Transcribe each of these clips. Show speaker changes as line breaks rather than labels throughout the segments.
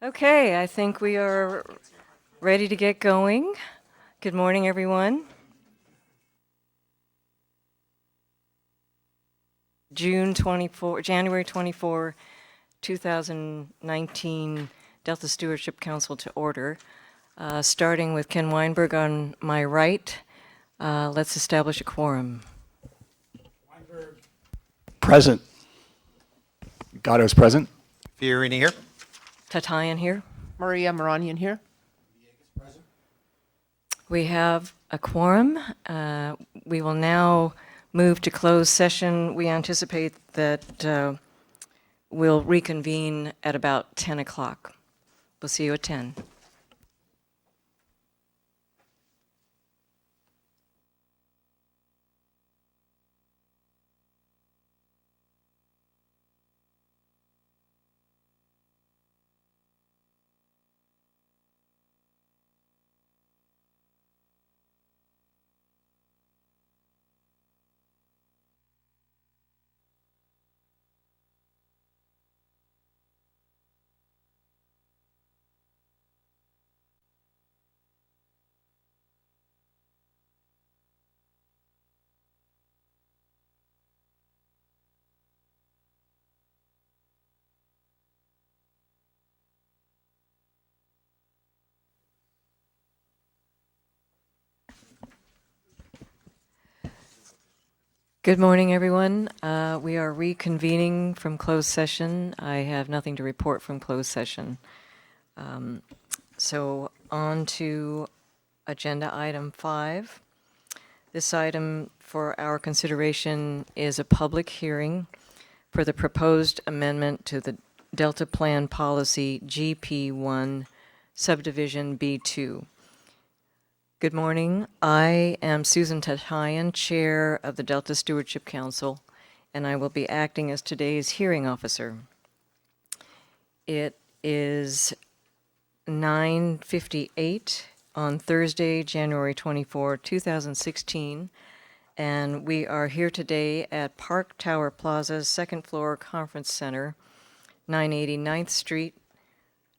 Okay, I think we are ready to get going. Good morning, everyone. January 24, 2019, Delta Stewardship Council to order. Starting with Ken Weinberg on my right, let's establish a quorum.
Weinberg. Present. Gatto's present.
Fiorini here.
Tatayan here.
Maria Maranian here.
We have a quorum. We will now move to closed session. We anticipate that we'll reconvene at about 10 o'clock. We'll see you at 10. Good morning, everyone. We are reconvening from closed session. I have nothing to report from closed session. So on to agenda item 5. This item for our consideration is a public hearing for the proposed amendment to the Delta Plan Policy GP1 Subdivision B2. Good morning. I am Susan Tatayan, Chair of the Delta Stewardship Council, and I will be acting as today's hearing officer. It is 9:58 on Thursday, January 24, 2016, and we are here today at Park Tower Plaza's second floor conference center, 980 9th Street,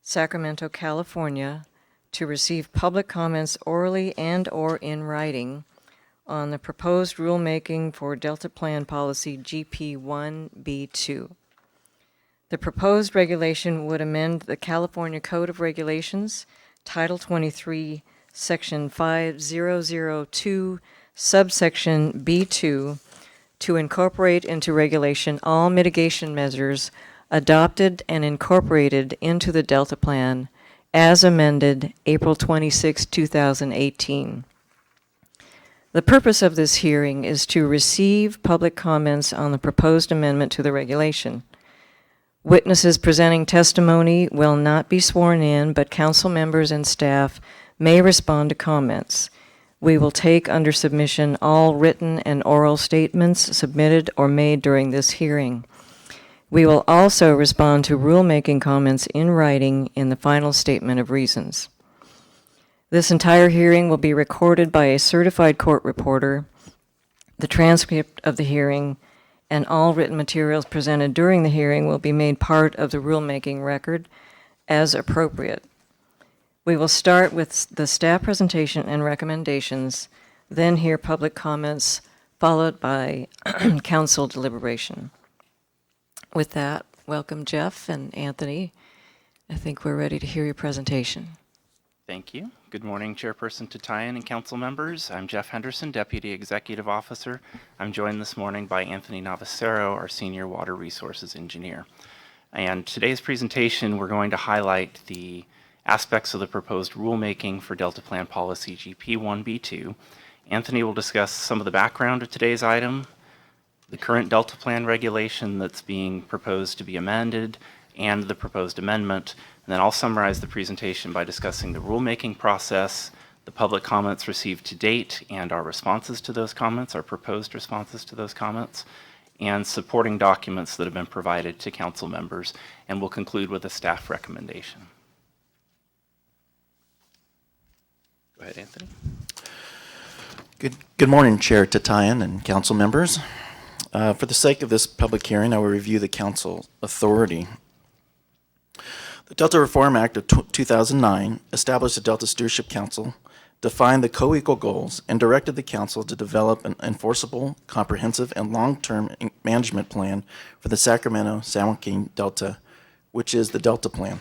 Sacramento, California, to receive public comments orally and/or in writing on the proposed rulemaking for Delta Plan Policy GP1B2. The proposed regulation would amend the California Code of Regulations, Title 23, Section 5002, subsection B2, to incorporate into regulation all mitigation measures adopted and incorporated into the Delta Plan as amended April 26, 2018. The purpose of this hearing is to receive public comments on the proposed amendment to the regulation. Witnesses presenting testimony will not be sworn in, but council members and staff may respond to comments. We will take under submission all written and oral statements submitted or made during this hearing. We will also respond to rulemaking comments in writing in the final statement of reasons. This entire hearing will be recorded by a certified court reporter. The transcript of the hearing and all written materials presented during the hearing will be made part of the rulemaking record as appropriate. We will start with the staff presentation and recommendations, then hear public comments, followed by council deliberation. With that, welcome Jeff and Anthony. I think we're ready to hear your presentation.
Thank you. Good morning, Chairperson Tatayan and council members. I'm Jeff Henderson, Deputy Executive Officer. I'm joined this morning by Anthony Navasero, our Senior Water Resources Engineer. And today's presentation, we're going to highlight the aspects of the proposed rulemaking for Delta Plan Policy GP1B2. Anthony will discuss some of the background of today's item, the current Delta Plan regulation that's being proposed to be amended, and the proposed amendment. And then I'll summarize the presentation by discussing the rulemaking process, the public comments received to date, and our responses to those comments, our proposed responses to those comments, and supporting documents that have been provided to council members. And we'll conclude with a staff recommendation. Go ahead, Anthony.
Good morning, Chair Tatayan and council members. For the sake of this public hearing, I will review the council authority. The Delta Reform Act of 2009 established the Delta Stewardship Council, defined the co-equal goals, and directed the council to develop an enforceable, comprehensive, and long-term management plan for the Sacramento-San Joaquin Delta, which is the Delta Plan.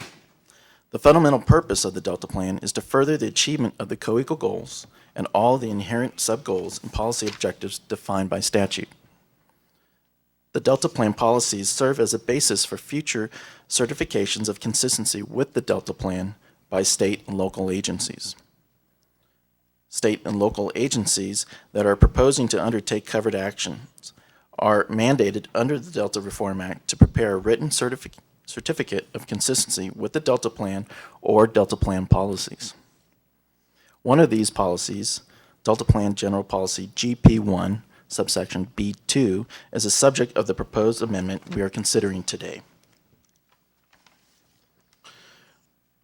The fundamental purpose of the Delta Plan is to further the achievement of the co-equal goals and all the inherent sub-goals and policy objectives defined by statute. The Delta Plan policies serve as a basis for future certifications of consistency with the Delta Plan by state and local agencies. State and local agencies that are proposing to undertake covered actions are mandated under the Delta Reform Act to prepare a written certificate of consistency with the Delta Plan or Delta Plan policies. One of these policies, Delta Plan General Policy GP1, subsection B2, is the subject of the proposed amendment we are considering today.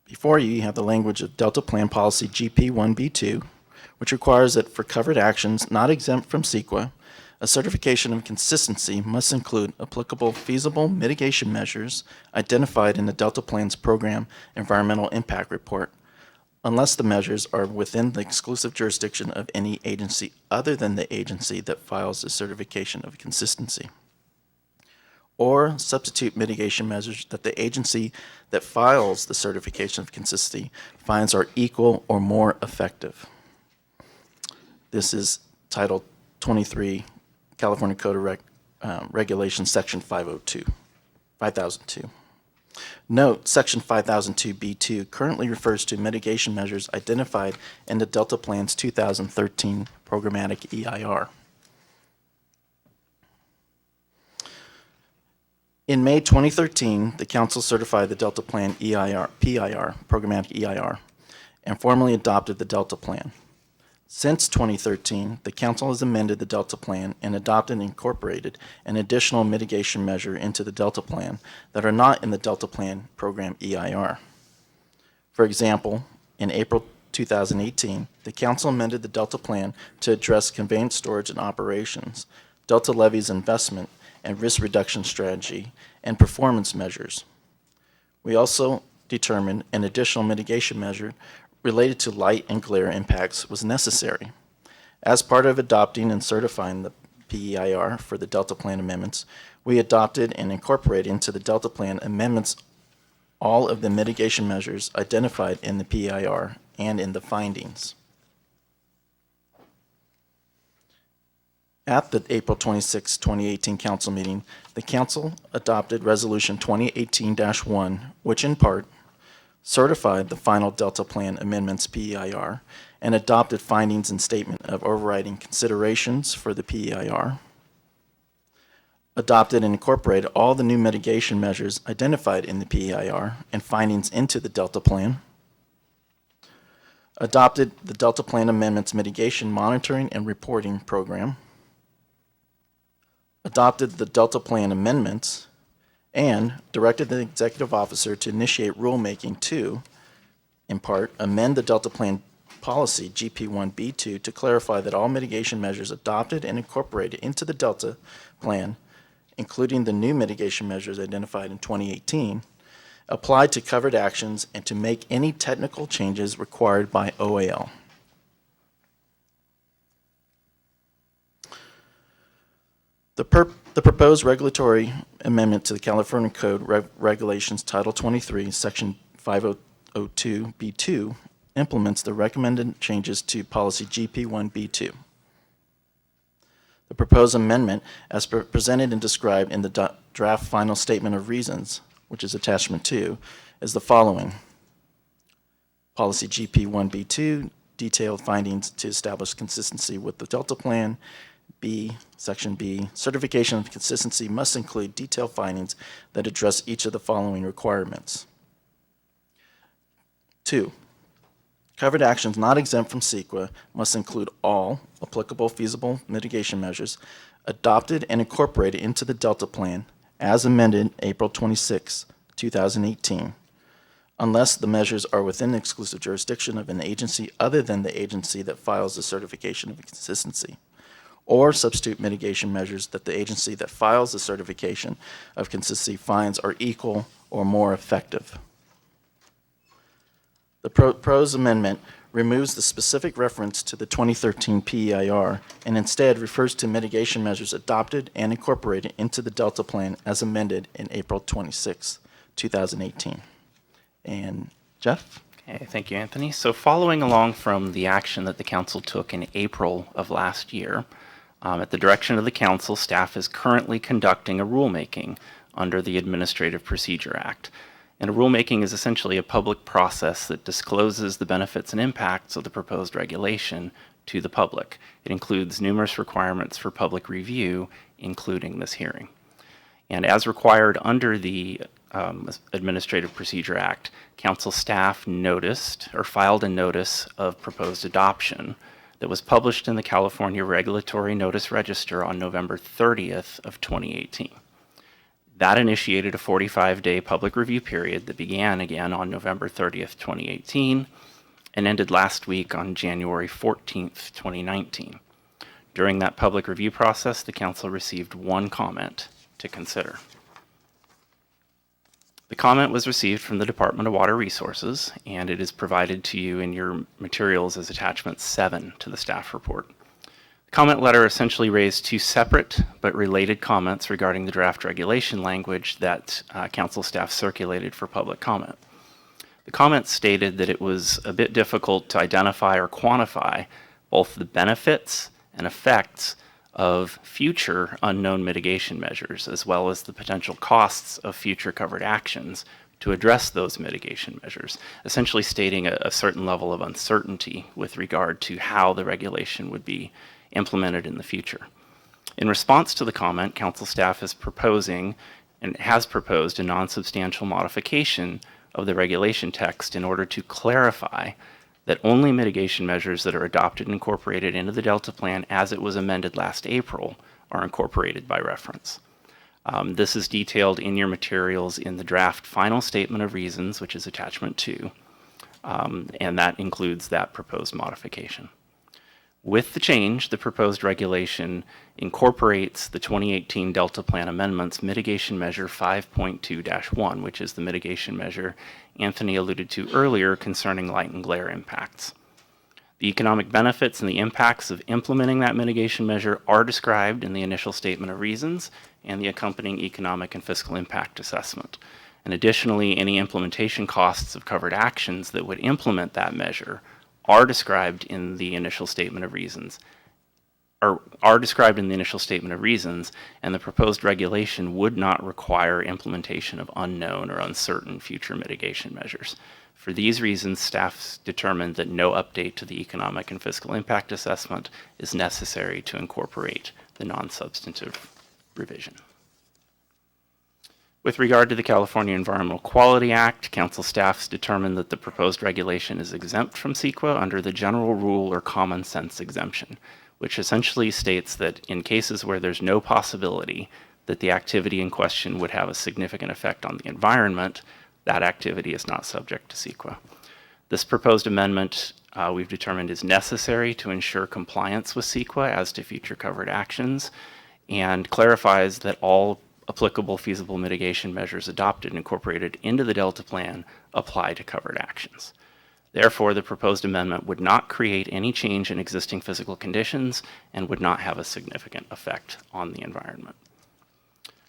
Before you have the language of Delta Plan Policy GP1B2, which requires that for covered actions not exempt from CEQA, a certification of consistency must include applicable feasible mitigation measures identified in the Delta Plan's Program Environmental Impact Report, unless the measures are within the exclusive jurisdiction of any agency other than the agency that files the certification of consistency, or substitute mitigation measures that the agency that files the certification of consistency finds are equal or more effective. This is Title 23, California Code of Regulations, Section 5002. Note, Section 5002B2 currently refers to mitigation measures identified in the Delta Plan's 2013 programmatic EIR. In May 2013, the Council certified the Delta Plan PIR, programmatic EIR, and formally adopted the Delta Plan. Since 2013, the Council has amended the Delta Plan and adopted and incorporated an additional mitigation measure into the Delta Plan that are not in the Delta Plan Program EIR. For example, in April 2018, the Council amended the Delta Plan to address conveyance storage and operations, Delta Levy's investment and risk reduction strategy, and performance measures. We also determined an additional mitigation measure related to light and glare impacts was necessary. As part of adopting and certifying the PEIR for the Delta Plan amendments, we adopted and incorporated into the Delta Plan amendments all of the mitigation measures identified in the PEIR and in the findings. At the April 26, 2018 Council meeting, the Council adopted Resolution 2018-1, which in part certified the final Delta Plan amendments PEIR, and adopted findings and statement of overriding considerations for the PEIR, adopted and incorporated all the new mitigation measures identified in the PEIR and findings into the Delta Plan, adopted the Delta Plan amendments mitigation monitoring and reporting program, adopted the Delta Plan amendments, and directed the executive officer to initiate rulemaking to, in part, amend the Delta Plan policy GP1B2 to clarify that all mitigation measures adopted and incorporated into the Delta Plan, including the new mitigation measures identified in 2018, apply to covered actions and to make any technical changes required by OAL. The proposed regulatory amendment to the California Code Regulations Title 23, Section 5002B2 implements the recommended changes to Policy GP1B2. The proposed amendment, as presented and described in the draft final statement of reasons, which is attachment 2, is the following. Policy GP1B2, detailed findings to establish consistency with the Delta Plan. B, Section B, certification of consistency must include detailed findings that address each of the following requirements. 2, covered actions not exempt from CEQA must include all applicable feasible mitigation measures adopted and incorporated into the Delta Plan as amended April 26, 2018, unless the measures are within the exclusive jurisdiction of an agency other than the agency that files the certification of consistency, or substitute mitigation measures that the agency that files the certification of consistency finds are equal or more effective. The proposed amendment removes the specific reference to the 2013 PEIR and instead refers to mitigation measures adopted and incorporated into the Delta Plan as amended in April 26, 2018. And Jeff?
Okay, thank you, Anthony. So following along from the action that the council took in April of last year, at the direction of the council, staff is currently conducting a rulemaking under the Administrative Procedure Act. And a rulemaking is essentially a public process that discloses the benefits and impacts of the proposed regulation to the public. It includes numerous requirements for public review, including this hearing. And as required under the Administrative Procedure Act, council staff noticed or filed a notice of proposed adoption that was published in the California Regulatory Notice Register on November 30th of 2018. That initiated a 45-day public review period that began again on November 30th, 2018, and ended last week on January 14th, 2019. During that public review process, the council received one comment to consider. The comment was received from the Department of Water Resources, and it is provided to you in your materials as attachment 7 to the staff report. The comment letter essentially raised two separate but related comments regarding the draft regulation language that council staff circulated for public comment. The comment stated that it was a bit difficult to identify or quantify both the benefits and effects of future unknown mitigation measures, as well as the potential costs of future covered actions to address those mitigation measures, essentially stating a certain level of uncertainty with regard to how the regulation would be implemented in the future. In response to the comment, council staff is proposing and has proposed a non-substantial modification of the regulation text in order to clarify that only mitigation measures that are adopted and incorporated into the Delta Plan as it was amended last April are incorporated by reference. This is detailed in your materials in the draft final statement of reasons, which is attachment 2, and that includes that proposed modification. With the change, the proposed regulation incorporates the 2018 Delta Plan Amendments Mitigation Measure 5.2-1, which is the mitigation measure Anthony alluded to earlier concerning light and glare impacts. The economic benefits and the impacts of implementing that mitigation measure are described in the initial statement of reasons and the accompanying economic and fiscal impact assessment. And additionally, any implementation costs of covered actions that would implement that measure are described in the initial statement of reasons, and the proposed regulation would not require implementation of unknown or uncertain future mitigation measures. For these reasons, staff determined that no update to the economic and fiscal impact assessment is necessary to incorporate the non-substantive revision. With regard to the California Environmental Quality Act, council staffs determined that the proposed regulation is exempt from CEQA under the general rule or common sense exemption, which essentially states that in cases where there's no possibility that the activity in question would have a significant effect on the environment, that activity is not subject to CEQA. This proposed amendment we've determined is necessary to ensure compliance with CEQA as to future covered actions, and clarifies that all applicable feasible mitigation measures adopted and incorporated into the Delta Plan apply to covered actions. Therefore, the proposed amendment would not create any change in existing physical conditions and would not have a significant effect on the environment.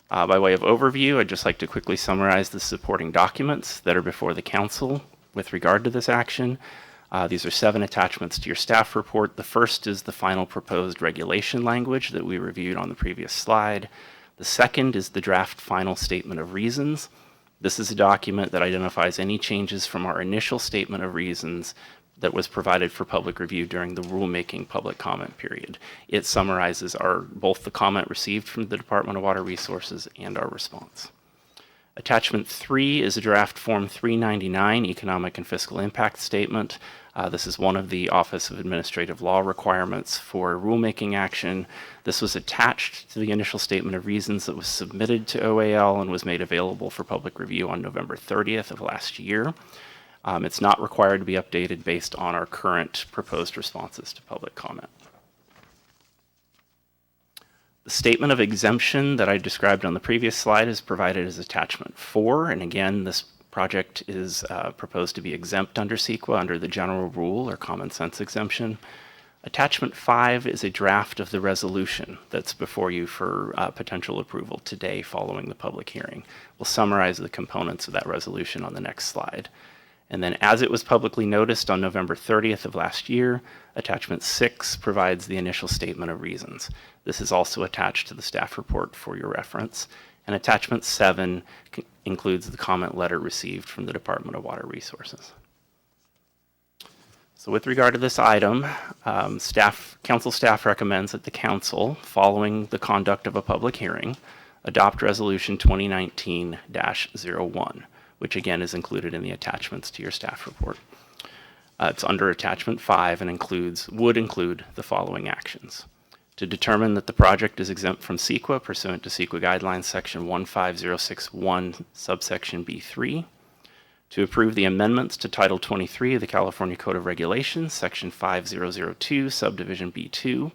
By way of overview, I'd just like to quickly summarize the supporting documents that are before the council with regard to this action. These are 7 attachments to your staff report. The first is the final proposed regulation language that we reviewed on the previous slide. The second is the draft final statement of reasons. This is a document that identifies any changes from our initial statement of reasons that was provided for public review during the rulemaking public comment period. It summarizes both the comment received from the Department of Water Resources and our response. Attachment 3 is a draft Form 399 Economic and Fiscal Impact Statement. This is one of the Office of Administrative Law requirements for rulemaking action. This was attached to the initial statement of reasons that was submitted to OAL and was made available for public review on November 30th of last year. It's not required to be updated based on our current proposed responses to public comment. The statement of exemption that I described on the previous slide is provided as attachment 4, and again, this project is proposed to be exempt under CEQA under the general rule or common sense exemption. Attachment 5 is a draft of the resolution that's before you for potential approval today following the public hearing. We'll summarize the components of that resolution on the next slide. And then as it was publicly noticed on November 30th of last year, Attachment 6 provides the initial statement of reasons. This is also attached to the staff report for your reference. And Attachment 7 includes the comment letter received from the Department of Water Resources. So with regard to this item, council staff recommends that the council, following the conduct of a public hearing, adopt Resolution 2019-01, which again is included in the attachments to your staff report. It's under Attachment 5 and would include the following actions. To determine that the project is exempt from CEQA pursuant to CEQA Guidelines Section 15061, subsection B3. To approve the amendments to Title 23 of the California Code of Regulations, Section 5002, subdivision B2.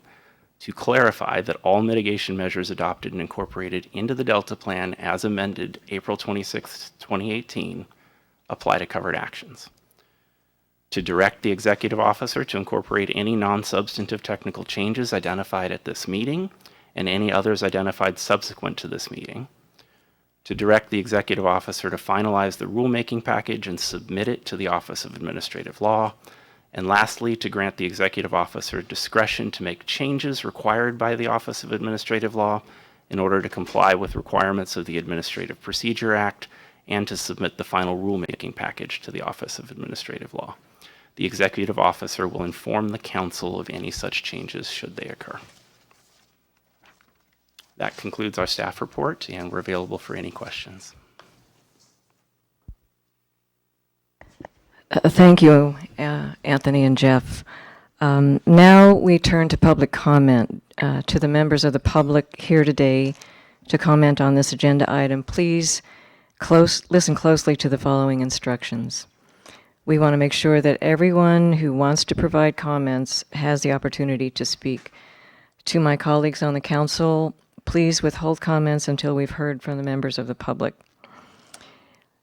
To clarify that all mitigation measures adopted and incorporated into the Delta Plan as amended April 26, 2018, apply to covered actions. To direct the executive officer to incorporate any non-substantive technical changes identified at this meeting and any others identified subsequent to this meeting. To direct the executive officer to finalize the rulemaking package and submit it to the Office of Administrative Law. And lastly, to grant the executive officer discretion to make changes required by the Office of Administrative Law in order to comply with requirements of the Administrative Procedure Act and to submit the final rulemaking package to the Office of Administrative Law. The executive officer will inform the council of any such changes should they occur. That concludes our staff report, and we're available for any questions.
Thank you, Anthony and Jeff. Now we turn to public comment. To the members of the public here today to comment on this agenda item, please listen closely to the following instructions. We want to make sure that everyone who wants to provide comments has the opportunity to speak. To my colleagues on the council, please withhold comments until we've heard from the members of the public.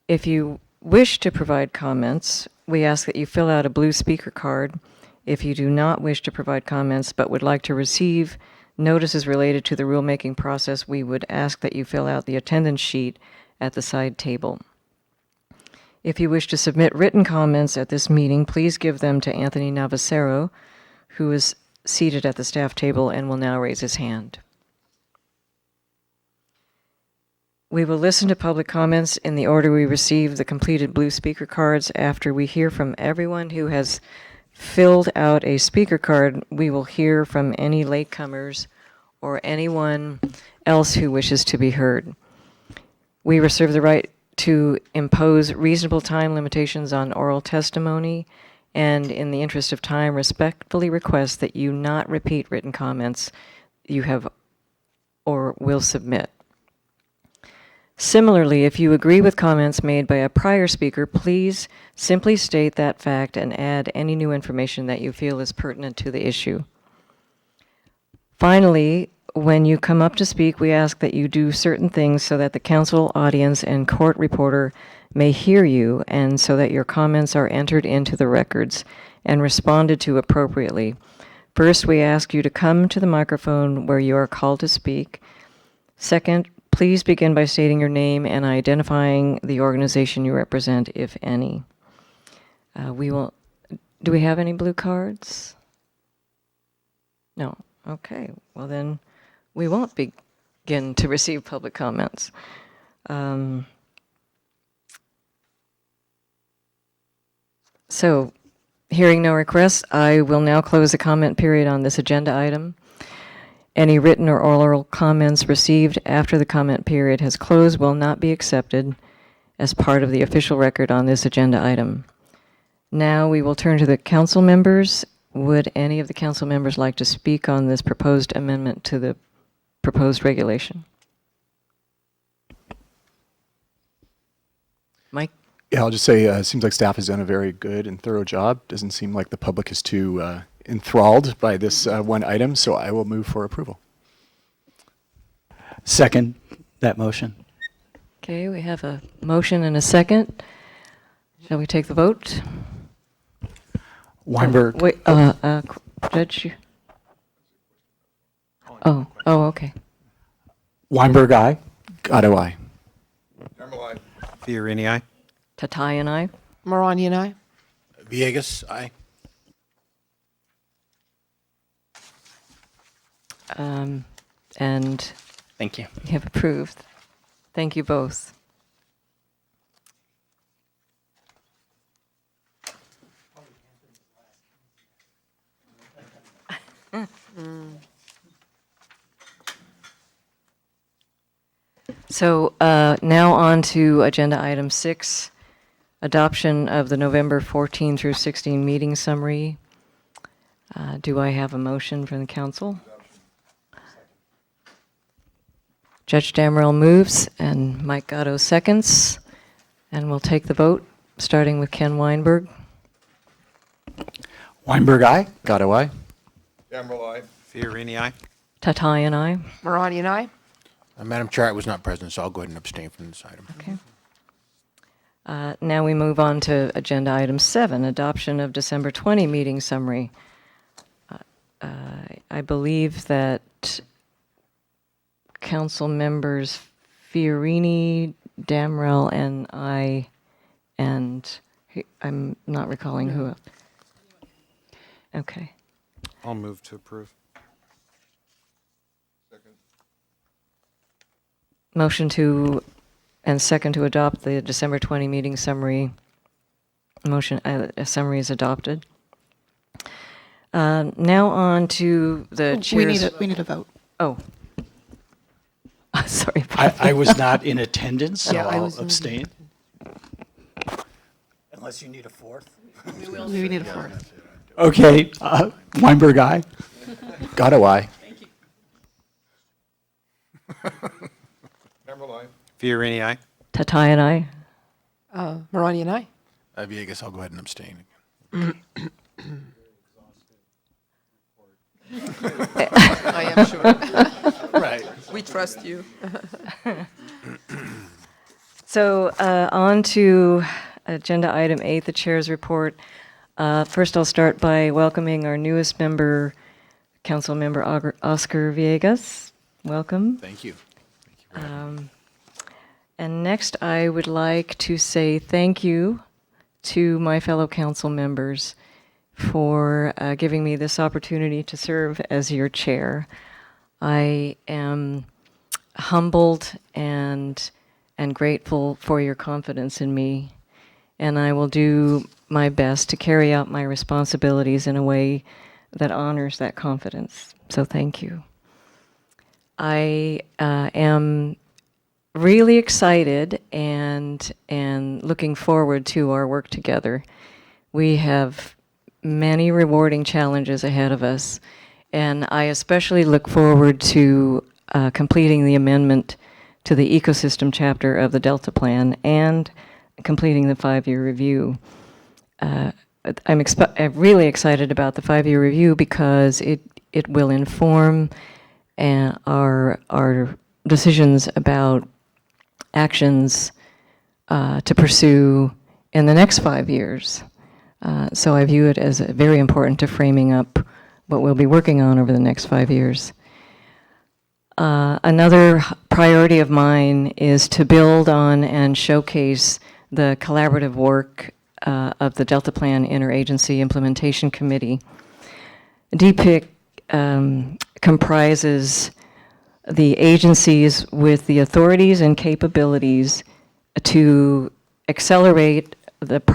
If you wish to provide comments, we ask that you fill out a blue speaker card. If you do not wish to provide comments but would like to receive notices related to the rulemaking process, we would ask that you fill out the attendance sheet at the side table. If you wish to submit written comments at this meeting, please give them to Anthony Navasero, who is seated at the staff table and will now raise his hand. We will listen to public comments in the order we receive the completed blue speaker cards. After we hear from everyone who has filled out a speaker card, we will hear from any latecomers or anyone else who wishes to be heard. We reserve the right to impose reasonable time limitations on oral testimony, and in the interest of time, respectfully request that you not repeat written comments you have or will submit. Similarly, if you agree with comments made by a prior speaker, please simply state that fact and add any new information that you feel is pertinent to the issue. Finally, when you come up to speak, we ask that you do certain things so that the council, audience, and court reporter may hear you, and so that your comments are entered into the records and responded to appropriately. First, we ask you to come to the microphone where you are called to speak. Second, please begin by stating your name and identifying the organization you represent, if any. Do we have any blue cards? No. Okay. Well, then we won't begin to receive public comments. So, hearing no requests, I will now close the comment period on this agenda item. Any written or oral comments received after the comment period has closed will not be accepted as part of the official record on this agenda item. Now we will turn to the council members. Would any of the council members like to speak on this proposed amendment to the proposed regulation? Mike?
Yeah, I'll just say it seems like staff has done a very good and thorough job. Doesn't seem like the public is too enthralled by this one item, so I will move for approval.
Second that motion.
Okay, we have a motion and a second. Shall we take the vote?
Weinberg.
Wait, Judge? Oh, okay.
Weinberg, aye. Gatto, aye.
Fiorini, aye.
Tatai and I.
Marani and I.
Villegas, aye.
And
Thank you.
we have approved. Thank you both. So now on to agenda item 6, adoption of the November 14 through 16 meeting summary. Do I have a motion from the council? Judge Damrell moves and Mike Gatto seconds. And we'll take the vote, starting with Ken Weinberg.
Weinberg, aye. Gatto, aye.
Fiorini, aye.
Tatai and I.
Marani and I.
Madam Chair, I was not present, so I'll go ahead and abstain from this item.
Okay. Now we move on to agenda item 7, adoption of December 20 meeting summary. I believe that council members Fiorini, Damrell, and I, and I'm not recalling who else. Okay.
I'll move to approve.
Motion to, and second to adopt the December 20 meeting summary. Motion, summary is adopted. Now on to the chair's.
We need a vote.
Oh. Sorry.
I was not in attendance, so
Yeah, I
I'll
was in
abstain. Unless you need a fourth.
We need a fourth.
Okay. Weinberg, aye. Gatto, aye.
Fiorini, aye.
Tatai and I.
Marani and I.
Villegas, I'll go ahead and abstain.
I am sure.
Right.
We trust you.
So on to agenda item 8, the chair's report. First, I'll start by welcoming our newest member, Council Member Oscar Villegas. Welcome.
Thank you.
And next, I would like to say thank you to my fellow council members for giving me this opportunity to serve as your chair. I am humbled and grateful for your confidence in me, and I will do my best to carry out my responsibilities in a way that honors that confidence. So thank you. I am really excited and looking forward to our work together. We have many rewarding challenges ahead of us, and I especially look forward to completing the amendment to the ecosystem chapter of the Delta Plan and completing the 5-year review. I'm really excited about the 5-year review because it will inform our decisions about actions to pursue in the next 5 years. So I view it as very important to framing up what we'll be working on over the next 5 years. Another priority of mine is to build on and showcase the collaborative work of the Delta Plan Interagency Implementation Committee. DPIC comprises the agencies with the authorities and capabilities to accelerate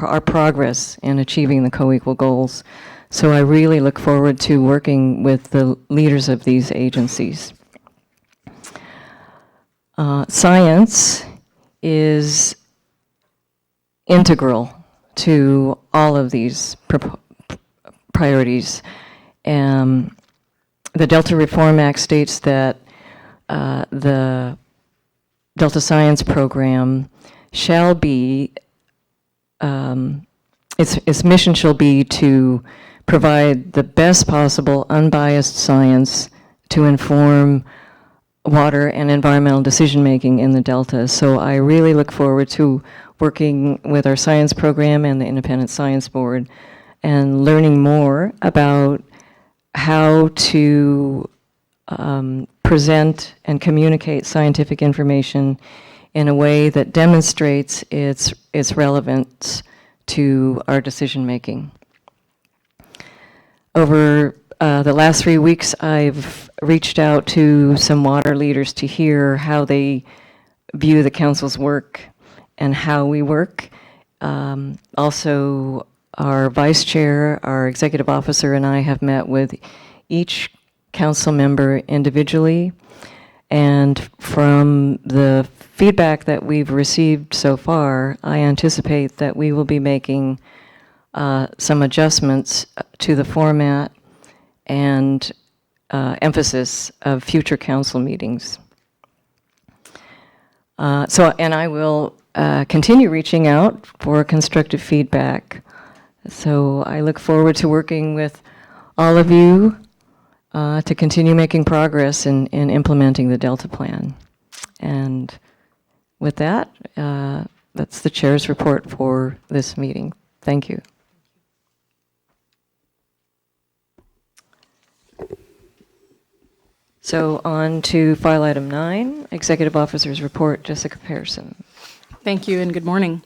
our progress in achieving the co-equal goals. So I really look forward to working with the leaders of these agencies. Science is integral to all of these priorities. The Delta Reform Act states that the Delta Science Program shall be, its mission shall be to provide the best possible unbiased science to inform water and environmental decision-making in the Delta. So I really look forward to working with our science program and the Independent Science Board and learning more about how to present and communicate scientific information in a way that demonstrates its relevance to our decision making. Over the last 3 weeks, I've reached out to some water leaders to hear how they view the council's work and how we work. Also, our vice chair, our executive officer, and I have met with each council member individually. And from the feedback that we've received so far, I anticipate that we will be making some adjustments to the format and emphasis of future council meetings. And I will continue reaching out for constructive feedback. So I look forward to working with all of you to continue making progress in implementing the Delta Plan. And with that, that's the chair's report for this meeting. Thank you. So on to file item 9, Executive Officer's Report, Jessica Pearson.
Thank you and good morning.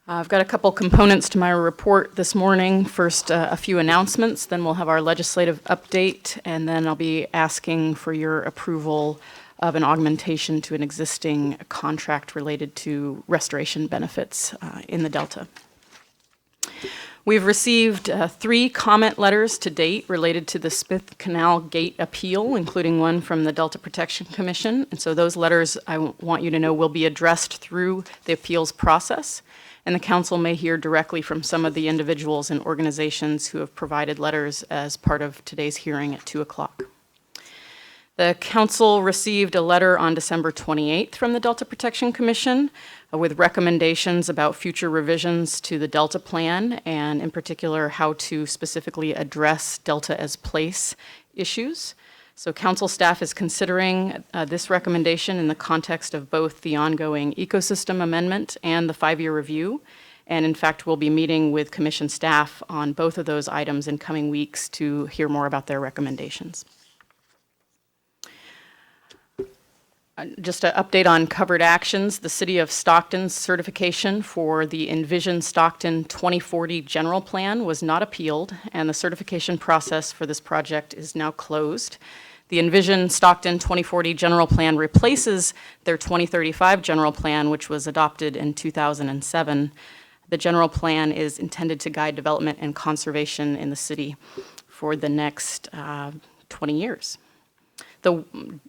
I've got a couple components to my report this morning. First, a few announcements, then we'll have our legislative update, and then I'll be asking for your approval of an augmentation to an existing contract related to restoration benefits in the Delta. We've received 3 comment letters to date related to the Smith Canal Gate appeal, including one from the Delta Protection Commission. And so those letters, I want you to know, will be addressed through the appeals process. And the council may hear directly from some of the individuals and organizations who have provided letters as part of today's hearing at 2 o'clock. The council received a letter on December 28th from the Delta Protection Commission with recommendations about future revisions to the Delta Plan, and in particular, how to specifically address Delta as place issues. So council staff is considering this recommendation in the context of both the ongoing ecosystem amendment and the 5-year review. And in fact, we'll be meeting with commission staff on both of those items in coming weeks to hear more about their recommendations. Just an update on covered actions. The City of Stockton's certification for the Envision Stockton 2040 General Plan was not appealed, and the certification process for this project is now closed. The Envision Stockton 2040 General Plan replaces their 2035 General Plan, which was adopted in 2007. The General Plan is intended to guide development and conservation in the city for the next 20 years. The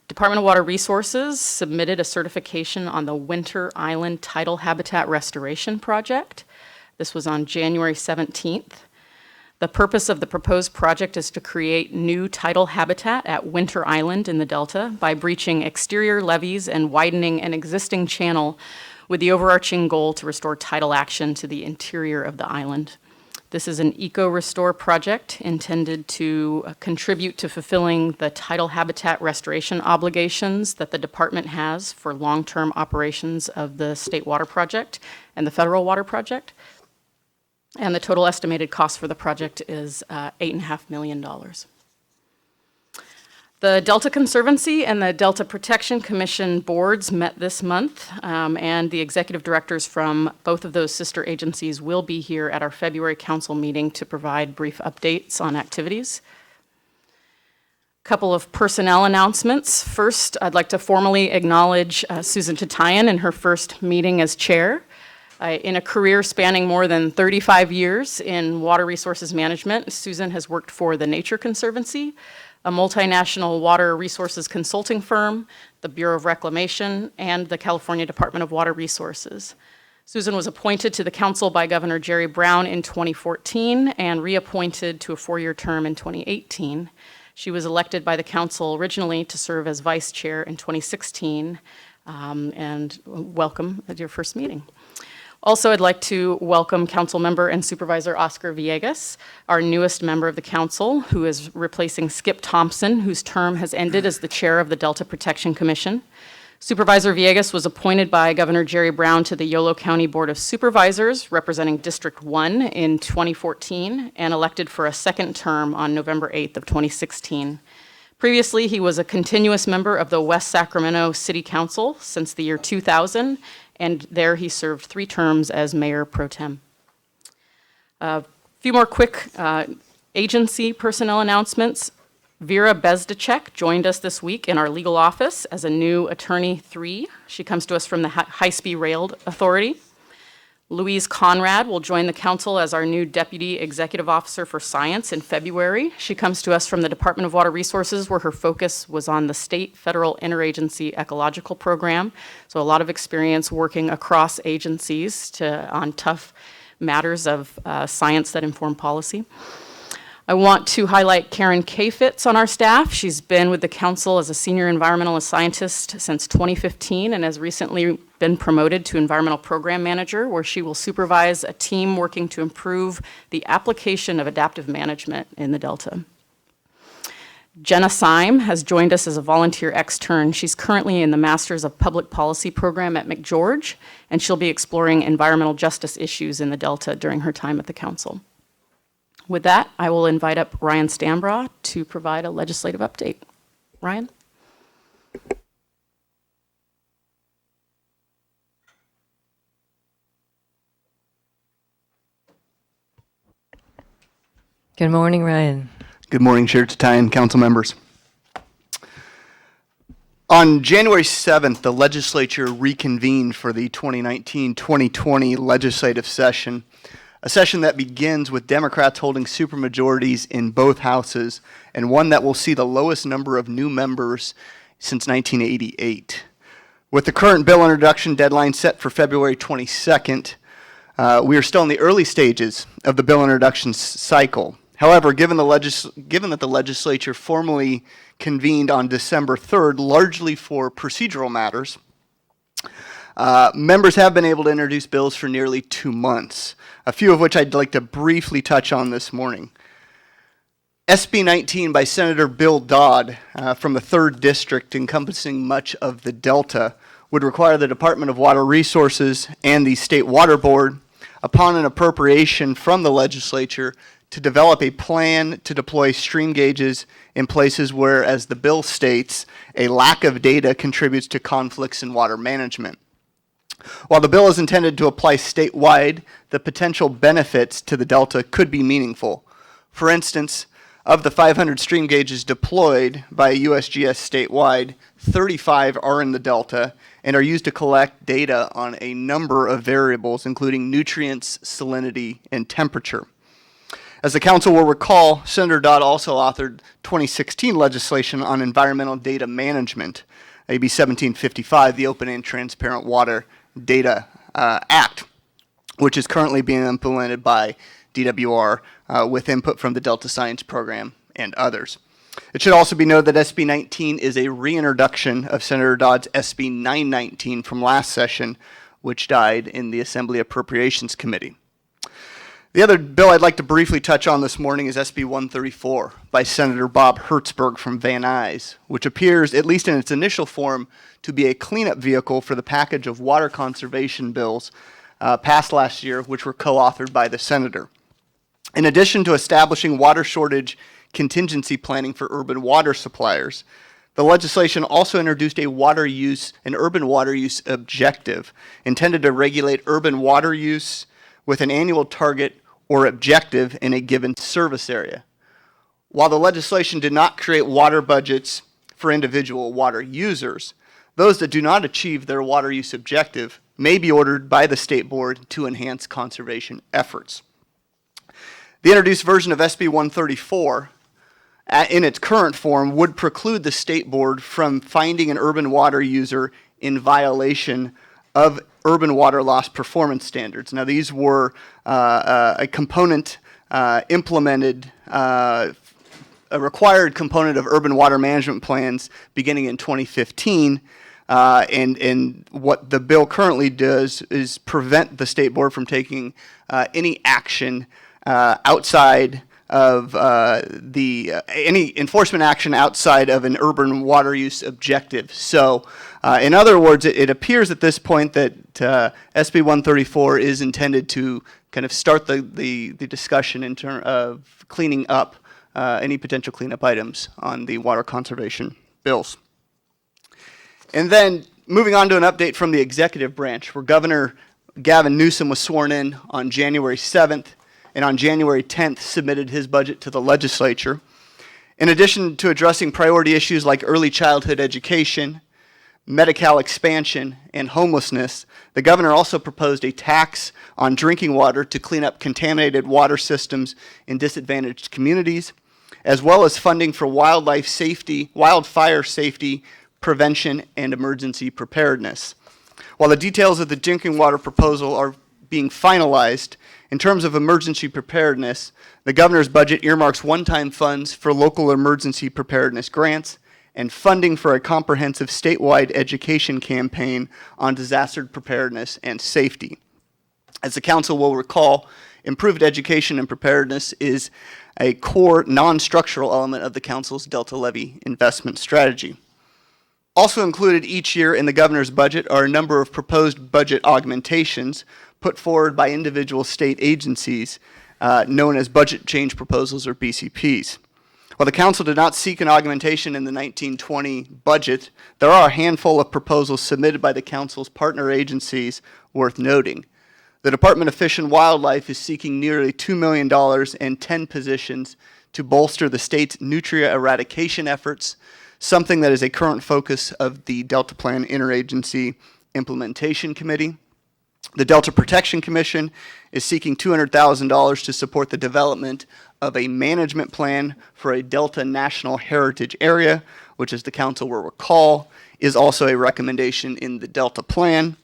Department of Water Resources submitted a certification on the Winter Island Tidal Habitat Restoration Project. This was on January 17th. The purpose of the proposed project is to create new tidal habitat at Winter Island in the Delta by breaching exterior levees and widening an existing channel with the overarching goal to restore tidal action to the interior of the island. This is an eco-restore project intended to contribute to fulfilling the tidal habitat restoration obligations that the department has for long-term operations of the State Water Project and the Federal Water Project. And the total estimated cost for the project is $8.5 million. The Delta Conservancy and the Delta Protection Commission boards met this month, and the executive directors from both of those sister agencies will be here at our February council meeting to provide brief updates on activities. A couple of personnel announcements. First, I'd like to formally acknowledge Susan Tatayan in her first meeting as chair. In a career spanning more than 35 years in water resources management, Susan has worked for the Nature Conservancy, a multinational water resources consulting firm, the Bureau of Reclamation, and the California Department of Water Resources. Susan was appointed to the council by Governor Jerry Brown in 2014 and reappointed to a 4-year term in 2018. She was elected by the council originally to serve as vice chair in 2016, and welcome at your first meeting. Also, I'd like to welcome Council Member and Supervisor Oscar Villegas, our newest member of the council, who is replacing Skip Thompson, whose term has ended as the chair of the Delta Protection Commission. Supervisor Villegas was appointed by Governor Jerry Brown to the Yolo County Board of Supervisors, representing District 1 in 2014, and elected for a second term on November 8th of 2016. Previously, he was a continuous member of the West Sacramento City Council since the year 2000, and there he served 3 terms as Mayor Pro Tem. A few more quick agency personnel announcements. Vera Bezdacek joined us this week in our legal office as a new Attorney 3. She comes to us from the High-Speed Rail Authority. Louise Conrad will join the council as our new Deputy Executive Officer for Science in February. She comes to us from the Department of Water Resources, where her focus was on the state federal interagency ecological program. So a lot of experience working across agencies on tough matters of science that inform policy. I want to highlight Karen Kafitz on our staff. She's been with the council as a senior environmentalist scientist since 2015 and has recently been promoted to environmental program manager, where she will supervise a team working to improve the application of adaptive management in the Delta. Jenna Syme has joined us as a volunteer extern. She's currently in the Masters of Public Policy program at McGeorge, and she'll be exploring environmental justice issues in the Delta during her time at the council. With that, I will invite up Ryan Stambra to provide a legislative update. Ryan?
Good morning, Ryan.
Good morning, Chair Tatai and council members. On January 7th, the legislature reconvened for the 2019-2020 legislative session, a session that begins with Democrats holding supermajorities in both houses, and one that will see the lowest number of new members since 1988. With the current bill introduction deadline set for February 22nd, we are still in the early stages of the bill introduction cycle. However, given that the legislature formally convened on December 3rd, largely for procedural matters, members have been able to introduce bills for nearly 2 months, a few of which I'd like to briefly touch on this morning. SB 19 by Senator Bill Dodd from the 3rd District, encompassing much of the Delta, would require the Department of Water Resources and the State Water Board, upon an appropriation from the legislature, to develop a plan to deploy stream gauges in places where, as the bill states, a lack of data contributes to conflicts in water management. While the bill is intended to apply statewide, the potential benefits to the Delta could be meaningful. For instance, of the 500 stream gauges deployed by USGS statewide, 35 are in the Delta and are used to collect data on a number of variables, including nutrients, salinity, and temperature. As the council will recall, Senator Dodd also authored 2016 legislation on environmental data management, AB 1755, the Open and Transparent Water Data Act, which is currently being implemented by DWR with input from the Delta Science Program and others. It should also be noted that SB 19 is a reintroduction of Senator Dodd's SB 919 from last session, which died in the Assembly Appropriations Committee. The other bill I'd like to briefly touch on this morning is SB 134 by Senator Bob Hertzberg from Van Nuys, which appears, at least in its initial form, to be a cleanup vehicle for the package of water conservation bills passed last year, which were co-authored by the senator. In addition to establishing water shortage contingency planning for urban water suppliers, the legislation also introduced an urban water use objective intended to regulate urban water use with an annual target or objective in a given service area. While the legislation did not create water budgets for individual water users, those that do not achieve their water use objective may be ordered by the state board to enhance conservation efforts. The introduced version of SB 134, in its current form, would preclude the state board from finding an urban water user in violation of urban water loss performance standards. Now, these were a component implemented, a required component of urban water management plans beginning in 2015. And what the bill currently does is prevent the state board from taking any action outside any enforcement action outside of an urban water use objective. So, in other words, it appears at this point that SB 134 is intended to kind of start the discussion in terms of cleaning up any potential cleanup items on the water conservation bills. And then moving on to an update from the executive branch, where Governor Gavin Newsom was sworn in on January 7th, and on January 10th submitted his budget to the legislature. In addition to addressing priority issues like early childhood education, Medi-Cal expansion, and homelessness, the governor also proposed a tax on drinking water to clean up contaminated water systems in disadvantaged communities, as well as funding for wildfire safety, prevention, and emergency preparedness. While the details of the drinking water proposal are being finalized, in terms of emergency preparedness, the governor's budget earmarks one-time funds for local emergency preparedness grants and funding for a comprehensive statewide education campaign on disaster preparedness and safety. As the council will recall, improved education and preparedness is a core non-structural element of the council's Delta Levy investment strategy. Also included each year in the governor's budget are a number of proposed budget augmentations put forward by individual state agencies known as budget change proposals or BCPs. While the council did not seek an augmentation in the 1920 budget, there are a handful of proposals submitted by the council's partner agencies worth noting. The Department of Fish and Wildlife is seeking nearly $2 million and 10 positions to bolster the state's nutria eradication efforts, something that is a current focus of the Delta Plan Interagency Implementation Committee. The Delta Protection Commission is seeking $200,000 to support the development of a management plan for a Delta National Heritage Area, which, as the council will recall, is also a recommendation in the Delta Plan.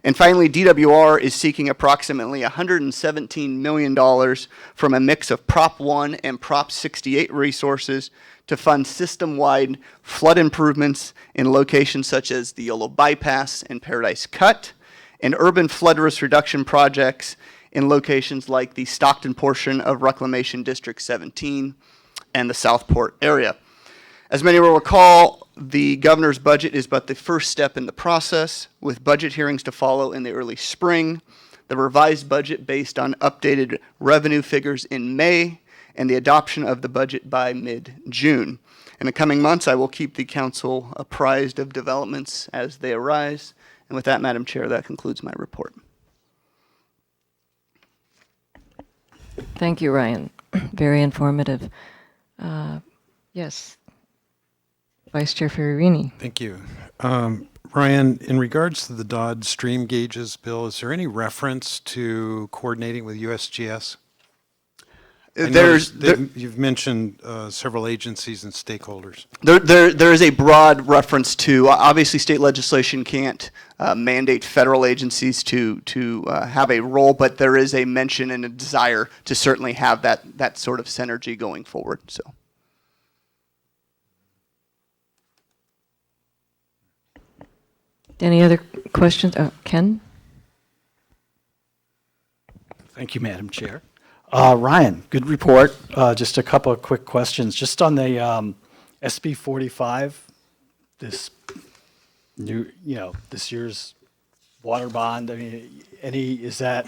And finally, DWR is seeking approximately $117 million from a mix of Prop 1 and Prop 68 resources to fund system-wide flood improvements in locations such as the Yolo Bypass and Paradise Cut, and urban flood risk reduction projects in locations like the Stockton portion of Reclamation District 17 and the Southport area. As many will recall, the governor's budget is but the first step in the process, with budget hearings to follow in the early spring, the revised budget based on updated revenue figures in May, and the adoption of the budget by mid-June. In the coming months, I will keep the council apprised of developments as they arise. And with that, Madam Chair, that concludes my report.
Thank you, Ryan. Very informative. Yes. Vice Chair Ferrarini.
Thank you. Ryan, in regards to the Dodd stream gauges bill, is there any reference to coordinating with USGS? You've mentioned several agencies and stakeholders.
There is a broad reference to, obviously state legislation can't mandate federal agencies to have a role, but there is a mention and a desire to certainly have that sort of synergy going forward. So.
Any other questions? Ken?
Thank you, Madam Chair. Ryan, good report. Just a couple of quick questions. Just on the SB 45, this new, this year's water bond. I mean, is that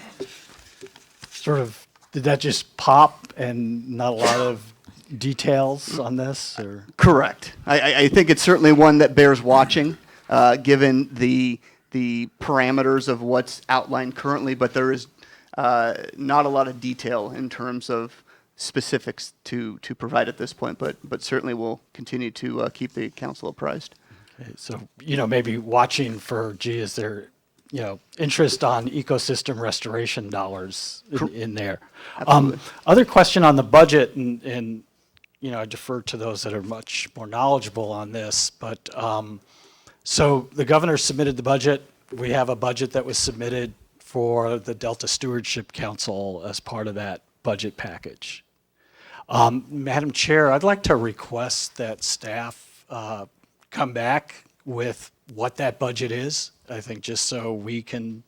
sort of, did that just pop and not a lot of details on this? Or?
Correct. I think it's certainly one that bears watching, given the parameters of what's outlined currently, but there is not a lot of detail in terms of specifics to provide at this point, but certainly we'll continue to keep the council apprised.
Okay, so, maybe watching for, is there, interest on ecosystem restoration dollars in there. Other question on the budget, and I defer to those that are much more knowledgeable on this, but so the governor submitted the budget. We have a budget that was submitted for the Delta Stewardship Council as part of that budget package. Madam Chair, I'd like to request that staff come back with what that budget is. I think just so we can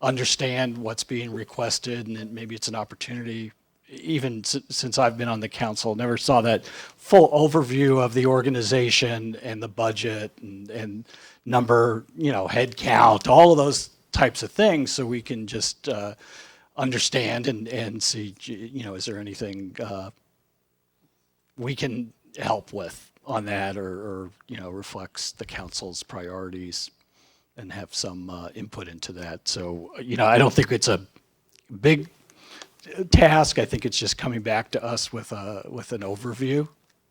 understand what's being requested, and then maybe it's an opportunity even since I've been on the council, never saw that full overview of the organization and the budget and number, head count, all of those types of things, so we can just understand and see, is there anything we can help with on that, or reflects the council's priorities and have some input into that. So, I don't think it's a big task. I think it's just coming back to us with an overview,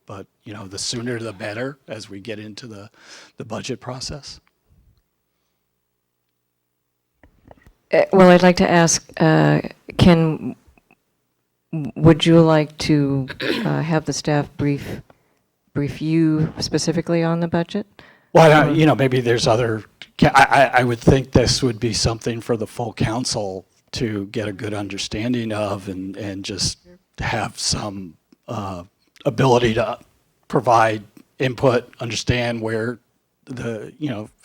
but the sooner the better as we get into the budget process.
Well, I'd like to ask, would you like to have the staff brief you specifically on the budget?
Well, maybe there's other, I would think this would be something for the full council to get a good understanding of and just have some ability to provide input, understand where the,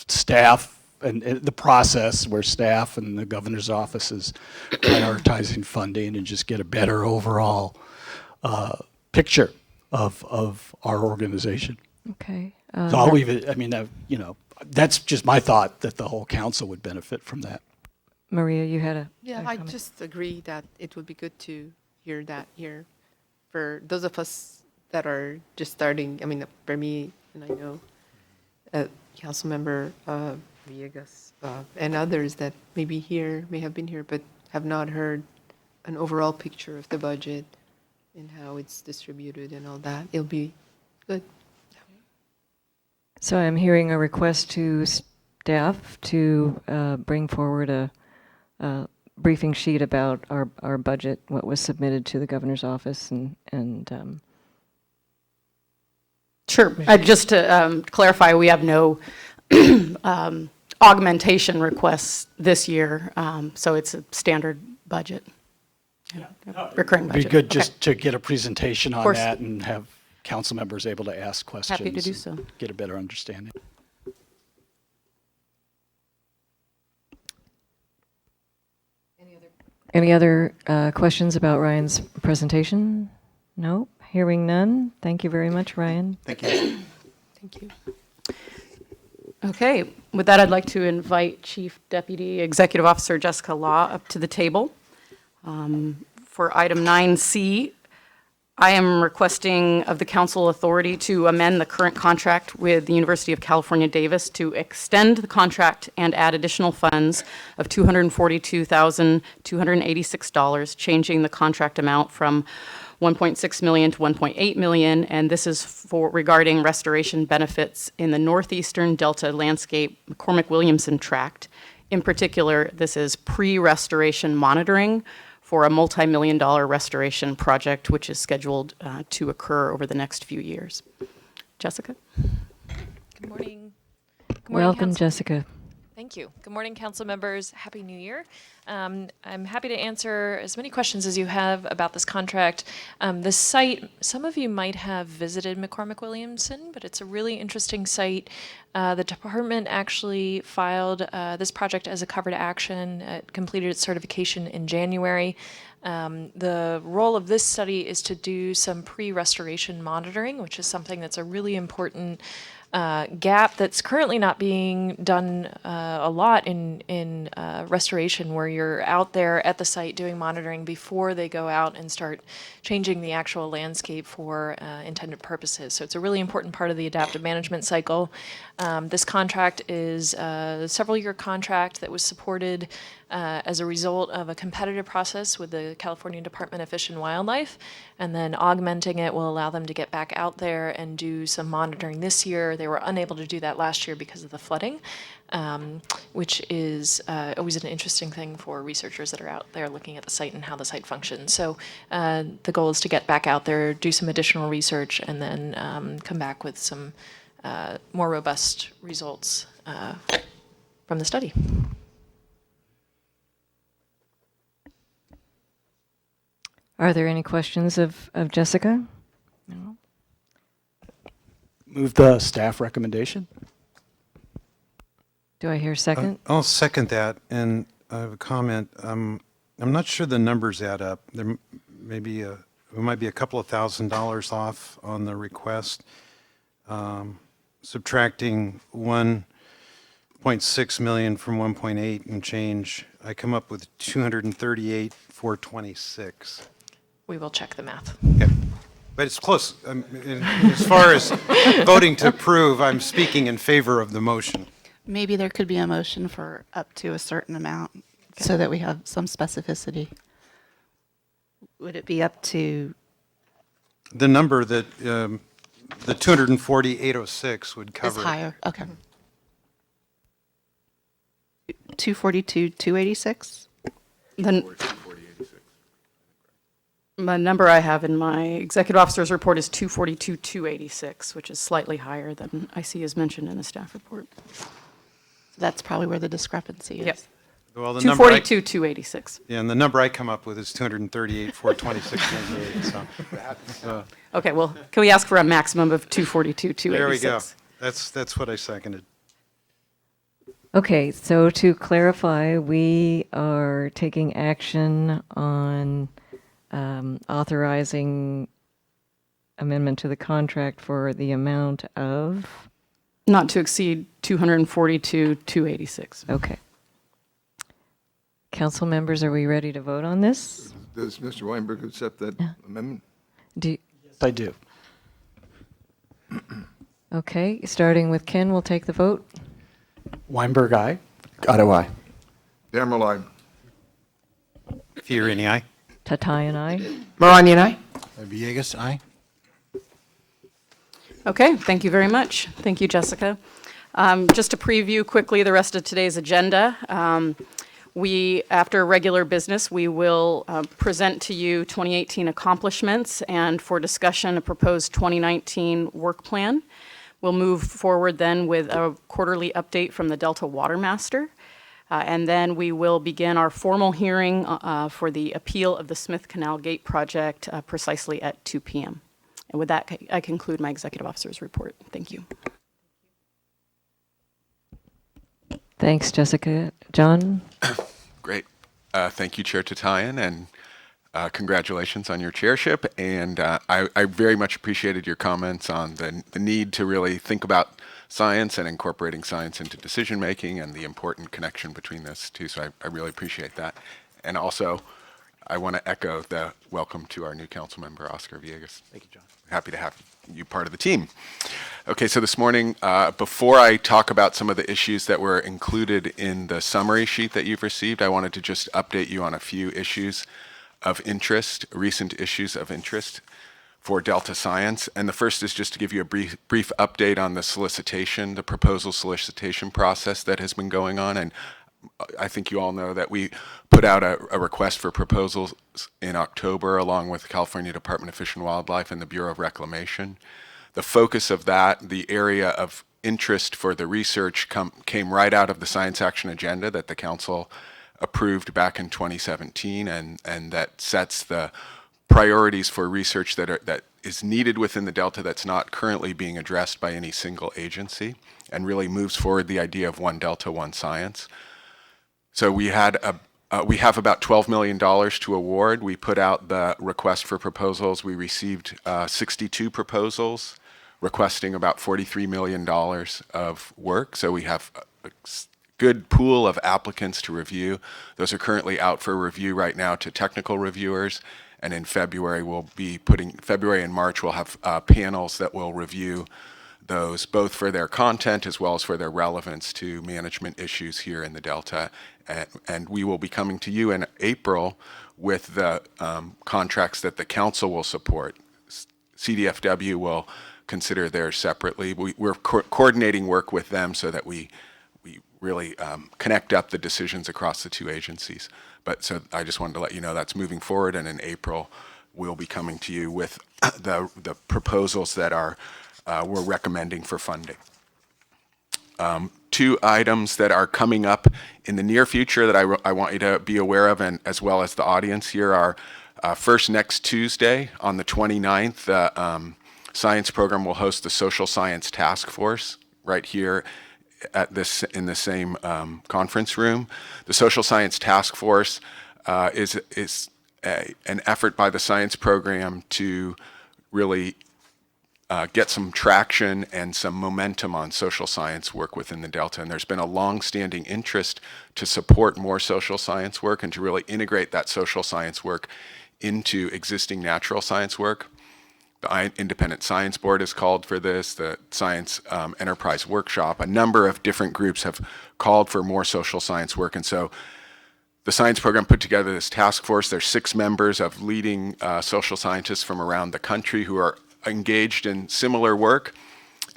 staff and the process where staff and the governor's office is prioritizing funding, and just get a better overall picture of our organization.
Okay.
So I'll leave it, that's just my thought, that the whole council would benefit from that.
Maria, you had a
Yeah,
a
I
comment.
just agree that it would be good to hear that here for those of us that are just starting. I mean, for me, and I know Councilmember Villegas and others that may have been here, but have not heard an overall picture of the budget and how it's distributed and all that. It'll be good.
So I'm hearing a request to staff to bring forward a briefing sheet about our budget, what was submitted to the governor's office, and
Sure. Just to clarify, we have no augmentation requests this year, so it's a standard budget. Recurring
It'd be
budget.
good
Okay.
just to get a presentation on
course.
that and have council members able to ask questions.
Happy to do
and
so.
Get a better understanding.
any other questions about Ryan's presentation? No? Hearing none? Thank you very much, Ryan.
Thank you.
Thank you. Okay, with that, I'd like to invite Chief Deputy Executive Officer Jessica Law up to the table. For item 9C, I am requesting of the council authority to amend the current contract with the University of California, Davis to extend the contract and add additional funds of $242,286, changing the contract amount from 1.6 million to 1.8 million, and this is for regarding restoration benefits in the northeastern Delta Landscape McCormick-Williamson tract. In particular, this is pre-restoration monitoring for a multi-million-dollar restoration project, which is scheduled to occur over the next few years. Jessica?
Good morning. Good morning,
Welcome,
Council.
Jessica.
Thank you. Good morning, council members. Happy New Year. I'm happy to answer as many questions as you have about this contract. The site, some of you might have visited McCormick-Williamson, but it's a really interesting site. The department actually filed this project as a covered action. It completed its certification in January. The role of this study is to do some pre-restoration monitoring, which is something that's a really important gap that's currently not being done a lot in restoration, where you're out there at the site doing monitoring before they go out and start changing the actual landscape for intended purposes. So it's a really important part of the adaptive management cycle. This contract is a several-year contract that was supported as a result of a competitive process with the California Department of Fish and Wildlife, and then augmenting it will allow them to get back out there and do some monitoring this year. They were unable to do that last year because of the flooding, which is always an interesting thing for researchers that are out there looking at the site and how the site functions. So the goal is to get back out there, do some additional research, and then come back with some more robust results from the study.
Are there any questions of Jessica? No?
Move the staff recommendation.
Do I hear a second?
I'll second that, and I have a comment. I'm not sure the numbers add up. There maybe we might be a couple of $1,000s off on the request. Subtracting 1.6 million from 1.8 and change, I come up with 238,426.
We will check the math.
Okay. But it's close. As far as voting to approve, I'm speaking in favor of the motion.
Maybe there could be a motion for up to a certain amount so that we have some specificity. Would it be up to,
The number that, the 240,806 would
is
cover.
higher? Okay. 242, 286?
The number I have in my executive officer's report is 242,286, which is slightly higher than I see as mentioned in the staff report.
That's probably where the discrepancy is.
Yep.
Well, the number I-
242,286.
Yeah, and the number I come up with is 238,426.98, so.
Okay, well, can we ask for a maximum of 242,286?
There we go. That's what I seconded.
Okay, so to clarify, we are taking action on authorizing amendment to the contract for the amount of,
Not to exceed 242,286.
okay. Council members, are we ready to vote on this?
Does Mr. Weinberg accept that amendment?
Do,
Yes, I do.
okay, starting with Ken, we'll take the vote.
Weinberg, aye.
Otto, aye.
Damerl, aye.
Fiorini, aye.
Tatai and I.
Marani and I. Villegas, aye.
Okay, thank you very much. Thank you, Jessica. Just to preview quickly the rest of today's agenda, after regular business, we will present to you 2018 accomplishments and for discussion a proposed 2019 work plan. We'll move forward then with a quarterly update from the Delta Water Master. And then we will begin our formal hearing for the appeal of the Smith Canal Gate project precisely at 2 p.m. And with that, I conclude my executive officer's report. Thank you.
Thanks, Jessica. John?
Great. Thank you, Chair Tatayan, and congratulations on your chairship. And I very much appreciated your comments on the need to really think about science and incorporating science into decision making and the important connection between those two. So I really appreciate that. And also, I want to echo the welcome to our new council member, Oscar Villegas.
Thank you, John.
Happy to have you part of the team. Okay, so this morning, before I talk about some of the issues that were included in the summary sheet that you've received, I wanted to just update you on a few issues of interest, recent issues of interest for Delta Science. And the first is just to give you a brief update on the solicitation, the proposal solicitation process that has been going on. And I think you all know that we put out a request for proposals in October along with the California Department of Fish and Wildlife and the Bureau of Reclamation. The focus of that, the area of interest for the research came right out of the Science Action Agenda that the Council approved back in 2017 and that sets the priorities for research that is needed within the Delta that's not currently being addressed by any single agency and really moves forward the idea of one Delta, one science. So we have about $12 million to award. We put out the request for proposals. We received 62 proposals requesting about $43 million of work. So we have a good pool of applicants to review. Those are currently out for review right now to technical reviewers. And in February, February and March, we'll have panels that will review those, both for their content as well as for their relevance to management issues here in the Delta. And we will be coming to you in April with the contracts that the council will support. CDFW will consider theirs separately. We're coordinating work with them so that we really connect up the decisions across the two agencies. But so I just wanted to let you know that's moving forward, and in April we'll be coming to you with the proposals that we're recommending for funding. Two items that are coming up in the near future that I want you to be aware of, and as well as the audience here, are first next Tuesday on the 29th, the science program will host the Social Science Task Force right here in the same conference room. The Social Science Task Force is an effort by the science program to really get some traction and some momentum on social science work within the Delta. And there's been a long-standing interest to support more social science work and to really integrate that social science work into existing natural science work. The Independent Science Board has called for this, the Science Enterprise Workshop. A number of different groups have called for more social science work. And so the science program put together this task force. There's 6 members of leading social scientists from around the country who are engaged in similar work.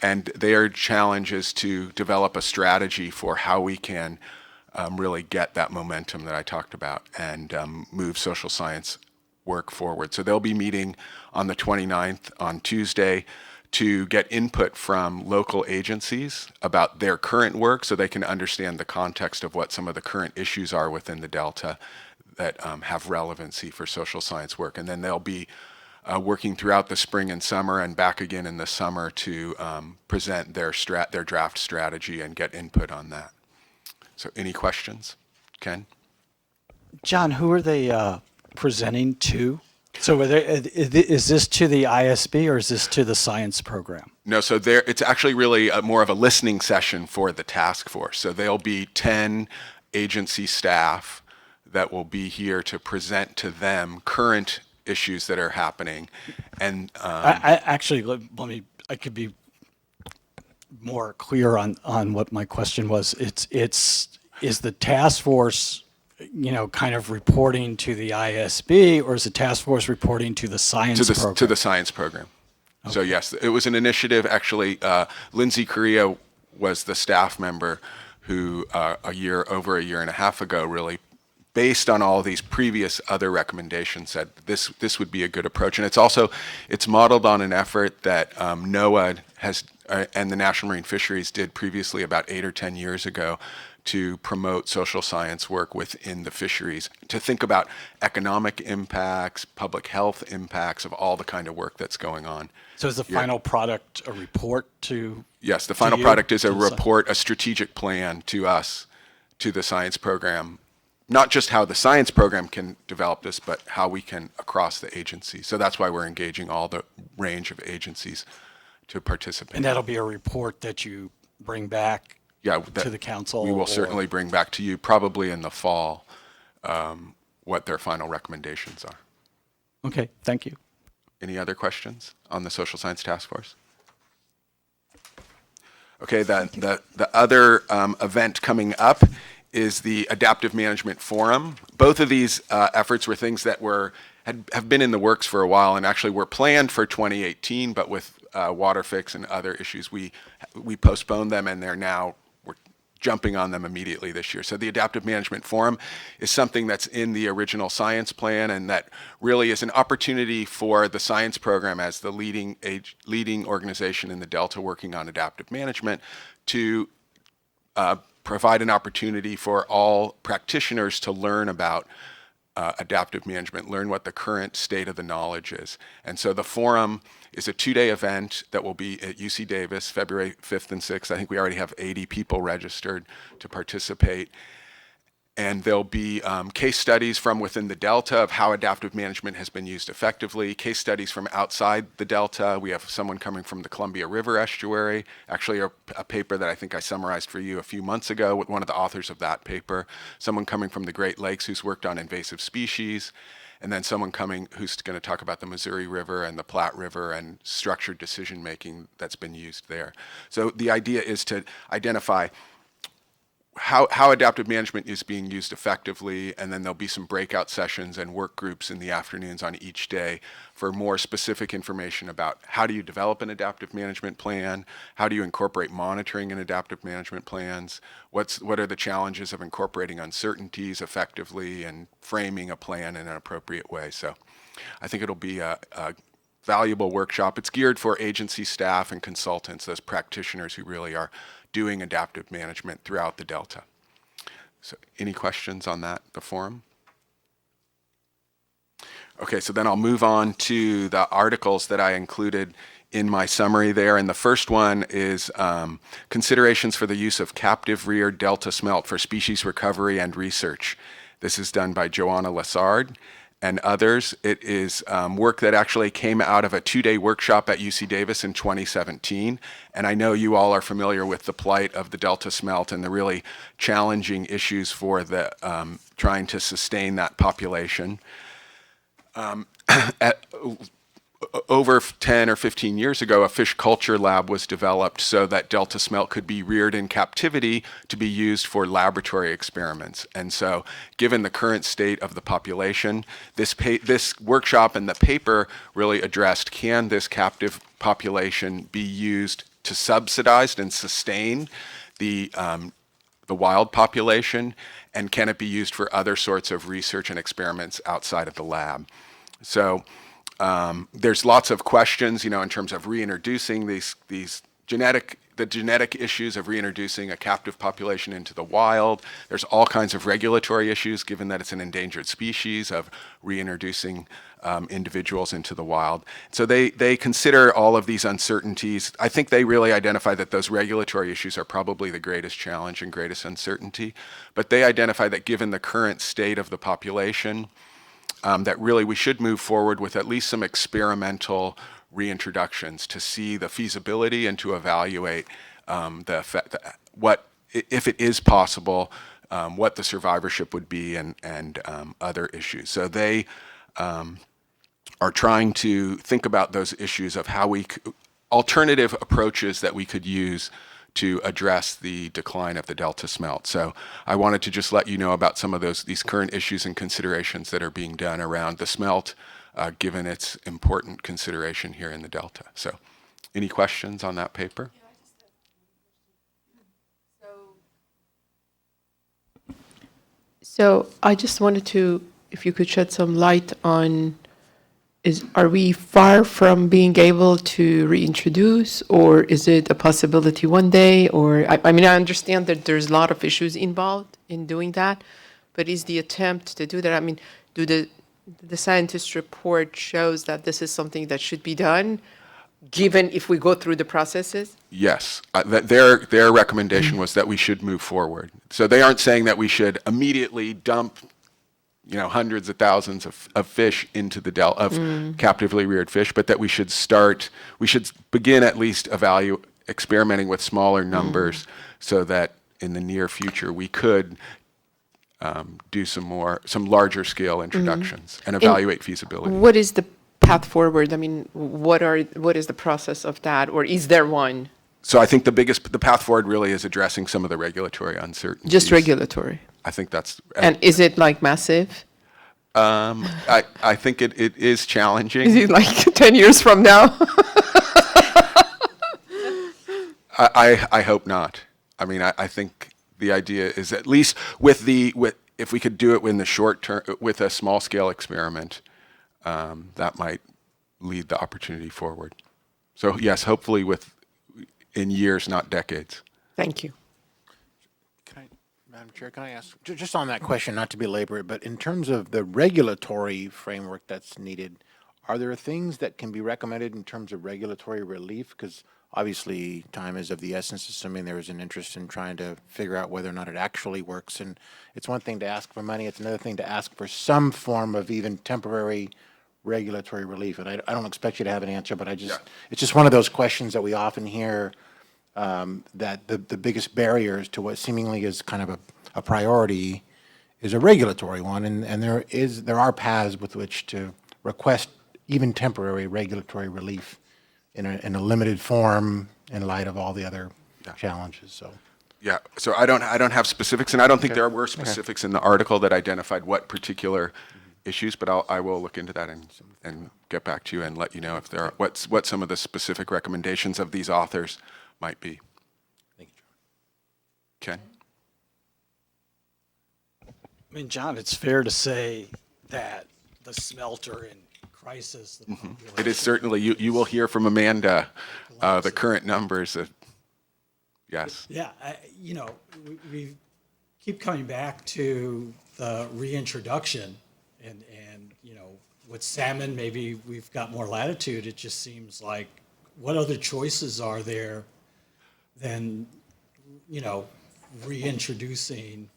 And their challenge is to develop a strategy for how we can really get that momentum that I talked about and move social science work forward. So they'll be meeting on the 29th on Tuesday to get input from local agencies about their current work so they can understand the context of what some of the current issues are within the Delta that have relevancy for social science work. And then they'll be working throughout the spring and summer and back again in the summer to present their draft strategy and get input on that. So any questions? Ken?
John, who are they presenting to? So is this to the ISB or is this to the science program?
No, so it's actually really more of a listening session for the task force. So there'll be 10 agency staff that will be here to present to them current issues that are happening. And
I actually, I could be more clear on what my question was. Is the task force, kind of reporting to the ISB, or is the task force reporting to the science program?
To the science program. Okay. So yes, it was an initiative. Actually, Lindsay Correa was the staff member who over a year and a half ago, really, based on all these previous other recommendations, said this would be a good approach. And it's modeled on an effort that NOAA has and the National Marine Fisheries did previously about 8 or 10 years ago to promote social science work within the fisheries, to think about economic impacts, public health impacts of all the kind of work that's going on.
So is the final product a report to?
Yes, the final product is a report, a strategic plan to us, to the science program. Not just how the science program can develop this, but how we can across the agency. So that's why we're engaging all the range of agencies to participate.
And that'll be a report that you bring back to the council?
We will certainly bring back to you, probably in the fall, what their final recommendations are.
Okay, thank you.
Any other questions on the Social Science Task Force? Okay, the other event coming up is the Adaptive Management Forum. Both of these efforts were things that have been in the works for a while and actually were planned for 2018, but with water fix and other issues, we postponed them, and we're jumping on them immediately this year. So the Adaptive Management Forum is something that's in the original science plan, and that really is an opportunity for the science program as the leading organization in the Delta working on adaptive management to provide an opportunity for all practitioners to learn about adaptive management, learn what the current state of the knowledge is. And so the forum is a 2-day event that will be at UC Davis, February 5th and 6th. I think we already have 80 people registered to participate. And there'll be case studies from within the Delta of how adaptive management has been used effectively, case studies from outside the Delta. We have someone coming from the Columbia River estuary, actually a paper that I think I summarized for you a few months ago with one of the authors of that paper, someone coming from the Great Lakes who's worked on invasive species, and then someone coming who's going to talk about the Missouri River and the Platte River and structured decision making that's been used there. So the idea is to identify how adaptive management is being used effectively, and then there'll be some breakout sessions and work groups in the afternoons on each day for more specific information about how do you develop an adaptive management plan, how do you incorporate monitoring in adaptive management plans, what are the challenges of incorporating uncertainties effectively and framing a plan in an appropriate way. So I think it'll be a valuable workshop. It's geared for agency staff and consultants, those practitioners who really are doing adaptive management throughout the Delta. So any questions on that, the forum? Okay, so then I'll move on to the articles that I included in my summary there. And the first one is considerations for the use of captive reared Delta smelt for species recovery and research. This is done by Joanna Lessard. and others. It is work that actually came out of a 2-day workshop at UC Davis in 2017. And I know you all are familiar with the plight of the Delta smelt and the really challenging issues for the trying to sustain that population. Over 10 or 15 years ago, a fish culture lab was developed so that Delta smelt could be reared in captivity to be used for laboratory experiments. And so, given the current state of the population, this workshop and the paper really addressed, can this captive population be used to subsidize and sustain the wild population, and can it be used for other sorts of research and experiments outside of the lab? So there's lots of questions, in terms of reintroducing these genetic issues of reintroducing a captive population into the wild. There's all kinds of regulatory issues, given that it's an endangered species, of reintroducing individuals into the wild. So they consider all of these uncertainties. I think they really identify that those regulatory issues are probably the greatest challenge and greatest uncertainty. But they identify that given the current state of the population, that really we should move forward with at least some experimental reintroductions to see the feasibility and to evaluate the effect, what, if it is possible, what the survivorship would be, and other issues. So they are trying to think about those issues of how alternative approaches that we could use to address the decline of the Delta smelt. So I wanted to just let you know about some of these current issues and considerations that are being done around the smelt, given its important consideration here in the Delta. So any questions on that paper?
So I just wanted to, if you could shed some light on, are we far from being able to reintroduce, or is it a possibility one day? Or, I mean, I understand that there's a lot of issues involved in doing that, but is the attempt to do that, I mean, do the scientist report shows that this is something that should be done, given if we go through the processes?
Yes. Their recommendation was that we should move forward. So they aren't saying that we should immediately dump hundreds of thousands of fish into the captively reared fish, but that we should begin at least experimenting with smaller numbers so that in the near future we could do some larger scale introductions and evaluate feasibility.
What is the path forward? I mean, what is the process of that, or is there one?
So I think the path forward really is addressing some of the regulatory uncertainties.
Just regulatory?
I think that's...
And is it like massive?
I think it is challenging.
Is it like 10 years from now?
I hope not. I mean, I think the idea is at least if we could do it in the short term with a small scale experiment, that might lead the opportunity forward. So yes, hopefully in years, not decades.
Thank you.
Madam Chair, can I ask, just on that question, not to belabor it, but in terms of the regulatory framework that's needed, are there things that can be recommended in terms of regulatory relief? Because obviously time is of the essence, assuming there is an interest in trying to figure out whether or not it actually works. And it's one thing to ask for money, it's another thing to ask for some form of even temporary regulatory relief. And I don't expect you to have an answer, but it's just one of those questions that we often hear, that the biggest barriers to what seemingly is kind of a priority is a regulatory one, and there are paths with which to request even temporary regulatory relief in a limited form in light of all the other challenges. So
yeah, so I don't have specifics, and I don't think there were specifics in the article that identified what particular issues, but I will look into that and get back to you and let you know if there are what some of the specific recommendations of these authors might be.
thank you,
Ken?
I mean, John, it's fair to say that the smelter in crisis, the population,
It is certainly, you will hear from Amanda the current numbers. Yes.
Yeah, we keep coming back to the reintroduction, and with salmon, maybe we've got more latitude. It just seems like, what other choices are there than, reintroducing,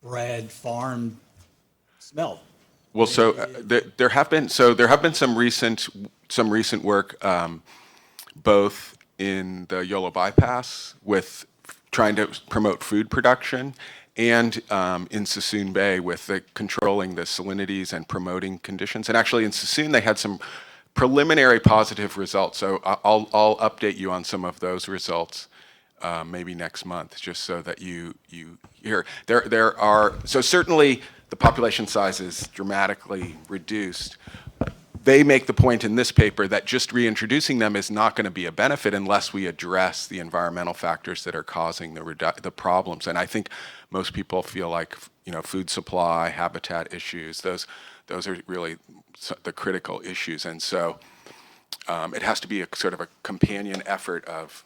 bred farm smelt?
Well, so there have been some recent work, both in the Yolo bypass with trying to promote food production, and in Sassoon Bay with controlling the salinities and promoting conditions. And actually, in Sassoon, they had some preliminary positive results. So I'll update you on some of those results maybe next month, just so that you hear. There are, so certainly the population size is dramatically reduced. They make the point in this paper that just reintroducing them is not going to be a benefit unless we address the environmental factors that are causing the problems. And I think most people feel like, food supply, habitat issues, those are really the critical issues. And so it has to be a sort of a companion effort of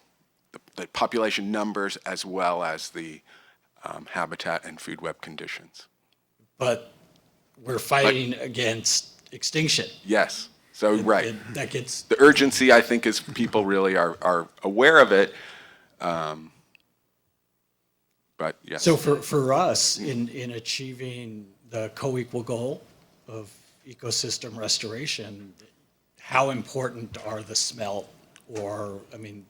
the population numbers as well as the habitat and food web conditions.
But we're fighting against extinction.
Yes. So, right.
That gets
the urgency, I think, is people really are aware of it. But yes.
So for us, in achieving the co-equal goal of ecosystem restoration, how important are the smelt? Or,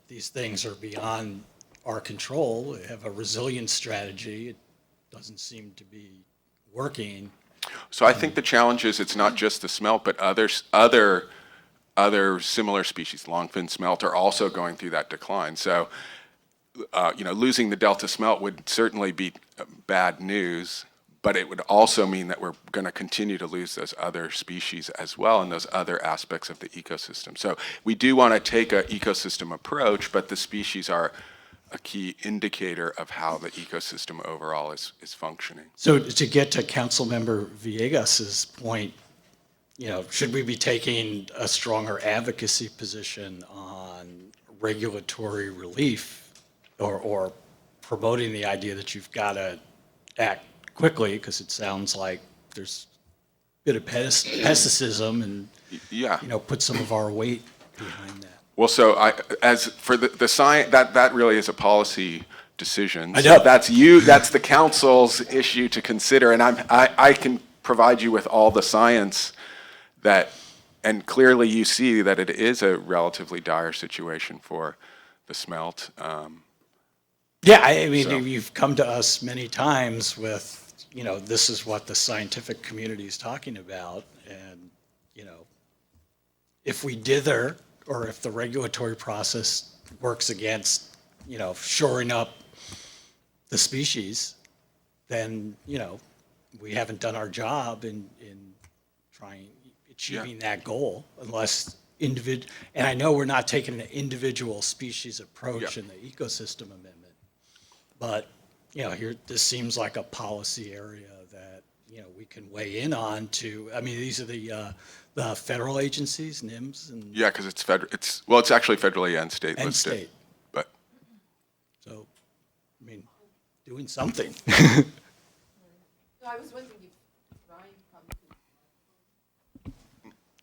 these things are beyond our control. We have a resilience strategy. It doesn't seem to be working.
So I think the challenge is it's not just the smelt, but other similar species, longfin smelt, are also going through that decline. So, losing the Delta smelt would certainly be bad news, but it would also mean that we're going to continue to lose those other species as well and those other aspects of the ecosystem. So we do want to take an ecosystem approach, but the species are a key indicator of how the ecosystem overall is functioning.
So to get to Councilmember Villegas's point, should we be taking a stronger advocacy position on regulatory relief or promoting the idea that you've got to act quickly, because it sounds like there's a bit of pessimism and, put some of our weight behind that.
Well, so as for the science, that really is a policy decision.
I know.
So that's the council's issue to consider, and I can provide you with all the science and clearly you see that it is a relatively dire situation for the smelt.
You've come to us many times with, this is what the scientific community is talking about, and, if we dither, or if the regulatory process works against, shoring up the species, then, we haven't done our job in achieving that goal unless and I know we're not taking an individual species approach in the ecosystem amendment, but, here, this seems like a policy area that, we can weigh in on these are the federal agencies, NIMS, and.
Yeah, because it's federal. It's actually federally and state listed.
State.
But.
So, doing something.
I was wondering if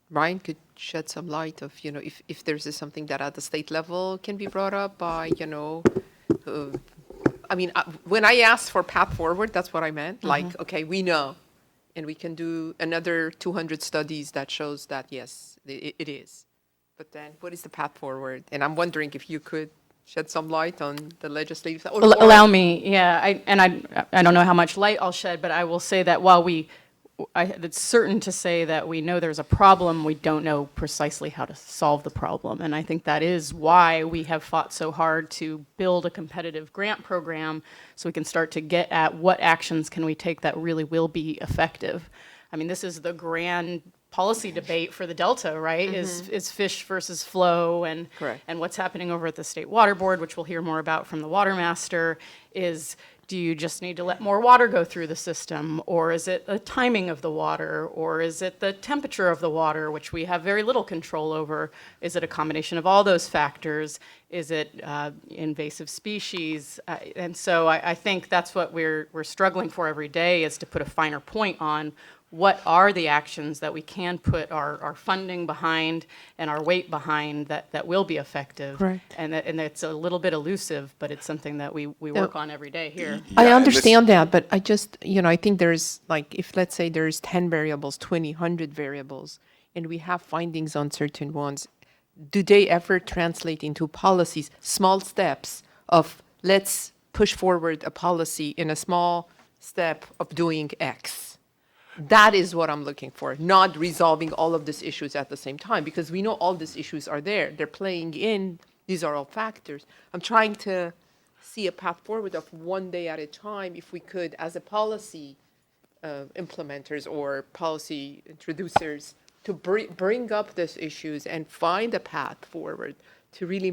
Ryan could shed some light of, if there's something that at the state level can be brought up by, when I asked for path forward, that's what I meant.
Mm-hmm.
Like, okay, we know, and we can do another 200 studies that shows that, yes, it is. But then what is the path forward? And I'm wondering if you could shed some light on the legislative side.
Allow me, I don't know how much light I'll shed, but I will say that while it's certain to say that we know there's a problem, we don't know precisely how to solve the problem. And I think that is why we have fought so hard to build a competitive grant program so we can start to get at what actions can we take that really will be effective. This is the grand policy debate for the Delta, right?
Mm-hmm.
Is fish versus flow, and
Correct.
and what's happening over at the State Water Board, which we'll hear more about from the Water Master, is do you just need to let more water go through the system, or is it the timing of the water, or is it the temperature of the water, which we have very little control over? Is it a combination of all those factors? Is it invasive species? And so I think that's what we're struggling for every day, is to put a finer point on what are the actions that we can put our funding behind and our weight behind that will be effective.
Correct.
And it's a little bit elusive, but it's something that we work on every day here.
I
Yeah, and
understand that, but I just, I think there's like, if let's say there's 10 variables, 20, 100 variables, and we have findings on certain ones, do they ever translate into policies, small steps of let's push forward a policy in a small step of doing X? That is what I'm looking for, not resolving all of these issues at the same time, because we know all these issues are there. They're playing in. These are all factors. I'm trying to see a path forward of one day at a time, if we could, as a policy implementers or policy introducers, to bring up these issues and find a path forward to really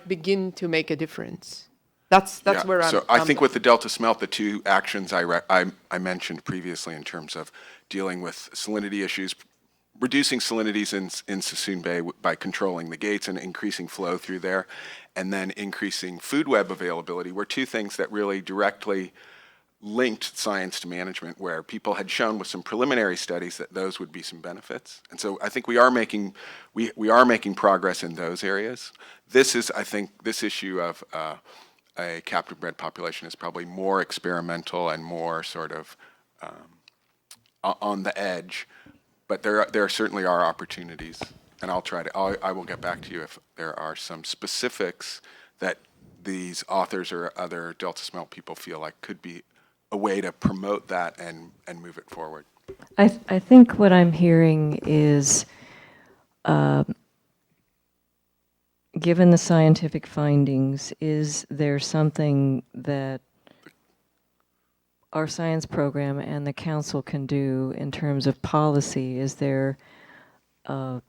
begin to make a difference. That's
Yeah,
where I'm.
So I think with the Delta Smelt, the two actions I mentioned previously in terms of dealing with salinity issues, reducing salinities in Sassoon Bay by controlling the gates and increasing flow through there, and then increasing food web availability were two things that really directly linked science to management, where people had shown with some preliminary studies that those would be some benefits. And so I think we are making progress in those areas. I think this issue of a captive bred population is probably more experimental and more sort of on the edge, but there certainly are opportunities, and I will get back to you if there are some specifics that these authors or other Delta Smelt people feel like could be a way to promote that and move it forward.
I think what I'm hearing is, given the scientific findings, is there something that our science program and the council can do in terms of policy? Is there a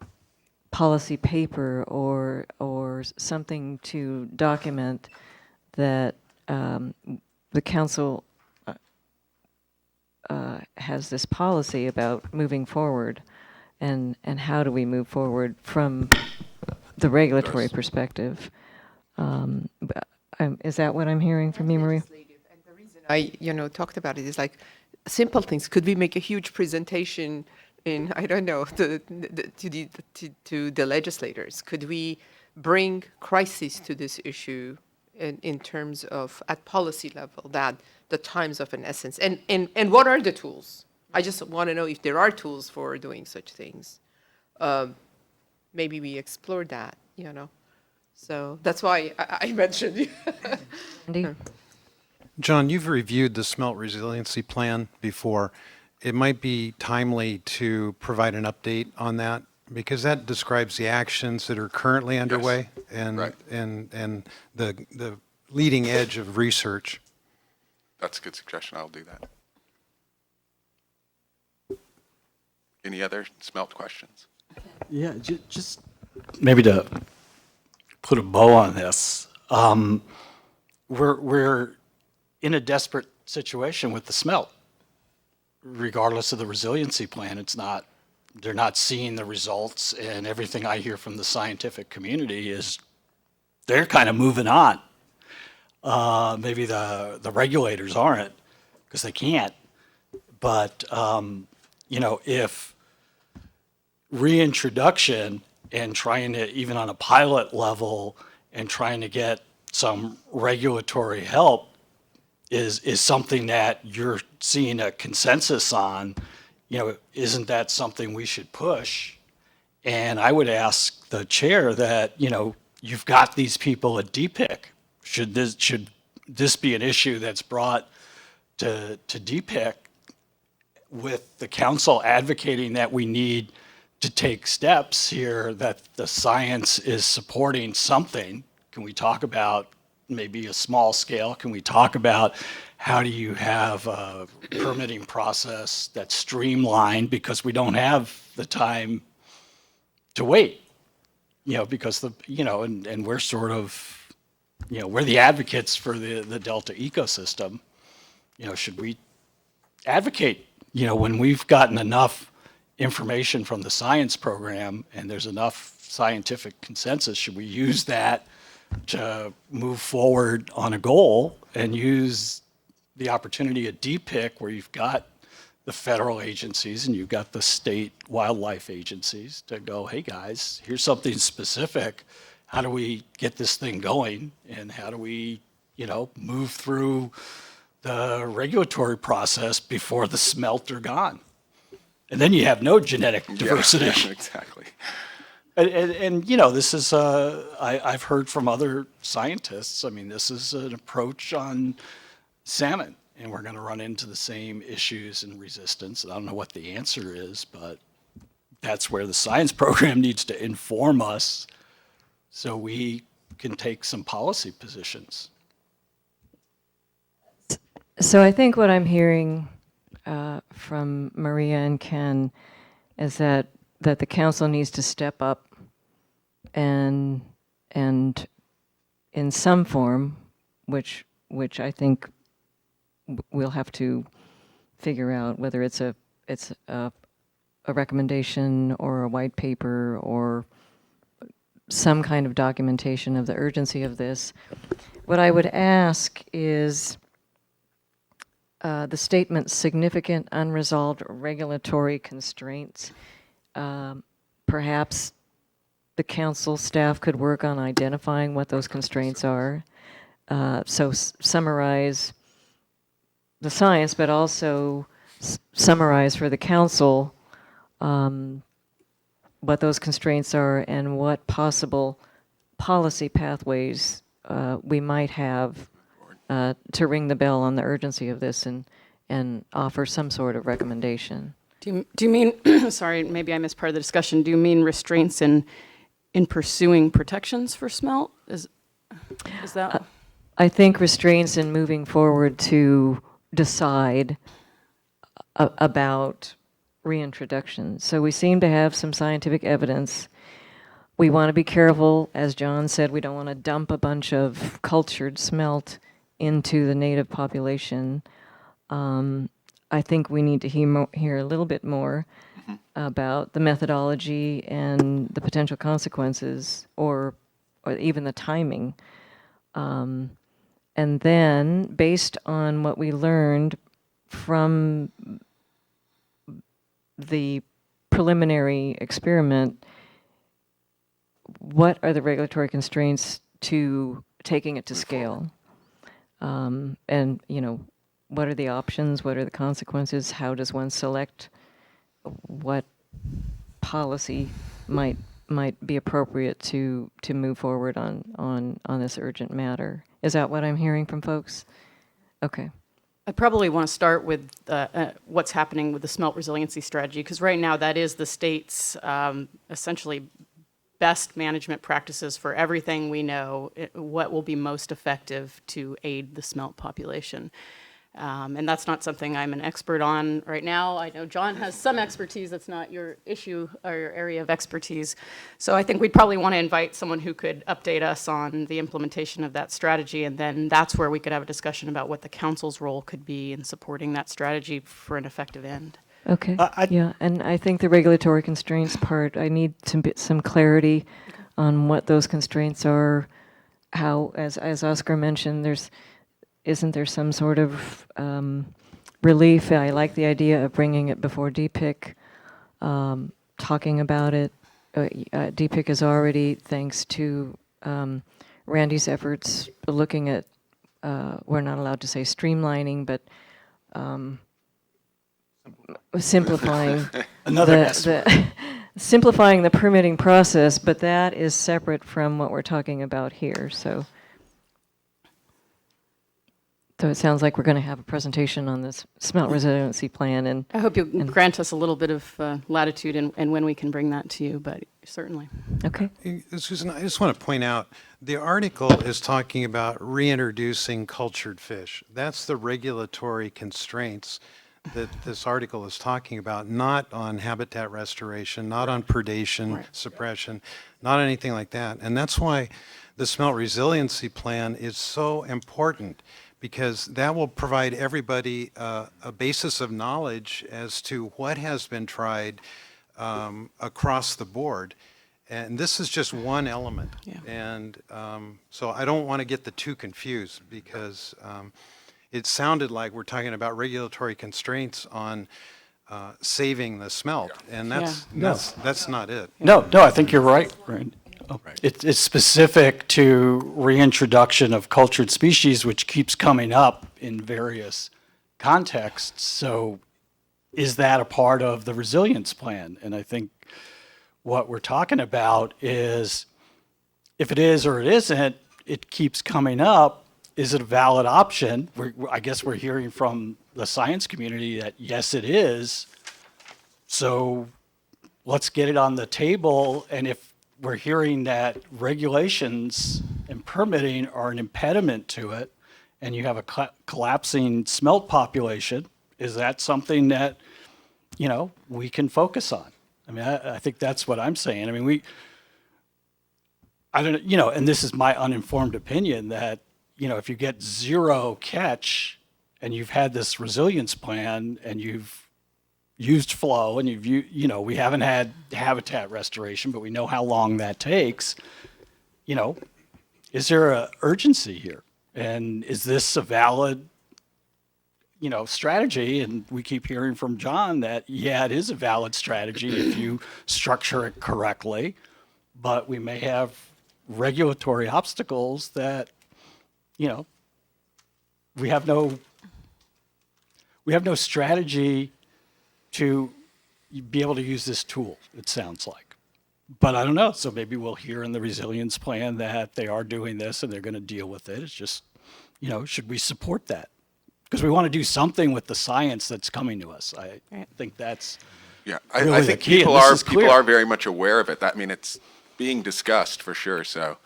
policy paper or something to document that the council has this policy about moving forward, and how do we move forward from the regulatory perspective? Is that what I'm hearing from you, Maria?
And the reason I, talked about it is like simple things. Could we make a huge presentation in, I don't know, to the legislators? Could we bring crisis to this issue in terms of at policy level, that the times of an essence, and what are the tools? I just want to know if there are tools for doing such things. Maybe we explore that, So that's why I mentioned you.
Andy?
John, you've reviewed the smelt resiliency plan before. It might be timely to provide an update on that, because that describes the actions that are currently underway and
Right.
and the leading edge of research.
That's a good suggestion. I'll do that. Any other Smelt questions?
Yeah, just maybe to put a bow on this, we're in a desperate situation with the smelt. Regardless of the resiliency plan, they're not seeing the results, and everything I hear from the scientific community is they're kind of moving on. Maybe the regulators aren't, because they can't. But if reintroduction and trying to, even on a pilot level, and trying to get some regulatory help is something that you're seeing a consensus on, isn't that something we should push? And I would ask the chair that, you've got these people at DPIC. Should this be an issue that's brought to DPIC, with the council advocating that we need to take steps here, that the science is supporting something? Can we talk about maybe a small scale? Can we talk about how do you have a permitting process that's streamlined, because we don't have the time to wait, because and we're sort of, we're the advocates for the Delta ecosystem. Should we advocate, when we've gotten enough information from the science program and there's enough scientific consensus, should we use that to move forward on a goal, and use the opportunity at DPIC, where you've got the federal agencies and you've got the state wildlife agencies to go, hey guys, here's something specific. How do we get this thing going? And how do we, move through the regulatory process before the smelt are gone? And then you have no genetic diversity.
Yeah, exactly.
And this is, I've heard from other scientists, this is an approach on salmon, and we're going to run into the same issues and resistance. I don't know what the answer is, but that's where the science program needs to inform us so we can take some policy positions.
So I think what I'm hearing from Maria and Ken is that the council needs to step up and in some form, which I think we'll have to figure out, whether it's a recommendation or a white paper or some kind of documentation of the urgency of this. What I would ask is the statement significant unresolved regulatory constraints. Perhaps the council staff could work on identifying what those constraints are. So summarize the science, but also summarize for the council what those constraints are and what possible policy pathways we might have to ring the bell on the urgency of this and offer some sort of recommendation.
Do you mean, sorry, maybe I missed part of the discussion, do you mean restraints in pursuing protections for smelt? Is that?
I think restraints in moving forward to decide about reintroduction. So we seem to have some scientific evidence. We want to be careful, as John said, we don't want to dump a bunch of cultured smelt into the native population. I think we need to hear a little bit more about the methodology and the potential consequences, or even the timing. And then, based on what we learned from the preliminary experiment, what are the regulatory constraints to taking it to scale? And, what are the options? What are the consequences? How does one select what policy might be appropriate to move forward on this urgent matter? Is that what I'm hearing from folks? Okay.
I probably want to start with what's happening with the smelt resiliency strategy, because right now that is the state's essentially best management practices for everything we know, what will be most effective to aid the smelt population. And that's not something I'm an expert on right now. I know John has some expertise. That's not your issue or your area of expertise. So I think we'd probably want to invite someone who could update us on the implementation of that strategy, and then that's where we could have a discussion about what the council's role could be in supporting that strategy for an effective end.
Okay. Yeah, and I think the regulatory constraints part, I need some clarity on what those constraints are. How, as Oscar mentioned, isn't there some sort of relief? I like the idea of bringing it before DPIC, talking about it. DPIC is already, thanks to Randy's efforts, looking at, we're not allowed to say streamlining, but simplifying simplifying the permitting process, but that is separate from what we're talking about here. So it sounds like we're going to have a presentation on this smelt resiliency plan, and
I hope you'll grant us a little bit of latitude and when we can bring that to you, but certainly.
Okay.
Susan, I just want to point out, the article is talking about reintroducing cultured fish. That's the regulatory constraints that this article is talking about, not on habitat restoration, not on predation suppression, not anything like that. And that's why the smelt resiliency plan is so important, because that will provide everybody a basis of knowledge as to what has been tried across the board. And this is just one element. Yeah. And so I don't want to get the two confused, because it sounded like we're talking about regulatory constraints on saving the smelt, and that's not it.
No, I think you're right. Right. Oh, it's specific to reintroduction of cultured species, which keeps coming up in various contexts. So is that a part of the resilience plan? And I think what we're talking about is, if it is or it isn't, it keeps coming up. Is it a valid option? I guess we're hearing from the science community that yes, it is. So let's get it on the table. And if we're hearing that regulations and permitting are an impediment to it, and you have a collapsing smelt population, is that something that, we can focus on? I mean, I think that's what I'm saying. I mean, I don't, and this is my uninformed opinion that, if you get zero catch and you've had this resilience plan and you've used flow and we haven't had habitat restoration, but we know how long that takes, is there a urgency here? And is this a valid, strategy? And we keep hearing from John that, it is a valid strategy if you structure it correctly, but we may have regulatory obstacles that, we have no strategy to be able to use this tool, it sounds like. But I don't know. So maybe we'll hear in the resilience plan that they are doing this and they're going to deal with it. It's just, should we support that? Because we want to do something with the science that's coming to us. I think that's really
I think
the key,
people
and
are very much aware of it. It's being discussed for sure. So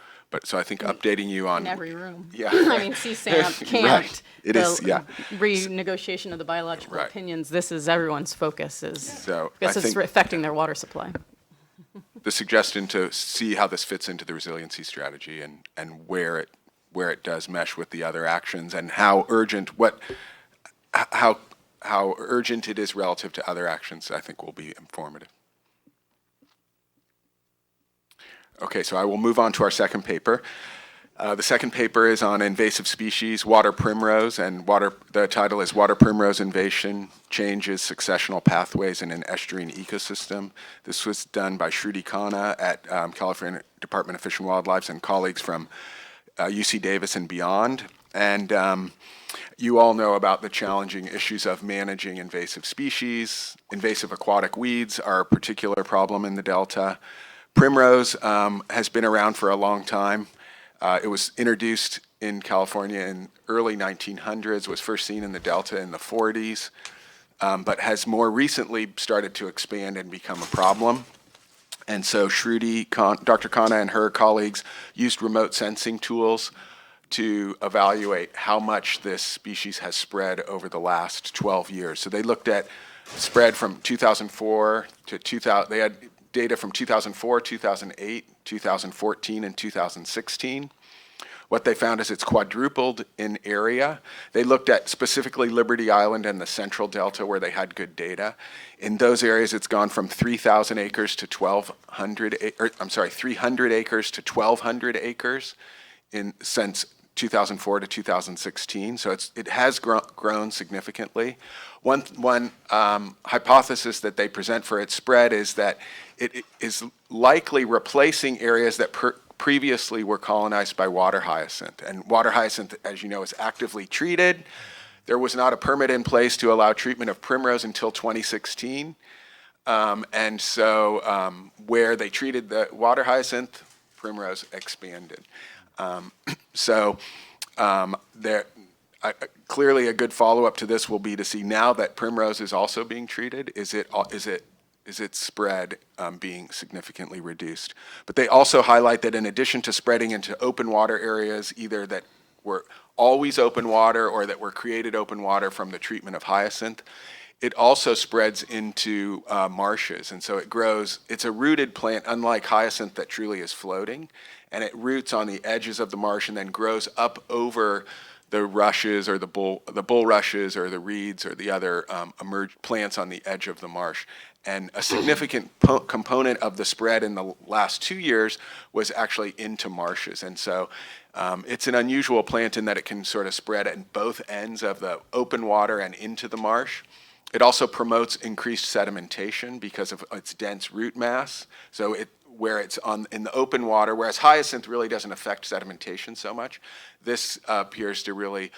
I think updating you on
In every room.
Yeah.
I mean, CSAMP can't.
Right. It is,
Renegotiation of the biological
Right.
opinions, this is everyone's focus,
So
because
I
it's
think
affecting their water supply.
the suggestion to see how this fits into the resiliency strategy and where it does mesh with the other actions and how urgent it is relative to other actions, I think will be informative. Okay, so I will move on to our second paper. The second paper is on invasive species, water primrose, and the title is Water Primrose Invasion Changes Successional Pathways in an Estuarine Ecosystem. This was done by Shruti Khanna at California Department of Fish and Wildlife and colleagues from UC Davis and beyond. And you all know about the challenging issues of managing invasive species. Invasive aquatic weeds are a particular problem in the Delta. Primrose has been around for a long time. It was introduced in California in early 1900s, was first seen in the Delta in the 40s, but has more recently started to expand and become a problem. And so Dr. Khanna and her colleagues used remote sensing tools to evaluate how much this species has spread over the last 12 years. So they looked at spread from 2004 to 2000. They had data from 2004, 2008, 2014, and 2016. What they found is it's quadrupled in area. They looked at specifically Liberty Island and the Central Delta where they had good data. In those areas, it's gone from 3,000 acres to 300 acres to 1,200 acres since 2004 to 2016. So it has grown significantly. One hypothesis that they present for its spread is that it is likely replacing areas that previously were colonized by water hyacinth. And water hyacinth, as you know, is actively treated. There was not a permit in place to allow treatment of primrose until 2016. And so where they treated the water hyacinth, primrose expanded. Clearly a good follow-up to this will be to see now that primrose is also being treated, is its spread being significantly reduced? But they also highlight that in addition to spreading into open water areas, either that were always open water or that were created open water from the treatment of hyacinth, it also spreads into marshes. And so it grows, it's a rooted plant, unlike hyacinth that truly is floating, and it roots on the edges of the marsh and then grows up over the rushes or the bulrushes or the reeds or the other plants on the edge of the marsh. And a significant component of the spread in the last 2 years was actually into marshes. And so it's an unusual plant in that it can sort of spread at both ends of the open water and into the marsh. It also promotes increased sedimentation because of its dense root mass. So where it's in the open water, whereas hyacinth really doesn't affect sedimentation so much, this appears to really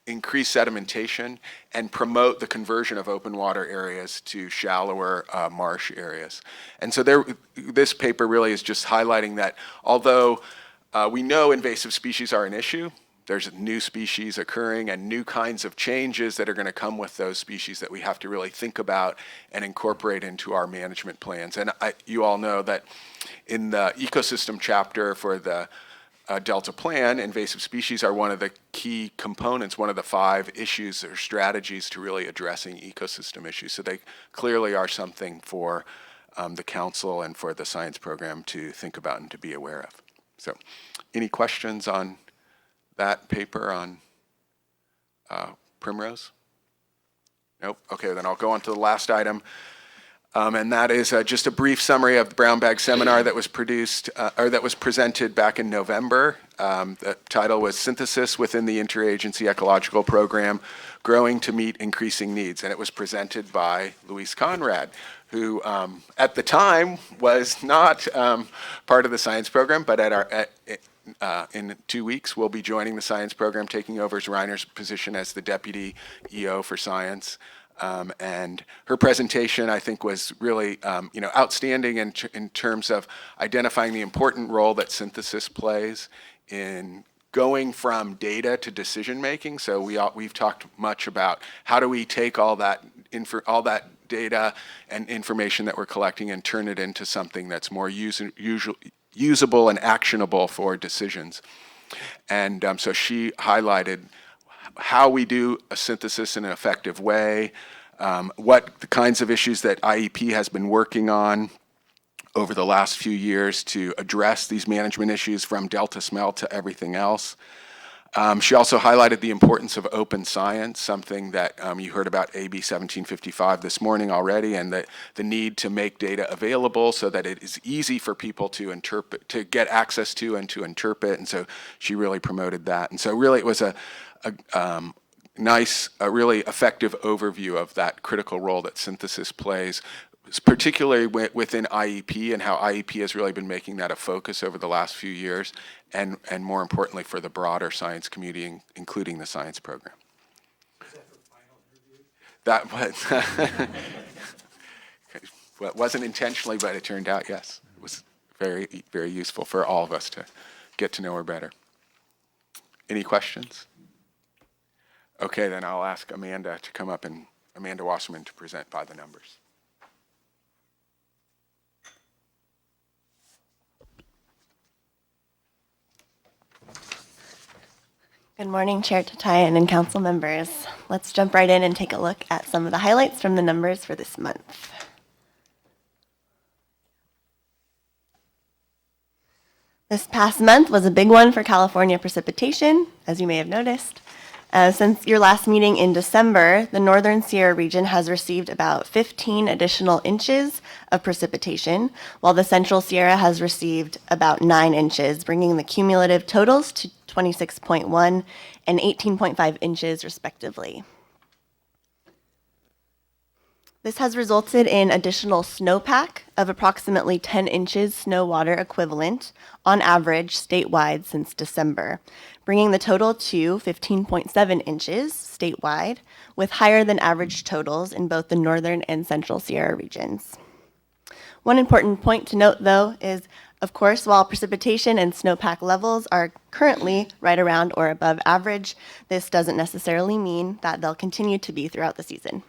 increase sedimentation and promote the conversion of open water areas to shallower marsh areas. And so this paper really is just highlighting that although we know invasive species are an issue, there's new species occurring and new kinds of changes that are going to come with those species that we have to really think about and incorporate into our management plans. And you all know that in the ecosystem chapter for the Delta Plan, invasive species are one of the key components, one of the 5 issues or strategies to really addressing ecosystem issues. So they clearly are something for the council and for the science program to think about and to be aware of. So any questions on that paper on Primrose? Nope. Okay, then I'll go on to the last item. And that is just a brief summary of the brown bag seminar that was presented back in November. The title was Synthesis Within the Interagency Ecological Program, Growing to Meet Increasing Needs. And it was presented by Luis Conrad, who at the time was not part of the science program, but in 2 weeks will be joining the science program, taking over Reiner's position as the deputy EO for science. And her presentation, I think, was really outstanding in terms of identifying the important role that synthesis plays in going from data to decision making. So we've talked much about how do we take all that data and information that we're collecting and turn it into something that's more usable and actionable for decisions. And so she highlighted how we do a synthesis in an effective way, what the kinds of issues that IEP has been working on over the last few years to address these management issues from delta smelt to everything else. She also highlighted the importance of open science, something that you heard about AB 1755 this morning already, and the need to make data available so that it is easy for people to interpret, to get access to and to interpret. And so she really promoted that. And so really it was a nice, really effective overview of that critical role that synthesis plays, particularly within IEP and how IEP has really been making that a focus over the last few years, and more importantly for the broader science community, including the science program. Was that her final interview? Well, it wasn't intentionally, but it turned out, yes. It was very, very useful for all of us to get to know her better. Any questions? Okay, then I'll ask Amanda to come up, and Amanda Wasserman to present by the numbers.
Good morning, Chair Tatayan and council members. Let's jump right in and take a look at some of the highlights from the numbers for this month. This past month was a big one for California precipitation, as you may have noticed. Since your last meeting in December, the Northern Sierra region has received about 15 additional inches of precipitation, while the Central Sierra has received about 9 inches, bringing the cumulative totals to 26.1 and 18.5 inches, respectively. This has resulted in additional snowpack of approximately 10 inches snow water equivalent on average statewide since December, bringing the total to 15.7 inches statewide, with higher than average totals in both the Northern and Central Sierra regions. One important point to note, though, is, of course, while precipitation and snowpack levels are currently right around or above average, this doesn't necessarily mean that they'll continue to be throughout the season.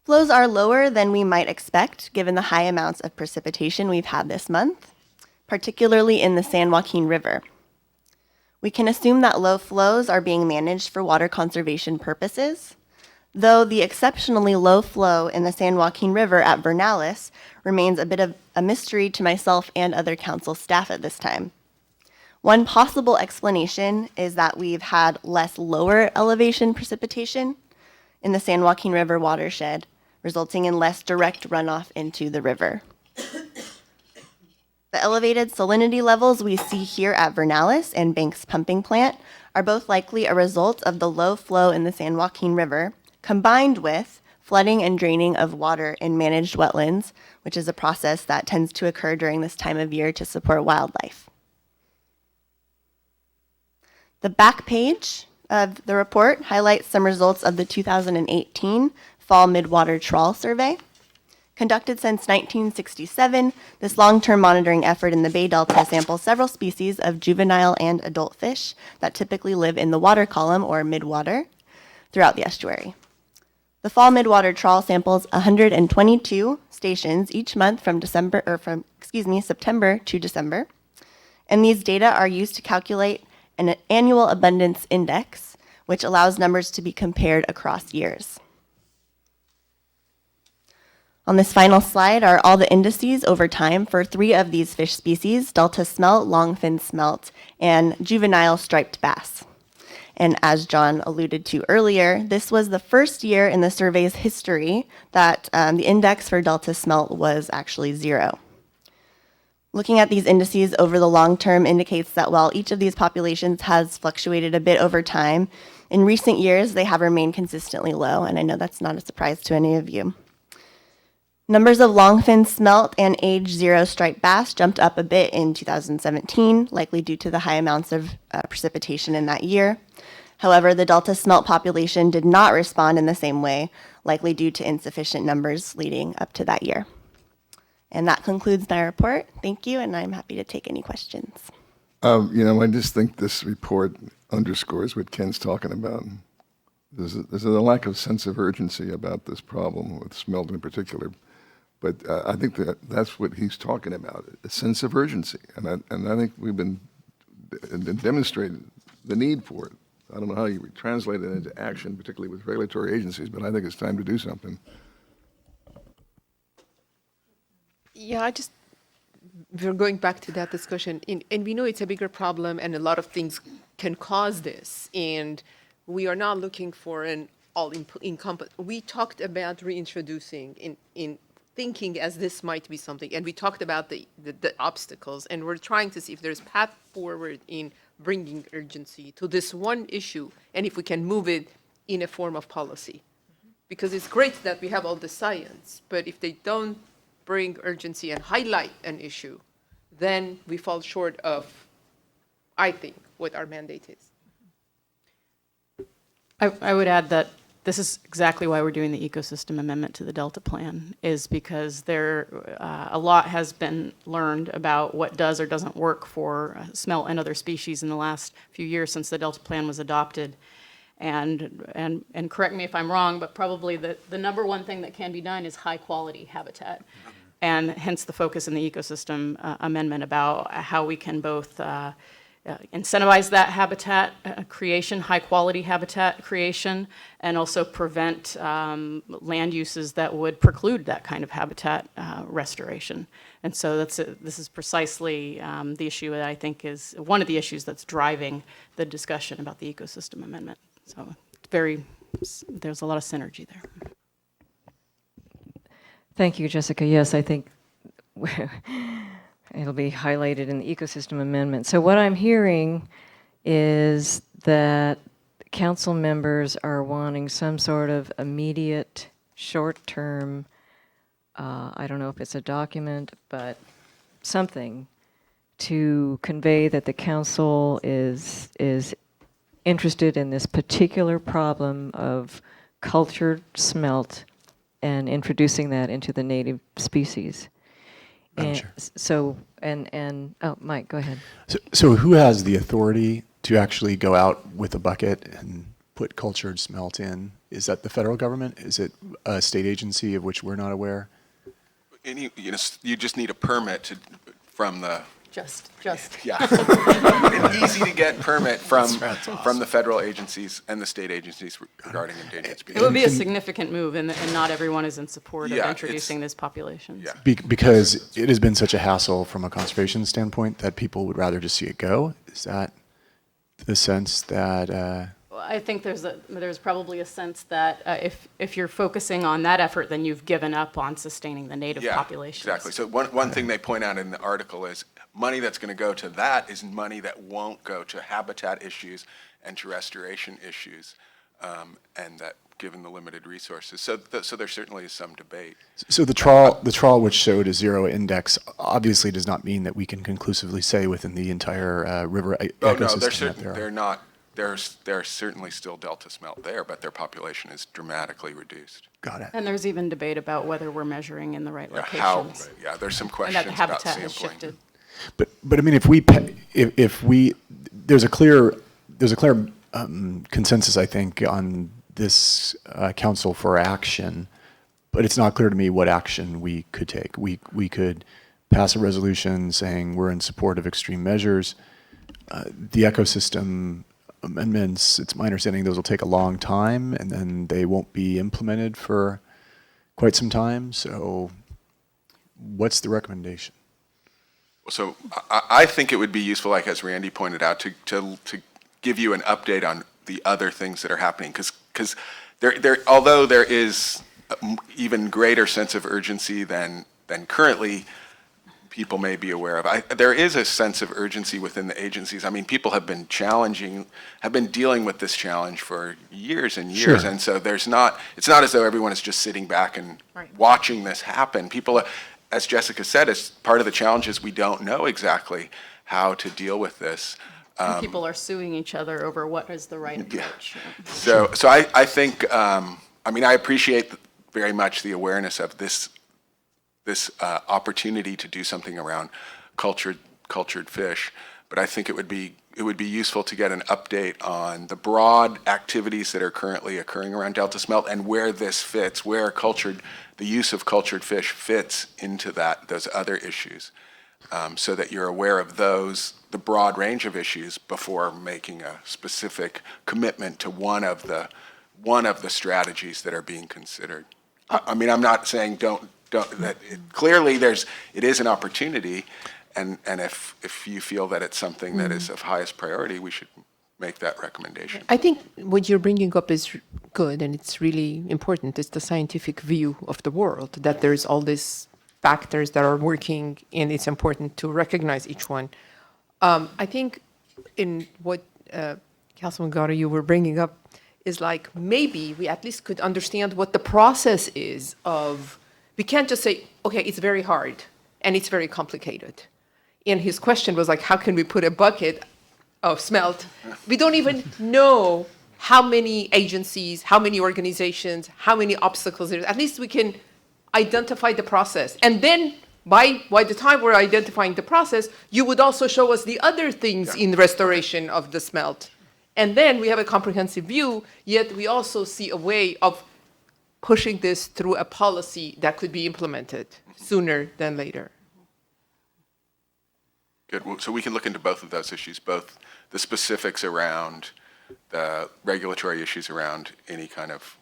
Flows are lower than we might expect given the high amounts of precipitation we've had this month, particularly in the San Joaquin River. We can assume that low flows are being managed for water conservation purposes, though the exceptionally low flow in the San Joaquin River at Vernalis remains a bit of a mystery to myself and other council staff at this time. One possible explanation is that we've had less lower elevation precipitation in the San Joaquin River watershed, resulting in less direct runoff into the river. The elevated salinity levels we see here at Vernalis and Banks Pumping Plant are both likely a result of the low flow in the San Joaquin River, combined with flooding and draining of water in managed wetlands, which is a process that tends to occur during this time of year to support wildlife. The back page of the report highlights some results of the 2018 Fall Midwater Trawl Survey. Conducted since 1967, this long-term monitoring effort in the Bay Delta samples several species of juvenile and adult fish that typically live in the water column or midwater throughout the estuary. The Fall Midwater Trawl samples 122 stations each month from September to December. And these data are used to calculate an annual abundance index, which allows numbers to be compared across years. On this final slide are all the indices over time for 3 of these fish species: Delta smelt, longfin smelt, and juvenile striped bass. And as John alluded to earlier, this was the first year in the survey's history that the index for Delta smelt was actually 0. Looking at these indices over the long term indicates that while each of these populations has fluctuated a bit over time, in recent years they have remained consistently low, and I know that's not a surprise to any of you. Numbers of longfin smelt and age 0 striped bass jumped up a bit in 2017, likely due to the high amounts of precipitation in that year. However, the Delta smelt population did not respond in the same way, likely due to insufficient numbers leading up to that year. And that concludes my report. Thank you, and I'm happy to take any questions.
I just think this report underscores what Ken's talking about. There's a lack of sense of urgency about this problem with smelt in particular. But I think that's what he's talking about, a sense of urgency. And I think we've been demonstrated the need for it. I don't know how you would translate it into action, particularly with regulatory agencies, but I think it's time to do something.
Yeah, we're going back to that discussion, and we know it's a bigger problem, and a lot of things can cause this, and we are not looking for an all-encompassing. We talked about reintroducing in thinking as this might be something, and we talked about the obstacles, and we're trying to see if there's path forward in bringing urgency to this one issue, and if we can move it in a form of policy. Because it's great that we have all the science, but if they don't bring urgency and highlight an issue, then we fall short of, I think, what our mandate is.
I would add that this is exactly why we're doing the ecosystem amendment to the Delta Plan, is because a lot has been learned about what does or doesn't work for smelt and other species in the last few years since the Delta Plan was adopted. And correct me if I'm wrong, but probably the number one thing that can be done is high quality habitat. And hence the focus in the ecosystem amendment about how we can both incentivize that habitat creation, high quality habitat creation, and also prevent land uses that would preclude that kind of habitat restoration. And so this is precisely the issue that I think is one of the issues that's driving the discussion about the ecosystem amendment. So there's a lot of synergy there.
Thank you, Jessica. Yes, I think it'll be highlighted in the ecosystem amendment. So what I'm hearing is that council members are wanting some sort of immediate, short-term, I don't know if it's a document, but something to convey that the council is interested in this particular problem of cultured smelt and introducing that into the native species. And so, Mike, go ahead.
So who has the authority to actually go out with a bucket and put cultured smelt in? Is that the federal government? Is it a state agency of which we're not aware?
You just need a permit from the
Just.
Yeah. An easy to get permit from the federal agencies and the state agencies regarding endangered species.
It would be a significant move, and not everyone is in support of
Yeah,
introducing these populations.
Yeah.
Because it has been such a hassle from a conservation standpoint that people would rather just see it go? Is that the sense that,
Well, I think there's probably a sense that if you're focusing on that effort, then you've given up on sustaining the native populations.
Exactly. So one thing they point out in the article is money that's going to go to that is money that won't go to habitat issues and to restoration issues, and that given the limited resources. So there certainly is some debate.
so the trawl which showed a zero index obviously does not mean that we can conclusively say within the entire river
Oh,
ecosystem
no,
that there are.
they're not. There's certainly still delta smelt there, but their population is dramatically reduced.
Got it.
And there's even debate about whether we're measuring in the right
Yeah,
locations.
there's some
And
questions
that the
about
habitat has
sampling.
shifted.
But I mean, if we there's a clear consensus, I think, on this council for action, but it's not clear to me what action we could take. We could pass a resolution saying we're in support of extreme measures. The ecosystem amendments, it's my understanding those will take a long time, and then they won't be implemented for quite some time. So what's the recommendation?
So I think it would be useful, like as Randy pointed out, to give you an update on the other things that are happening, because although there is even greater sense of urgency than currently people may be aware of, there is a sense of urgency within the agencies. I mean, people have been dealing with this challenge for years and years,
Sure.
and so it's not as though everyone is just sitting back and watching this happen. People, as Jessica said, as part of the challenge is we don't know exactly how to deal with this.
And people are suing each other over what is the right approach.
So I think, I mean, I appreciate very much the awareness of this opportunity to do something around cultured fish, but I think it would be useful to get an update on the broad activities that are currently occurring around delta smelt and where this fits, where the use of cultured fish fits into those other issues, so that you're aware of the broad range of issues before making a specific commitment to one of the strategies that are being considered. I mean, I'm not saying clearly it is an opportunity, and if you feel that it's something that is of highest priority, we should make that recommendation.
I think what you're bringing up is good, and it's really important. It's the scientific view of the world, that there's all these factors that are working, and it's important to recognize each one. I think in what Councilman Gato, you were bringing up, is like maybe we at least could understand what the process is of, we can't just say, okay, it's very hard and it's very complicated. And his question was like, how can we put a bucket of smelt? We don't even know how many agencies, how many organizations, how many obstacles there is. At least we can identify the process. And then by the time we're identifying the process, you would also show us the other things in restoration of the smelt. And then we have a comprehensive view, yet we also see a way of pushing this through a policy that could be implemented sooner than later.
Good. So we can look into both of those issues, both the specifics around the regulatory issues around any kind of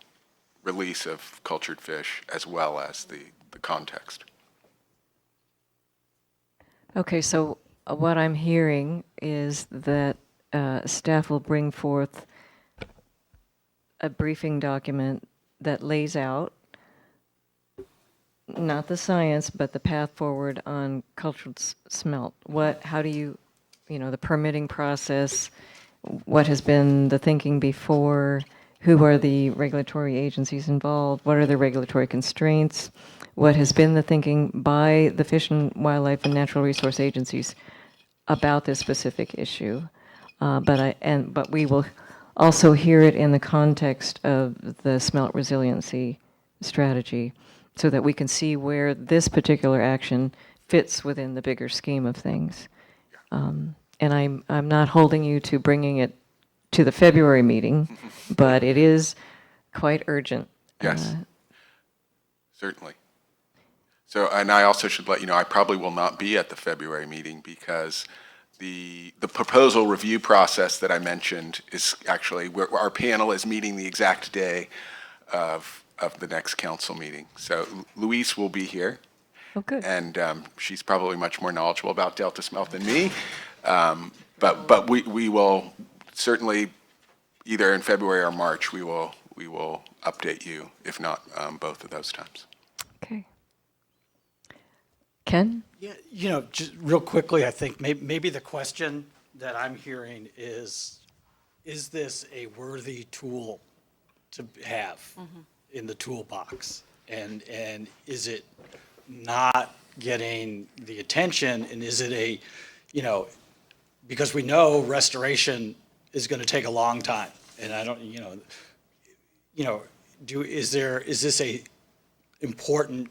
release of cultured fish, as well as the context.
Okay, so what I'm hearing is that staff will bring forth a briefing document that lays out not the science, but the path forward on cultured smelt. How do you, the permitting process, what has been the thinking before, who are the regulatory agencies involved, what are the regulatory constraints, what has been the thinking by the Fish and Wildlife and Natural Resource agencies about this specific issue. But we will also hear it in the context of the smelt resiliency strategy, so that we can see where this particular action fits within the bigger scheme of things. And I'm not holding you to bringing it to the February meeting, but it is quite urgent.
Yes, certainly. So, and I also should let you know, I probably will not be at the February meeting because the proposal review process that I mentioned is actually, our panel is meeting the exact day of the next council meeting. So Louise will be here.
Oh, good.
And she's probably much more knowledgeable about Delta Smelt than me. But we will certainly, either in February or March, we will update you, if not both of those times.
Okay. Ken?
Yeah, just real quickly, I think maybe the question that I'm hearing is this a worthy tool to have in the toolbox? And is it not getting the attention, and is it because we know restoration is going to take a long time, and I don't, is this a important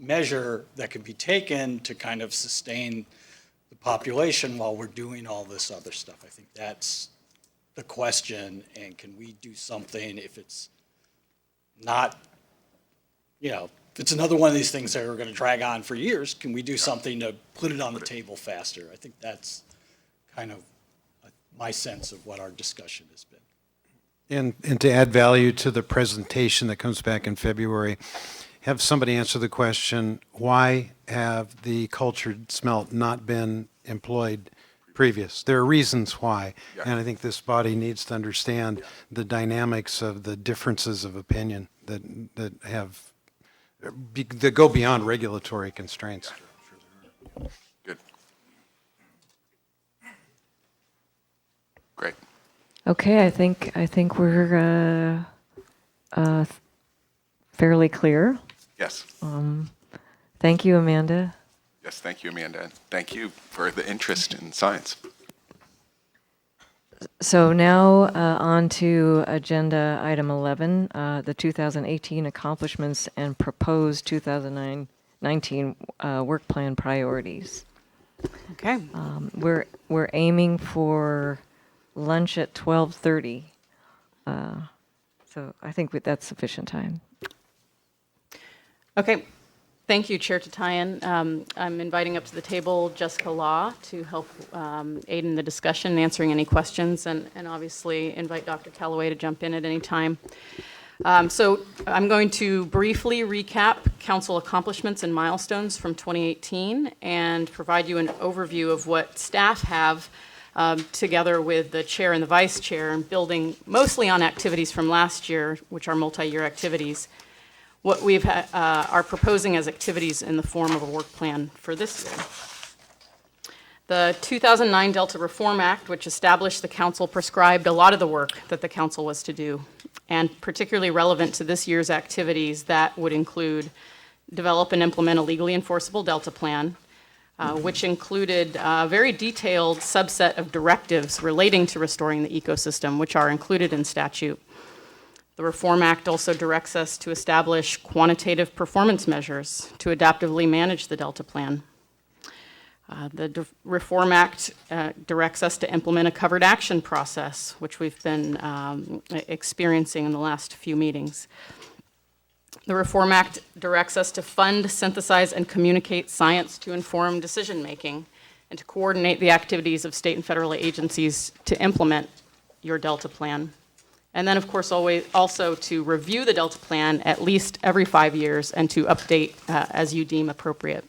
measure that can be taken to kind of sustain the population while we're doing all this other stuff? I think that's the question, and can we do something if it's not, if it's another one of these things that are going to drag on for years, can we do something to put it on the table faster? I think that's kind of my sense of what our discussion has been.
And to add value to the presentation that comes back in February, have somebody answer the question, why have the cultured smelt not been employed previous? There are reasons why, and I think this body needs to understand the dynamics of the differences of opinion that go beyond regulatory constraints.
Good. Great.
Okay, I think we're fairly clear.
Yes.
Thank you, Amanda.
Yes, thank you, Amanda. And thank you for the interest in science.
So now on to agenda item 11, the 2018 accomplishments and proposed 2019 work plan priorities.
Okay.
We're aiming for lunch at 12:30. So I think that's sufficient time.
Okay. Thank you, Chair Tatayan. I'm inviting up to the table Jessica Law to help aid in the discussion and answering any questions, and obviously invite Dr. Callaway to jump in at any time. So I'm going to briefly recap council accomplishments and milestones from 2018 and provide you an overview of what staff have together with the chair and the vice chair, and building mostly on activities from last year, which are multi-year activities, what we are proposing as activities in the form of a work plan for this year. The 2009 Delta Reform Act, which established the council, prescribed a lot of the work that the council was to do, and particularly relevant to this year's activities, that would include develop and implement a legally enforceable Delta plan, which included a very detailed subset of directives relating to restoring the ecosystem, which are included in statute. The Reform Act also directs us to establish quantitative performance measures to adaptively manage the Delta plan. The Reform Act directs us to implement a covered action process, which we've been experiencing in the last few meetings. The Reform Act directs us to fund, synthesize, and communicate science to inform decision-making, and to coordinate the activities of state and federal agencies to implement your Delta plan. And then, of course, also to review the Delta plan at least every 5 years and to update as you deem appropriate.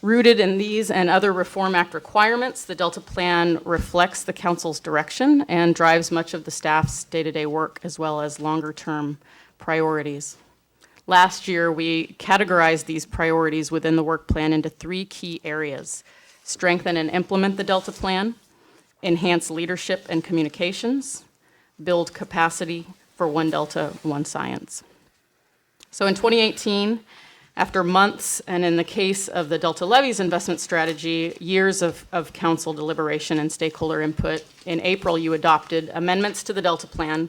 Rooted in these and other Reform Act requirements, the Delta plan reflects the council's direction and drives much of the staff's day-to-day work as well as longer-term priorities. Last year, we categorized these priorities within the work plan into 3 key areas: strengthen and implement the Delta plan, enhance leadership and communications, build capacity for One Delta, One Science. So in 2018, after months, and in the case of the Delta Levees investment strategy, years of council deliberation and stakeholder input, in April you adopted amendments to the Delta plan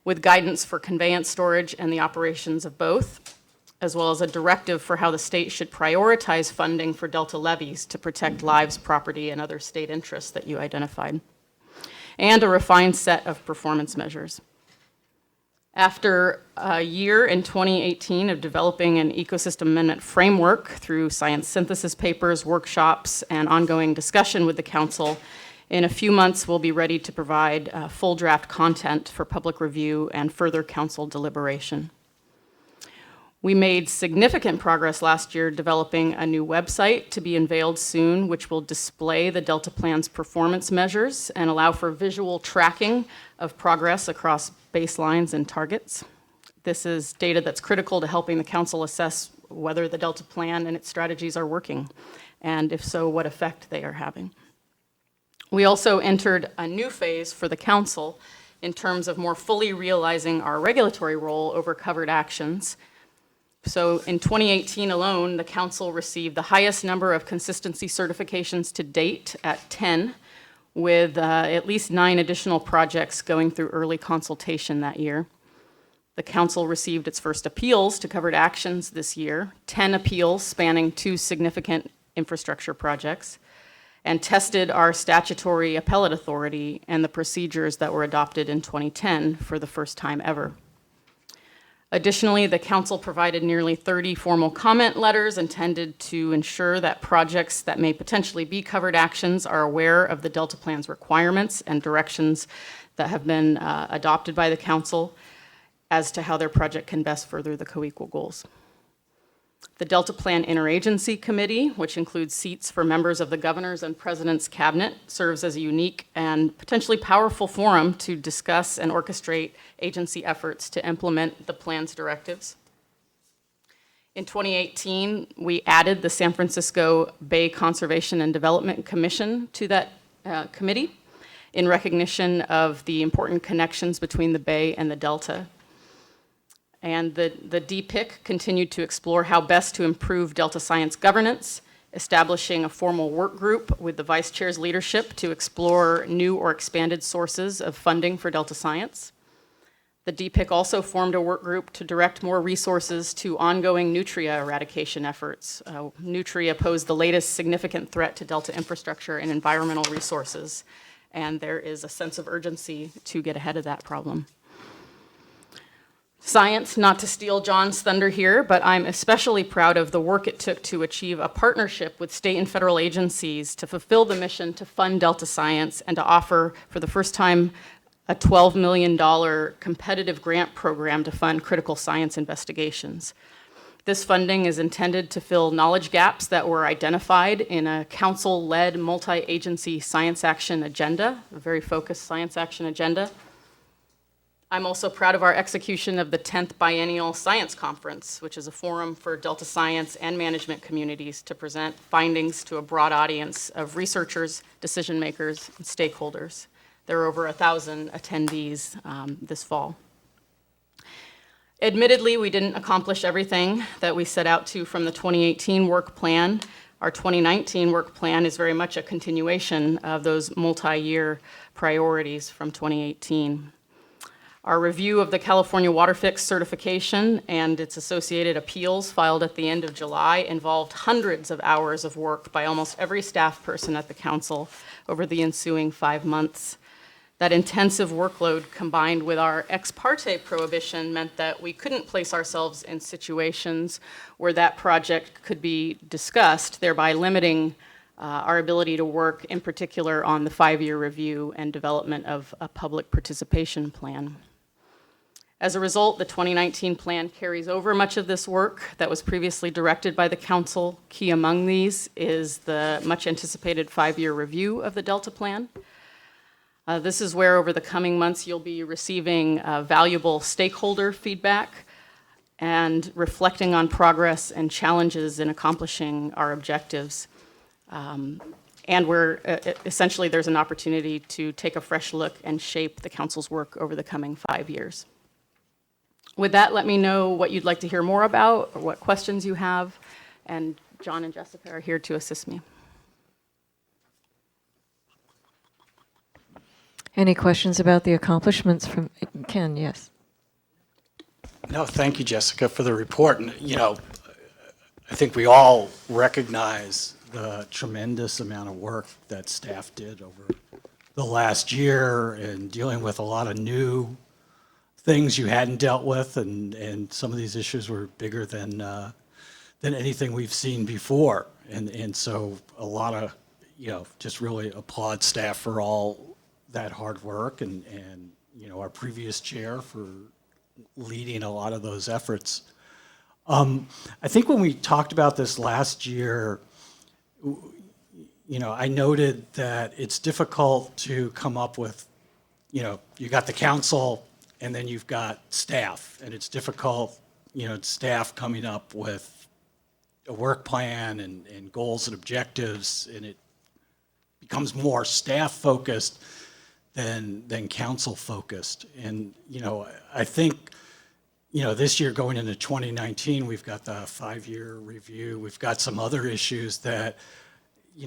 with guidance for conveyance storage and the operations of both, as well as a directive for how the state should prioritize funding for Delta levees to protect lives, property, and other state interests that you identified, and a refined set of performance measures. After a year in 2018 of developing an ecosystem amendment framework through science synthesis papers, workshops, and ongoing discussion with the council, in a few months we'll be ready to provide full draft content for public review and further council deliberation. We made significant progress last year developing a new website to be unveiled soon, which will display the Delta Plan's performance measures and allow for visual tracking of progress across baselines and targets. This is data that's critical to helping the council assess whether the Delta Plan and its strategies are working, and if so, what effect they are having. We also entered a new phase for the council in terms of more fully realizing our regulatory role over covered actions. So in 2018 alone, the council received the highest number of consistency certifications to date at 10, with at least 9 additional projects going through early consultation that year. The council received its first appeals to covered actions this year, 10 appeals spanning 2 significant infrastructure projects, and tested our statutory appellate authority and the procedures that were adopted in 2010 for the first time ever. Additionally, the council provided nearly 30 formal comment letters intended to ensure that projects that may potentially be covered actions are aware of the Delta Plan's requirements and directions that have been adopted by the council as to how their project can best further the co-equal goals. The Delta Plan Interagency Committee, which includes seats for members of the governor's and president's cabinet, serves as a unique and potentially powerful forum to discuss and orchestrate agency efforts to implement the plan's directives. In 2018, we added the San Francisco Bay Conservation and Development Commission to that committee in recognition of the important connections between the Bay and the Delta. And the DPIC continued to explore how best to improve Delta Science governance, establishing a formal work group with the Vice Chair's leadership to explore new or expanded sources of funding for Delta Science. The DPIC also formed a work group to direct more resources to ongoing nutria eradication efforts. Nutria pose the latest significant threat to Delta infrastructure and environmental resources, and there is a sense of urgency to get ahead of that problem. Science, not to steal John's thunder here, but I'm especially proud of the work it took to achieve a partnership with state and federal agencies to fulfill the mission to fund Delta Science and to offer, for the first time, a $12 million competitive grant program to fund critical science investigations. This funding is intended to fill knowledge gaps that were identified in a council-led multi-agency science action agenda, a very focused science action agenda. I'm also proud of our execution of the 10th Biennial Science Conference, which is a forum for Delta Science and management communities to present findings to a broad audience of researchers, decision makers, and stakeholders. There are over 1,000 attendees this fall. Admittedly, we didn't accomplish everything that we set out to from the 2018 work plan. Our 2019 work plan is very much a continuation of those multi-year priorities from 2018. Our review of the California Water Fix certification and its associated appeals filed at the end of July involved hundreds of hours of work by almost every staff person at the council over the ensuing 5 months. That intensive workload combined with our ex parte prohibition meant that we couldn't place ourselves in situations where that project could be discussed, thereby limiting our ability to work in particular on the 5-year review and development of a public participation plan. As a result, the 2019 plan carries over much of this work that was previously directed by the council. Key among these is the much anticipated 5-year review of the Delta Plan. This is where over the coming months you'll be receiving valuable stakeholder feedback and reflecting on progress and challenges in accomplishing our objectives. And essentially there's an opportunity to take a fresh look and shape the council's work over the coming 5 years. With that, let me know what you'd like to hear more about or what questions you have, and John and Jessica are here to assist me.
Any questions about the accomplishments from Ken? Yes.
No, thank you, Jessica, for the report. And, you know, I think we all recognize the tremendous amount of work that staff did over the last year in dealing with a lot of new things you hadn't dealt with, and some of these issues were bigger than anything we've seen before. And so a lot of, just really applaud staff for all that hard work, and our previous chair for leading a lot of those efforts. I think when we talked about this last year, I noted that it's difficult to come up with, you got the council and then you've got staff, and it's difficult, staff coming up with a work plan and goals and objectives, and it becomes more staff focused than council focused. And, I think, this year going into 2019, we've got the 5-year review. We've got some other issues that,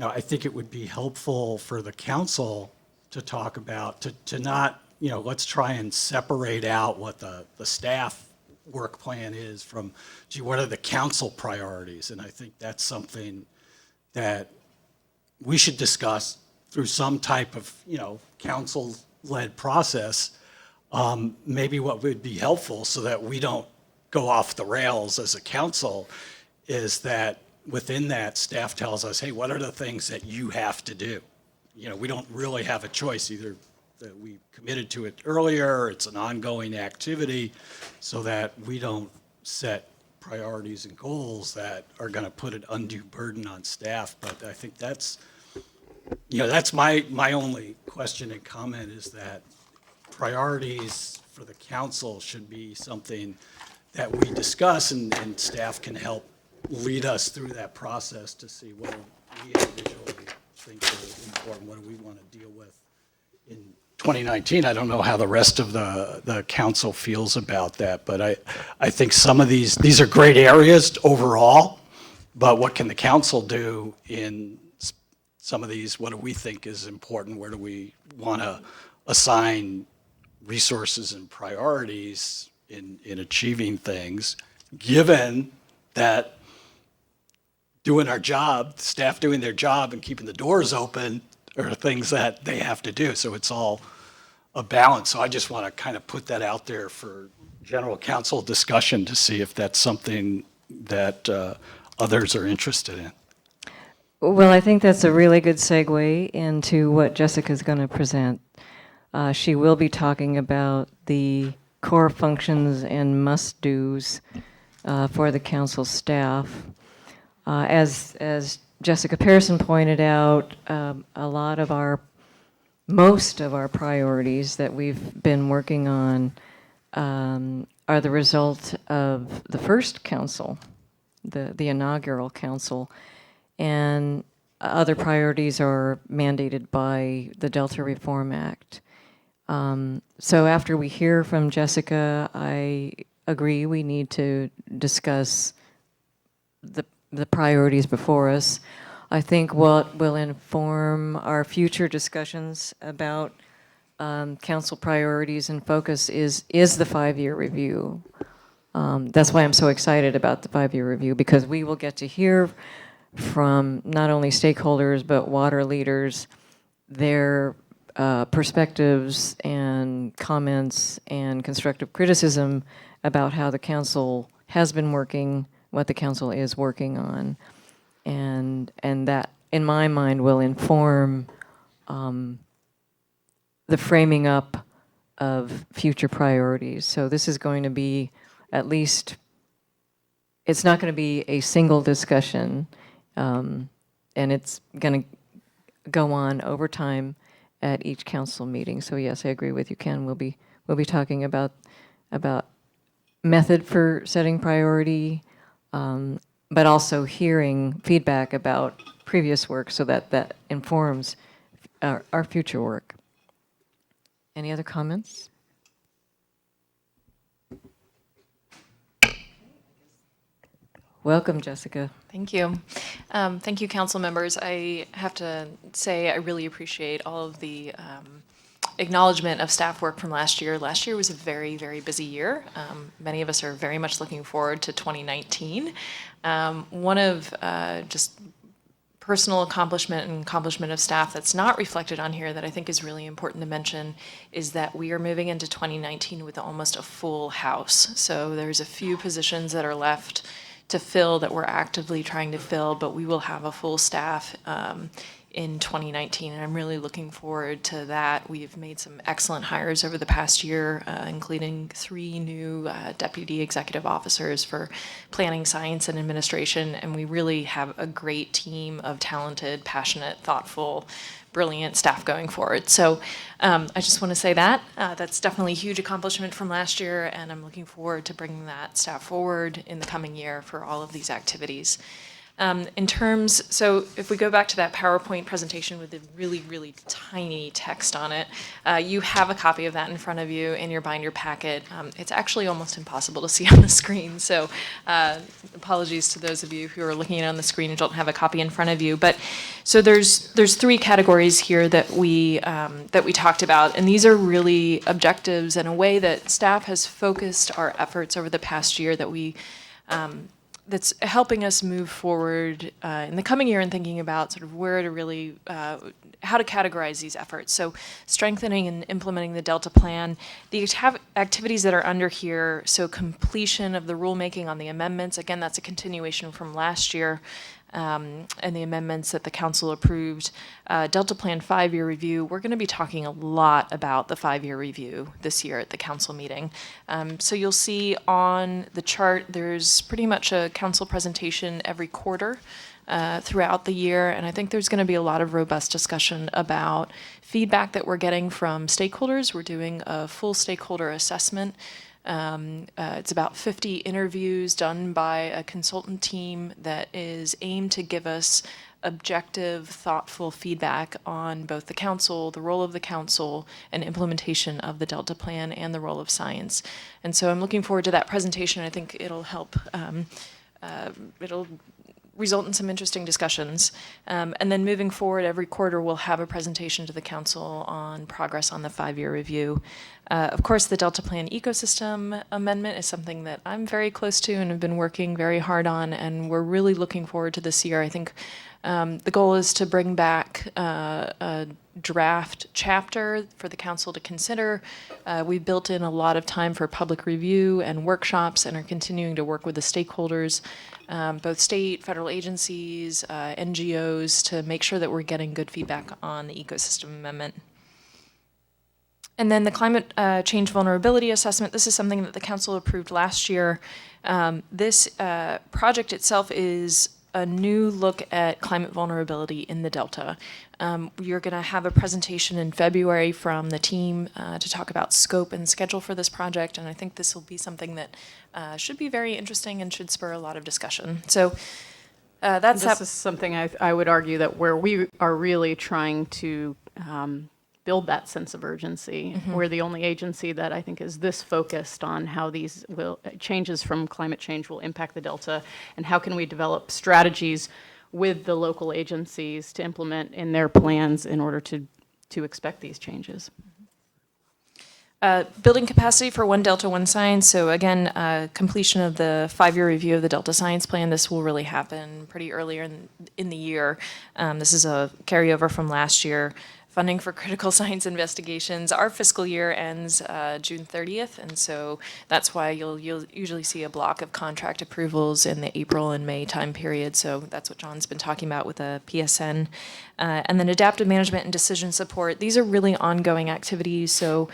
I think it would be helpful for the council to talk about, to not, let's try and separate out what the staff work plan is from, what are the council priorities? And I think that's something that we should discuss through some type of, council-led process. Maybe what would be helpful so that we don't go off the rails as a council is that within that, staff tells us, hey, what are the things that you have to do? We don't really have a choice. Either that we committed to it earlier, or it's an ongoing activity, so that we don't set priorities and goals that are going to put an undue burden on staff. But I think that's, that's my only question and comment, is that priorities for the council should be something that we discuss, and staff can help lead us through that process to see what we individually think are important, what do we want to deal with in 2019. I don't know how the rest of the council feels about that, but I think some of these are great areas overall, but what can the council do in some of these? What do we think is important? Where do we want to assign resources and priorities in achieving things, given that doing our job, staff doing their job and keeping the doors open are things that they have to do. So it's all a balance. So I just want to kind of put that out there for general council discussion to see if that's something that others are interested in.
Well, I think that's a really good segue into what Jessica's going to present. She will be talking about the core functions and must-dos for the council staff. As Jessica Pearson pointed out, most of our priorities that we've been working on are the result of the first council, the inaugural council, and other priorities are mandated by the Delta Reform Act. So after we hear from Jessica, I agree we need to discuss the priorities before us. I think what will inform our future discussions about council priorities and focus is the 5-year review. That's why I'm so excited about the 5-year review, because we will get to hear from not only stakeholders but water leaders, their perspectives and comments and constructive criticism about how the council has been working, what the council is working on, and that, in my mind, will inform the framing up of future priorities. So this is going to be at least, it's not going to be a single discussion, and it's going to go on over time at each council meeting. So yes, I agree with you, Ken. We'll be talking about method for setting priority, but also hearing feedback about previous work so that informs our future work. Any other comments? Welcome, Jessica.
Thank you. Thank you, council members. I have to say I really appreciate all of the acknowledgement of staff work from last year. Last year was a very, very busy year. Many of us are very much looking forward to 2019. One of just personal accomplishment and accomplishment of staff that's not reflected on here that I think is really important to mention is that we are moving into 2019 with almost a full house. So there's a few positions that are left to fill that we're actively trying to fill, but we will have a full staff in 2019, and I'm really looking forward to that. We've made some excellent hires over the past year, including 3 new deputy executive officers for planning, science, and administration, and we really have a great team of talented, passionate, thoughtful, brilliant staff going forward. So I just want to say that. That's definitely a huge accomplishment from last year, and I'm looking forward to bringing that staff forward in the coming year for all of these activities. So if we go back to that PowerPoint presentation with the really, really tiny text on it, you have a copy of that in front of you in your binder packet. It's actually almost impossible to see on the screen, so apologies to those of you who are looking at it on the screen and don't have a copy in front of you. But so there's 3 categories here that we talked about, and these are really objectives and a way that staff has focused our efforts over the past year that that's helping us move forward in the coming year and thinking about sort of where to really, how to categorize these efforts. So strengthening and implementing the Delta Plan, the activities that are under here, so completion of the rulemaking on the amendments, again, that's a continuation from last year, and the amendments that the council approved. Delta Plan 5-year review, we're going to be talking a lot about the 5-year review this year at the council meeting. So you'll see on the chart, there's pretty much a council presentation every quarter throughout the year, and I think there's going to be a lot of robust discussion about feedback that we're getting from stakeholders. We're doing a full stakeholder assessment. It's about 50 interviews done by a consultant team that is aimed to give us objective, thoughtful feedback on both the council, the role of the council, and implementation of the Delta Plan and the role of science. And so I'm looking forward to that presentation. I think it'll help, it'll result in some interesting discussions. And then moving forward, every quarter we'll have a presentation to the council on progress on the 5-year review. Of course, the Delta Plan ecosystem amendment is something that I'm very close to and have been working very hard on, and we're really looking forward to this year. I think the goal is to bring back a draft chapter for the council to consider. We've built in a lot of time for public review and workshops and are continuing to work with the stakeholders, both state, federal agencies, NGOs, to make sure that we're getting good feedback on the ecosystem amendment. And then the climate change vulnerability assessment, this is something that the council approved last year. This project itself is a new look at climate vulnerability in the Delta. You're going to have a presentation in February from the team to talk about scope and schedule for this project, and I think this will be something that should be very interesting and should spur a lot of discussion. So
This is something I would argue that where we are really trying to build that sense of urgency. Mm-hmm. We're the only agency that I think is this focused on how these changes from climate change will impact the Delta, and how can we develop strategies with the local agencies to implement in their plans in order to expect these changes.
Building capacity for One Delta, One Science. So again, completion of the 5-year review of the Delta Science Plan. This will really happen pretty earlier in the year. This is a carryover from last year. Funding for critical science investigations. Our fiscal year ends June 30th, and so that's why you'll usually see a block of contract approvals in the April and May time period. So that's what John's been talking about with the PSN. And then adaptive management and decision support. These are really ongoing activities. So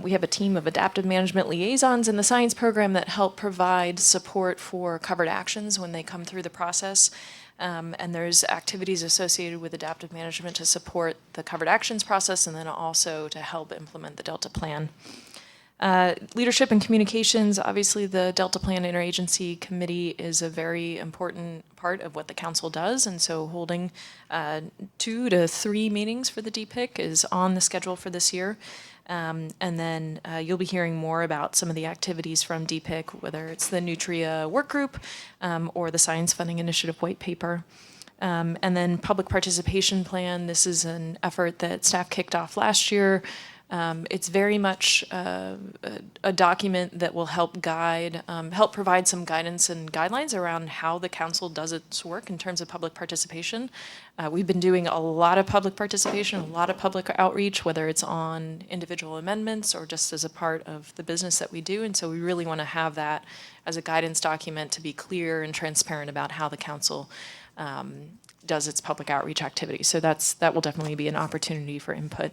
we have a team of adaptive management liaisons in the science program that help provide support for covered actions when they come through the process. And there's activities associated with adaptive management to support the covered actions process, and then also to help implement the Delta Plan. Leadership and communications, obviously the Delta Plan Interagency Committee is a very important part of what the council does, and so holding 2 to 3 meetings for the DPIC is on the schedule for this year. And then you'll be hearing more about some of the activities from DPIC, whether it's the Nutria work group or the Science Funding Initiative white paper. And then public participation plan. This is an effort that staff kicked off last year It's very much a document that will help guide, help provide some guidance and guidelines around how the council does its work in terms of public participation. We've been doing a lot of public participation, a lot of public outreach, whether it's on individual amendments or just as a part of the business that we do. And so we really want to have that as a guidance document to be clear and transparent about how the council does its public outreach activity. So that will definitely be an opportunity for input.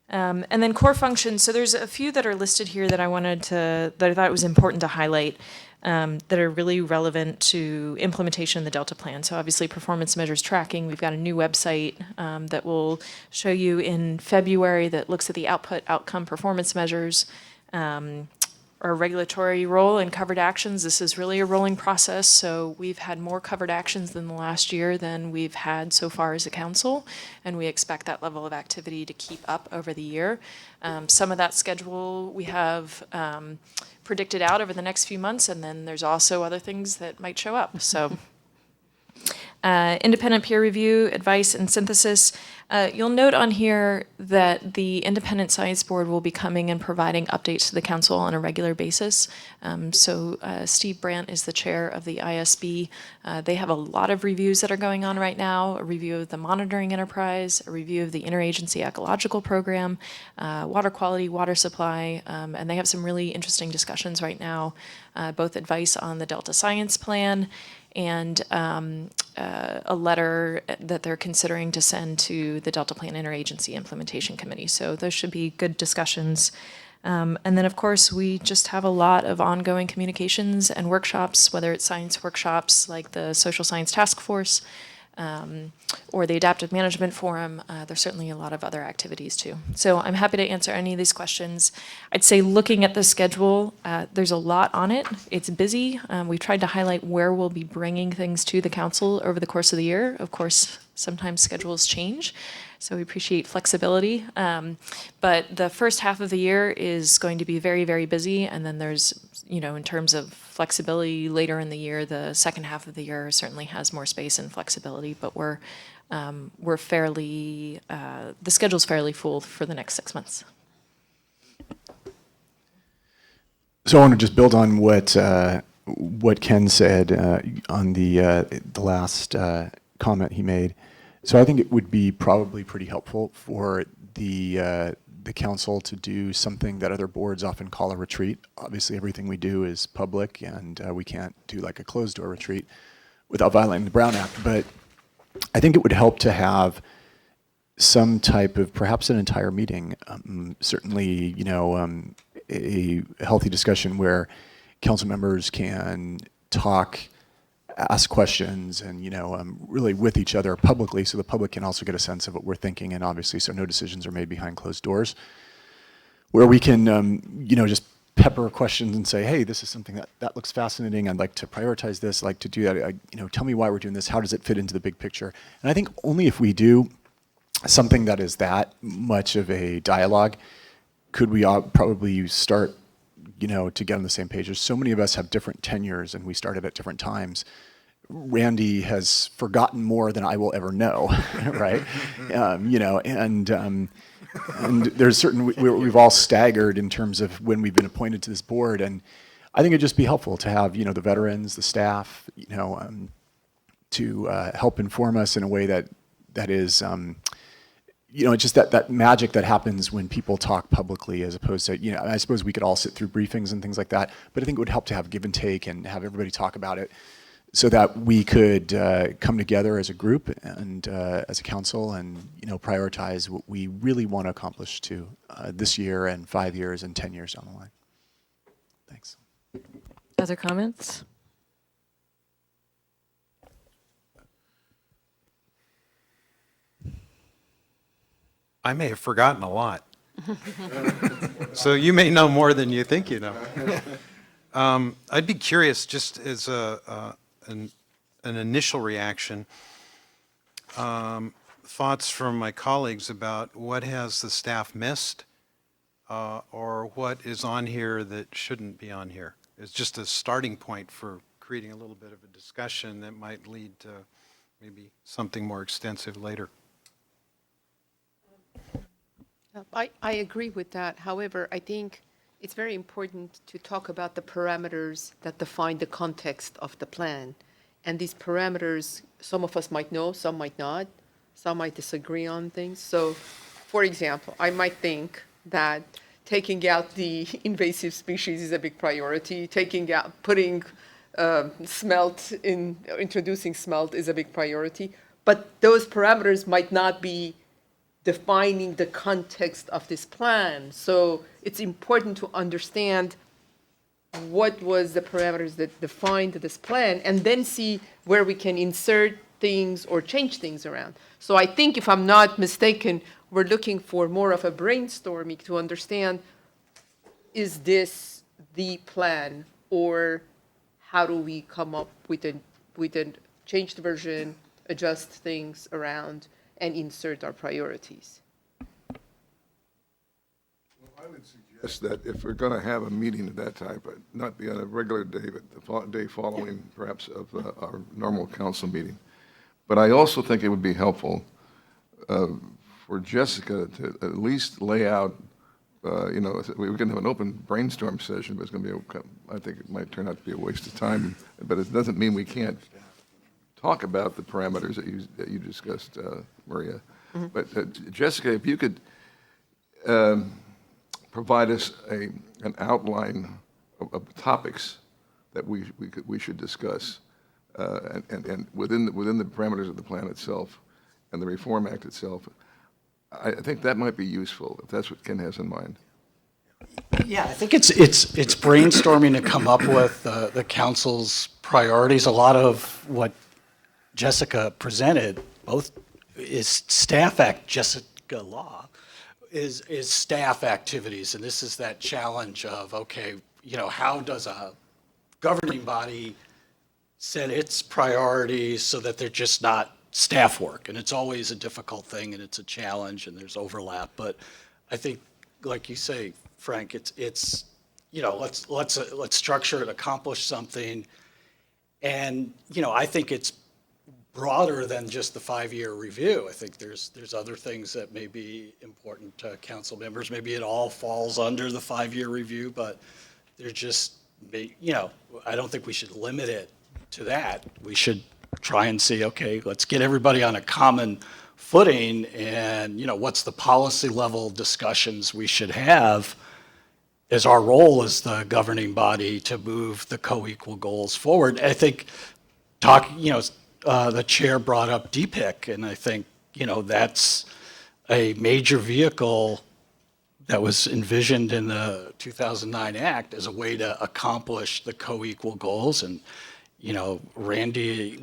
And then core functions. So there's a few that are listed here that I thought it was important to highlight that are really relevant to implementation of the Delta plan. So obviously performance measures tracking. We've got a new website that will show you in February that looks at the outcome performance measures. Our regulatory role in covered actions. This is really a rolling process, so we've had more covered actions than the last year than we've had so far as a council, and we expect that level of activity to keep up over the year. Some of that schedule we have predicted out over the next few months, and then there's also other things that might show up. So. Independent peer review, advice, and synthesis. You'll note on here that the Independent Science Board will be coming and providing updates to the council on a regular basis. So Steve Brandt is the chair of the ISB. They have a lot of reviews that are going on right now, a review of the monitoring enterprise, a review of the Interagency Ecological Program, water quality, water supply, and they have some really interesting discussions right now, both advice on the Delta Science Plan and a letter that they're considering to send to the Delta Plan Interagency Implementation Committee. So those should be good discussions. And then, of course, we just have a lot of ongoing communications and workshops, whether it's science workshops like the Social Science Task Force or the Adaptive Management Forum. There's certainly a lot of other activities too. So I'm happy to answer any of these questions. I'd say looking at the schedule, there's a lot on it. It's busy. We've tried to highlight where we'll be bringing things to the council over the course of the year. Of course, sometimes schedules change, so we appreciate flexibility. But the first half of the year is going to be very, very busy, and then there's, in terms of flexibility later in the year, the second half of the year certainly has more space and flexibility, but we're fairly, the schedule's fairly full for the next 6 months.
So I want to just build on what Ken said on the last comment he made. So I think it would be probably pretty helpful for the council to do something that other boards often call a retreat. Obviously, everything we do is public, and we can't do like a closed-door retreat without violating the Brown Act. But I think it would help to have some type of, perhaps an entire meeting, certainly, a healthy discussion where council members can talk, ask questions, and really with each other publicly, so the public can also get a sense of what we're thinking, and obviously so no decisions are made behind closed doors, where we can just pepper questions and say, hey, this is something that looks fascinating, I'd like to prioritize this, I'd like to do that, tell me why we're doing this, how does it fit into the big picture. And I think only if we do something that is that much of a dialogue could we probably start to get on the same page. There's so many of us have different tenures and we started at different times. Randy has forgotten more than I will ever know, right? And there's certain, we've all staggered in terms of when we've been appointed to this board. And I think it'd just be helpful to have, the veterans, the staff, to help inform us in a way that is, it's just that magic that happens when people talk publicly, as opposed to, I suppose we could all sit through briefings and things like that, but I think it would help to have give and take and have everybody talk about it so that we could come together as a group and as a council and, prioritize what we really want to accomplish to this year and 5 years and 10 years down the line. Thanks.
Other comments?
I may have forgotten a lot. So you may know more than you think you know. I'd be curious, just as an initial reaction, thoughts from my colleagues about what has the staff missed or what is on here that shouldn't be on here. It's just a starting point for creating a little bit of a discussion that might lead to maybe something more extensive later.
I agree with that. However, I think it's very important to talk about the parameters that define the context of the plan. And these parameters, some of us might know, some might not, some might disagree on things. So, for example, I might think that taking out the invasive species is a big priority. Putting introducing smelt is a big priority. But those parameters might not be defining the context of this plan. So it's important to understand what was the parameters that defined this plan, and then see where we can insert things or change things around. So I think, if I'm not mistaken, we're looking for more of a brainstorming to understand, is this the plan, or how do we come up with a changed version, adjust things around, and insert our priorities?
I would suggest that if we're going to have a meeting of that type, not be on a regular day, but the day following perhaps of our normal council meeting. But I also think it would be helpful for Jessica to at least lay out, we're going to have an open brainstorm session, but it's going to be, I think it might turn out to be a waste of time, but it doesn't mean we can't talk about the parameters that you discussed, Maria. Mm-hmm. But Jessica, if you could provide us an outline of topics that we should discuss, and within the parameters of the plan itself and the Reform Act itself, I think that might be useful if that's what Ken has in mind.
Yeah, I think it's brainstorming to come up with the council's priorities. A lot of what Jessica presented, both is staff Jessica law, is staff activities, and this is that challenge of, okay, how does a governing body set its priorities so that they're just not staff work? And it's always a difficult thing, and it's a challenge, and there's overlap. But I think, like you say, Frank, it's let's structure it, accomplish something, and I think it's broader than just the 5-year review. I think there's other things that may be important to council members. Maybe it all falls under the 5-year review, but there's just, I don't think we should limit it to that. We should try and see, okay, let's get everybody on a common footing, and what's the policy level discussions we should have as our role as the governing body to move the co-equal goals forward. I think the chair brought up DPIC, and I think, that's a major vehicle that was envisioned in the 2009 Act as a way to accomplish the co-equal goals. And, Randy,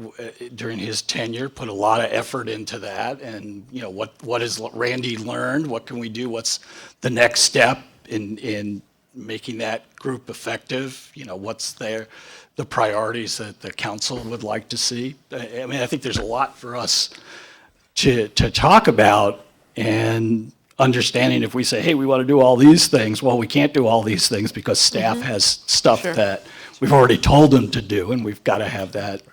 during his tenure, put a lot of effort into that. And, what has Randy learned? What can we do? What's the next step in making that group effective? What's the priorities that the council would like to see? I mean, I think there's a lot for us to talk about, and understanding if we say, hey, we want to do all these things, well, we can't do all these things because staff has stuff that we've already told them to do, and we've got to have that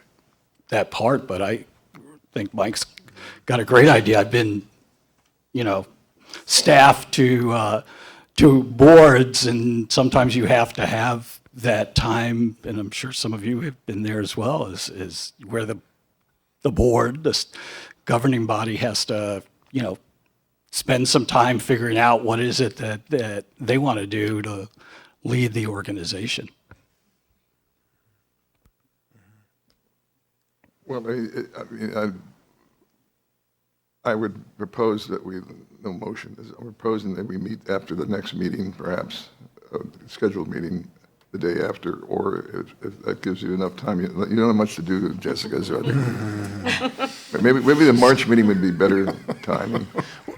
part. But I think Mike's got a great idea. I've been, staff to boards, and sometimes you have to have that time, and I'm sure some of you have been there as well, is where the board, the governing body, has to, spend some time figuring out what is it that they want to do to lead the organization.
Well, I would propose that no motion, I'm proposing that we meet after the next meeting, perhaps, scheduled meeting the day after, or if that gives you enough time. You don't have much to do, Jessica, so but maybe the March meeting would be better timing.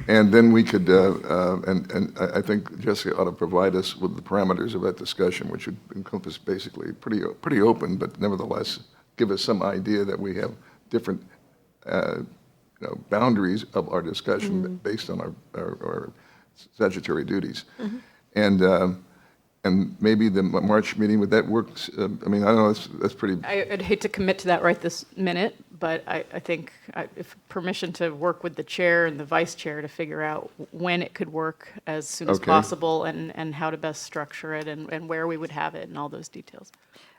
And then we could, and I think Jessica ought to provide us with the parameters of that discussion, which would encompass basically pretty open, but nevertheless give us some idea that we have different boundaries of our discussion based on our statutory duties. And And maybe the March meeting, would that work? I mean, I don't know, that's pretty,
I'd hate to commit to that right this minute, but I think if permission to work with the chair and the vice chair to figure out when it could work as soon as
Okay.
possible and how to best structure it and where we would have it and all those details.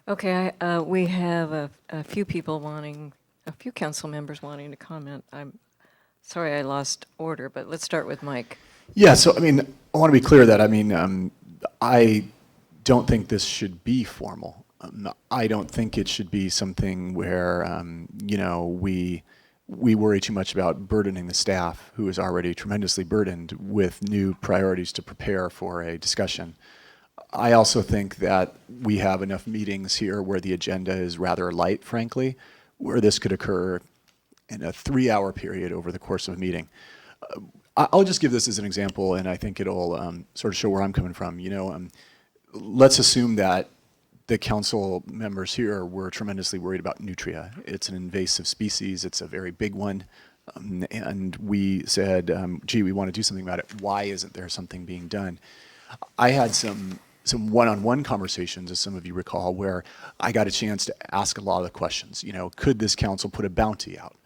Okay, we have a few council members wanting to comment. I'm sorry I lost order, but let's start with Mike.
Yeah, so I mean, I want to be clear that I don't think this should be formal. I don't think it should be something where we worry too much about burdening the staff, who is already tremendously burdened with new priorities to prepare for a discussion. I also think that we have enough meetings here where the agenda is rather light, frankly, where this could occur in a 3-hour period over the course of a meeting. I'll just give this as an example, and I think it'll sort of show where I'm coming from. Let's assume that the council members here were tremendously worried about nutria. It's an invasive species. It's a very big one. And we said, gee, we want to do something about it. Why isn't there something being done? I had some one-on-one conversations, as some of you recall, where I got a chance to ask a lot of the questions. Could this council put a bounty out?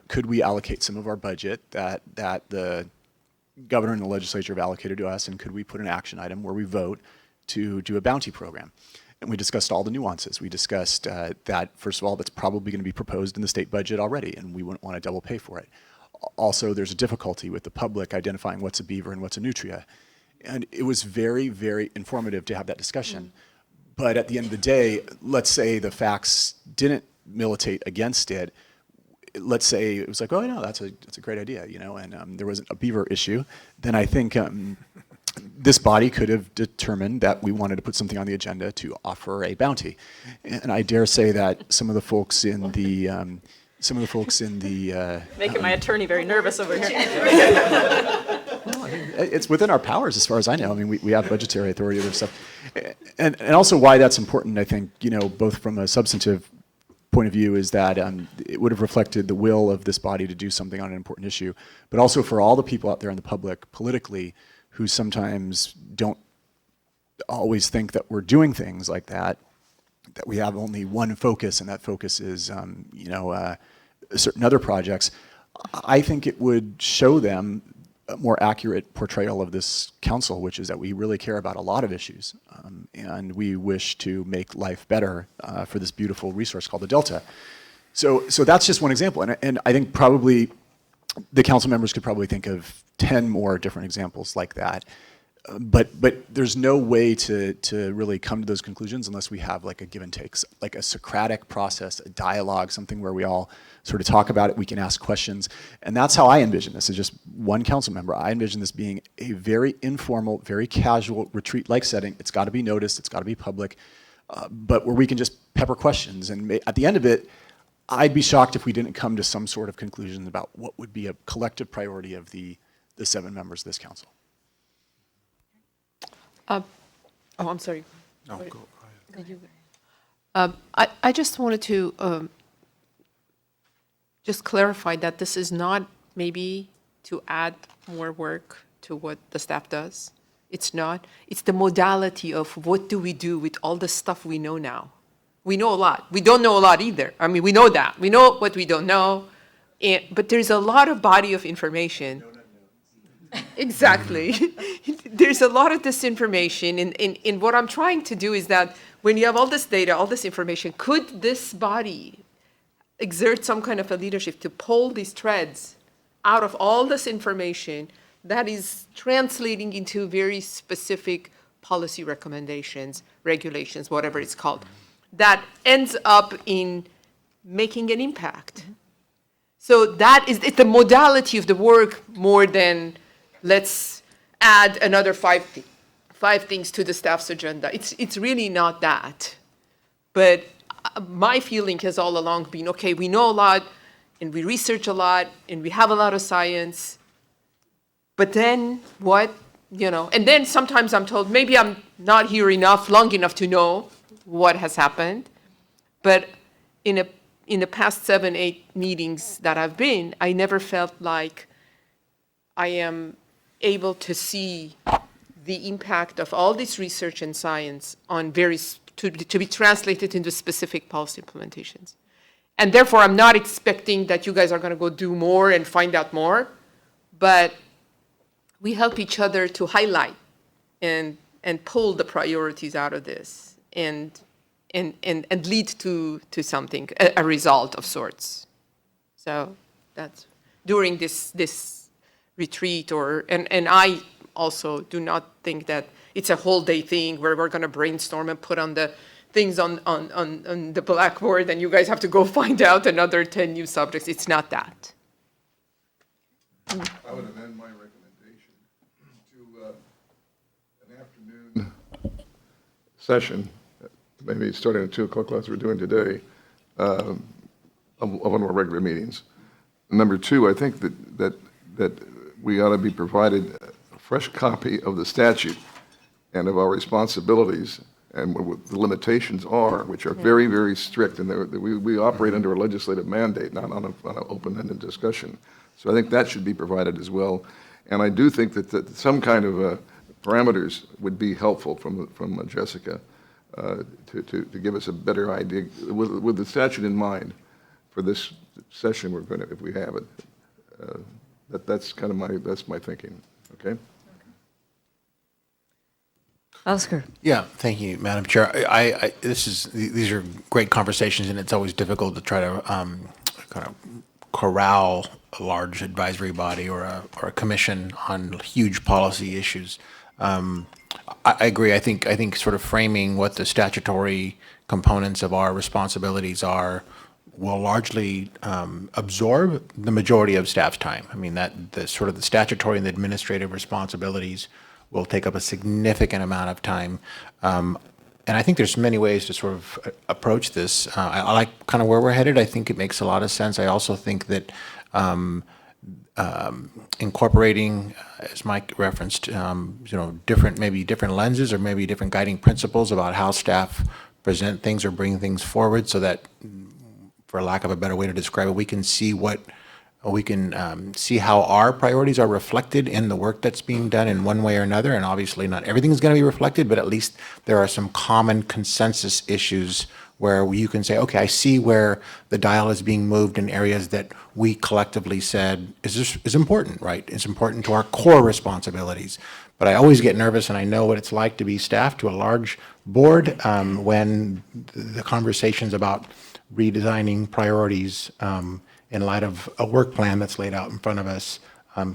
Could we allocate some of our budget that the governor and the legislature have allocated to us, and could we put an action item where we vote to do a bounty program? And we discussed all the nuances. We discussed that, first of all, that's probably going to be proposed in the state budget already, and we wouldn't want to double pay for it. Also, there's a difficulty with the public identifying what's a beaver and what's a nutria. And it was very, very informative to have that discussion. But at the end of the day, let's say the facts didn't militate against it. Let's say it was like, oh, no, that's a great idea, and there wasn't a beaver issue. Then I think this body could have determined that we wanted to put something on the agenda to offer a bounty. And I dare say that some of the folks in the
Making my attorney very nervous over here.
it's within our powers as far as I know. I mean, we have budgetary authority over stuff. And also why that's important, I think, both from a substantive point of view, is that it would have reflected the will of this body to do something on an important issue, but also for all the people out there in the public politically who sometimes don't always think that we're doing things like that we have only one focus, and that focus is certain other projects. I think it would show them a more accurate portrayal of this council, which is that we really care about a lot of issues, and we wish to make life better for this beautiful resource called the Delta. So that's just one example, and I think probably the council members could probably think of 10 more different examples like that. But there's no way to really come to those conclusions unless we have like a give and takes, like a Socratic process, a dialogue, something where we all sort of talk about it, we can ask questions. And that's how I envision this, as just one council member. I envision this being a very informal, very casual retreat-like setting. It's got to be noticed, it's got to be public, but where we can just pepper questions. And at the end of it, I'd be shocked if we didn't come to some sort of conclusion about what would be a collective priority of the 7 members of this council.
I'm sorry.
No, go ahead.
I just wanted to just clarify that this is not maybe to add more work to what the staff does. It's not. It's the modality of what do we do with all the stuff we know now. We know a lot. We don't know a lot either. I mean, we know that. We know what we don't know. But there's a lot of body of information. Exactly. There's a lot of this information, and what I'm trying to do is that when you have all this data, all this information, could this body exert some kind of a leadership to pull these threads out of all this information that is translating into very specific policy recommendations, regulations, whatever it's called, that ends up in making an impact? So that is, it's the modality of the work more than let's add another five things to the staff's agenda. It's really not that. But my feeling has all along been, okay, we know a lot, and we research a lot, and we have a lot of science, but then what, and then sometimes I'm told, maybe I'm not here long enough to know what has happened. But in the past 7, 8 meetings that I've been, I never felt like I am able to see the impact of all this research and science on to be translated into specific policy implementations. And therefore, I'm not expecting that you guys are going to go do more and find out more, but we help each other to highlight and pull the priorities out of this and lead to something, a result of sorts. So that's during this retreat, and I also do not think that it's a whole day thing where we're going to brainstorm and put on the things on the blackboard and you guys have to go find out another 10 new subjects. It's not that.
I would amend my recommendation to an afternoon session, maybe starting at 2 o'clock like we're doing today, of one of our regular meetings. Number two, I think that we ought to be provided a fresh copy of the statute and of our responsibilities and what the limitations are, which are very, very strict, and we operate under a legislative mandate, not on an open-ended discussion. So I think that should be provided as well. And I do think that some kind of parameters would be helpful from Jessica to give us a better idea, with the statute in mind, for this session we're going to, if we have it. That's kind of my thinking. Okay.
Oscar.
Yeah, thank you, Madam Chair. These are great conversations, and it's always difficult to try to kind of corral a large advisory body or a commission on huge policy issues. I agree. I think sort of framing what the statutory components of our responsibilities are will largely absorb the majority of staff's time. I mean, that the sort of the statutory and the administrative responsibilities will take up a significant amount of time. And I think there's many ways to sort of approach this. I like kind of where we're headed. I think it makes a lot of sense. I also think that incorporating, as Mike referenced, maybe different lenses or maybe different guiding principles about how staff present things or bring things forward, so that, for lack of a better way to describe it, we can see how our priorities are reflected in the work that's being done in one way or another. And obviously not everything is going to be reflected, but at least there are some common consensus issues where you can say, okay, I see where the dial is being moved in areas that we collectively said is important, right? It's important to our core responsibilities. But I always get nervous, and I know what it's like to be staff to a large board when the conversations about redesigning priorities in light of a work plan that's laid out in front of us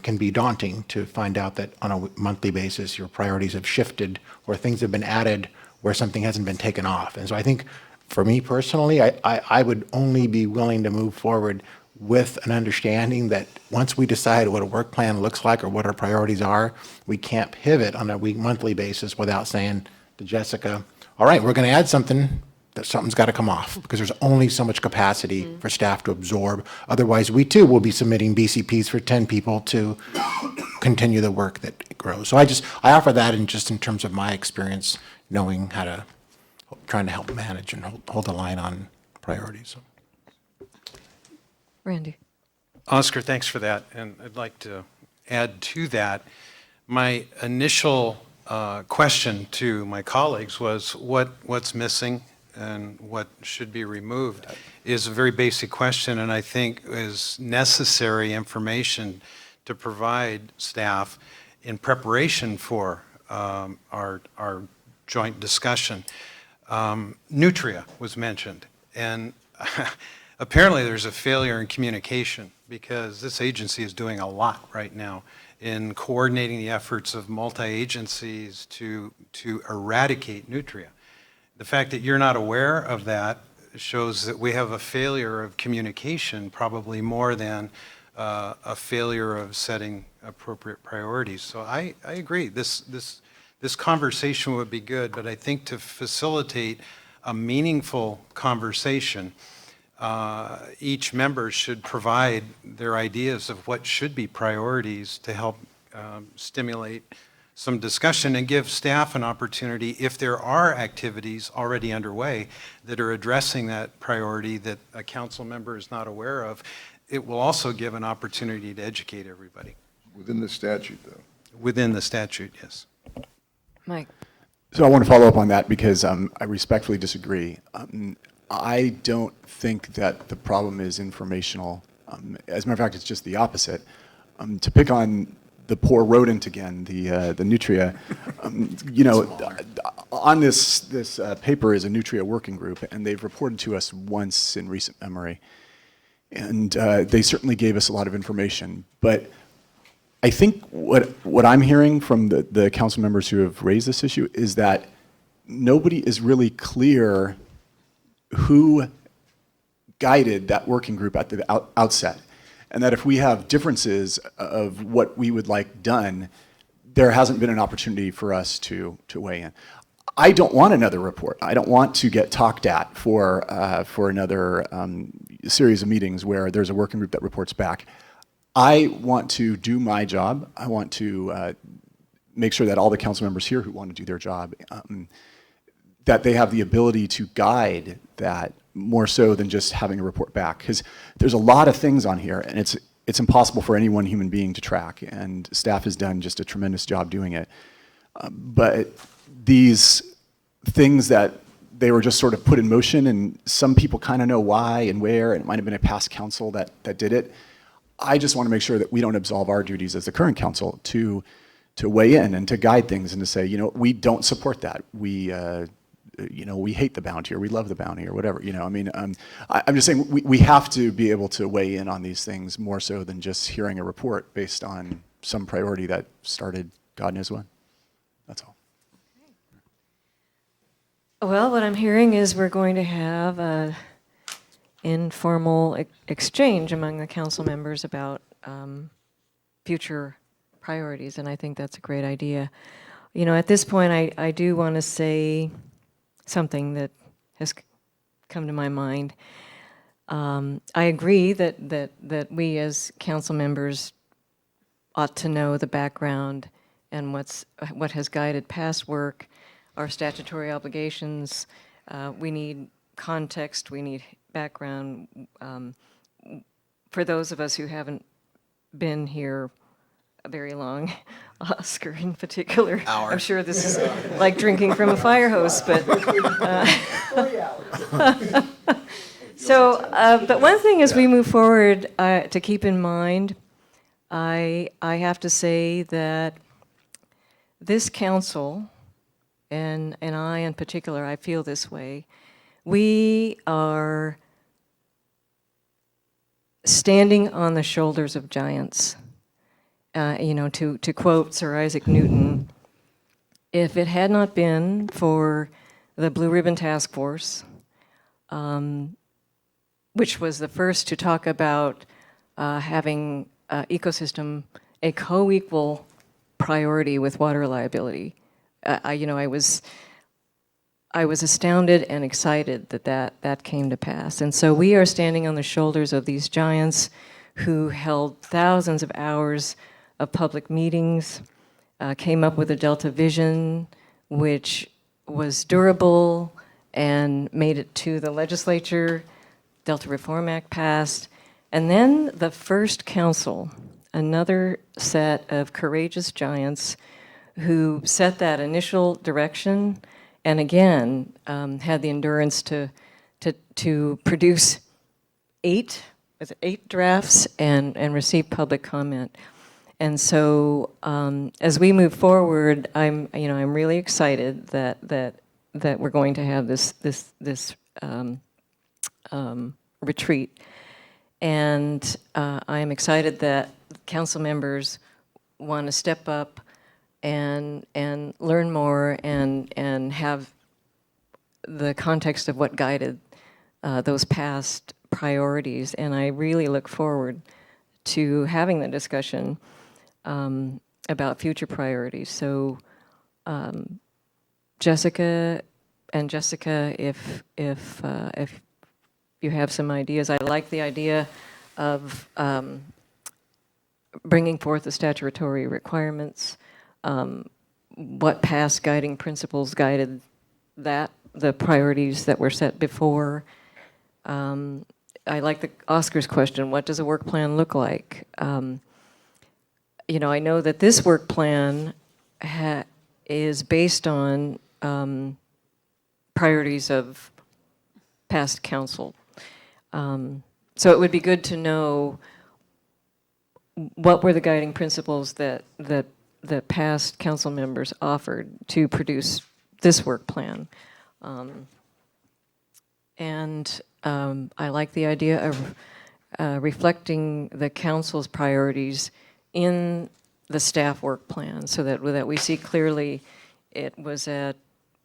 can be daunting, to find out that on a monthly basis your priorities have shifted or things have been added where something hasn't been taken off. And so I think for me personally, I would only be willing to move forward with an understanding that once we decide what a work plan looks like or what our priorities are, we can't pivot on a monthly basis without saying to Jessica, all right, we're going to add something, that something's got to come off, because there's only so much capacity for staff to absorb. Otherwise, we too will be submitting BCPs for 10 people to continue the work that grows. So I offer that in terms of my experience, knowing how to, trying to help manage and hold the line on priorities.
Randy.
Oscar, thanks for that. And I'd like to add to that. My initial question to my colleagues was what's missing and what should be removed is a very basic question, and I think is necessary information to provide staff in preparation for our joint discussion. Nutria was mentioned, and apparently there's a failure in communication, because this agency is doing a lot right now in coordinating the efforts of multi-agencies to eradicate nutria. The fact that you're not aware of that shows that we have a failure of communication, probably more than a failure of setting appropriate priorities. So I agree. This conversation would be good, but I think to facilitate a meaningful conversation, each member should provide their ideas of what should be priorities to help stimulate some discussion and give staff an opportunity, if there are activities already underway that are addressing that priority that a council member is not aware of. It will also give an opportunity to educate everybody.
Within the statute, though.
Within the statute, yes.
Mike.
So I want to follow up on that because I respectfully disagree. I don't think that the problem is informational. As a matter of fact, it's just the opposite. To pick on the poor rodent again, the nutria, on this paper is a nutria working group, and they've reported to us once in recent memory. And they certainly gave us a lot of information. But I think what I'm hearing from the council members who have raised this issue is that nobody is really clear who guided that working group at the outset. And that if we have differences of what we would like done, there hasn't been an opportunity for us to weigh in. I don't want another report. I don't want to get talked at for another series of meetings where there's a working group that reports back. I want to do my job. I want to make sure that all the council members here who want to do their job, that they have the ability to guide that more so than just having a report back. Because there's a lot of things on here, and it's impossible for any one human being to track, and staff has done just a tremendous job doing it. But these things that they were just sort of put in motion, and some people kind of know why and where, and it might have been a past council that did it. I just want to make sure that we don't absolve our duties as the current council to weigh in and to guide things and to say, we don't support that. We hate the bounty, or we love the bounty, or whatever. I'm just saying we have to be able to weigh in on these things more so than just hearing a report based on some priority that started God knows when. That's all.
Well, what I'm hearing is we're going to have an informal exchange among the council members about future priorities, and I think that's a great idea. At this point, I do want to say something that has come to my mind. I agree that we as council members ought to know the background and what has guided past work, our statutory obligations. We need context, we need background. For those of us who haven't been here very long, Oscar in particular, I'm sure this is like drinking from a fire hose, but but one thing as we move forward to keep in mind, I have to say that this council, and I in particular, I feel this way, we are standing on the shoulders of giants. To quote Sir Isaac Newton, if it had not been for the Blue Ribbon Task Force, which was the first to talk about having ecosystem a co-equal priority with water liability, I was astounded and excited that came to pass. And so we are standing on the shoulders of these giants who held thousands of hours of public meetings, came up with a Delta vision, which was durable and made it to the legislature. Delta Reform Act passed. And then the first council, another set of courageous giants who set that initial direction and again had the endurance to produce eight drafts and receive public comment. And so as we move forward, I'm really excited that we're going to have this retreat, and I'm excited that council members want to step up and learn more and have the context of what guided those past priorities. And I really look forward to having the discussion about future priorities. So Jessica, if you have some ideas, I like the idea of bringing forth the statutory requirements, what past guiding principles guided the priorities that were set before. I like Oscar's question, what does a work plan look like? I know that this work plan is based on priorities of past council. So it would be good to know what were the guiding principles that the past council members offered to produce this work plan. I like the idea of reflecting the council's priorities in the staff work plan so that we see clearly it was at,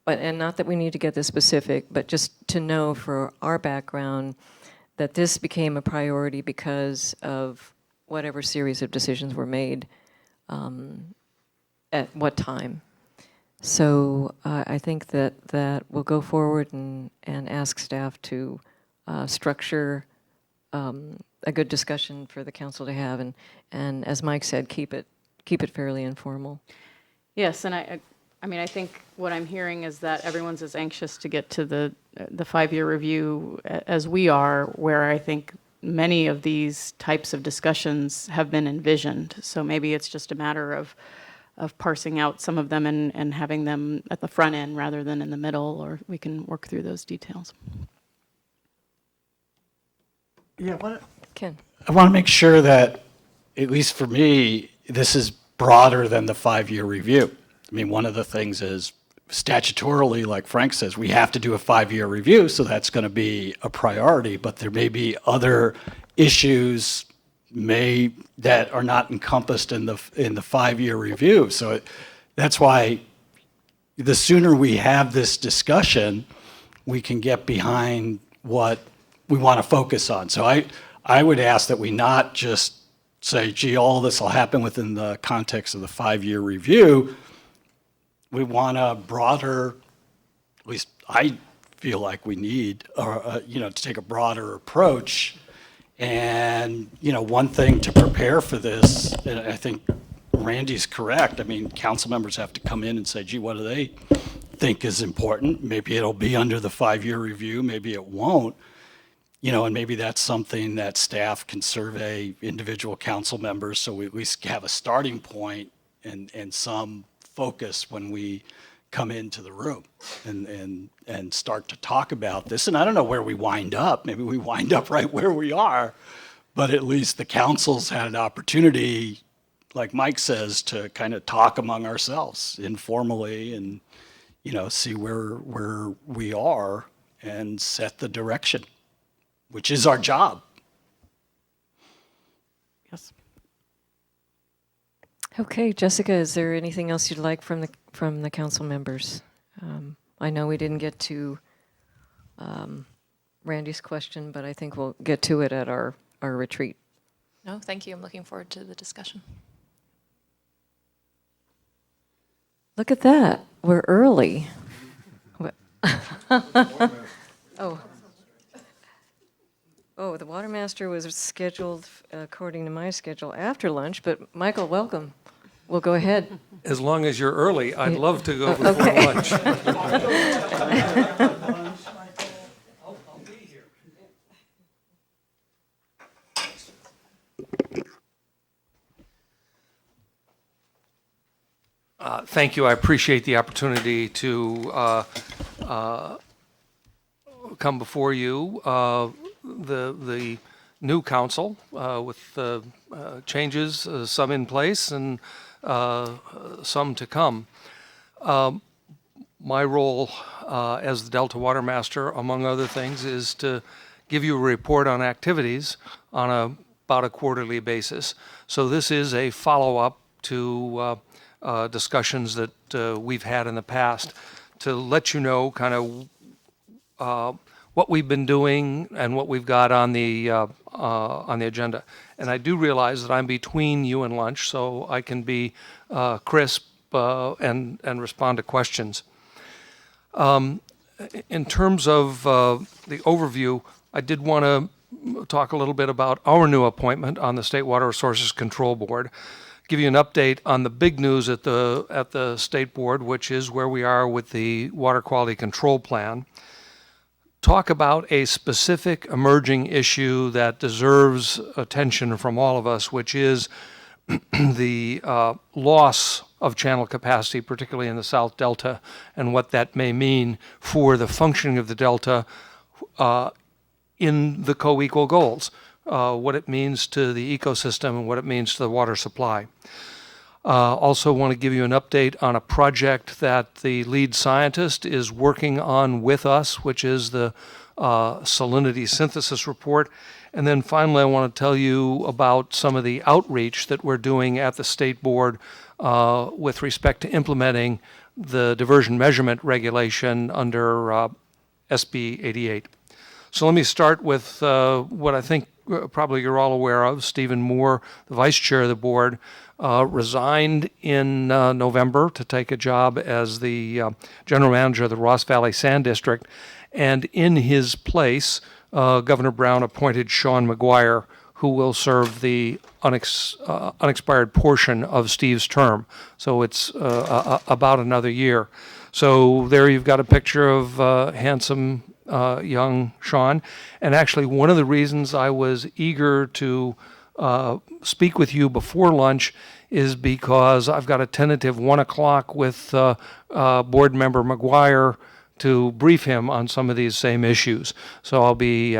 and not that we need to get this specific, but just to know for our background that this became a priority because of whatever series of decisions were made at what time. So I think that we'll go forward and ask staff to structure a good discussion for the council to have, and as Mike said, keep it fairly informal.
Yes, and I mean, I think what I'm hearing is that everyone's as anxious to get to the 5-year review as we are, where I think many of these types of discussions have been envisioned. So maybe it's just a matter of parsing out some of them and having them at the front end rather than in the middle, or we can work through those details.
Yeah,
Ken?
I want to make sure that, at least for me, this is broader than the 5-year review. I mean, one of the things is statutorily, like Frank says, we have to do a 5-year review, so that's going to be a priority, but there may be other issues that are not encompassed in the 5-year review. So that's why the sooner we have this discussion, we can get behind what we want to focus on. So I would ask that we not just say, gee, all this will happen within the context of the 5-year review. We want a broader, at least I feel like we need, to take a broader approach. And, one thing to prepare for this, and I think Randy's correct. I mean, council members have to come in and say, gee, what do they think is important? Maybe it'll be under the 5-year review, maybe it won't. And maybe that's something that staff can survey individual council members so we at least have a starting point and some focus when we come into the room and start to talk about this. And I don't know where we wind up. Maybe we wind up right where we are, but at least the council's had an opportunity, like Mike says, to kind of talk among ourselves informally and, see where we are and set the direction, which is our job.
Yes.
Okay, Jessica, is there anything else you'd like from the council members? I know we didn't get to Randy's question, but I think we'll get to it at our retreat.
No, thank you. I'm looking forward to the discussion.
Look at that. We're early. Oh, the water master was scheduled, according to my schedule, after lunch, but Michael, welcome. We'll go ahead.
As long as you're early, I'd love to go before lunch. Thank you. I appreciate the opportunity to come before you. The new council with changes, some in place and some to come. My role as the Delta Water Master, among other things, is to give you a report on activities on about a quarterly basis. So this is a follow-up to discussions that we've had in the past to let you know kind of what we've been doing and what we've got on the agenda. And I do realize that I'm between you and lunch, so I can be crisp and respond to questions. In terms of the overview, I did want to talk a little bit about our new appointment on the State Water Resources Control Board. Give you an update on the big news at the State Board, which is where we are with the Water Quality Control Plan. Talk about a specific emerging issue that deserves attention from all of us, which is the loss of channel capacity, particularly in the South Delta, and what that may mean for the functioning of the Delta in the co-equal goals, what it means to the ecosystem and what it means to the water supply. Also want to give you an update on a project that the lead scientist is working on with us, which is the salinity synthesis report. And then finally, I want to tell you about some of the outreach that we're doing at the state board with respect to implementing the diversion measurement regulation under SB 88. So let me start with what I think probably you're all aware of. Stephen Moore, the vice chair of the board, resigned in November to take a job as the general manager of the Ross Valley Sand District. And in his place, Governor Brown appointed Sean McGuire, who will serve the unexpired portion of Steve's term. So it's about another year. So there you've got a picture of handsome young Sean. And actually, one of the reasons I was eager to speak with you before lunch is because I've got a tentative 1 o'clock with board member McGuire to brief him on some of these same issues. So I'll be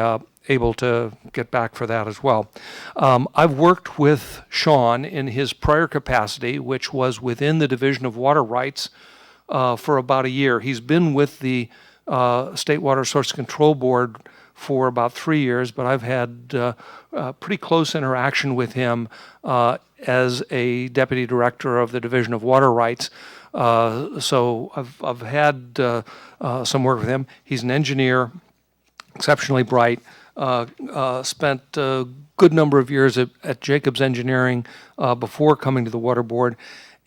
able to get back for that as well. I've worked with Sean in his prior capacity, which was within the Division of Water Rights, for about a year. He's been with the State Water Source Control Board for about 3 years, but I've had pretty close interaction with him as a deputy director of the Division of Water Rights. So I've had some work with him. He's an engineer, exceptionally bright, spent a good number of years at Jacobs Engineering before coming to the Water Board.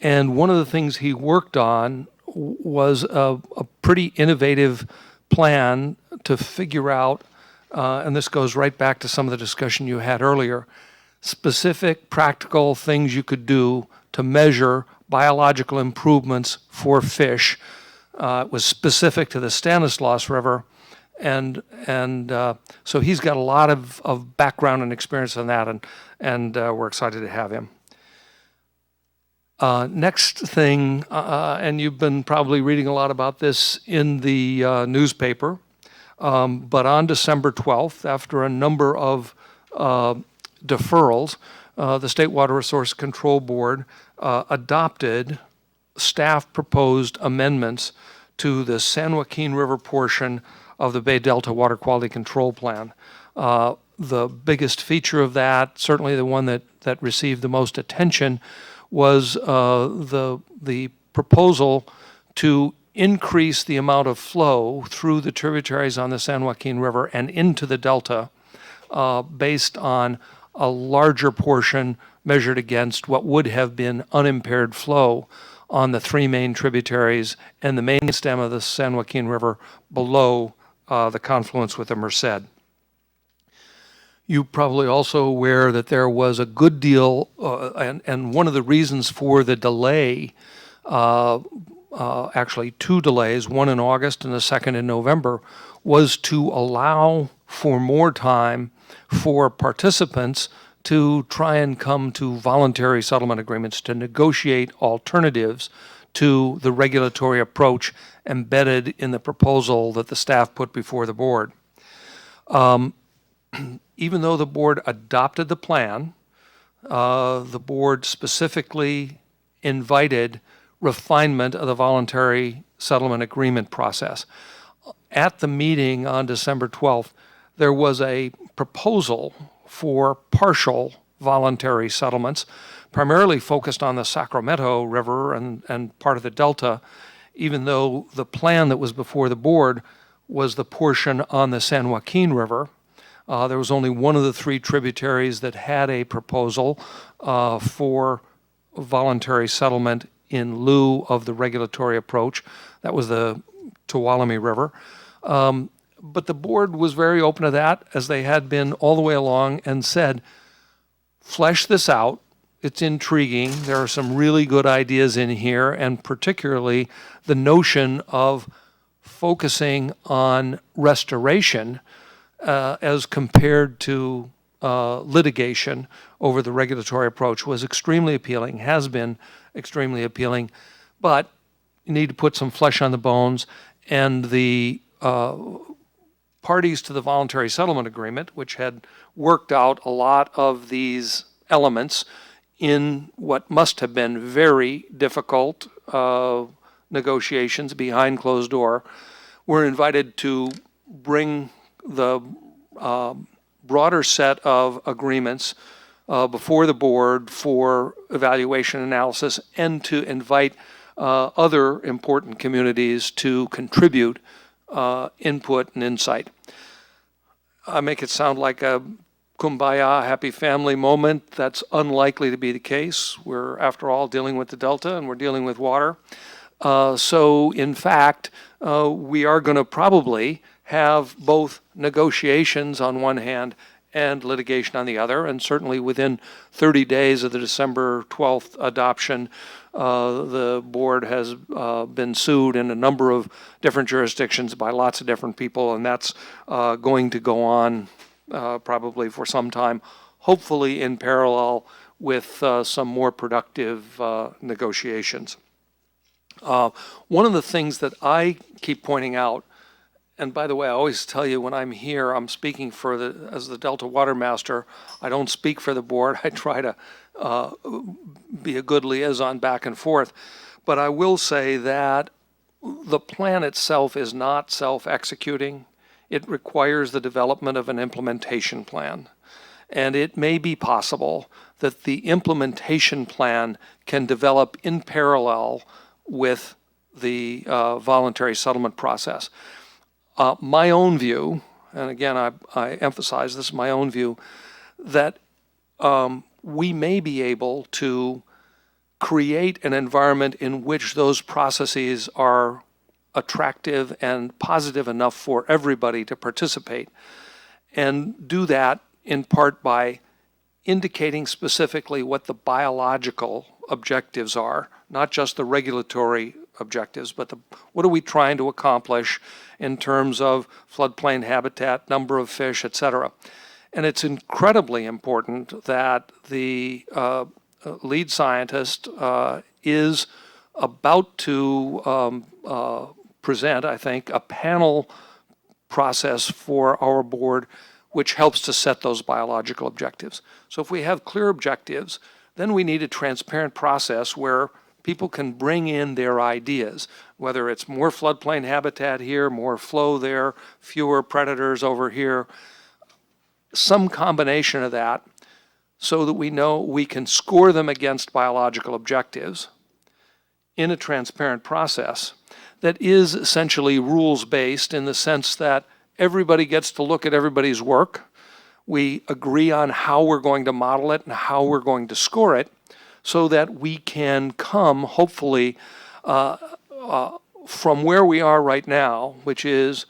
And one of the things he worked on was a pretty innovative plan to figure out, and this goes right back to some of the discussion you had earlier, specific practical things you could do to measure biological improvements for fish. It was specific to the Stanislaus River, and so he's got a lot of background and experience on that, and we're excited to have him. Next thing, and you've been probably reading a lot about this in the newspaper, but on December 12th, after a number of deferrals, the State Water Resource Control Board adopted staff-proposed amendments to the San Joaquin River portion of the Bay Delta Water Quality Control Plan. The biggest feature of that, certainly the one that received the most attention, was the proposal to increase the amount of flow through the tributaries on the San Joaquin River and into the Delta based on a larger portion measured against what would have been unimpaired flow on the three main tributaries and the main stem of the San Joaquin River below the confluence with the Merced. You probably also aware that there was a good deal, and one of the reasons for the delay, actually two delays, one in August and the second in November, was to allow for more time for participants to try and come to voluntary settlement agreements, to negotiate alternatives to the regulatory approach embedded in the proposal that the staff put before the board. Even though the board adopted the plan, the board specifically invited refinement of the voluntary settlement agreement process. At the meeting on December 12th, there was a proposal for partial voluntary settlements, primarily focused on the Sacramento River and part of the Delta, even though the plan that was before the board was the portion on the San Joaquin River. There was only one of the three tributaries that had a proposal for voluntary settlement in lieu of the regulatory approach. That was the Tuolumne River. But the board was very open to that, as they had been all the way along, and said, flesh this out. It's intriguing. There are some really good ideas in here, and particularly the notion of focusing on restoration as compared to litigation over the regulatory approach was extremely appealing, has been extremely appealing, but you need to put some flesh on the bones, and the parties to the voluntary settlement agreement, which had worked out a lot of these elements in what must have been very difficult negotiations behind closed door, were invited to bring the broader set of agreements before the board for evaluation analysis, and to invite other important communities to contribute input and insight. I make it sound like a kumbaya, happy family moment. That's unlikely to be the case. We're, after all, dealing with the Delta, and we're dealing with water. So, in fact, we are going to probably have both negotiations on one hand and litigation on the other, and certainly within 30 days of the December 12th adoption, the board has been sued in a number of different jurisdictions by lots of different people, and that's going to go on probably for some time, hopefully in parallel with some more productive negotiations. One of the things that I keep pointing out, and by the way, I always tell you when I'm here, I'm speaking as the Delta Water Master. I don't speak for the board. I try to be a good liaison back and forth. But I will say that the plan itself is not self-executing. It requires the development of an implementation plan. And it may be possible that the implementation plan can develop in parallel with the voluntary settlement process. My own view, and again, I emphasize this, my own view, that we may be able to create an environment in which those processes are attractive and positive enough for everybody to participate, and do that in part by indicating specifically what the biological objectives are, not just the regulatory objectives, but what are we trying to accomplish in terms of floodplain habitat, number of fish, et cetera. And it's incredibly important that the lead scientist is about to present, I think, a panel process for our board which helps to set those biological objectives. So if we have clear objectives, then we need a transparent process where people can bring in their ideas, whether it's more floodplain habitat here, more flow there, fewer predators over here, some combination of that, so that we know we can score them against biological objectives in a transparent process that is essentially rules-based in the sense that everybody gets to look at everybody's work. We agree on how we're going to model it and how we're going to score it, so that we can come, hopefully, from where we are right now, which is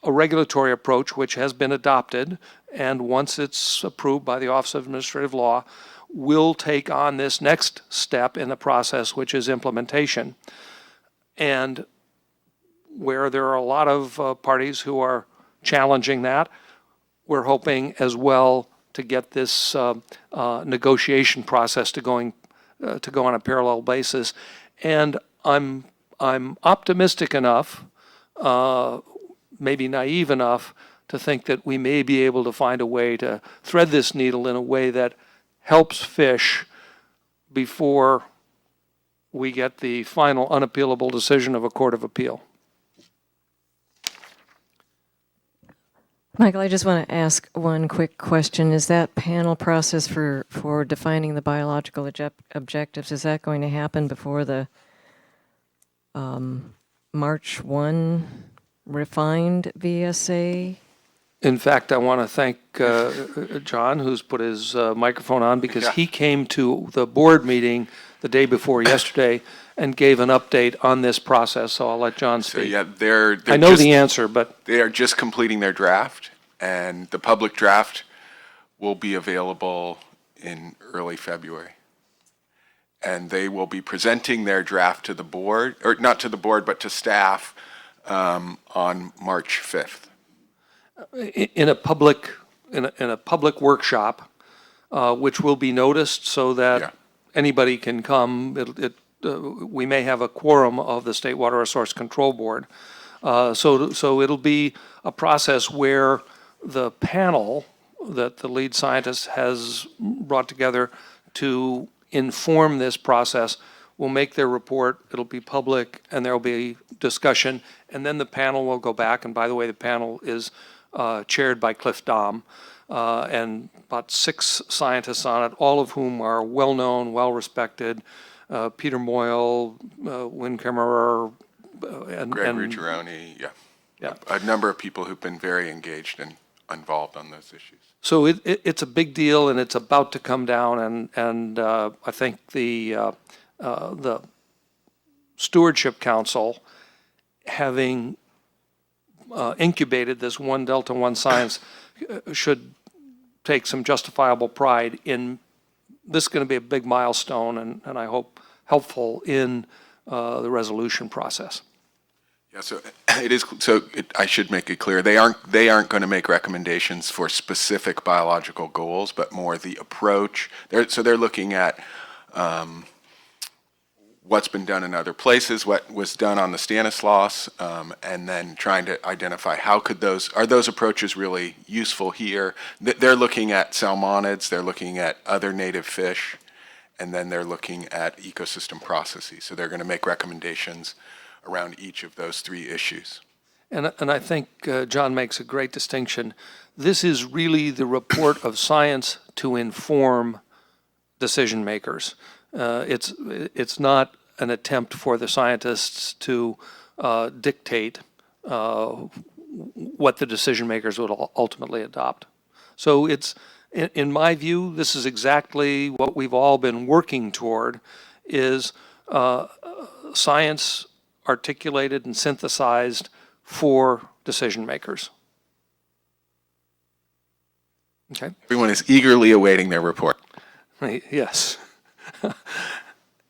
a regulatory approach which has been adopted, and once it's approved by the Office of Administrative Law, will take on this next step in the process, which is implementation. And where there are a lot of parties who are challenging that, we're hoping as well to get this negotiation process to go on a parallel basis. And I'm optimistic enough, maybe naive enough, to think that we may be able to find a way to thread this needle in a way that helps fish before we get the final unappealable decision of a court of appeal.
Michael, I just want to ask one quick question. Is that panel process for defining the biological objectives, is that going to happen before the March 1 refined VSA?
In fact, I want to thank John, who's put his microphone on, because he came to the board meeting the day before yesterday and gave an update on this process, so I'll let John speak.
So yeah, they're
I know the answer, but
they are just completing their draft, and the public draft will be available in early February. And they will be presenting their draft to the board, or not to the board, but to staff on March 5th.
in a public in a public workshop, which will be noticed so that
Yeah.
anybody can come. We may have a quorum of the State Water Resource Control Board. So it'll be a process where the panel that the lead scientist has brought together to inform this process will make their report. It'll be public, and there'll be discussion, and then the panel will go back. And by the way, the panel is chaired by Cliff Dahm, and about 6 scientists on it, all of whom are well-known, well-respected. Peter Moyle, Wynn Kemmerer,
Gregory Gironi, yeah.
Yeah.
A number of people who've been very engaged and involved on those issues.
So it's a big deal, and it's about to come down, and I think the Stewardship Council, having incubated this One Delta, One Science, should take some justifiable pride in this. Is going to be a big milestone, and I hope helpful in the resolution process.
Yeah, so it is. So I should make it clear they aren't going to make recommendations for specific biological goals, but more the approach. They're looking at what's been done in other places, what was done on the Stanislaus, and then trying to identify how could those approaches really useful here. They're looking at salmonids, they're looking at other native fish, and then they're looking at ecosystem processes. So they're going to make recommendations around each of those 3 issues.
And I think John makes a great distinction. This is really the report of science to inform decision makers. It's not an attempt for the scientists to dictate what the decision makers would ultimately adopt. So it's, in my view, this is exactly what we've all been working toward, is science articulated and synthesized for decision makers. Okay.
Everyone is eagerly awaiting their report.
Yes.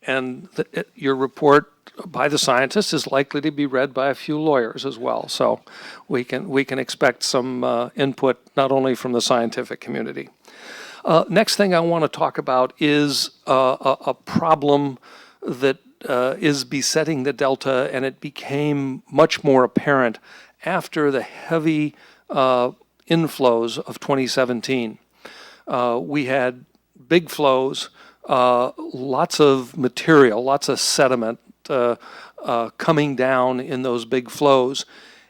And your report by the scientists is likely to be read by a few lawyers as well. So we can expect some input not only from the scientific community. Next thing I want to talk about is a problem that is besetting the Delta, and it became much more apparent after the heavy inflows of 2017. We had big flows, lots of material, lots of sediment coming down in those big flows.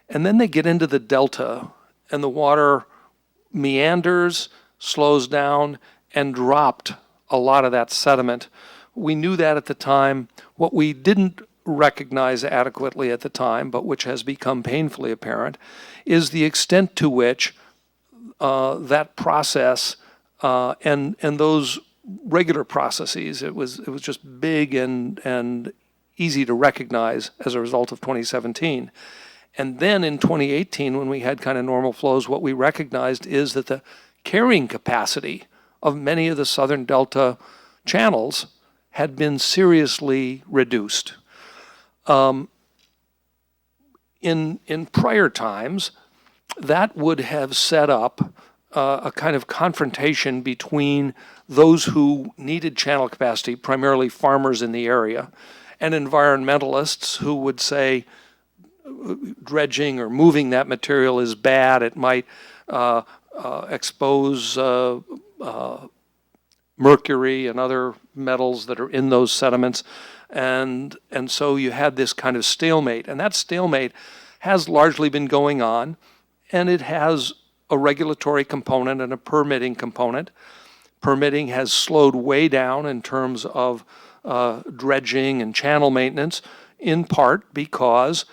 And then they get into the Delta, and the water meanders, slows down, and dropped a lot of that sediment. We knew that at the time. What we didn't recognize adequately at the time, but which has become painfully apparent, is the extent to which that process and those regular processes, it was just big and easy to recognize as a result of 2017. And then in 2018, when we had kind of normal flows, what we recognized is that the carrying capacity of many of the Southern Delta channels had been seriously reduced. In prior times, that would have set up a kind of confrontation between those who needed channel capacity, primarily farmers in the area, and environmentalists who would say dredging or moving that material is bad. It might expose mercury and other metals that are in those sediments. And so you had this kind of stalemate. And that stalemate has largely been going on, and it has a regulatory component and a permitting component. Permitting has slowed way down in terms of dredging and channel maintenance, in part because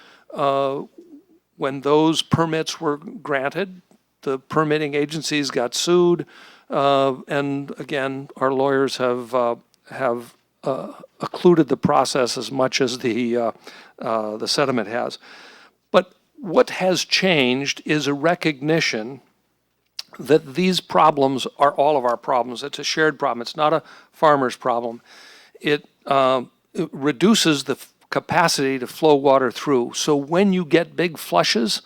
when those permits were granted, the permitting agencies got sued. And again, our lawyers have occluded the process as much as the sediment has. But what has changed is a recognition that these problems are all of our problems. It's a shared problem. It's not a farmer's problem. It reduces the capacity to flow water through. So when you get big flushes,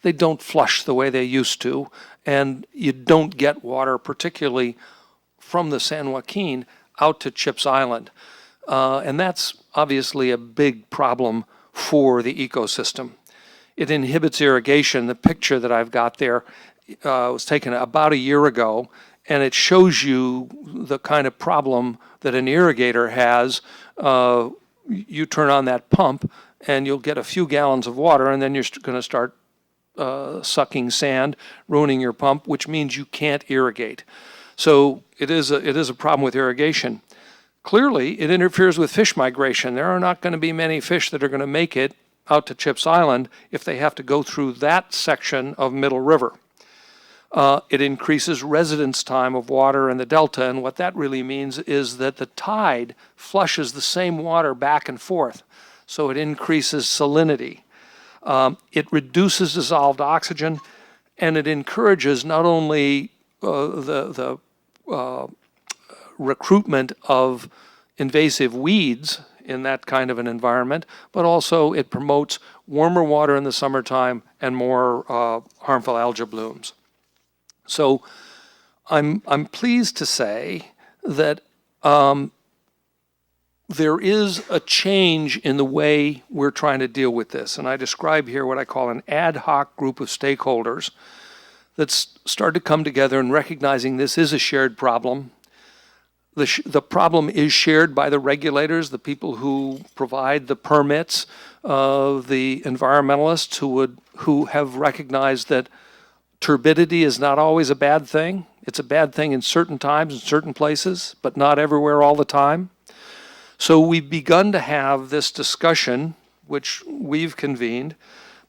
they don't flush the way they used to, and you don't get water, particularly from the San Joaquin out to Chips Island. And that's obviously a big problem for the ecosystem. It inhibits irrigation. The picture that I've got there was taken about a year ago, and it shows you the kind of problem that an irrigator has. You turn on that pump, and you'll get a few gallons of water, and then you're going to start sucking sand, ruining your pump, which means you can't irrigate. So it is a problem with irrigation. Clearly, it interferes with fish migration. There are not going to be many fish that are going to make it out to Chips Island if they have to go through that section of Middle River. It increases residence time of water in the delta, and what that really means is that the tide flushes the same water back and forth, so it increases salinity. It reduces dissolved oxygen, and it encourages not only the recruitment of invasive weeds in that kind of an environment, but also it promotes warmer water in the summertime and more harmful algae blooms. So I'm pleased to say that there is a change in the way we're trying to deal with this. And I describe here what I call an ad hoc group of stakeholders that's started to come together and recognizing this is a shared problem. The problem is shared by the regulators, the people who provide the permits, the environmentalists who have recognized that turbidity is not always a bad thing. It's a bad thing in certain times, in certain places, but not everywhere all the time. So we've begun to have this discussion, which we've convened,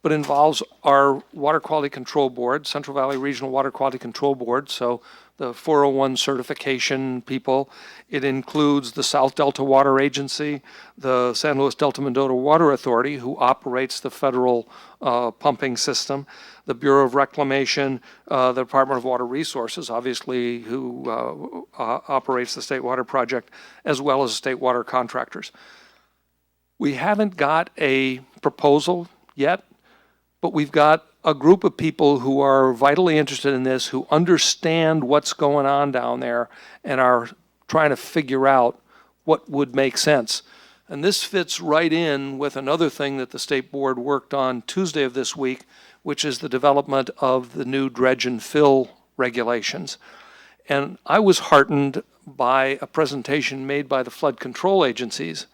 but involves our Water Quality Control Board, Central Valley Regional Water Quality Control Board, so the 401 certification people. It includes the South Delta Water Agency, the San Luis Delta Mendota Water Authority, who operates the federal pumping system, the Bureau of Reclamation, the Department of Water Resources, obviously, who operates the State Water Project, as well as state water contractors. We haven't got a proposal yet, but we've got a group of people who are vitally interested in this, who understand what's going on down there and are trying to figure out what would make sense. And this fits right in with another thing that the State Board worked on Tuesday of this week, which is the development of the new dredge and fill regulations. And I was heartened by a presentation made by the flood control agencies,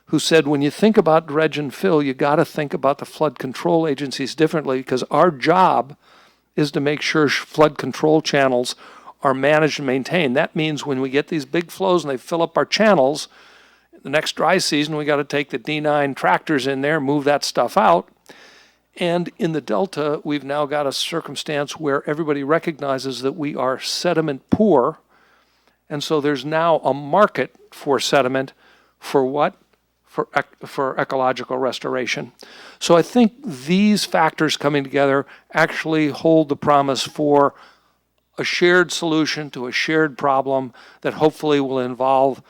who said, when you think about dredge and fill, you got to think about the flood control agencies differently, because our job is to make sure flood control channels are managed and maintained. That means when we get these big flows and they fill up our channels, the next dry season, we got to take the D9 tractors in there, move that stuff out. And in the Delta, we've now got a circumstance where everybody recognizes that we are sediment poor. And so there's now a market for sediment for what? For ecological restoration. So I think these factors coming together actually hold the promise for a shared solution to a shared problem that hopefully will involve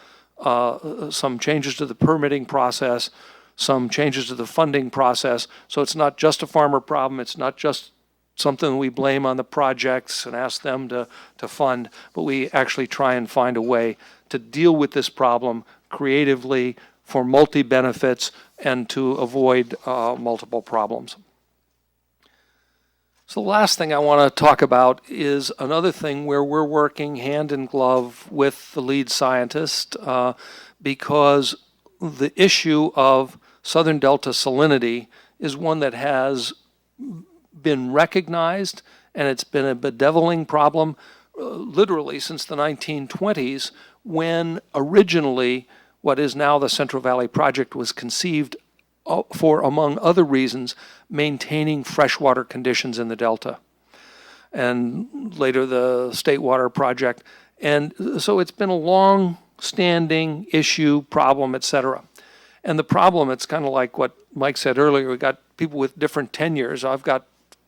some changes to the permitting process, some changes to the funding process. So it's not just a farmer problem, it's not just something we blame on the projects and ask them to fund, but we actually try and find a way to deal with this problem creatively for multi-benefits and to avoid multiple problems. So the last thing I want to talk about is another thing where we're working hand in glove with the lead scientist because the issue of Southern Delta salinity is one that has been recognized, and it's been a bedeviling problem literally since the 1920s, when originally what is now the Central Valley Project was conceived for, among other reasons, maintaining freshwater conditions in the Delta, and later the State Water Project. And so it's been a long-standing issue, problem, et cetera. And the problem, it's kind of like what Mike said earlier, we got people with different tenures. I've got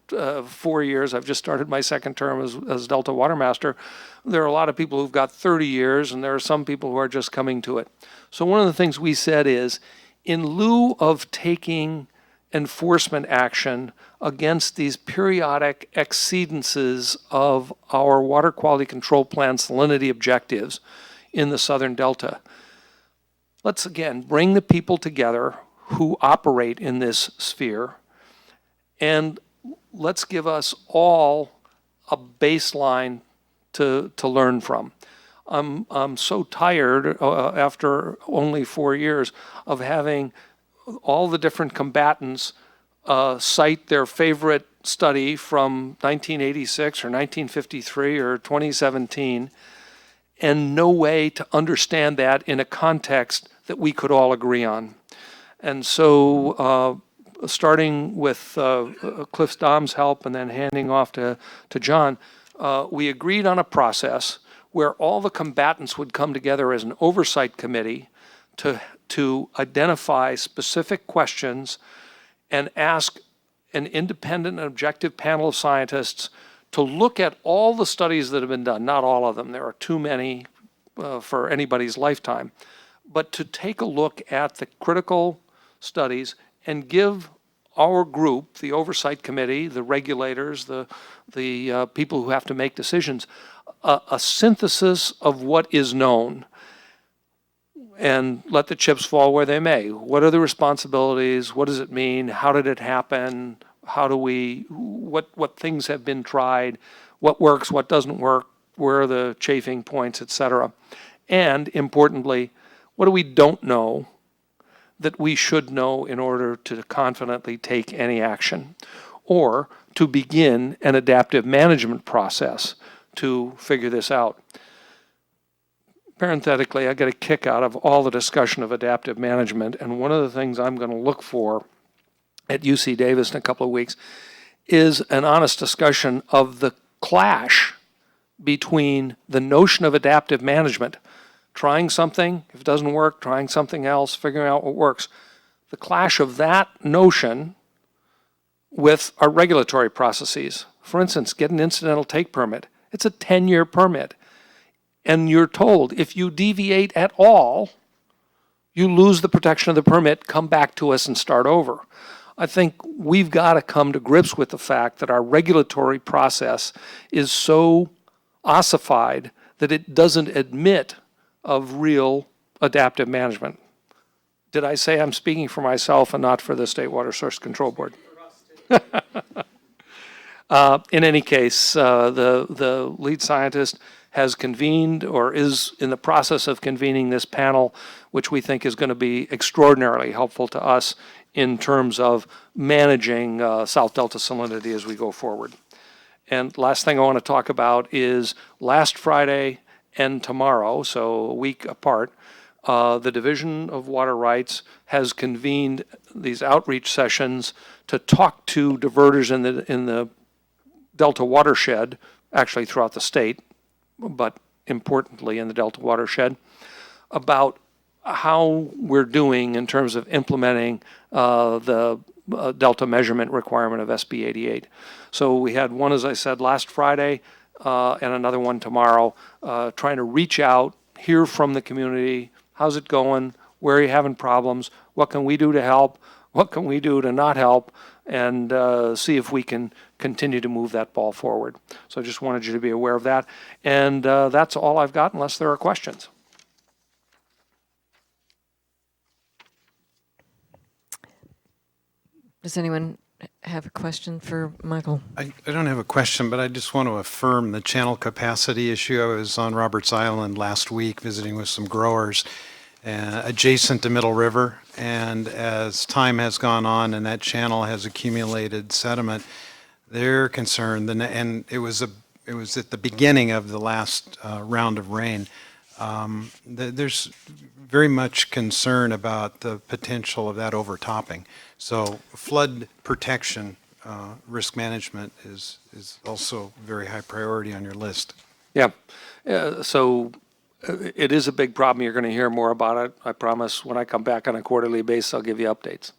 4 years. I've just started my second term as Delta Water Master. There are a lot of people who've got 30 years, and there are some people who are just coming to it. So one of the things we said is, in lieu of taking enforcement action against these periodic exceedances of our water quality control plan salinity objectives in the Southern Delta. Let's again bring the people together who operate in this sphere, and let's give us all a baseline to learn from. I'm so tired after only 4 years of having all the different combatants cite their favorite study from 1986 or 1953 or 2017, and no way to understand that in a context that we could all agree on. And so starting with Cliff Dom's help and then handing off to John, we agreed on a process where all the combatants would come together as an oversight committee to identify specific questions and ask an independent and objective panel of scientists to look at all the studies that have been done, not all of them, there are too many for anybody's lifetime, but to take a look at the critical studies and give our group, the oversight committee, the regulators, the people who have to make decisions, a synthesis of what is known, and let the chips fall where they may. What are the responsibilities? What does it mean? How did it happen? What things have been tried? What works? What doesn't work? Where are the chafing points, et cetera? And importantly, what do we don't know that we should know in order to confidently take any action, or to begin an adaptive management process to figure this out? Parenthetically, I get a kick out of all the discussion of adaptive management, and one of the things I'm going to look for at UC Davis in a couple of weeks is an honest discussion of the clash between the notion of adaptive management, trying something, if it doesn't work, trying something else, figuring out what works, the clash of that notion with our regulatory processes. For instance, get an incidental take permit. It's a 10-year permit. And you're told if you deviate at all, you lose the protection of the permit, come back to us and start over. I think we've got to come to grips with the fact that our regulatory process is so ossified that it doesn't admit of real adaptive management. Did I say I'm speaking for myself and not for the State Water Source Control Board? In any case, the lead scientist has convened or is in the process of convening this panel, which we think is going to be extraordinarily helpful to us in terms of managing South Delta salinity as we go forward. And last thing I want to talk about is last Friday and tomorrow, so a week apart, the Division of Water Rights has convened these outreach sessions to talk to diverters in the Delta watershed, actually throughout the state, but importantly in the Delta watershed, about how we're doing in terms of implementing the Delta measurement requirement of SB 88. So we had one, as I said, last Friday, and another one tomorrow, trying to reach out, hear from the community, how's it going, where are you having problems, what can we do to help, what can we do to not help, and see if we can continue to move that ball forward. So I just wanted you to be aware of that. And that's all I've got unless there are questions.
Does anyone have a question for Michael?
I don't have a question, but I just want to affirm the channel capacity issue. I was on Roberts Island last week visiting with some growers adjacent to Middle River, and as time has gone on and that channel has accumulated sediment, they're concerned, and it was at the beginning of the last round of rain. There's very much concern about the potential of that overtopping. So flood protection, risk management is also very high priority on your list.
Yeah, so it is a big problem. You're going to hear more about it. I promise when I come back on a quarterly basis, I'll give you updates.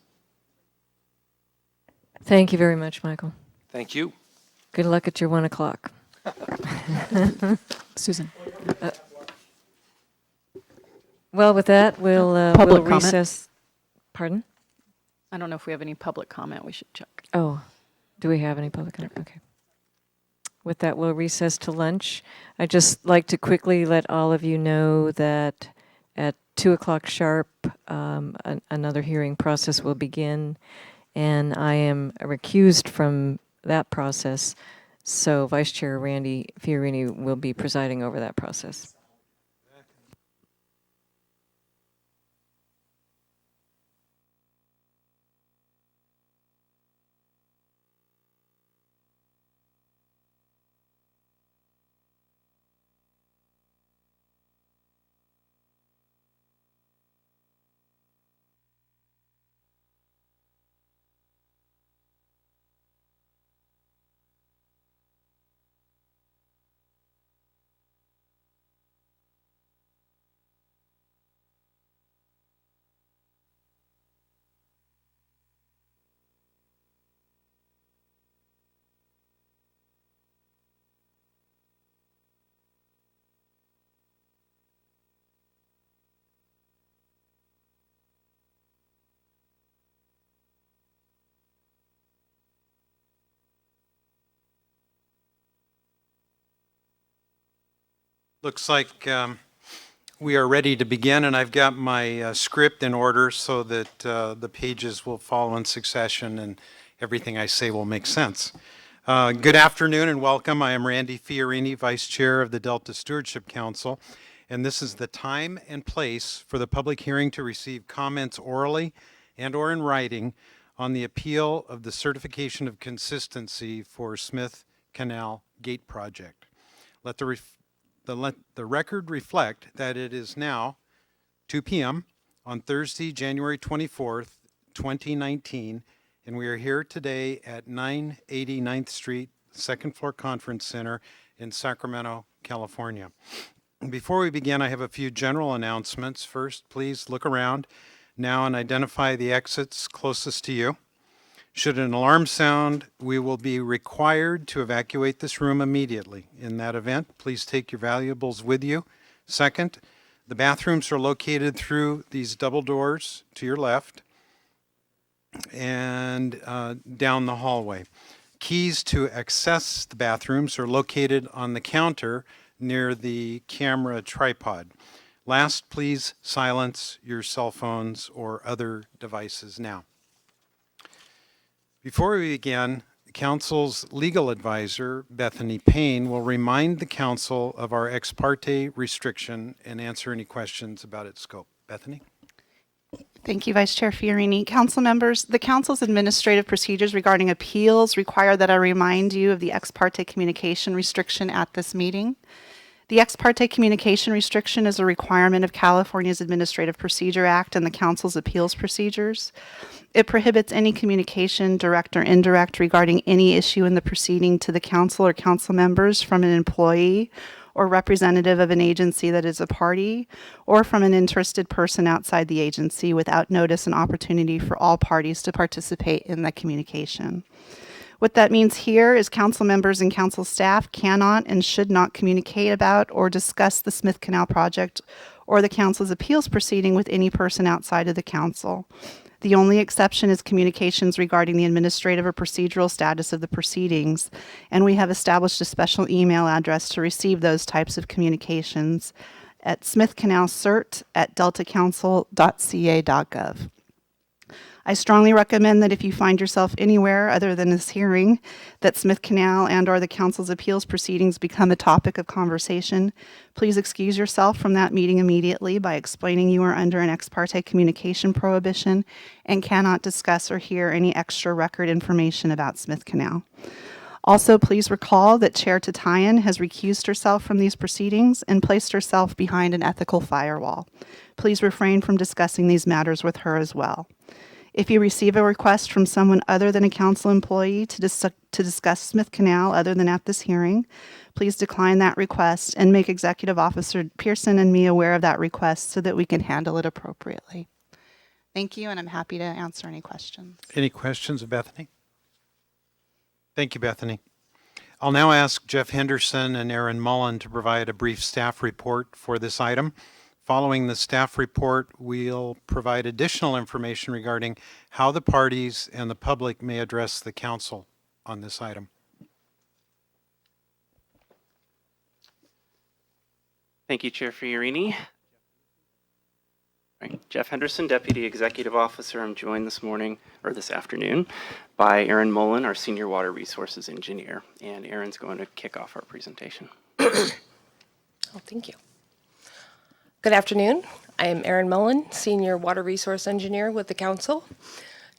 Thank you very much, Michael.
Thank you.
Good luck at your 1 o'clock.
Susan.
Well, with that, we'll
Public comment.
recess. Pardon?
I don't know if we have any public comment. We should check.
Oh, do we have any public comment? Okay. With that, we'll recess to lunch. I'd just like to quickly let all of you know that at 2 o'clock sharp, another hearing process will begin, and I am recused from that process, so Vice Chair Randy Fiorini will be presiding over that process.
Looks like we are ready to begin, and I've got my script in order so that the pages will follow in succession and everything I say will make sense. Good afternoon and welcome. I am Randy Fiorini, Vice Chair of the Delta Stewardship Council, and this is the time and place for the public hearing to receive comments orally and or in writing on the appeal of the certification of consistency for Smith Canal Gate Project. Let the record reflect that it is now 2 p.m. on Thursday, January 24th, 2019, and we are here today at 980 9th Street, second floor conference center in Sacramento, California. Before we begin, I have a few general announcements. First, please look around now and identify the exits closest to you. Should an alarm sound, we will be required to evacuate this room immediately. In that event, please take your valuables with you. Second, the bathrooms are located through these double doors to your left and down the hallway. Keys to access the bathrooms are located on the counter near the camera tripod. Last, please silence your cell phones or other devices now. Before we begin, Council's legal advisor, Bethany Payne, will remind the Council of our ex parte restriction and answer any questions about its scope. Bethany?
Thank you, Vice Chair Fiorini. Council members, the Council's administrative procedures regarding appeals require that I remind you of the ex parte communication restriction at this meeting. The ex parte communication restriction is a requirement of California's Administrative Procedure Act and the Council's appeals procedures. It prohibits any communication, direct or indirect, regarding any issue in the proceeding to the Council or Council members from an employee or representative of an agency that is a party, or from an interested person outside the agency without notice and opportunity for all parties to participate in the communication. What that means here is council members and council staff cannot and should not communicate about or discuss the Smith Canal project or the council's appeals proceeding with any person outside of the council. The only exception is communications regarding the administrative or procedural status of the proceedings, and we have established a special email address to receive those types of communications at smithcanalcert@deltacouncil.ca.gov. I strongly recommend that if you find yourself anywhere other than this hearing, that Smith Canal and or the Council's appeals proceedings become a topic of conversation, please excuse yourself from that meeting immediately by explaining you are under an ex parte communication prohibition and cannot discuss or hear any extra record information about Smith Canal. Also, please recall that Chair Takahashi has recused herself from these proceedings and placed herself behind an ethical firewall. Please refrain from discussing these matters with her as well. If you receive a request from someone other than a council employee to discuss Smith Canal other than at this hearing, please decline that request and make Executive Officer Pearson and me aware of that request so that we can handle it appropriately. Thank you, and I'm happy to answer any questions.
Any questions of Bethany? Thank you, Bethany. I'll now ask Jeff Henderson and Aaron Mullen to provide a brief staff report for this item, Following the staff report, we'll provide additional information regarding how the parties and the public may address the council on this item.
Thank you, Chair Fiorini. Right. Jeff Henderson, Deputy Executive Officer. I'm joined this afternoon, by Aaron Mullen, our Senior Water Resources Engineer. And Aaron's going to kick off our presentation.
Oh, thank you. Good afternoon. I am Erin Mullen, Senior Water Resource Engineer with the Council.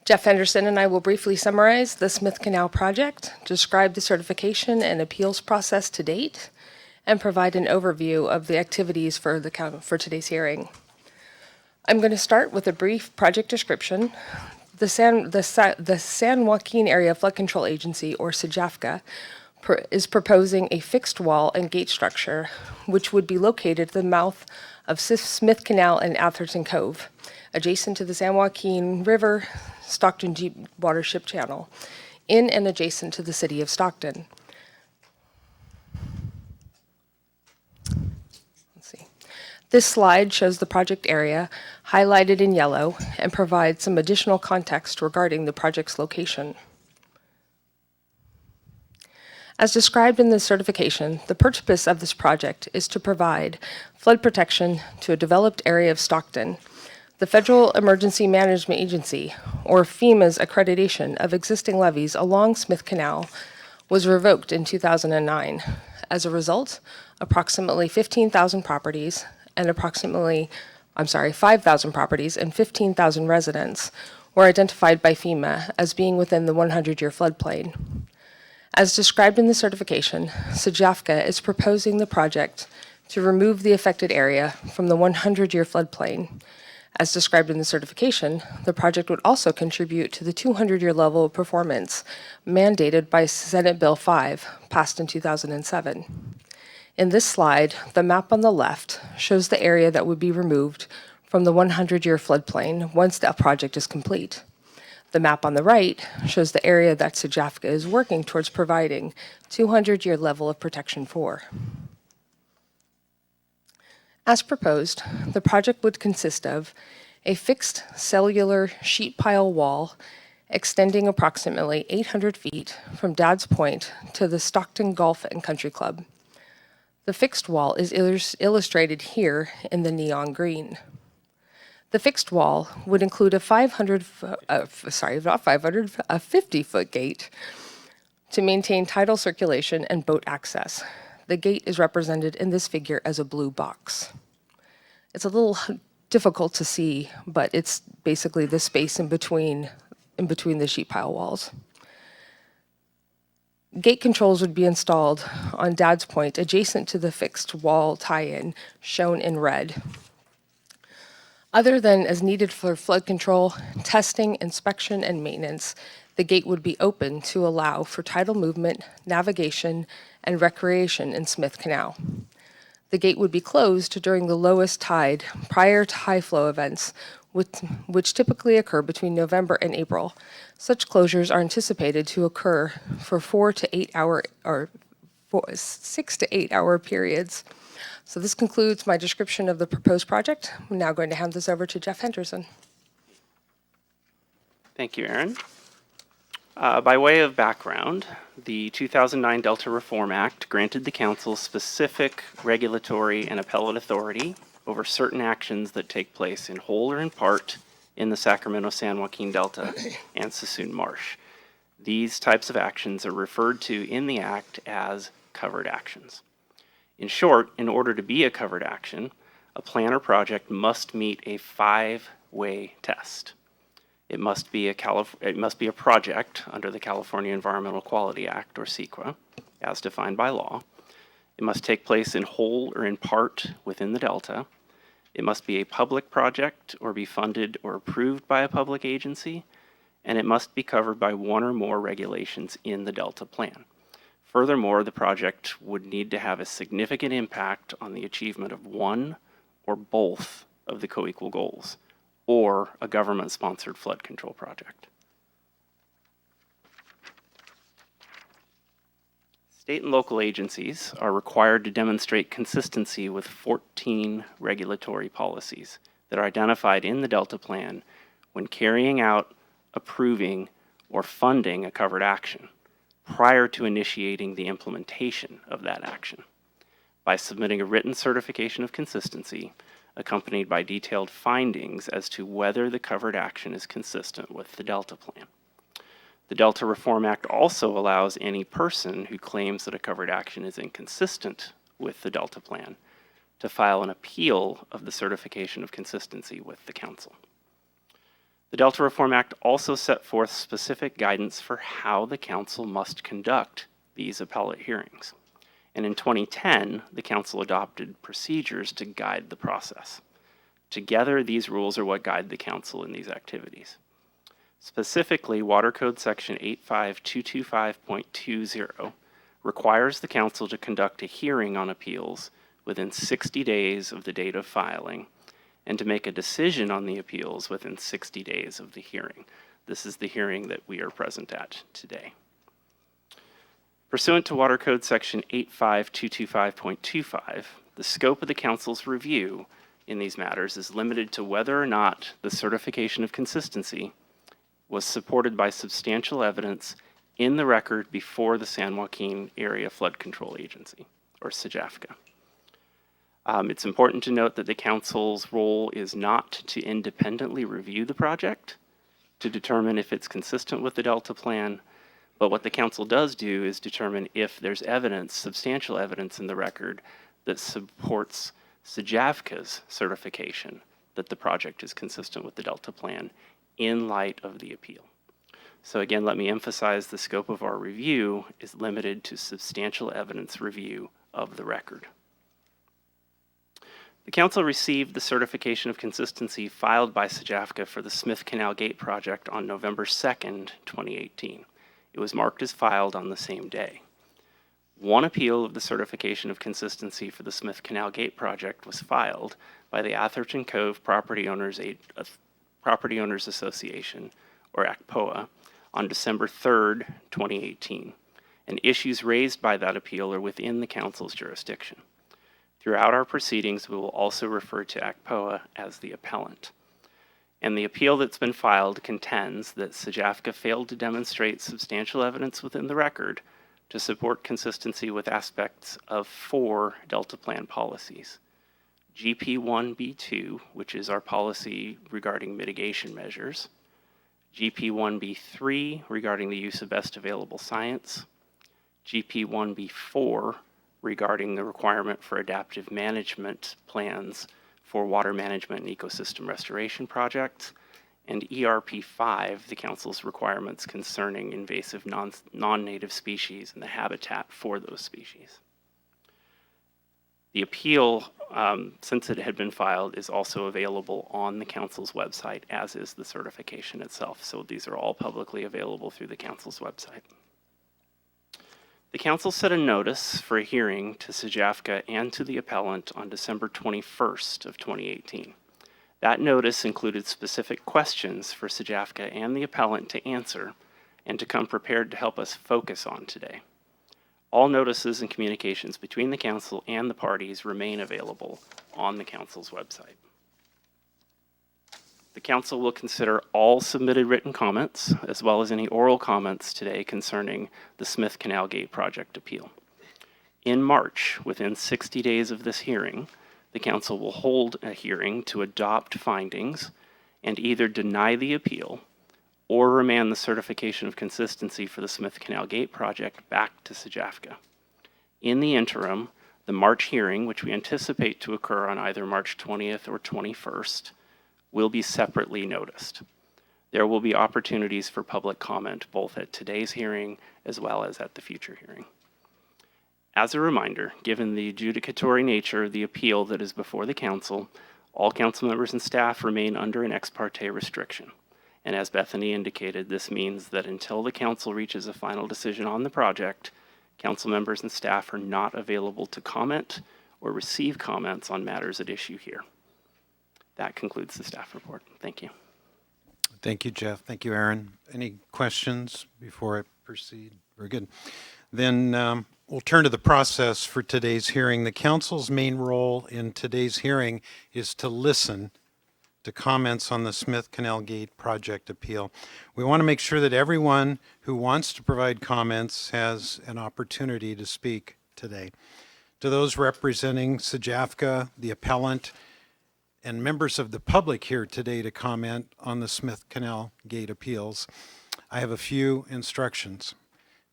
Jeff Henderson and I will briefly summarize the Smith Canal project, describe the certification and appeals process to date, and provide an overview of the activities for today's hearing. I'm going to start with a brief project description. The San Joaquin Area Flood Control Agency, or SJAFCA, is proposing a fixed wall and gate structure, which would be located at the mouth of Smith Canal and Atherton Cove, adjacent to the San Joaquin River Stockton Deep Watership Channel, in and adjacent to the city of Stockton. This slide shows the project area highlighted in yellow and provides some additional context regarding the project's location. As described in the certification, the purpose of this project is to provide flood protection to a developed area of Stockton. The Federal Emergency Management Agency, or FEMA's accreditation of existing levees along Smith Canal was revoked in 2009. As a result, approximately 5,000 properties and 5,000 properties and 15,000 residents were identified by FEMA as being within the 100-year floodplain. As described in the certification, SJAFCA is proposing the project to remove the affected area from the 100-year floodplain. As described in the certification, the project would also contribute to the 200-year level of performance mandated by Senate Bill 5, passed in 2007. In this slide, the map on the left shows the area that would be removed from the 100-year floodplain once the project is complete. The map on the right shows the area that SJAFCA is working towards providing 200-year level of protection for. As proposed, the project would consist of a fixed cellular sheet pile wall extending approximately 800 feet from Dad's Point to the Stockton Golf and Country Club. The fixed wall is illustrated here in the neon green. The fixed wall would include a 50-foot gate to maintain tidal circulation and boat access. The gate is represented in this figure as a blue box. It's a little difficult to see, but it's basically the space in between the sheet pile walls. Gate controls would be installed on Dad's Point adjacent to the fixed wall tie-in shown in red. Other than as needed for flood control, testing, inspection, and maintenance, the gate would be open to allow for tidal movement, navigation, and recreation in Smith Canal. The gate would be closed during the lowest tide prior to high flow events, which typically occur between November and April. Such closures are anticipated to occur for 6 to 8 hour periods. So this concludes my description of the proposed project. I'm now going to hand this over to Jeff Henderson.
Thank you, Aaron. By way of background, the 2009 Delta Reform Act granted the Council specific regulatory and appellate authority over certain actions that take place in whole or in part in the Sacramento-San Joaquin Delta and Sassoon Marsh. These types of actions are referred to in the Act as covered actions. In short, in order to be a covered action, a plan or project must meet a 5-way test. It must be a project under the California Environmental Quality Act, or CEQA, as defined by law. It must take place in whole or in part within the Delta. It must be a public project or be funded or approved by a public agency, and it must be covered by one or more regulations in the Delta plan. Furthermore, the project would need to have a significant impact on the achievement of one or both of the co-equal goals, or a government-sponsored flood control project. State and local agencies are required to demonstrate consistency with 14 regulatory policies that are identified in the Delta Plan when carrying out, approving, or funding a covered action prior to initiating the implementation of that action by submitting a written certification of consistency accompanied by detailed findings as to whether the covered action is consistent with the Delta Plan. The Delta Reform Act also allows any person who claims that a covered action is inconsistent with the Delta Plan to file an appeal of the certification of consistency with the Council. The Delta Reform Act also set forth specific guidance for how the Council must conduct these appellate hearings. And in 2010, the Council adopted procedures to guide the process. Together, these rules are what guide the Council in these activities. Specifically, Water Code Section 85225.20 requires the Council to conduct a hearing on appeals within 60 days of the date of filing and to make a decision on the appeals within 60 days of the hearing. This is the hearing that we are present at today. Pursuant to Water Code Section 85225.25, the scope of the Council's review in these matters is limited to whether or not the certification of consistency was supported by substantial evidence in the record before the San Joaquin Area Flood Control Agency, or SJAFCA. It's important to note that the Council's role is not to independently review the project to determine if it's consistent with the Delta Plan, but what the Council does do is determine if there's evidence, substantial evidence in the record that supports SJAFCA's certification that the project is consistent with the Delta Plan in light of the appeal. So again, let me emphasize the scope of our review is limited to substantial evidence review of the record. The Council received the certification of consistency filed by SJAFCA for the Smith Canal Gate project on November 2nd, 2018. It was marked as filed on the same day. One appeal of the certification of consistency for the Smith Canal Gate project was filed by the Atherton Cove Property Owners Association, or ACPOA, on December 3rd, 2018, and issues raised by that appeal are within the Council's jurisdiction. Throughout our proceedings, we will also refer to ACPOA as the appellant. And the appeal that's been filed contends that SJAFCA failed to demonstrate substantial evidence within the record to support consistency with aspects of 4 Delta Plan policies. GP1B2, which is our policy regarding mitigation measures, GP1B3 regarding the use of best available science, GP1B4 regarding the requirement for adaptive management plans for water management and ecosystem restoration projects, and ERP5, the Council's requirements concerning invasive non-native species and the habitat for those species. The appeal, since it had been filed, is also available on the Council's website, as is the certification itself. So these are all publicly available through the Council's website. The Council set a notice for a hearing to SJAFCA and to the appellant on December 21st of 2018. That notice included specific questions for SJAFCA and the appellant to answer and to come prepared to help us focus on today. All notices and communications between the Council and the parties remain available on the Council's website. The Council will consider all submitted written comments, as well as any oral comments today concerning the Smith Canal Gate project appeal. In March, within 60 days of this hearing, the Council will hold a hearing to adopt findings and either deny the appeal or remand the certification of consistency for the Smith Canal Gate project back to SJAFCA. In the interim, the March hearing, which we anticipate to occur on either March 20th or 21st, will be separately noticed. There will be opportunities for public comment both at today's hearing as well as at the future hearing. As a reminder, given the adjudicatory nature of the appeal that is before the Council, all Council members and staff remain under an ex parte restriction. And as Bethany indicated, this means that until the Council reaches a final decision on the project, Council members and staff are not available to comment or receive comments on matters at issue here. That concludes the staff report. Thank you.
Thank you, Jeff. Thank you, Aaron. Any questions before I proceed? Very good. Then We'll turn to the process for today's hearing. The council's main role in today's hearing is to listen to comments on the Smith Canal Gate project appeal. We want to make sure that everyone who wants to provide comments has an opportunity to speak today. To those representing SJAFCA, the appellant, and members of the public here today to comment on the Smith Canal Gate appeals, I have a few instructions.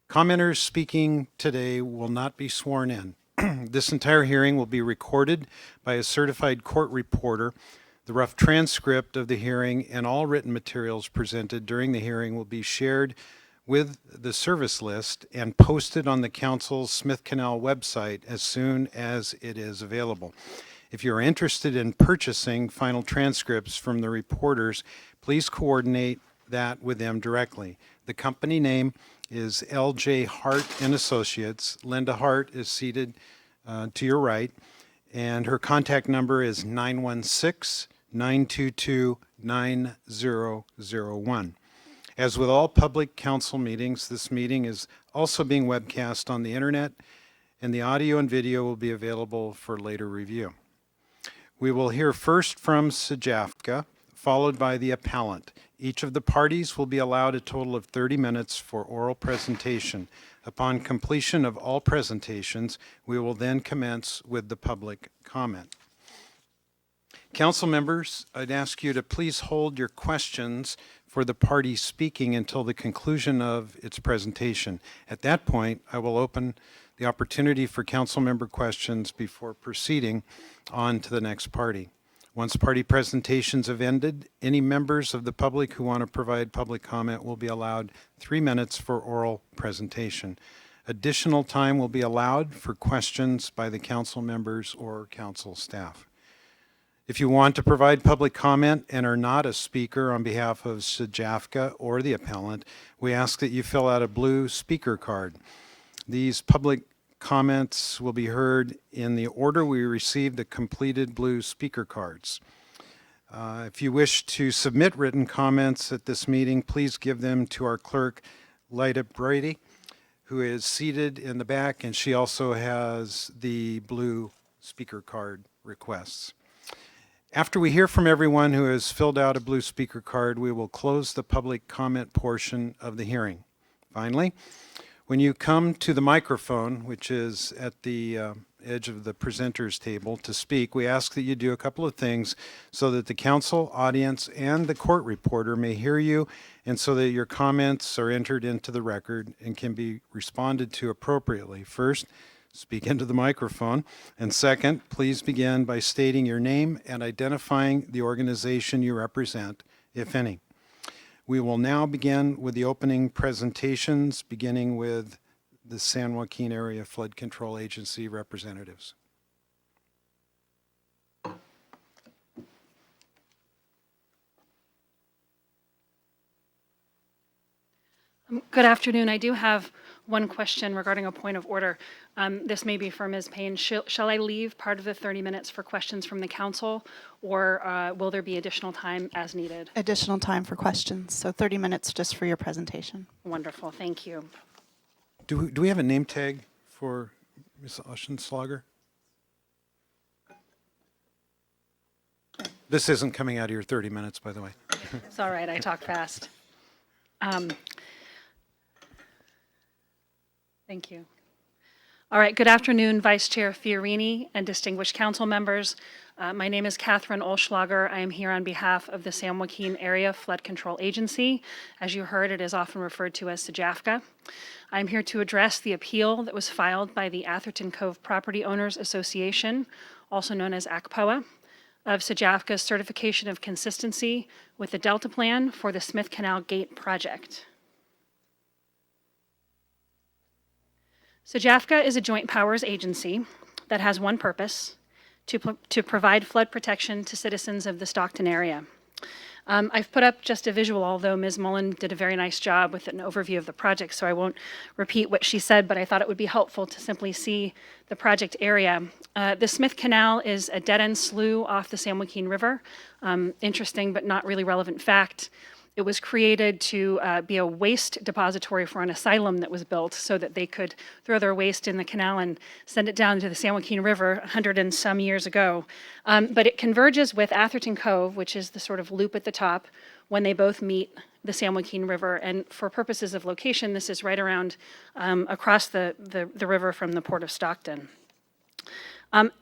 Commenters speaking today will not be sworn in. This entire hearing will be recorded by a certified court reporter. The rough transcript of the hearing and all written materials presented during the hearing will be shared with the service list and posted on the council's Smith Canal website as soon as it is available. If you're interested in purchasing final transcripts from the reporters, please coordinate that with them directly. The company name is L.J. Hart and Associates. Linda Hart is seated to your right, and her contact number is 916-922-9001. As with all public council meetings, this meeting is also being webcast on the internet, and the audio and video will be available for later review. We will hear first from SJAFCA, followed by the appellant. Each of the parties will be allowed a total of 30 minutes for oral presentation. Upon completion of all presentations, we will then commence with the public comment. Council members, I'd ask you to please hold your questions for the party speaking until the conclusion of its presentation. At that point, I will open the opportunity for council member questions before proceeding on to the next party. Once party presentations have ended, any members of the public who want to provide public comment will be allowed 3 minutes for oral presentation. Additional time will be allowed for questions by the council members or council staff. If you want to provide public comment and are not a speaker on behalf of SJAFCA or the appellant, we ask that you fill out a blue speaker card. These public comments will be heard in the order we received the completed blue speaker cards. If you wish to submit written comments at this meeting, please give them to our clerk, Lyda Brady, who is seated in the back, and she also has the blue speaker card requests. After we hear from everyone who has filled out a blue speaker card, we will close the public comment portion of the hearing. Finally, when you come to the microphone, which is at the edge of the presenter's table to speak, we ask that you do a couple of things so that the council, audience, and the court reporter may hear you, and so that your comments are entered into the record and can be responded to appropriately. First, speak into the microphone. And second, please begin by stating your name and identifying the organization you represent, if any. We will now begin with the opening presentations, beginning with the San Joaquin Area Flood Control Agency representatives.
Good afternoon. I do have one question regarding a point of order. This may be for Ms. Payne. Shall I leave part of the 30 minutes for questions from the council, or will there be additional time as needed?
Additional time for questions, so 30 minutes just for your presentation.
Wonderful. Thank you.
Do we have a name tag for Ms. Oschenschlager? This isn't coming out of your 30 minutes, by the way.
It's all right. I talk fast. Thank you. All right. Good afternoon, Vice Chair Fiorini and distinguished council members. My name is Catherine Olschlager. I am here on behalf of the San Joaquin Area Flood Control Agency. As you heard, it is often referred to as SJAFCA. I'm here to address the appeal that was filed by the Atherton Cove Property Owners Association, also known as ACPOA, of SJAFCA's certification of consistency with the Delta Plan for the Smith Canal Gate project. SJAFCA is a joint powers agency that has one purpose, to provide flood protection to citizens of the Stockton area. I've put up just a visual, although Ms. Mullen did a very nice job with an overview of the project, so I won't repeat what she said, but I thought it would be helpful to simply see the project area. The Smith Canal is a dead-end slough off the San Joaquin River. Interesting but not really relevant fact. It was created to be a waste depository for an asylum that was built so that they could throw their waste in the canal and send it down to the San Joaquin River 100 and some years ago. But it converges with Atherton Cove, which is the sort of loop at the top when they both meet the San Joaquin River. And for purposes of location, this is right around across the river from the Port of Stockton.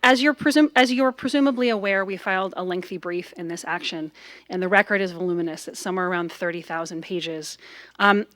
As you're presumably aware, we filed a lengthy brief in this action, and the record is voluminous. It's somewhere around 30,000 pages.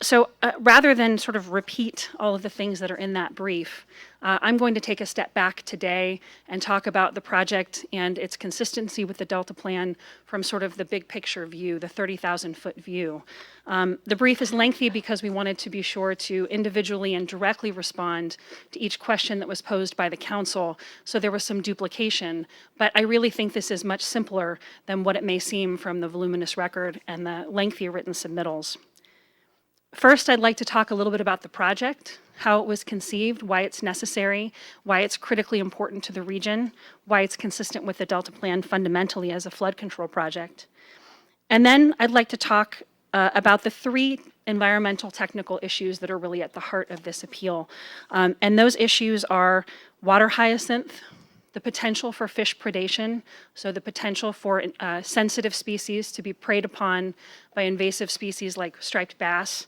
So rather than sort of repeat all of the things that are in that brief, I'm going to take a step back today and talk about the project and its consistency with the Delta Plan from sort of the big picture view, the 30,000-foot view. The brief is lengthy because we wanted to be sure to individually and directly respond to each question that was posed by the council, so there was some duplication. But I really think this is much simpler than what it may seem from the voluminous record and the lengthy written submittals. First, I'd like to talk a little bit about the project, how it was conceived, why it's necessary, why it's critically important to the region, why it's consistent with the Delta Plan fundamentally as a flood control project. And then I'd like to talk about the three environmental technical issues that are really at the heart of this appeal. And those issues are water hyacinth, the potential for fish predation, so the potential for sensitive species to be preyed upon by invasive species like striped bass.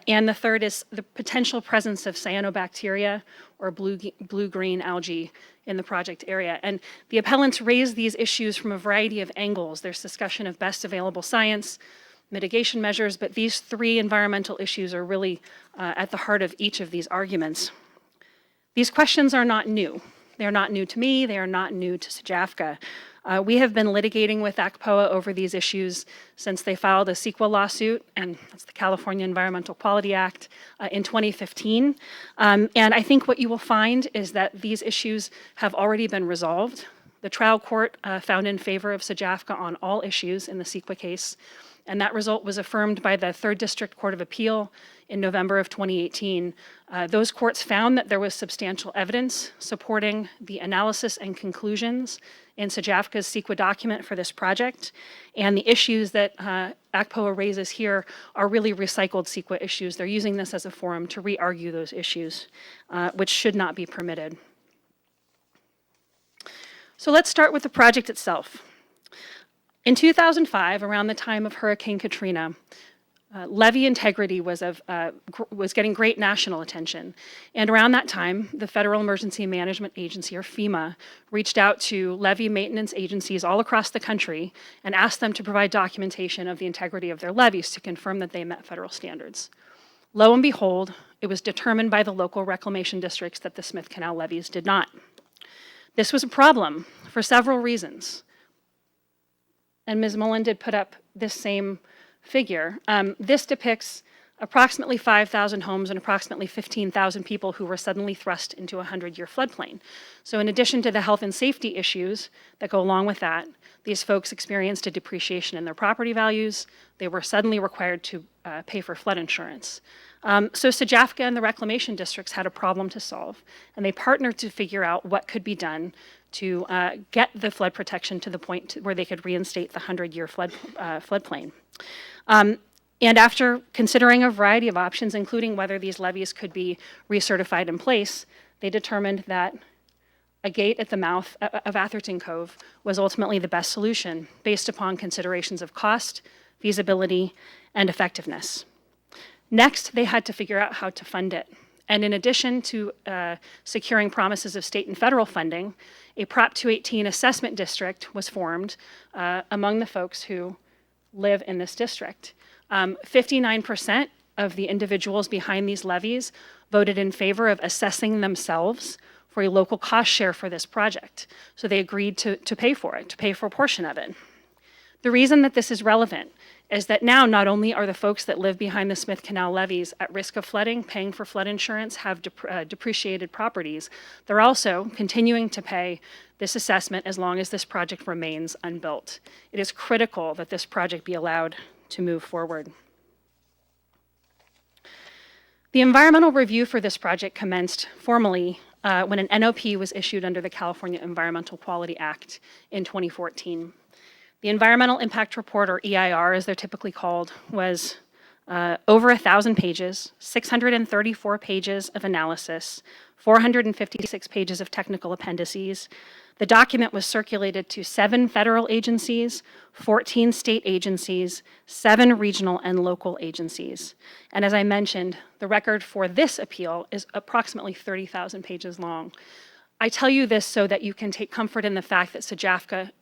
And the third is the potential presence of cyanobacteria or blue-green algae in the project area. And the appellants raise these issues from a variety of angles. There's discussion of best available science, mitigation measures, but these three environmental issues are really at the heart of each of these arguments. These questions are not new. They're not new to me. They are not new to SJAFCA. We have been litigating with ACPOA over these issues since they filed a CEQA lawsuit, and that's the California Environmental Quality Act, in 2015. And I think what you will find is that these issues have already been resolved. The trial court found in favor of SJAFCA on all issues in the CEQA case, and that result was affirmed by the 3rd District Court of Appeal in November of 2018. Those courts found that there was substantial evidence supporting the analysis and conclusions in SJAFCA's CEQA document for this project, and the issues that ACPOA raises here are really recycled CEQA issues. They're using this as a forum to re-argue those issues, which should not be permitted. So let's start with the project itself. In 2005, around the time of Hurricane Katrina, levee integrity was getting great national attention. And around that time, the Federal Emergency Management Agency, or FEMA, reached out to levee maintenance agencies all across the country and asked them to provide documentation of the integrity of their levees to confirm that they met federal standards. Lo and behold, it was determined by the local reclamation districts that the Smith Canal levees did not. This was a problem for several reasons. And Ms. Mullen did put up this same figure. This depicts approximately 5,000 homes and approximately 15,000 people who were suddenly thrust into a 100-year floodplain. So in addition to the health and safety issues that go along with that, these folks experienced a depreciation in their property values. They were suddenly required to pay for flood insurance. So SJAFCA and the reclamation districts had a problem to solve, and they partnered to figure out what could be done to get the flood protection to the point where they could reinstate the 100-year floodplain. And after considering a variety of options, including whether these levees could be recertified in place, they determined that a gate at the mouth of Atherton Cove was ultimately the best solution based upon considerations of cost, feasibility, and effectiveness. Next, they had to figure out how to fund it. And in addition to securing promises of state and federal funding, a Prop 218 assessment district was formed among the folks who live in this district. 59% of the individuals behind these levees voted in favor of assessing themselves for a local cost share for this project. So they agreed to pay for it, to pay for a portion of it. The reason that this is relevant is that now not only are the folks that live behind the Smith Canal levees at risk of flooding, paying for flood insurance, have depreciated properties, they're also continuing to pay this assessment as long as this project remains unbuilt. It is critical that this project be allowed to move forward. The environmental review for this project commenced formally when an NOP was issued under the California Environmental Quality Act in 2014. The The Environmental Impact Report, or EIR as they're typically called, was over 1,000 pages, 634 pages of analysis, 456 pages of technical appendices. The document was circulated to 7 federal agencies, 14 state agencies, 7 regional and local agencies. And as I mentioned, the record for this appeal is approximately 30,000 pages long. I tell you this so that you can take comfort in the fact that SJAFCA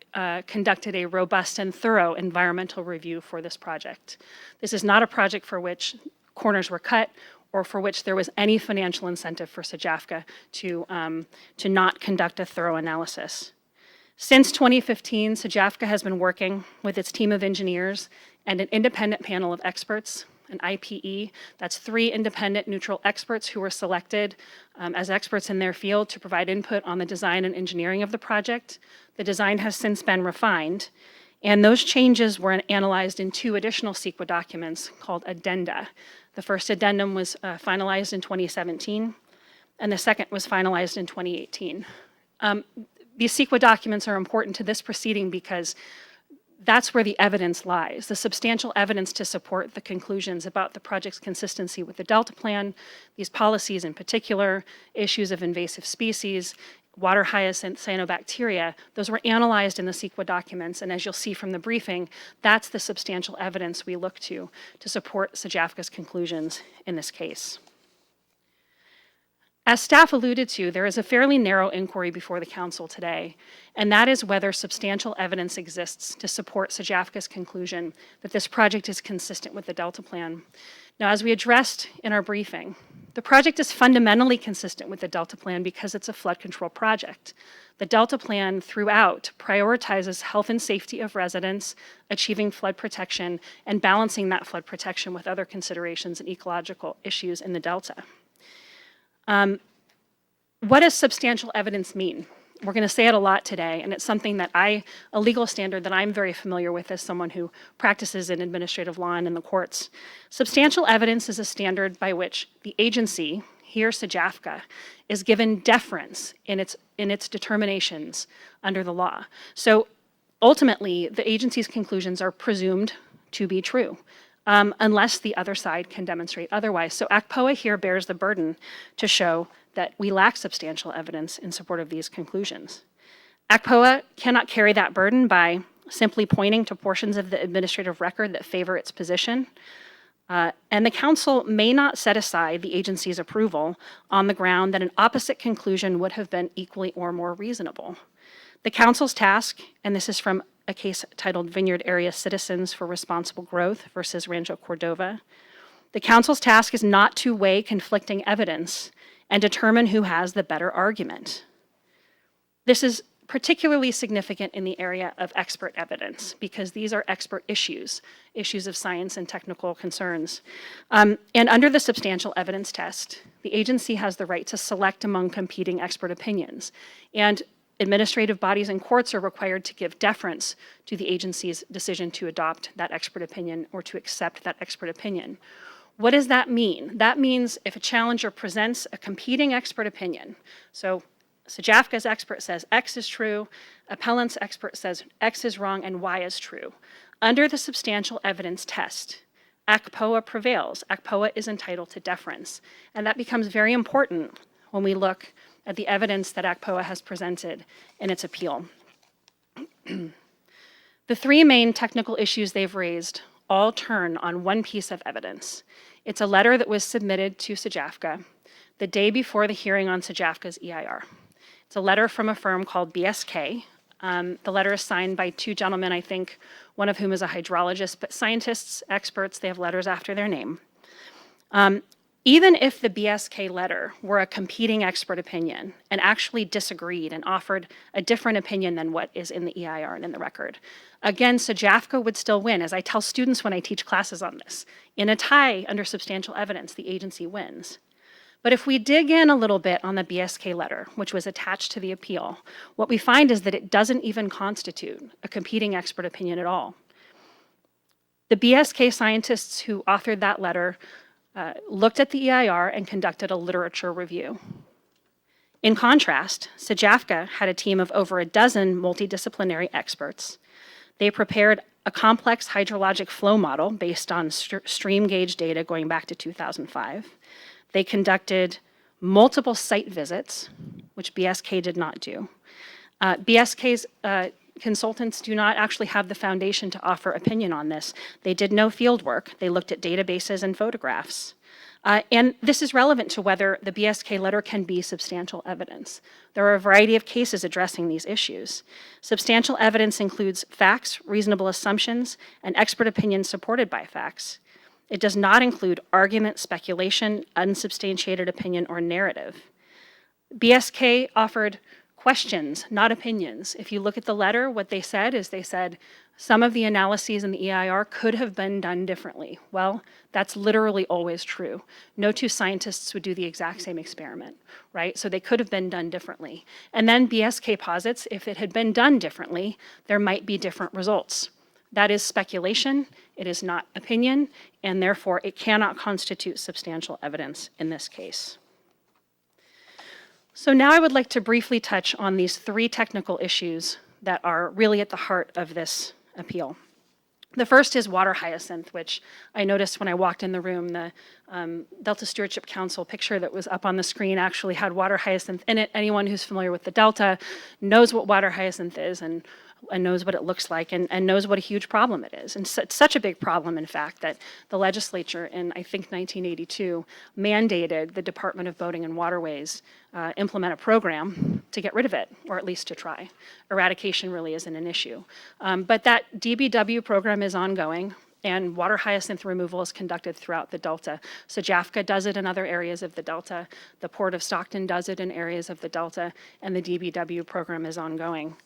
conducted a robust and thorough environmental review for this project. This is not a project for which corners were cut or for which there was any financial incentive for SJAFCA to not conduct a thorough analysis. Since 2015, SJAFCA has been working with its team of engineers and an independent panel of experts, an IPE. That's 3 independent neutral experts who were selected as experts in their field to provide input on the design and engineering of the project. The design has since been refined, and those changes were analyzed in 2 additional CEQA documents called addenda. The first addendum was finalized in 2017, and the second was finalized in 2018. These CEQA documents are important to this proceeding because that's where the evidence lies, the substantial evidence to support the conclusions about the project's consistency with the Delta Plan, these policies in particular, issues of invasive species, water hyacinth cyanobacteria. Those were analyzed in the CEQA documents, and as you'll see from the briefing, that's the substantial evidence we look to support SJAFCA's conclusions in this case. As staff alluded to, there is a fairly narrow inquiry before the council today, and that is whether substantial evidence exists to support SJAFCA's conclusion that this project is consistent with the Delta Plan. Now, as we addressed in our briefing, the project is fundamentally consistent with the Delta Plan because it's a flood control project. The Delta Plan throughout prioritizes health and safety of residents, achieving flood protection, and balancing that flood protection with other considerations and ecological issues in the Delta. What does substantial evidence mean? We're going to say it a lot today, and it's something that a legal standard that I'm very familiar with as someone who practices in administrative law and in the courts. Substantial evidence is a standard by which the agency, here SJAFCA, is given deference in its determinations under the law. So ultimately, the agency's conclusions are presumed to be true, unless the other side can demonstrate otherwise. So ACPOA here bears the burden to show that we lack substantial evidence in support of these conclusions. ACPOA cannot carry that burden by simply pointing to portions of the administrative record that favor its position, and the council may not set aside the agency's approval on the ground that an opposite conclusion would have been equally or more reasonable. The council's task, and this is from a case titled Vineyard Area Citizens for Responsible Growth versus Rancho Cordova, the council's task is not to weigh conflicting evidence and determine who has the better argument. This is particularly significant in the area of expert evidence because these are expert issues of science and technical concerns. And under the substantial evidence test, the agency has the right to select among competing expert opinions. And administrative bodies and courts are required to give deference to the agency's decision to adopt that expert opinion or to accept that expert opinion. What does that mean? That means if a challenger presents a competing expert opinion, so SJAFCA's expert says X is true, appellant's expert says X is wrong and Y is true. Under the substantial evidence test, ACPOA prevails. ACPOA is entitled to deference. And that becomes very important when we look at the evidence that ACPOA has presented in its appeal. The 3 main technical issues they've raised all turn on one piece of evidence. It's a letter that was submitted to SJAFCA the day before the hearing on SJAFCA's EIR. It's a letter from a firm called BSK. The letter is signed by 2 gentlemen, I think, one of whom is a hydrologist, but scientists, experts, they have letters after their name. Even if the BSK letter were a competing expert opinion and actually disagreed and offered a different opinion than what is in the EIR and in the record, again, SJAFCA would still win. As I tell students when I teach classes on this, in a tie under substantial evidence, the agency wins. But if we dig in a little bit on the BSK letter, which was attached to the appeal, what we find is that it doesn't even constitute a competing expert opinion at all. The BSK scientists who authored that letter looked at the EIR and conducted a literature review. In contrast, SJAFCA had a team of over a dozen multidisciplinary experts They prepared a complex hydrologic flow model based on stream gauge data going back to 2005. They conducted multiple site visits, which BSK did not do. BSK's consultants do not actually have the foundation to offer opinion on this. They did no field work. They looked at databases and photographs. And this is relevant to whether the BSK letter can be substantial evidence. There are a variety of cases addressing these issues. Substantial evidence includes facts, reasonable assumptions, and expert opinions supported by facts. It does not include argument, speculation, unsubstantiated opinion, or narrative. BSK offered questions, not opinions. If you look at the letter, what they said is they said some of the analyses in the EIR could have been done differently. Well, that's literally always true. No two scientists would do the exact same experiment, right? So they could have been done differently. And then BSK posits if it had been done differently, there might be different results. That is speculation, it is not opinion, and therefore it cannot constitute substantial evidence in this case. So now I would like to briefly touch on these three technical issues that are really at the heart of this appeal. The first is water hyacinth, which I noticed when I walked in the room. The Delta Stewardship Council picture that was up on the screen actually had water hyacinth in it. Anyone who's familiar with the Delta knows what water hyacinth is and knows what it looks like and knows what a huge problem it is. And it's such a big problem, in fact, that the legislature in, I think, 1982 mandated the Department of Boating and Waterways implement a program to get rid of it, or at least to try. Eradication really isn't an issue. But that DBW program is ongoing, and water hyacinth removal is conducted throughout the Delta. SJAFCA does it in other areas of the Delta, the Port of Stockton does it in areas of the Delta, and the DBW program is ongoing.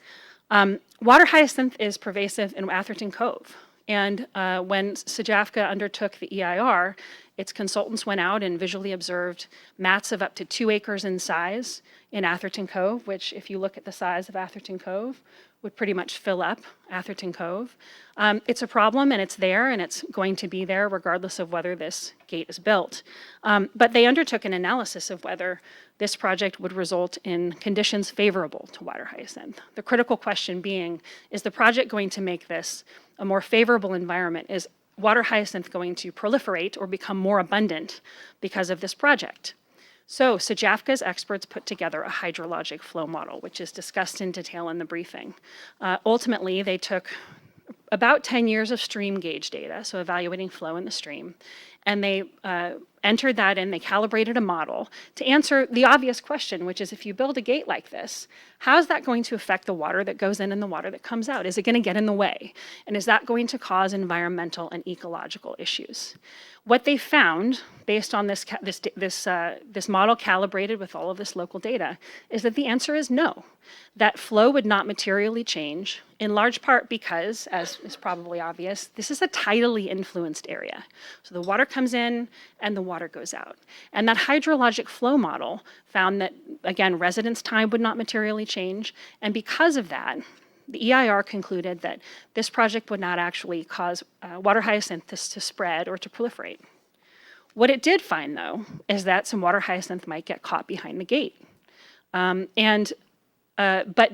Water hyacinth is pervasive in Atherton Cove. And when SJAFCA undertook the EIR, its consultants went out and visually observed mats of up to 2 acres in size in Atherton Cove, which, if you look at the size of Atherton Cove, would pretty much fill up Atherton Cove. It's a problem, and it's there, and it's going to be there regardless of whether this gate is built. But they undertook an analysis of whether this project would result in conditions favorable to water hyacinth. The critical question being, is the project going to make this a more favorable environment? Is water hyacinth going to proliferate or become more abundant because of this project? So SJAFCA's experts put together a hydrologic flow model, which is discussed in detail in the briefing. Ultimately, they took about 10 years of stream gauge data, so evaluating flow in the stream, and they entered that in, they calibrated a model to answer the obvious question, which is if you build a gate like this, how's that going to affect the water that goes in and the water that comes out? Is it going to get in the way? And is that going to cause environmental and ecological issues? What they found, based on this model calibrated with all of this local data, is that the answer is no. That flow would not materially change, in large part because, as is probably obvious, this is a tidally influenced area. So the water comes in and the water goes out. And that hydrologic flow model found that, again, residence time would not materially change. And because of that, the EIR concluded that this project would not actually cause water hyacinthus to spread or to proliferate. What it did find, though, is that some water hyacinth might get caught behind the gate. But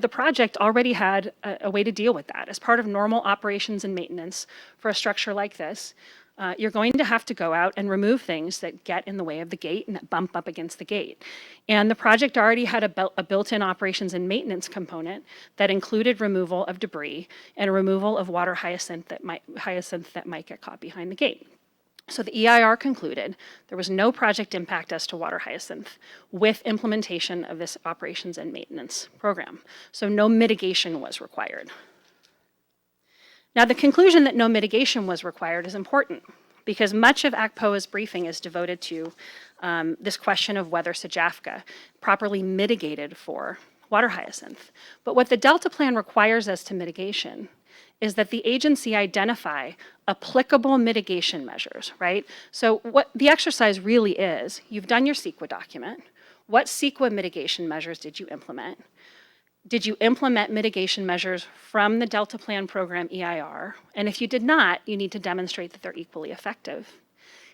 the project already had a way to deal with that. As part of normal operations and maintenance for a structure like this, you're going to have to go out and remove things that get in the way of the gate and that bump up against the gate. And the project already had a built-in operations and maintenance component that included removal of debris and a removal of water hyacinth that might get caught behind the gate. So the EIR concluded there was no project impact as to water hyacinth with implementation of this operations and maintenance program. So no mitigation was required. Now, the conclusion that no mitigation was required is important because much of ACPOA's briefing is devoted to this question of whether SJAFCA properly mitigated for water hyacinth. But what the Delta Plan requires as to mitigation is that the agency identify applicable mitigation measures, right? So what the exercise really is, you've done your CEQA document. What CEQA mitigation measures did you implement? Did you implement mitigation measures from the Delta Plan Program EIR? And if you did not, you need to demonstrate that they're equally effective.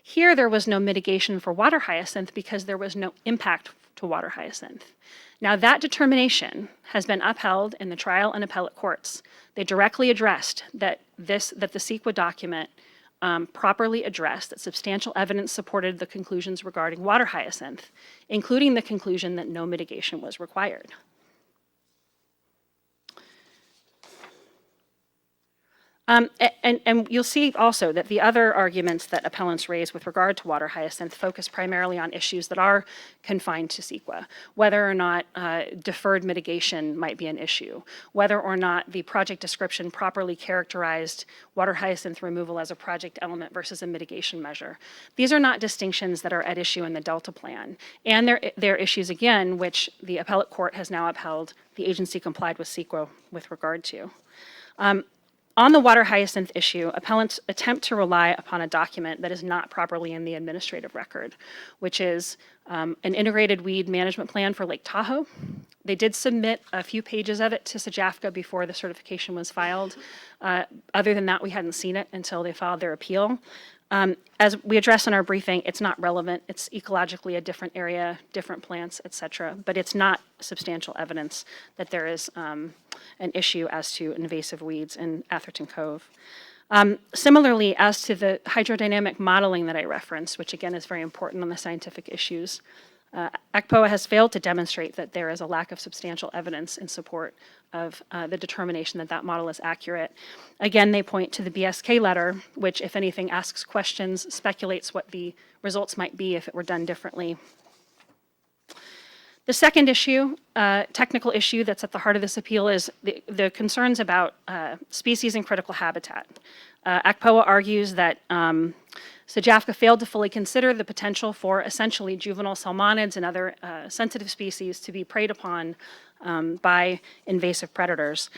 Here, there was no mitigation for water hyacinth because there was no impact to water hyacinth. Now, that determination has been upheld in the trial and appellate courts. They directly addressed that the CEQA document properly addressed that substantial evidence supported the conclusions regarding water hyacinth, including the conclusion that no mitigation was required. And you'll see also that the other arguments that appellants raise with regard to water hyacinth focus primarily on issues that are confined to CEQA, whether or not deferred mitigation might be an issue, whether or not the project description properly characterized water hyacinth removal as a project element versus a mitigation measure. These are not distinctions that are at issue in the Delta Plan, and they're issues, again, which the appellate court has now upheld the agency complied with CEQA with regard to. On the water hyacinth issue, appellants attempt to rely upon a document that is not properly in the administrative record, which is an integrated weed management plan for Lake Tahoe. They did submit a few pages of it to SJAFCA before the certification was filed. Other than that, we hadn't seen it until they filed their appeal. As we address in our briefing, it's not relevant. It's ecologically a different area, different plants, et cetera, but it's not substantial evidence that there is an issue as to invasive weeds in Atherton Cove. Similarly, as to the hydrodynamic modeling that I referenced, which again is very important on the scientific issues, ACPOA has failed to demonstrate that there is a lack of substantial evidence in support of the determination that that model is accurate. Again, they point to the BSK letter, which, if anything, asks questions, speculates what the results might be if it were done differently. The second issue, technical issue that's at the heart of this appeal is the concerns about species and critical habitat. ACPOA argues that SJAFCA failed to fully consider the potential for essentially juvenile salmonids and other sensitive species to be preyed upon by invasive predators.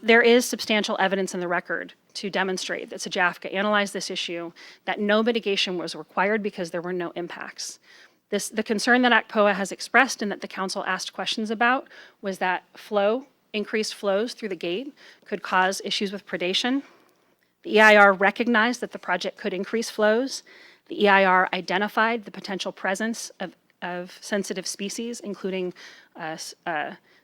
There is substantial evidence in the record to demonstrate that SJAFCA analyzed this issue, that no mitigation was required because there were no impacts. The concern that ACPOA has expressed and that the council asked questions about was that increased flows through the gate could cause issues with predation. The EIR recognized that the project could increase flows. The EIR identified the potential presence of sensitive species, including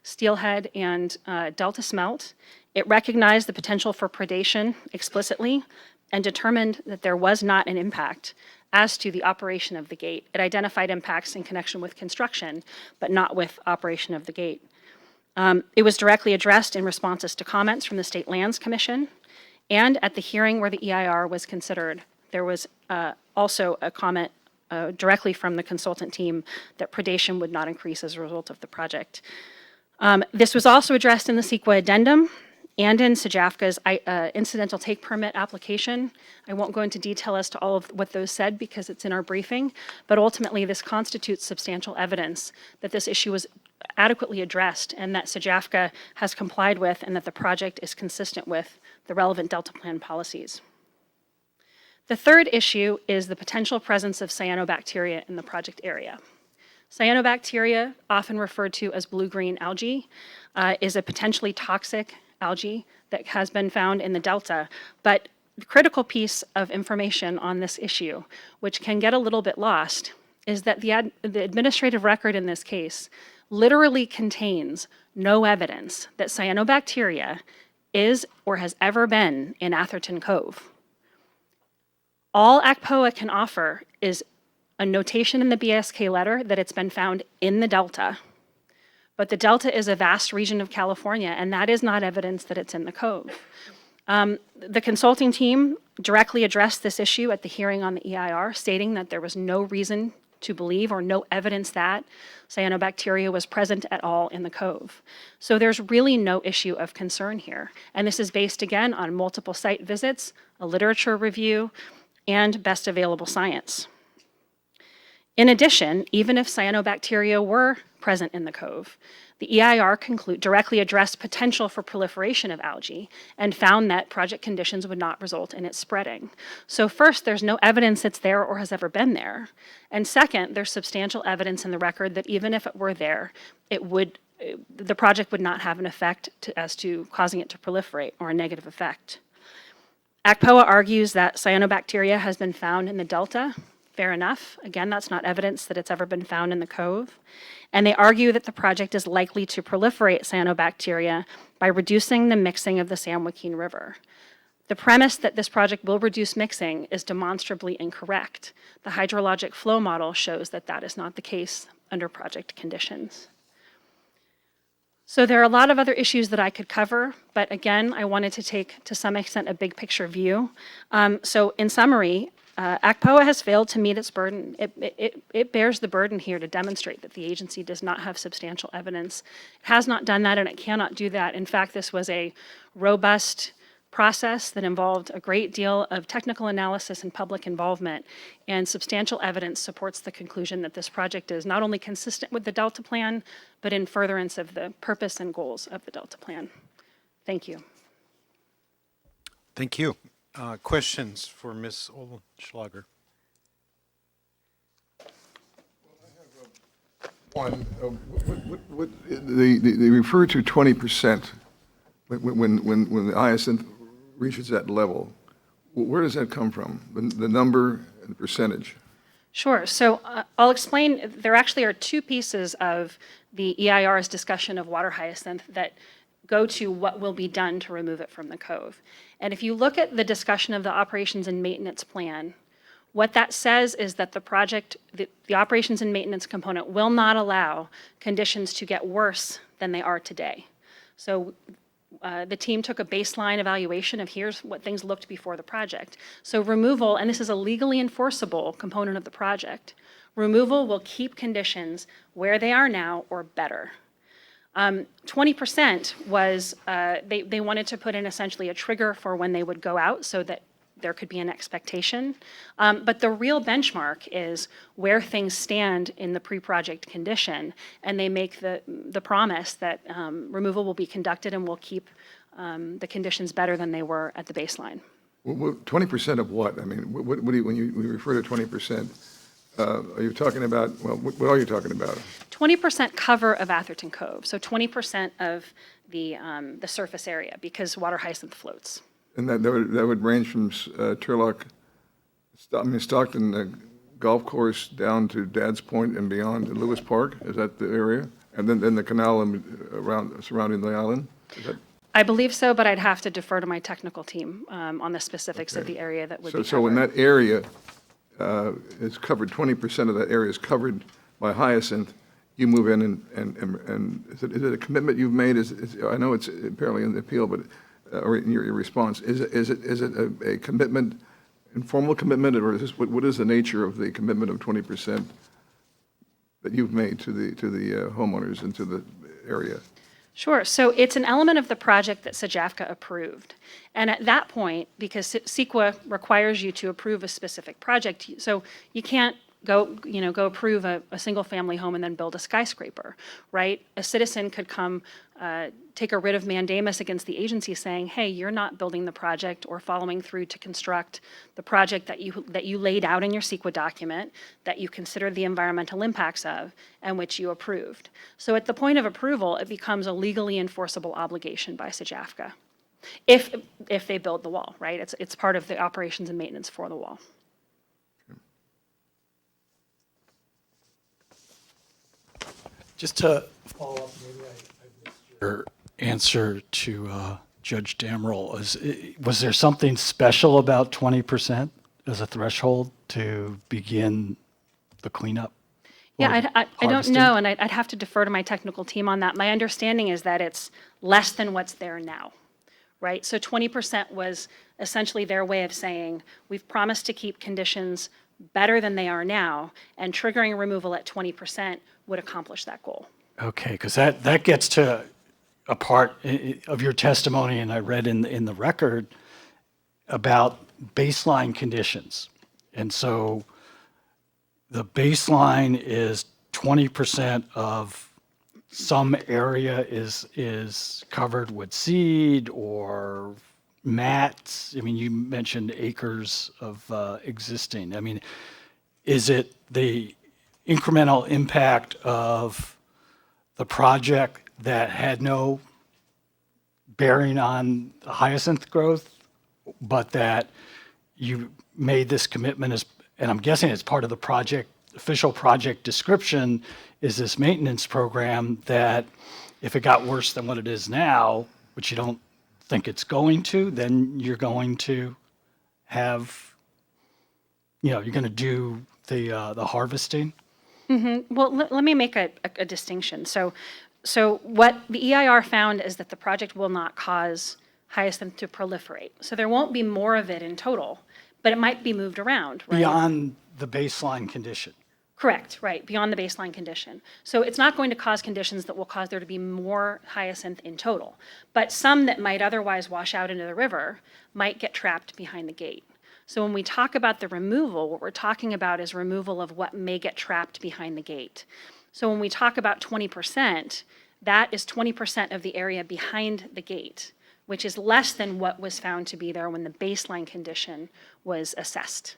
steelhead and delta smelt. It recognized the potential for predation explicitly and determined that there was not an impact as to the operation of the gate. It identified impacts in connection with construction, but not with operation of the gate. It was directly addressed in responses to comments from the State Lands Commission. And at the hearing where the EIR was considered, there was also a comment directly from the consultant team that predation would not increase as a result of the project. This was also addressed in the CEQA addendum and in SJAFCA's incidental take permit application. I won't go into detail as to all of what those said because it's in our briefing, but ultimately this constitutes substantial evidence that this issue was adequately addressed and that SJAFCA has complied with and that the project is consistent with the relevant Delta Plan policies. The third issue is the potential presence of cyanobacteria in the project area. Cyanobacteria, often referred to as blue-green algae, is a potentially toxic algae that has been found in the Delta, but the critical piece of information on this issue, which can get a little bit lost, is that the administrative record in this case literally contains no evidence that cyanobacteria is or has ever been in Atherton Cove. All ACPOA can offer is a notation in the BSK letter that it's been found in the Delta, but the Delta is a vast region of California, and that is not evidence that it's in the Cove. The consulting team directly addressed this issue at the hearing on the EIR, stating that there was no reason to believe or no evidence that cyanobacteria was present at all in the Cove. So there's really no issue of concern here. And this is based, again, on multiple site visits, a literature review, and best available science. In addition, even if cyanobacteria were present in the Cove, the EIR directly addressed potential for proliferation of algae and found that project conditions would not result in its spreading. So first, there's no evidence it's there or has ever been there. And second, there's substantial evidence in the record that even if it were there, the project would not have an effect as to causing it to proliferate or a negative effect. ACPOA argues that cyanobacteria has been found in the Delta fair enough. Again, that's not evidence that it's ever been found in the cove. And they argue that the project is likely to proliferate cyanobacteria by reducing the mixing of the San Joaquin River. The premise that this project will reduce mixing is demonstrably incorrect. The hydrologic flow model shows that that is not the case under project conditions. So there are a lot of other issues that I could cover, but again, I wanted to take, to some extent, a big picture view. So in summary, ACPOA has failed to meet its burden. It bears the burden here to demonstrate that the agency does not have substantial evidence. It has not done that, and it cannot do that. In fact, this was a robust process that involved a great deal of technical analysis and public involvement, and substantial evidence supports the conclusion that this project is not only consistent with the Delta Plan, but in furtherance of the purpose and goals of the Delta Plan. Thank you.
Thank you. Questions for Ms. Olschlager?
One, they refer to 20% when the hyacinth reaches that level. Where does that come from? The number and the percentage?
Sure. So I'll explain. There actually are two pieces of the EIR's discussion of water hyacinth that go to what will be done to remove it from the cove. And if you look at the discussion of the operations and maintenance plan, what that says is that the project, the operations and maintenance component will not allow conditions to get worse than they are today. So the team took a baseline evaluation of here's what things looked before the project. So removal, and this is a legally enforceable component of the project, removal will keep conditions where they are now or better. 20% was, they wanted to put in essentially a trigger for when they would go out so that there could be an expectation. But the real benchmark is where things stand in the pre-project condition, and they make the promise that removal will be conducted and will keep the conditions better than they were at the baseline.
20% of what? I mean, what do you, when you refer to 20%, are you talking about, well, what are you talking about?
20% cover of Atherton Cove, so 20% of the surface area, because water hyacinth floats.
And that would range from Turlock, Stockton Golf Course down to Dad's Point and beyond to Lewis Park? Is that the area? And then the canal around surrounding the island? Is that?
I believe so, but I'd have to defer to my technical team on the specifics of the area that would be covered.
So when that area is covered, 20% of that area is covered by hyacinth, you move in and is it a commitment you've made? I know it's apparently in the appeal, but or in your response, is it a commitment, informal commitment, or is this, what is the nature of the commitment of 20% that you've made to the homeowners and to the area?
Sure. So it's an element of the project that SJAFCA approved. And at that point, because CEQA requires you to approve a specific project, so you can't go approve a single family home and then build a skyscraper, right? A citizen could come take a writ of mandamus against the agency saying, hey, you're not building the project or following through to construct the project that you laid out in your CEQA document, that you considered the environmental impacts of, and which you approved. So at the point of approval, it becomes a legally enforceable obligation by SJAFCA, if they build the wall, right? It's part of the operations and maintenance for the wall.
Just to follow up, maybe I missed your answer to Judge Damerel. Was there something special about 20% as a threshold to begin the cleanup?
Yeah, I don't know, and I'd have to defer to my technical team on that. My understanding is that it's less than what's there now, right? So 20% was essentially their way of saying, we've promised to keep conditions better than they are now, and triggering removal at 20% would accomplish that goal.
Okay, because that gets to a part of your testimony, and I read in the record about baseline conditions. And so the baseline is 20% of some area is covered with seed or mats. I mean, you mentioned acres of existing. I mean, is it the incremental impact of the project that had no bearing on the hyacinth growth, but that you made this commitment and I'm guessing it's part of the project, official project description, is this maintenance program that if it got worse than what it is now, which you don't think it's going to, then you're going to have, you're going to do the harvesting.
Well, let me make a distinction. So what the EIR found is that the project will not cause hyacinth to proliferate. So there won't be more of it in total, but it might be moved around, right?
Beyond the baseline condition.
Correct, right, beyond the baseline condition. So it's not going to cause conditions that will cause there to be more hyacinth in total. But some that might otherwise wash out into the river might get trapped behind the gate. So when we talk about the removal, what we're talking about is removal of what may get trapped behind the gate. So when we talk about 20%, that is 20% of the area behind the gate, which is less than what was found to be there when the baseline condition was assessed.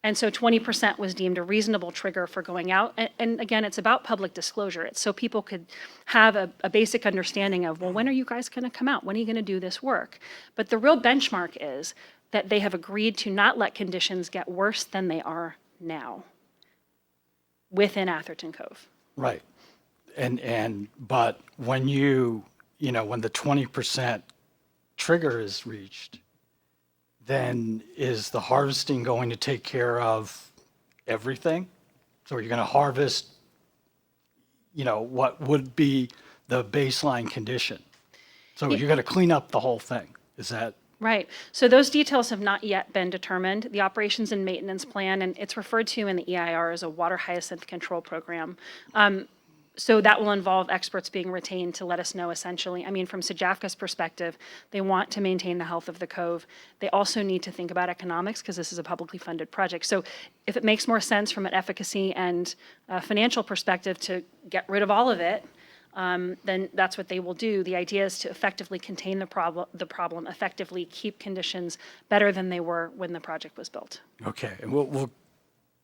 And so 20% was deemed a reasonable trigger for going out. And again, it's about public disclosure. It's so people could have a basic understanding of, well, when are you guys going to come out? When are you going to do this work? But the real benchmark is that they have agreed to not let conditions get worse than they are now within Atherton Cove.
Right. But when when the 20% trigger is reached, then is the harvesting going to take care of everything? So you're going to harvest, what would be the baseline condition? So you're going to clean up the whole thing. Is that?
Right. So those details have not yet been determined. The operations and maintenance plan, and it's referred to in the EIR as a water hyacinth control program. So that will involve experts being retained to let us know essentially. I mean, from SJAFCA's perspective, they want to maintain the health of the cove. They also need to think about economics because this is a publicly funded project. So if it makes more sense from an efficacy and financial perspective to get rid of all of it, then that's what they will do. The idea is to effectively contain the problem, effectively keep conditions better than they were when the project was built.
Okay, and we'll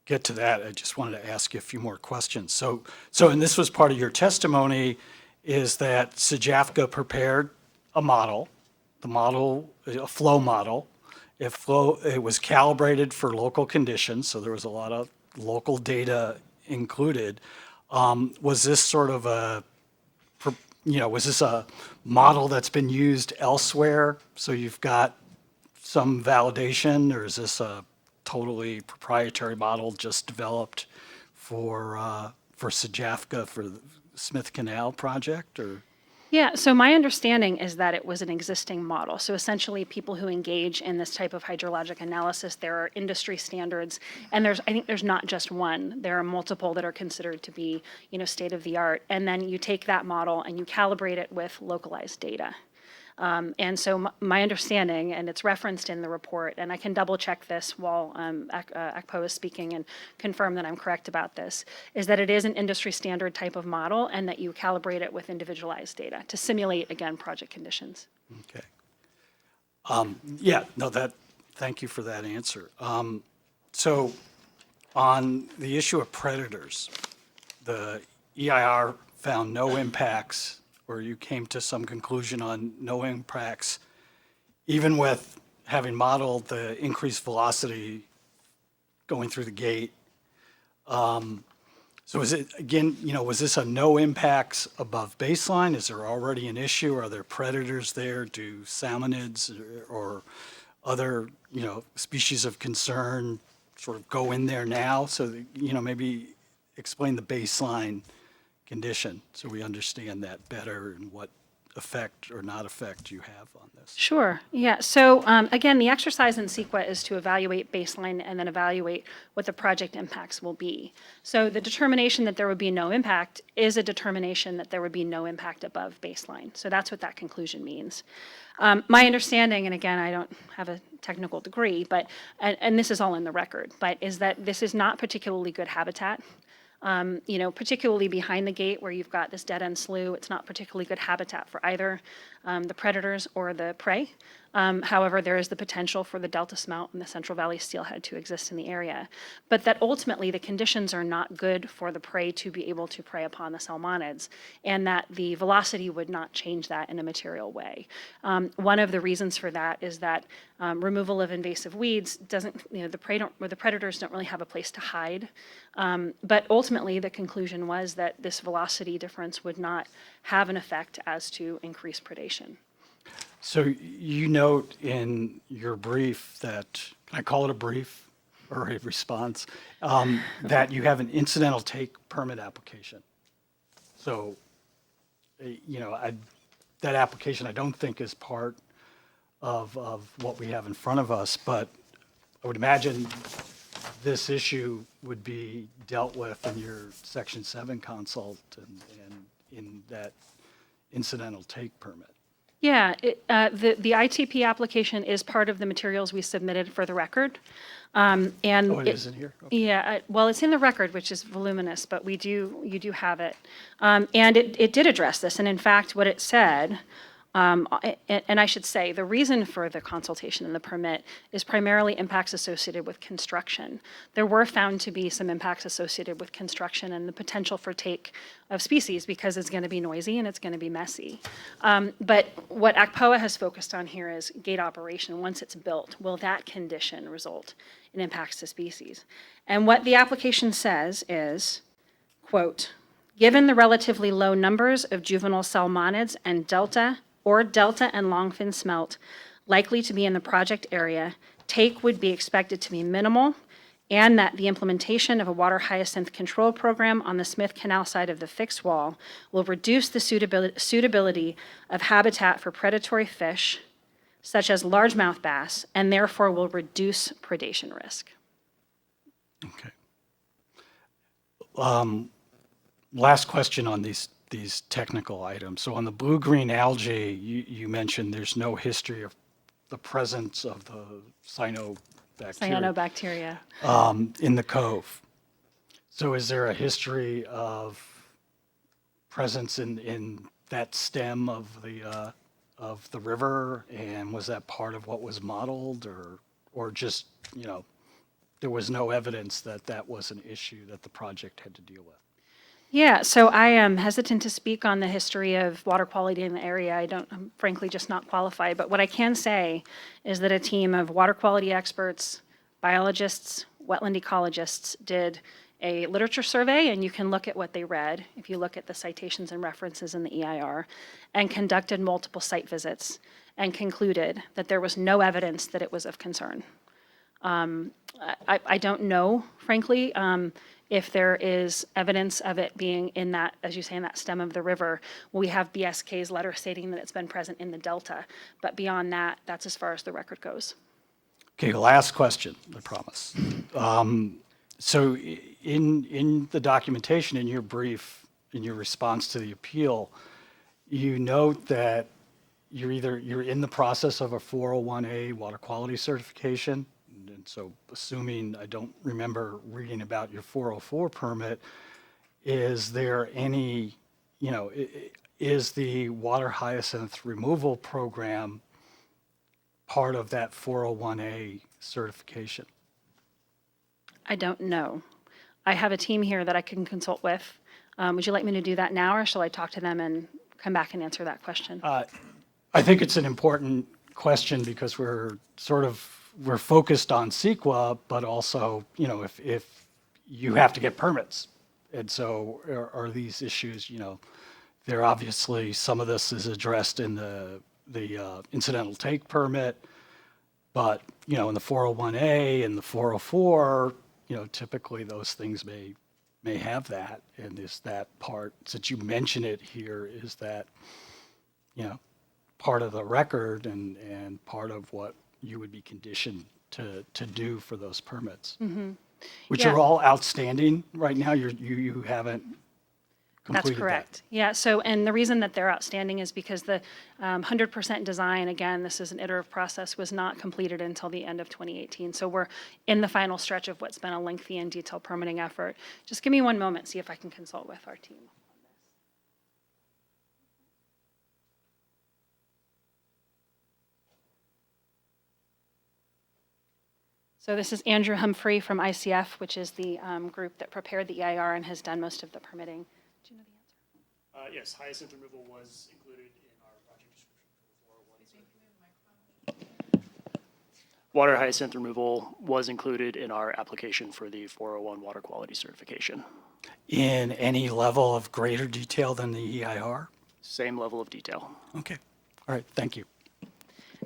get to that. I just wanted to ask you a few more questions. So, and this was part of your testimony, is that SJAFCA prepared a model, a flow model. It was calibrated for local conditions, so there was a lot of local data included. Was this sort of was this a model that's been used elsewhere? So you've got some validation, or is this a totally proprietary model just developed for SJAFCA for the Smith Canal project, or?
Yeah, so my understanding is that it was an existing model. So essentially, people who engage in this type of hydrologic analysis, there are industry standards, and I think there's not just one. There are multiple that are considered to be, state of the art. And then you take that model and you calibrate it with localized data. And so my understanding, and it's referenced in the report, and I can double check this while ACPO is speaking and confirm that I'm correct about this, is that it is an industry standard type of model and that you calibrate it with individualized data to simulate, again, project conditions.
Okay. Thank you for that answer. So on the issue of predators, the EIR found no impacts, or you came to some conclusion on no impacts, even with having modeled the increased velocity going through the gate. So is it, again, was this a no impacts above baseline? Is there already an issue? Are there predators there? Do salmonids or other, species of concern sort of go in there now? So, maybe explain the baseline condition so we understand that better and what effect or not effect you have on this.
Sure. Yeah. So again, the exercise in CEQA is to evaluate baseline and then evaluate what the project impacts will be. So the determination that there would be no impact is a determination that there would be no impact above baseline. So that's what that conclusion means. My understanding, and again, I don't have a technical degree, but and this is all in the record, but is that this is not particularly good habitat. Particularly behind the gate where you've got this dead-end slough, it's not particularly good habitat for either the predators or the prey. However, there is the potential for the Delta smelt and the Central Valley steelhead to exist in the area. But that ultimately the conditions are not good for the prey to be able to prey upon the salmonids, and that the velocity would not change that in a material way. One of the reasons for that is that removal of invasive weeds doesn't, the prey don't, or the predators don't really have a place to hide. But ultimately, the conclusion was that this velocity difference would not have an effect as to increased predation.
So you note in your brief that, can I call it a brief or a response, that you have an incidental take permit application. So, that application I don't think is part of what we have in front of us, but I would imagine this issue would be dealt with in your Section 7 consult and in that incidental take permit.
Yeah, the ITP application is part of the materials we submitted for the record. And
It is in here? Okay.
Yeah, well, it's in the record, which is voluminous, but you do have it. And it did address this, and in fact, what it said, and I should say, the reason for the consultation and the permit is primarily impacts associated with construction. There were found to be some impacts associated with construction and the potential for take of species because it's going to be noisy and it's going to be messy. But what ACPOA has focused on here is gate operation. Once it's built, will that condition result in impacts to species? And what the application says is, quote, given the relatively low numbers of juvenile salmonids and delta and longfin smelt likely to be in the project area, take would be expected to be minimal, and that the implementation of a water hyacinth control program on the Smith Canal side of the fixed wall will reduce the suitability of habitat for predatory fish, such as largemouth bass, and therefore will reduce predation risk.
Okay. Last question on these technical items. So on the blue-green algae, you mentioned there's no history of the presence of the
Cyanobacteria.
In the cove. So is there a history of presence in that stem of the river, and was that part of what was modeled, or just, there was no evidence that was an issue that the project had to deal with?
Yeah, so I am hesitant to speak on the history of water quality in the area. I'm frankly just not qualified. But what I can say is that a team of water quality experts, biologists, wetland ecologists did a literature survey, and you can look at what they read if you look at the citations and references in the EIR, and conducted multiple site visits and concluded that there was no evidence that it was of concern. I don't know, frankly, if there is evidence of it being in that, as you say, in that stem of the river. We have BSK's letter stating that it's been present in the delta, but beyond that, that's as far as the record goes.
Okay, last question, I promise. So in the documentation, in your brief, in your response to the appeal, you note that you're in the process of a 401A water quality certification. And so assuming I don't remember reading about your 404 permit, is there any, is the water hyacinth removal program part of that 401A certification?
I don't know. I have a team here that I can consult with. Would you like me to do that now, or shall I talk to them and come back and answer that question?
I think it's an important question because we're focused on CEQA, but also, if you have to get permits. And so are these issues, they're obviously, some of this is addressed in the incidental take permit, but, in the 401A and the 404, typically those things may have that. And is that part, since you mention it here, is that, part of the record and part of what you would be conditioned to do for those permits, which are all outstanding right now. You haven't completed
That's correct. Yeah. So, and the reason that they're outstanding is because the 100% design, again, this is an iterative process, was not completed until the end of 2018. So we're in the final stretch of what's been a lengthy and detailed permitting effort. Just give me one moment, see if I can consult with our team. So this is Andrew Humphrey from ICF, which is the group that prepared the EIR and has done most of the permitting. Do you know the answer?
Yes, hyacinth removal was included in our project description for the 401. Water hyacinth removal was included in our application for the 401 water quality certification.
In any level of greater detail than the EIR?
Same level of detail.
Okay. All right, thank you.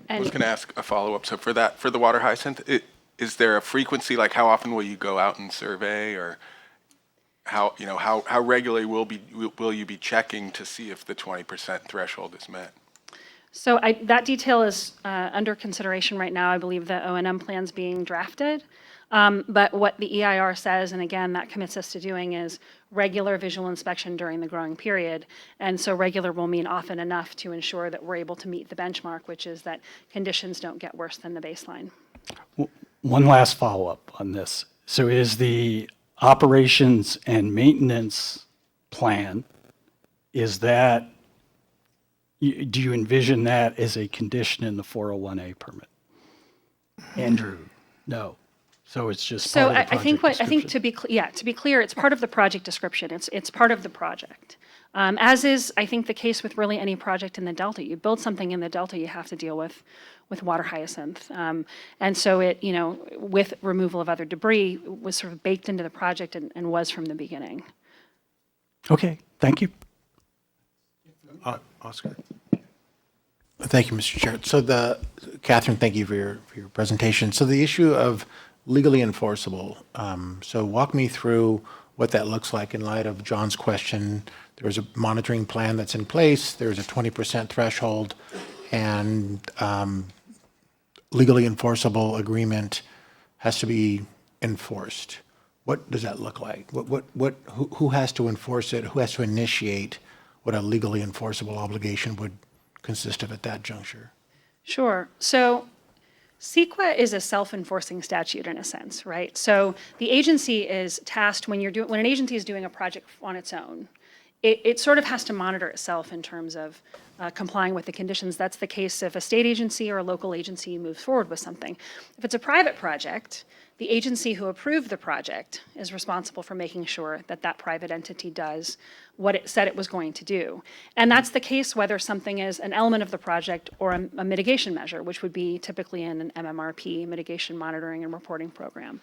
I was going to ask a follow-up. So for the water hyacinth, is there a frequency, like how often will you go out and survey, or how regularly will you be checking to see if the 20% threshold is met?
So that detail is under consideration right now. I believe the O&M plan's being drafted. But what the EIR says, and again, that commits us to doing, is regular visual inspection during the growing period. And so regular will mean often enough to ensure that we're able to meet the benchmark, which is that conditions don't get worse than the baseline.
One last follow-up on this. So is the operations and maintenance plan, do you envision that as a condition in the 401A permit? Andrew, no. So it's just part of the project
I think to be clear, it's part of the project description. It's part of the project. As is, I think, the case with really any project in the Delta. You build something in the Delta, you have to deal with water hyacinth. And so it, with removal of other debris, was sort of baked into the project and was from the beginning.
Okay, thank you.
Oscar?
Thank you, Mr. Chair. So Catherine, thank you for your presentation. So the issue of legally enforceable, so walk me through what that looks like in light of John's question. There's a monitoring plan that's in place, there's a 20% threshold, and legally enforceable agreement has to be enforced. What does that look like? Who has to enforce it? Who has to initiate what a legally enforceable obligation would consist of at that juncture?
Sure. So CEQA is a self-enforcing statute in a sense, right? So the agency is tasked when an agency is doing a project on its own, it sort of has to monitor itself in terms of complying with the conditions. That's the case if a state agency or a local agency moves forward with something. If it's a private project, the agency who approved the project is responsible for making sure that that private entity does what it said it was going to do. And that's the case whether something is an element of the project or a mitigation measure, which would be typically in an MMRP, mitigation monitoring and reporting program.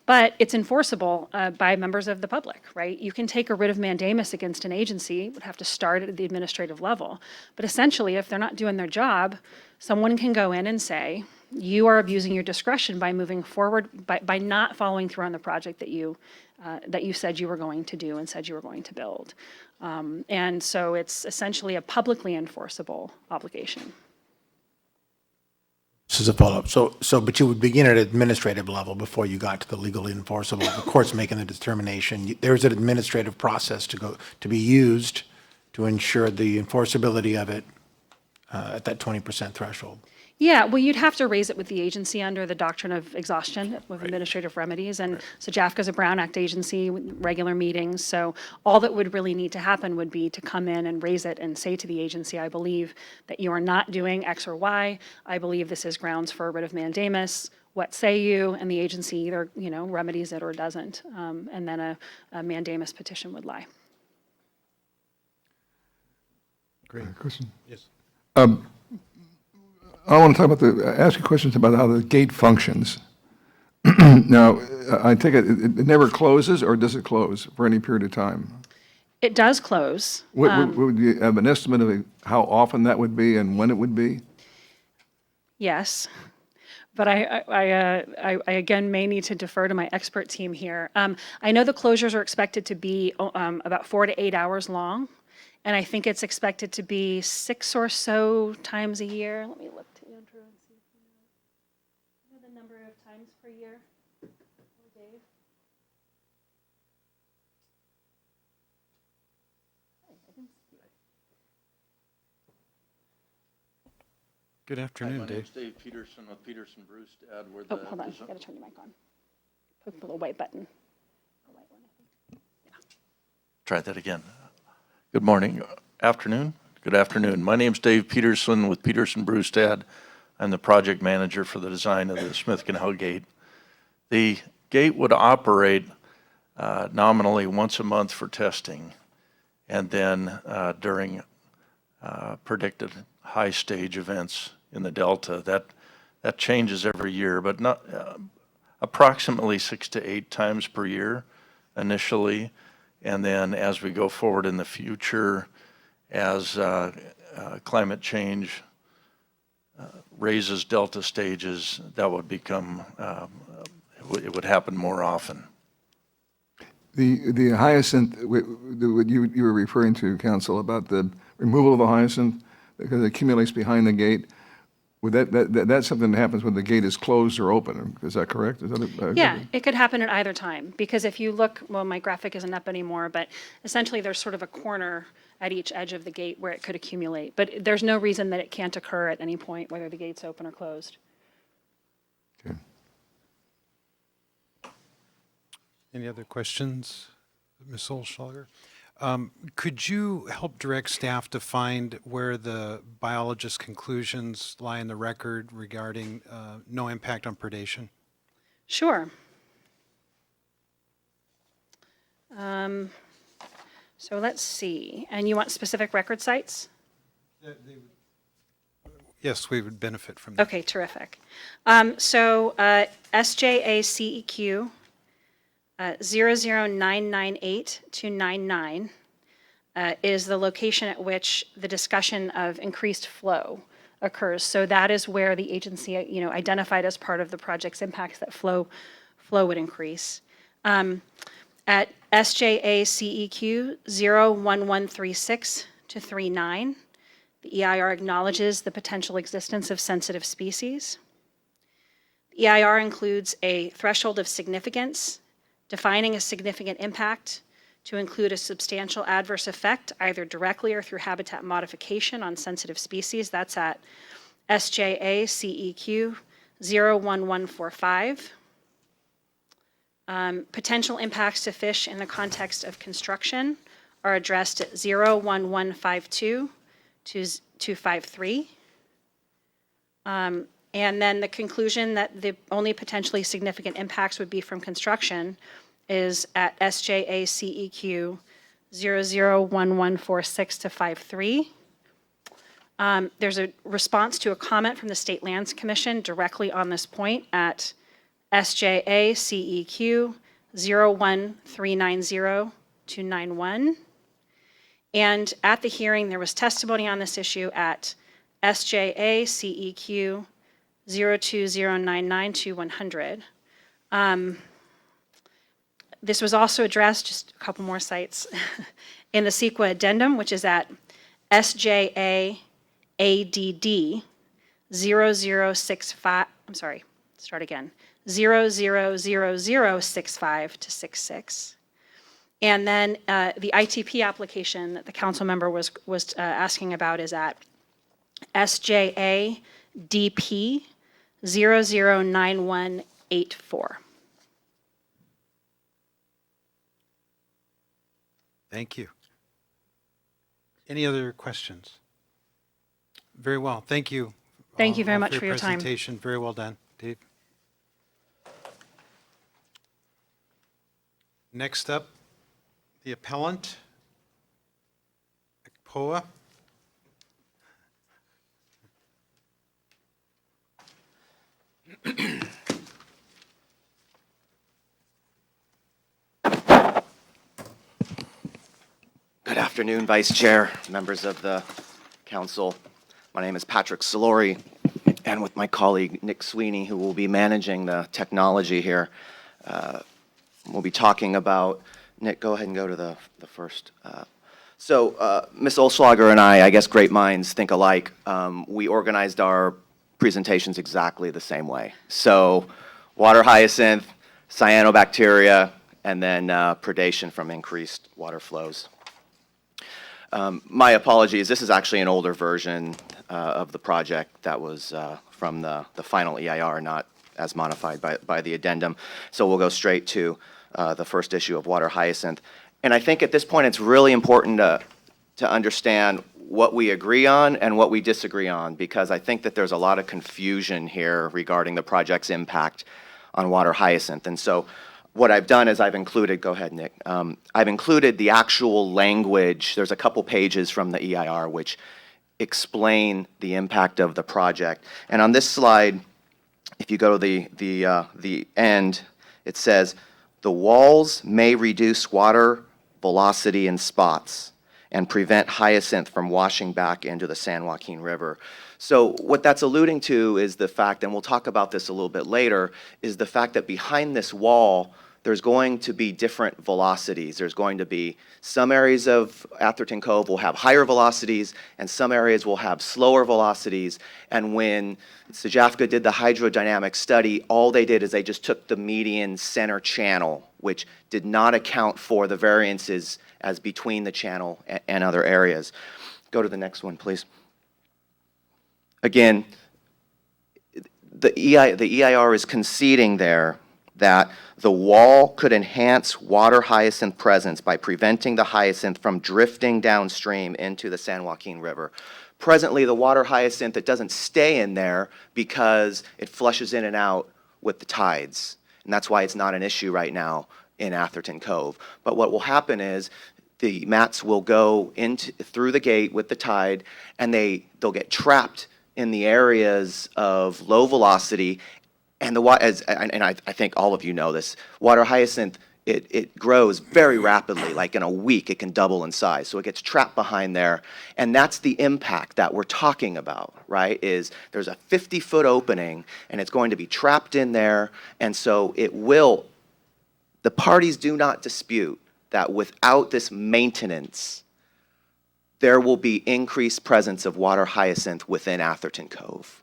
But it's enforceable by members of the public, right? You can take a writ of mandamus against an agency, would have to start at the administrative level. But essentially, if they're not doing their job, someone can go in and say, you are abusing your discretion by moving forward, by not following through on the project that you said you were going to do and said you were going to build. And so it's essentially a publicly enforceable obligation.
This is a follow-up. But you would begin at administrative level before you got to the legally enforceable. The court's making the determination. There's an administrative process to be used to ensure the enforceability of it at that 20% threshold.
Yeah, well, you'd have to raise it with the agency under the doctrine of exhaustion with administrative remedies. And so JAFCA's a Brown Act agency with regular meetings. So all that would really need to happen would be to come in and raise it and say to the agency, I believe that you are not doing X or Y. I believe this is grounds for a writ of mandamus. What say you? And the agency either, remedies it or doesn't. And then a mandamus petition would lie.
Great. Question?
Yes.
I want to talk about ask you questions about how the gate functions. Now, I take it never closes, or does it close for any period of time?
It does close.
Would you have an estimate of how often that would be and when it would be?
Yes. But I again may need to defer to my expert team here. I know the closures are expected to be about 4 to 8 hours long. And I think it's expected to be 6 or so times a year. Let me look to Andrew and see if you know the number of times per year. Or Dave?
Good afternoon,
My
Dave.
name's Dave Peterson with Peterson Brewstad. We're
Oh,
the
hold on. Got to turn your mic on. Click the little white button. The white one, I think. Yeah.
Try that again. Good morning. Afternoon. Good afternoon. My name's Dave Peterson with Peterson Brewstad. I'm the project manager for the design of the Smith Canal Gate. The gate would operate nominally once a month for testing, and then during predicted high stage events in the Delta. That changes every year, but not approximately 6 to 8 times per year initially, and then as we go forward in the future, as climate change raises Delta stages, that would become, it would happen more often.
The hyacinth, what you were referring to, Council, about the removal of the hyacinth because it accumulates behind the gate. Would that's something that happens when the gate is closed or open? Is that correct? Is that
Yeah, it could happen at either time, because if you look, well, my graphic isn't up anymore, but essentially there's sort of a corner at each edge of the gate where it could accumulate. But there's no reason that it can't occur at any point, whether the gate's open or closed.
Okay.
Any other questions, Ms. Olschlager? Could you help direct staff to find where the biologist's conclusions lie in the record regarding no impact on predation?
Sure. So let's see. And you want specific record sites?
Yes, we would benefit from that.
Okay, terrific. SJA-CEQ 00998-99 is the location at which the discussion of increased flow occurs. So that is where the agency, identified as part of the project's impacts that flow would increase. At SJA-CEQ 01136-39, the EIR acknowledges the potential existence of sensitive species. The EIR includes a threshold of significance, defining a significant impact to include a substantial adverse effect, either directly or through habitat modification on sensitive species. That's at SJA-CEQ 01145. Potential impacts to fish in the context of construction are addressed at 01152 to 253. And then the conclusion that the only potentially significant impacts would be from construction is at SJA-CEQ 001146 to 53. There's a response to a comment from the State Lands Commission directly on this point at SJA-CEQ 01390 to 91. And at the hearing, there was testimony on this issue at SJA-CEQ 02099 to 100. This was also addressed, just a couple more sites, in the CEQA addendum, which is at SJA-ADD 0065, I'm sorry, start again, 000065 to 66. And then the ITP application that the council member was asking about is at SJA-DP 009184.
Thank you. Any other questions? Very well. Thank you.
Thank you very
all
much for your time.
Presentation. Very well done, Dave. Next up, the appellant, POA.
Good afternoon, Vice Chair, members of the Council. My name is Patrick Solori, and with my colleague Nick Sweeney, who will be managing the technology here, we'll be talking about, Nick, go ahead and go to the first. Ms. Olschlager and I guess great minds think alike. We organized our presentations exactly the same way. So water hyacinth, cyanobacteria, and then predation from increased water flows. My apologies, this is actually an older version of the project that was from the final EIR, not as modified by the addendum. So we'll go straight to the first issue of water hyacinth. And I think at this point it's really important to understand what we agree on and what we disagree on, because I think that there's a lot of confusion here regarding the project's impact on water hyacinth. And so what I've done is I've included, go ahead, Nick, I've included the actual language. There's a couple pages from the EIR which explain the impact of the project. And on this slide, if you go to the end, it says, the walls may reduce water velocity in spots and prevent hyacinth from washing back into the San Joaquin River. So what that's alluding to is the fact, and we'll talk about this a little bit later, is the fact that behind this wall, there's going to be different velocities. There's going to be some areas of Atherton Cove will have higher velocities, and some areas will have slower velocities. And when Sejafka did the hydrodynamic study, all they did is they just took the median center channel, which did not account for the variances as between the channel and other areas. Go to the next one, please. Again, the EIR is conceding there that the wall could enhance water hyacinth presence by preventing the hyacinth from drifting downstream into the San Joaquin River. Presently, the water hyacinth, it doesn't stay in there because it flushes in and out with the tides. And that's why it's not an issue right now in Atherton Cove. But what will happen is the mats will go through the gate with the tide, and they'll get trapped in the areas of low velocity. And I think all of you know this, water hyacinth, it grows very rapidly. Like in a week, it can double in size. So it gets trapped behind there. And that's the impact that we're talking about, right? Is there's a 50-foot opening, and it's going to be trapped in there. And so the parties do not dispute that without this maintenance, there will be increased presence of water hyacinth within Atherton Cove.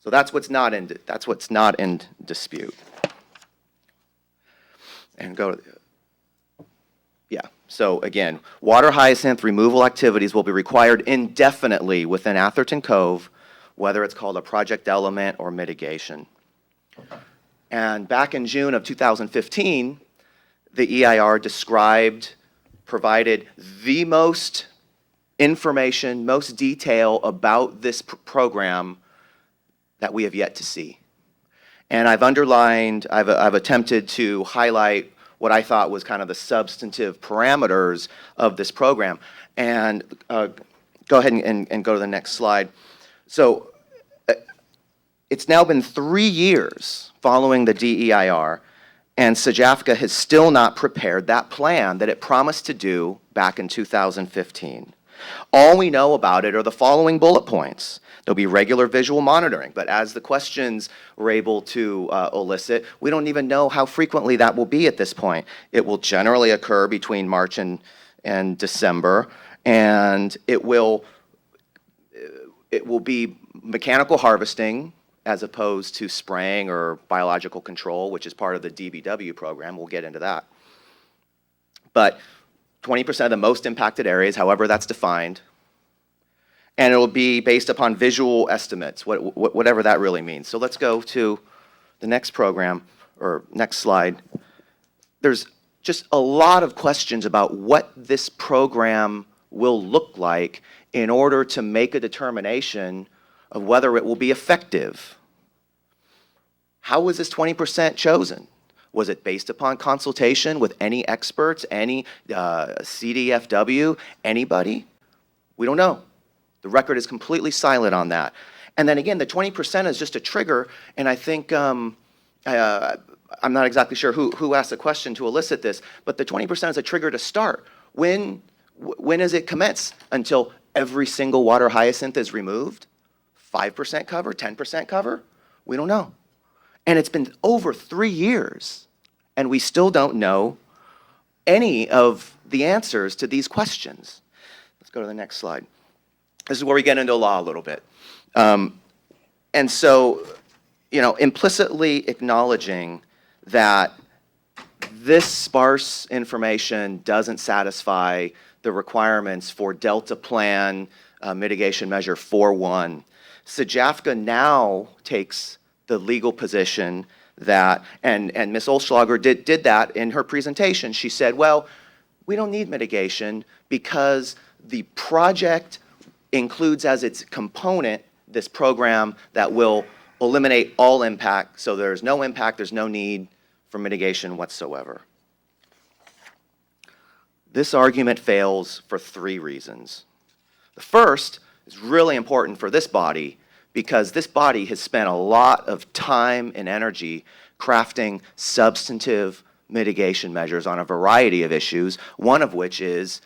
So that's what's not in dispute. And so again, water hyacinth removal activities will be required indefinitely within Atherton Cove, whether it's called a project element or mitigation. And back in June of 2015, the EIR provided the most information, most detail about this program that we have yet to see. And I've attempted to highlight what I thought was kind of the substantive parameters of this program. And go ahead and go to the next slide. So it's now been 3 years following the DEIR, and Sejafka has still not prepared that plan that it promised to do back in 2015. All we know about it are the following bullet points. There'll be regular visual monitoring, but as the questions were able to elicit, we don't even know how frequently that will be at this point. It will generally occur between March and December, and it will be mechanical harvesting as opposed to spraying or biological control, which is part of the DBW program. We'll get into that. But 20% of the most impacted areas, however that's defined, and it will be based upon visual estimates, whatever that really means. So let's go to the next program, or next slide. There's just a lot of questions about what this program will look like in order to make a determination of whether it will be effective. How was this 20% chosen? Was it based upon consultation with any experts, any CDFW, anybody? We don't know. The record is completely silent on that. And then again, the 20% is just a trigger, and I think, I'm not exactly sure who asked the question to elicit this, but the 20% is a trigger to start. When does it commence? Until every single water hyacinth is removed? 5% cover, 10% cover? We don't know. And it's been over 3 years, and we still don't know any of the answers to these questions. Let's go to the next slide. This is where we get into law a little bit. And so, implicitly acknowledging that this sparse information doesn't satisfy the requirements for Delta Plan Mitigation Measure 4.1, Sejafka now takes the legal position that, and Ms. Olschlager did that in her presentation. She said, well, we don't need mitigation because the project includes as its component this program that will eliminate all impact, so there's no impact, there's no need for mitigation whatsoever. This argument fails for 3 reasons. The first is really important for this body because this body has spent a lot of time and energy crafting substantive mitigation measures on a variety of issues, one of which is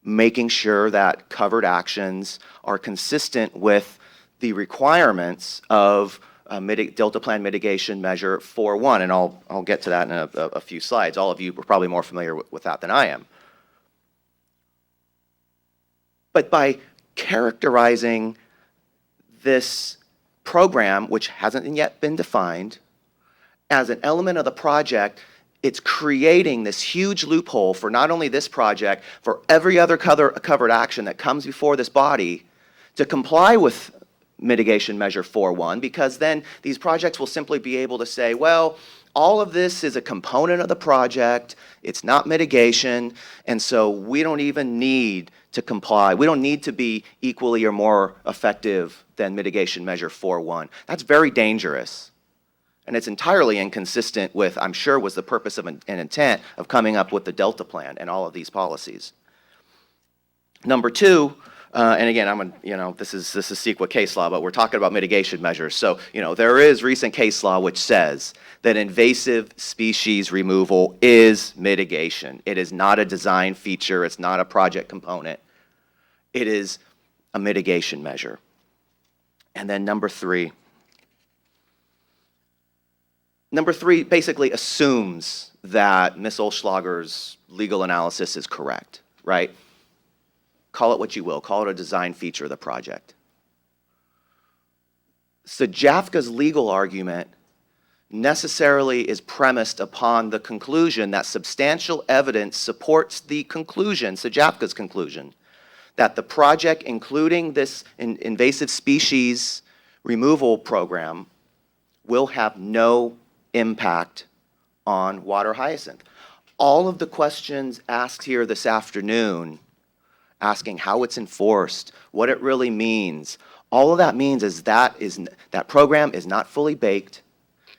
making sure that covered actions are consistent with the requirements of Delta Plan Mitigation Measure 4.1, and I'll get to that in a few slides. All of you are probably more familiar with that than I am. But by characterizing this program, which hasn't yet been defined, as an element of the project, it's creating this huge loophole for not only this project, for every other covered action that comes before this body to comply with Mitigation Measure 4.1, because then these projects will simply be able to say, well, all of this is a component of the project, it's not mitigation, and so we don't even need to comply. We don't need to be equally or more effective than Mitigation Measure 4.1. That's very dangerous. And it's entirely inconsistent with, I'm sure, was the purpose of an intent of coming up with the Delta Plan and all of these policies. Number 2, and again, this is CEQA case law, but we're talking about mitigation measures. So, there is recent case law which says that invasive species removal is mitigation. It is not a design feature. It's not a project component. It is a mitigation measure. And then number 3. Number 3 basically assumes that Ms. Olschlager's legal analysis is correct, right? Call it what you will. Call it a design feature of the project. Sajafka's legal argument necessarily is premised upon the conclusion that substantial evidence supports the conclusion, Sajafka's conclusion, that the project, including this invasive species removal program, will have no impact on water hyacinth. All of the questions asked here this afternoon, asking how it's enforced, what it really means, all of that means is that program is not fully baked,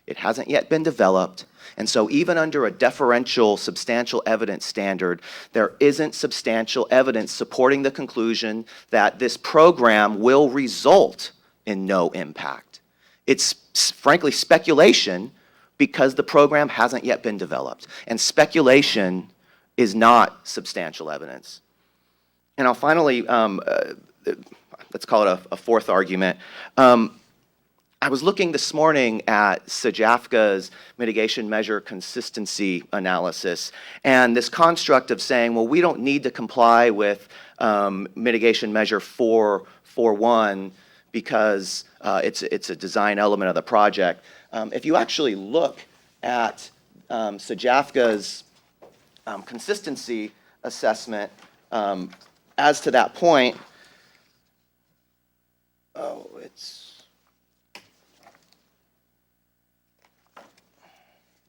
it hasn't yet been developed, and so even under a deferential substantial evidence standard, there isn't substantial evidence supporting the conclusion that this program will result in no impact. It's frankly speculation because the program hasn't yet been developed, and speculation is not substantial evidence. And I'll finally, let's call it a 4th argument. I was looking this morning at Sajafka's mitigation measure consistency analysis, and this construct of saying, well, we don't need to comply with mitigation measure 4.1 because it's a design element of the project. If you actually look at Sajafka's consistency assessment, as to that point, and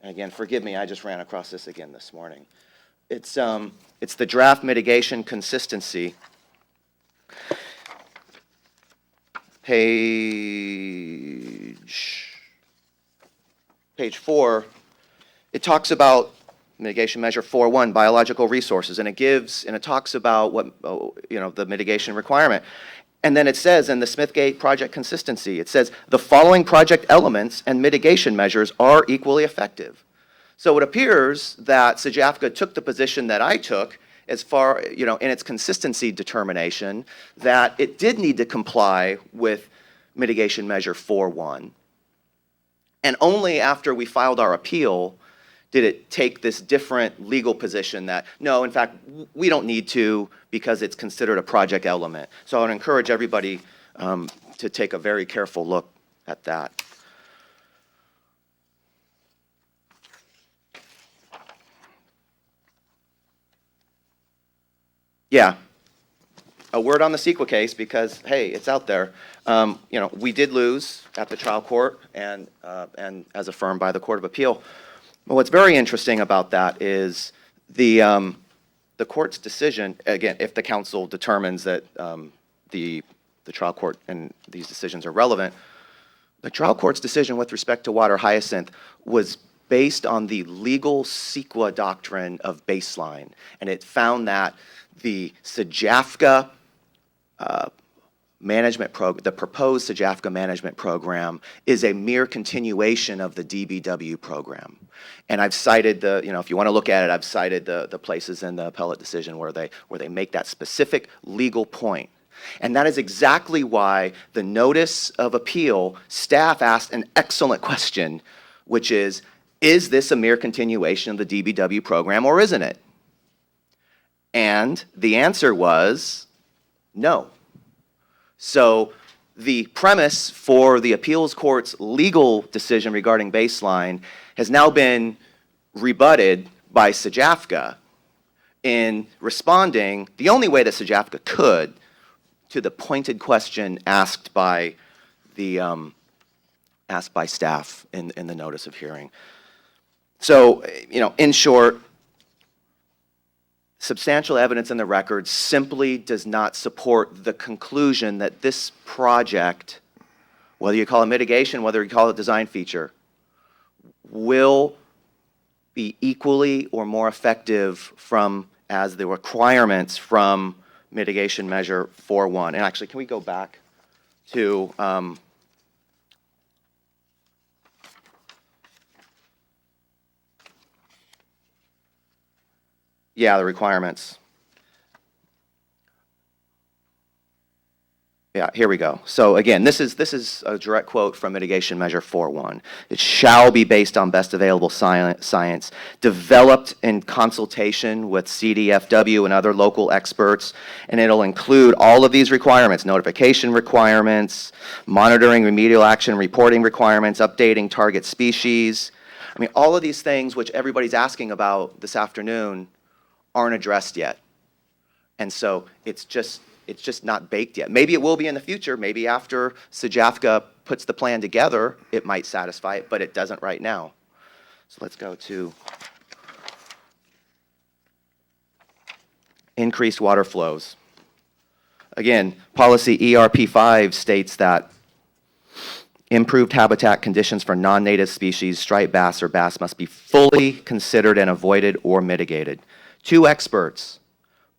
again, forgive me, I just ran across this again this morning. It's the draft mitigation consistency, page 4. It talks about mitigation measure 4.1, biological resources, and it talks about what, the mitigation requirement. And then it says in the Smithgate project consistency, it says the following project elements and mitigation measures are equally effective. So it appears that Sajafka took the position that I took as far, in its consistency determination, that it did need to comply with mitigation measure 4.1. And only after we filed our appeal did it take this different legal position that, no, in fact, we don't need to because it's considered a project element. So I would encourage everybody to take a very careful look at that. Yeah, a word on the CEQA case because, hey, it's out there. We did lose at the trial court and as affirmed by the Court of Appeal. But what's very interesting about that is the court's decision, again, if the council determines that the trial court and these decisions are relevant, The trial court's decision with respect to Water Hyacinth was based on the legal CEQA doctrine of baseline, and it found that the SJAFCA the proposed SJAFCA management program is a mere continuation of the DBW program. And I've cited if you want to look at it, I've cited the places in the appellate decision where they make that specific legal point. And that is exactly why the notice of appeal, staff asked an excellent question, which is this a mere continuation of the DBW program or isn't it? And the answer was no. So the premise for the appeals court's legal decision regarding baseline has now been rebutted by SJAFCA in responding the only way that SJAFCA could to the pointed question asked by staff in the notice of hearing. So, in short, substantial evidence in the record simply does not support the conclusion that this project, whether you call it mitigation, whether you call it design feature, will be equally or more effective as the requirements from mitigation measure 4.1. And actually, can we go back to the requirements. Yeah, here we go. So again, this is a direct quote from mitigation measure 4.1. It shall be based on best available science, developed in consultation with CDFW and other local experts, and it'll include all of these requirements: notification requirements, monitoring, remedial action, reporting requirements, updating target species. I mean, all of these things which everybody's asking about this afternoon aren't addressed yet. And so it's just not baked yet. Maybe it will be in the future. Maybe after SJAFCA puts the plan together, it might satisfy it, but it doesn't right now. So let's go to increased water flows. Again, policy ERP5 states that improved habitat conditions for non-native species, striped bass or bass, must be fully considered and avoided or mitigated. Two experts,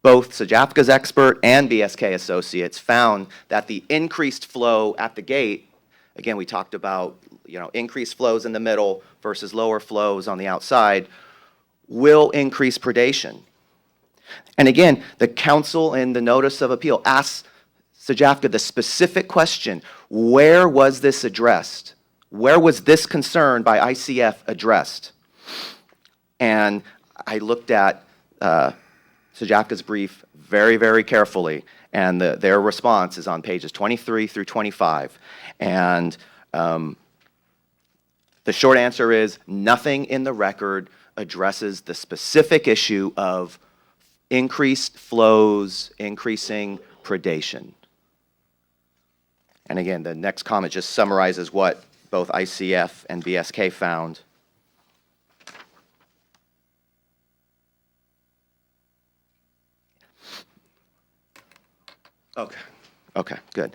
both SJAFCA's expert and BSK Associates, found that the increased flow at the gate, again, we talked about increased flows in the middle versus lower flows on the outside, will increase predation. And again, the council in the notice of appeal asks SJAFCA the specific question: where was this addressed? Where was this concern by ICF addressed? And I looked at SJAFCA's brief very, very carefully, and their response is on pages 23 through 25. And the short answer is nothing in the record addresses the specific issue of increased flows, increasing predation. And again, the next comment just summarizes what both ICF and BSK found. Okay, good.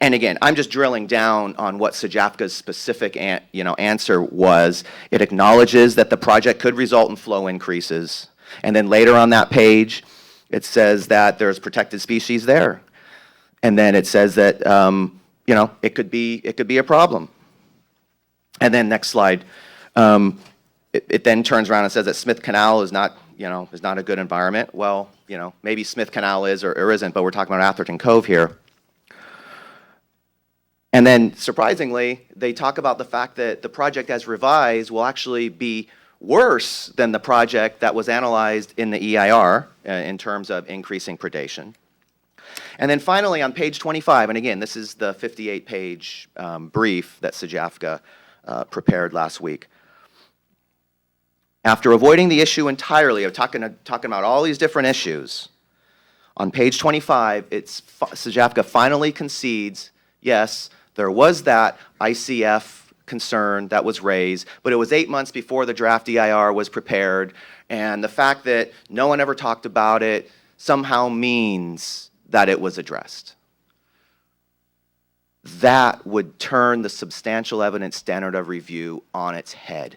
And again, I'm just drilling down on what SJAFCA's specific answer was. It acknowledges that the project could result in flow increases. And then later on that page, it says that there's protected species there. And then it says that it could be a problem. And then next slide, it then turns around and says that Smith Canal is not a good environment. Well, maybe Smith Canal is or isn't, but we're talking about Atherton Cove here. And then surprisingly, they talk about the fact that the project as revised will actually be worse than the project that was analyzed in the EIR in terms of increasing predation. And then finally on page 25, and again, this is the 58-page brief that SJAFCA prepared last week. After avoiding the issue entirely of talking about all these different issues, on page 25, SJAFCA finally concedes, yes, there was that ICF concern that was raised, but it was 8 months before the draft EIR was prepared, and the fact that no one ever talked about it somehow means that it was addressed. that would turn the substantial evidence standard of review on its head.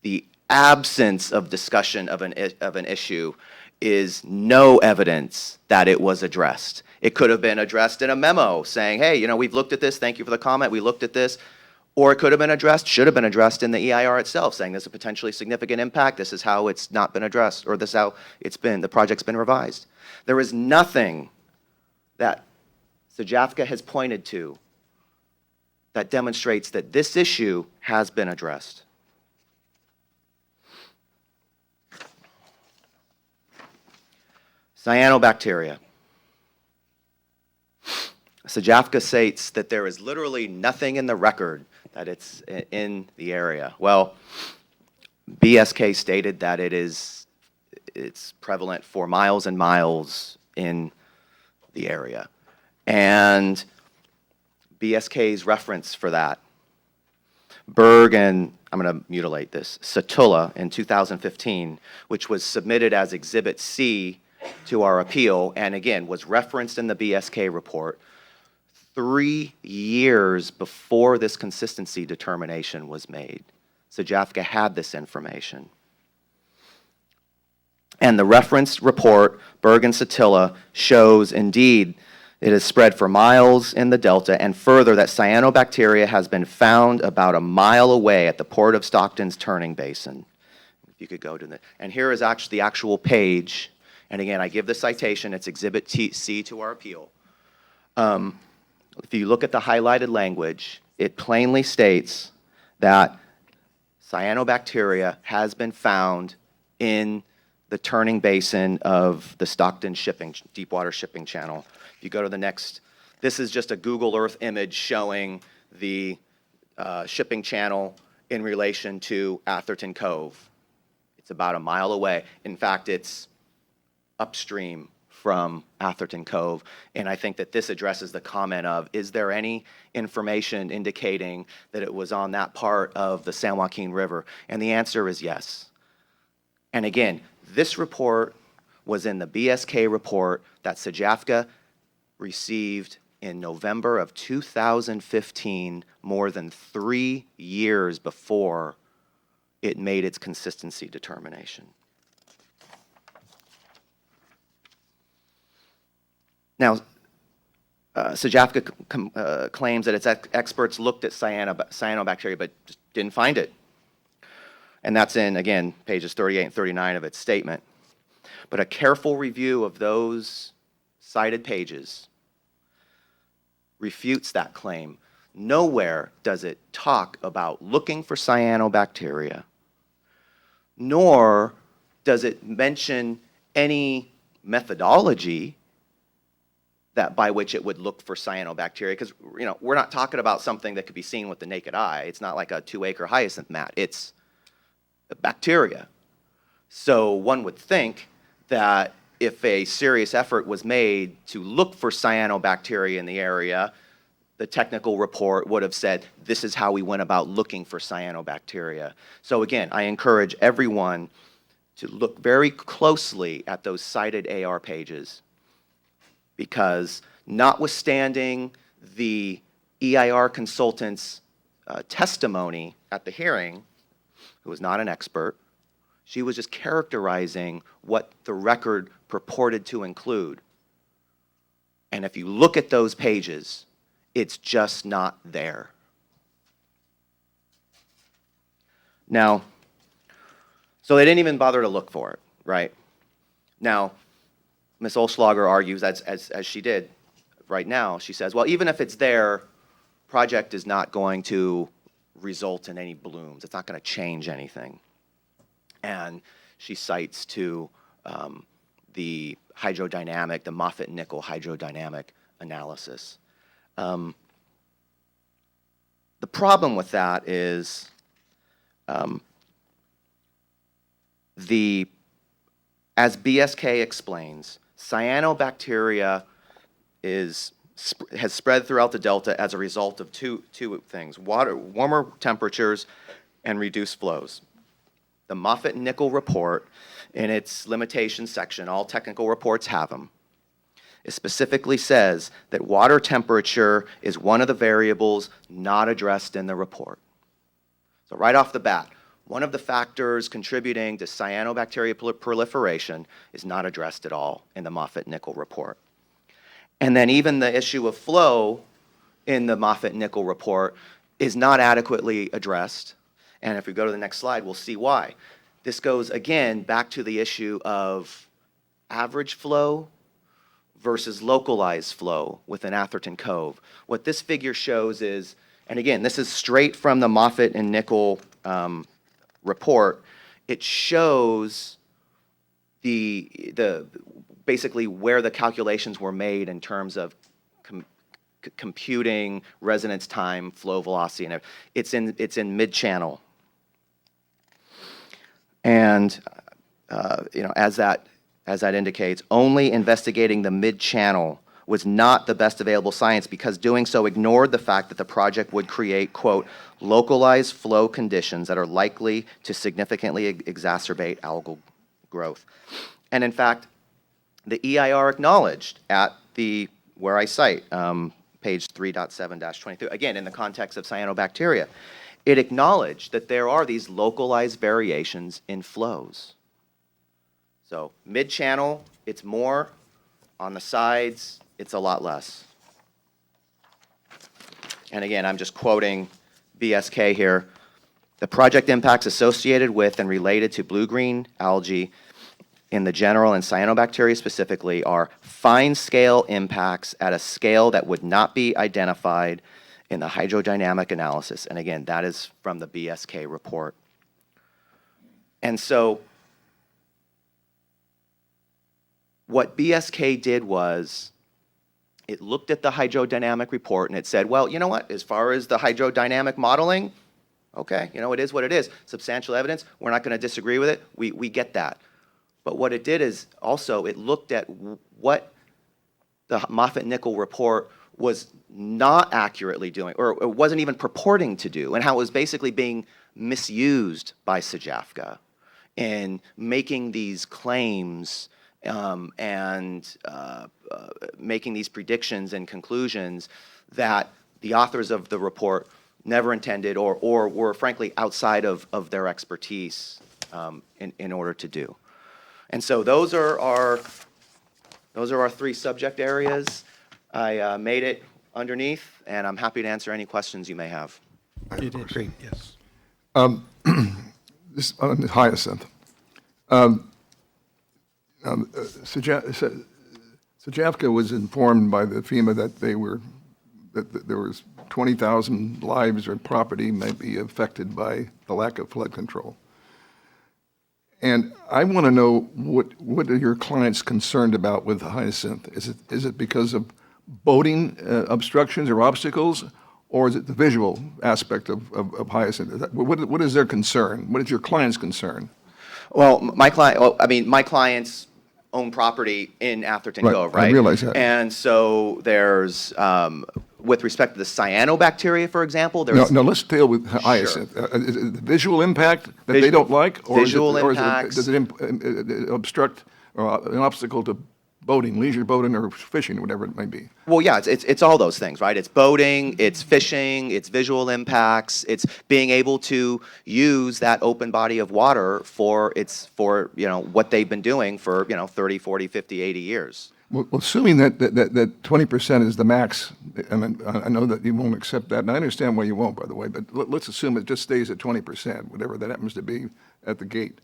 The absence of discussion of an issue is no evidence that it was addressed. It could have been addressed in a memo saying, hey, you know, we've looked at this, thank you for the comment, we looked at this. Or it could have been addressed, should have been addressed in the EIR itself, saying there's a potentially significant impact, this is how it's not been addressed, or this is how it's been, the project's been revised. There is nothing that SJAFCA has pointed to that demonstrates that this issue has been addressed. Cyanobacteria. SJAFCA states that there is literally nothing in the record that it's in the area. Well, BSK stated that it's prevalent for miles and miles in the area. And BSK's reference for that, Berg and, I'm going to mutilate this, Satula in 2015, which was submitted as Exhibit C to our appeal, and again, was referenced in the BSK report, 3 years before this consistency determination was made. So SJAFCA had this information. And the referenced report, Berg and Satilla, shows indeed it is spread for miles in the delta, and further that cyanobacteria has been found about a mile away at the Port of Stockton's turning basin. If you could go to the, and here is actually the actual page, and again, I give the citation, it's Exhibit C to our appeal. If you look at the highlighted language, it plainly states that cyanobacteria has been found in the turning basin of the Stockton deep water shipping channel. If you go to the next, this is just a Google Earth image showing the shipping channel in relation to Atherton Cove. It's about a mile away. In fact, it's upstream from Atherton Cove, and I think that this addresses the comment of, is there any information indicating that it was on that part of the San Joaquin River? And the answer is yes. And again, this report was in the BSK report that SJAFCA received in November of 2015, more than 3 years before it made its consistency determination. Now, SJAFCA claims that its experts looked at cyanobacteria but just didn't find it. And that's in, again, pages 38 and 39 of its statement. But a careful review of those cited pages refutes that claim. Nowhere does it talk about looking for cyanobacteria, nor does it mention any methodology that by which it would look for cyanobacteria, because we're not talking about something that could be seen with the naked eye. It's not like a 2-acre hyacinth mat. It's bacteria. So one would think that if a serious effort was made to look for cyanobacteria in the area, the technical report would have said, this is how we went about looking for cyanobacteria. So again, I encourage everyone to look very closely at those cited AR pages, because notwithstanding the EIR consultant's testimony at the hearing, who was not an expert, she was just characterizing what the record purported to include. And if you look at those pages, it's just not there. Now, so they didn't even bother to look for it, right? Now, Ms. Olschlager argues, as she did right now, she says, well, even if it's there, project is not going to result in any blooms. It's not going to change anything. And she cites to the hydrodynamic, the Moffitt-Nickel hydrodynamic analysis. The problem with that is as BSK explains, cyanobacteria has spread throughout the delta as a result of two things: warmer temperatures and reduced flows. The Moffitt-Nickel report, in its limitations section, all technical reports have them, It specifically says that water temperature is one of the variables not addressed in the report. So right off the bat, one of the factors contributing to cyanobacteria proliferation is not addressed at all in the Moffitt-Nickel report. And then even the issue of flow in the Moffitt-Nickel report is not adequately addressed. And if we go to the next slide, we'll see why. This goes, again, back to the issue of average flow versus localized flow within Atherton Cove. What this figure shows is, and again, this is straight from the Moffitt and Nickel report, it shows basically where the calculations were made in terms of computing residence time, flow velocity, and it's in mid-channel. And as that indicates, only investigating the mid-channel was not the best available science because doing so ignored the fact that the project would create, quote, localized flow conditions that are likely to significantly exacerbate algal growth. And in fact, the EIR acknowledged at where I cite, page 3.7-23, again, in the context of cyanobacteria, it acknowledged that there are these localized variations in flows. So mid-channel, it's more. On the sides, it's a lot less. And again, I'm just quoting BSK here. The project impacts associated with and related to blue-green algae in the general and cyanobacteria specifically are fine-scale impacts at a scale that would not be identified in the hydrodynamic analysis. And again, that is from the BSK report. And so what BSK did was it looked at the hydrodynamic report and it said, well, you know what, as far as the hydrodynamic modeling, okay, it is what it is. Substantial evidence, we're not going to disagree with it. We get that. But what it did is also it looked at what the Moffitt-Nickel report was not accurately doing, or it wasn't even purporting to do, and how it was basically being misused by SJAFCA in making these claims and making these predictions and conclusions that the authors of the report never intended or were frankly outside of their expertise in order to do. And so those are our three subject areas. I made it underneath, and I'm happy to answer any questions you may have.
You did great, yes.
This on the Hyacinth. SJAFCA was informed by the FEMA that there was 20,000 lives or property might be affected by the lack of flood control. And I want to know what are your clients concerned about with the Hyacinth? Is it because of boating obstructions or obstacles, or is it the visual aspect of Hyacinth? What is their concern? What is your client's concern?
Well, my clients own property in Atherton Cove, right?
I realize that.
And so there's, with respect to the cyanobacteria, for example, there's...
No, let's deal with Hyacinth.
Sure.
Is it the visual impact that they don't like? Or does it obstruct an obstacle to boating, leisure boating or fishing, whatever it may be?
Well, yeah, it's all those things, right? It's boating, it's fishing, it's visual impacts, it's being able to use that open body of water for what they've been doing for 30, 40, 50, 80 years.
Well, assuming that 20% is the max, and I know that you won't accept that, and I understand why you won't, by the way, but let's assume it just stays at 20%, whatever that happens to be at the gate.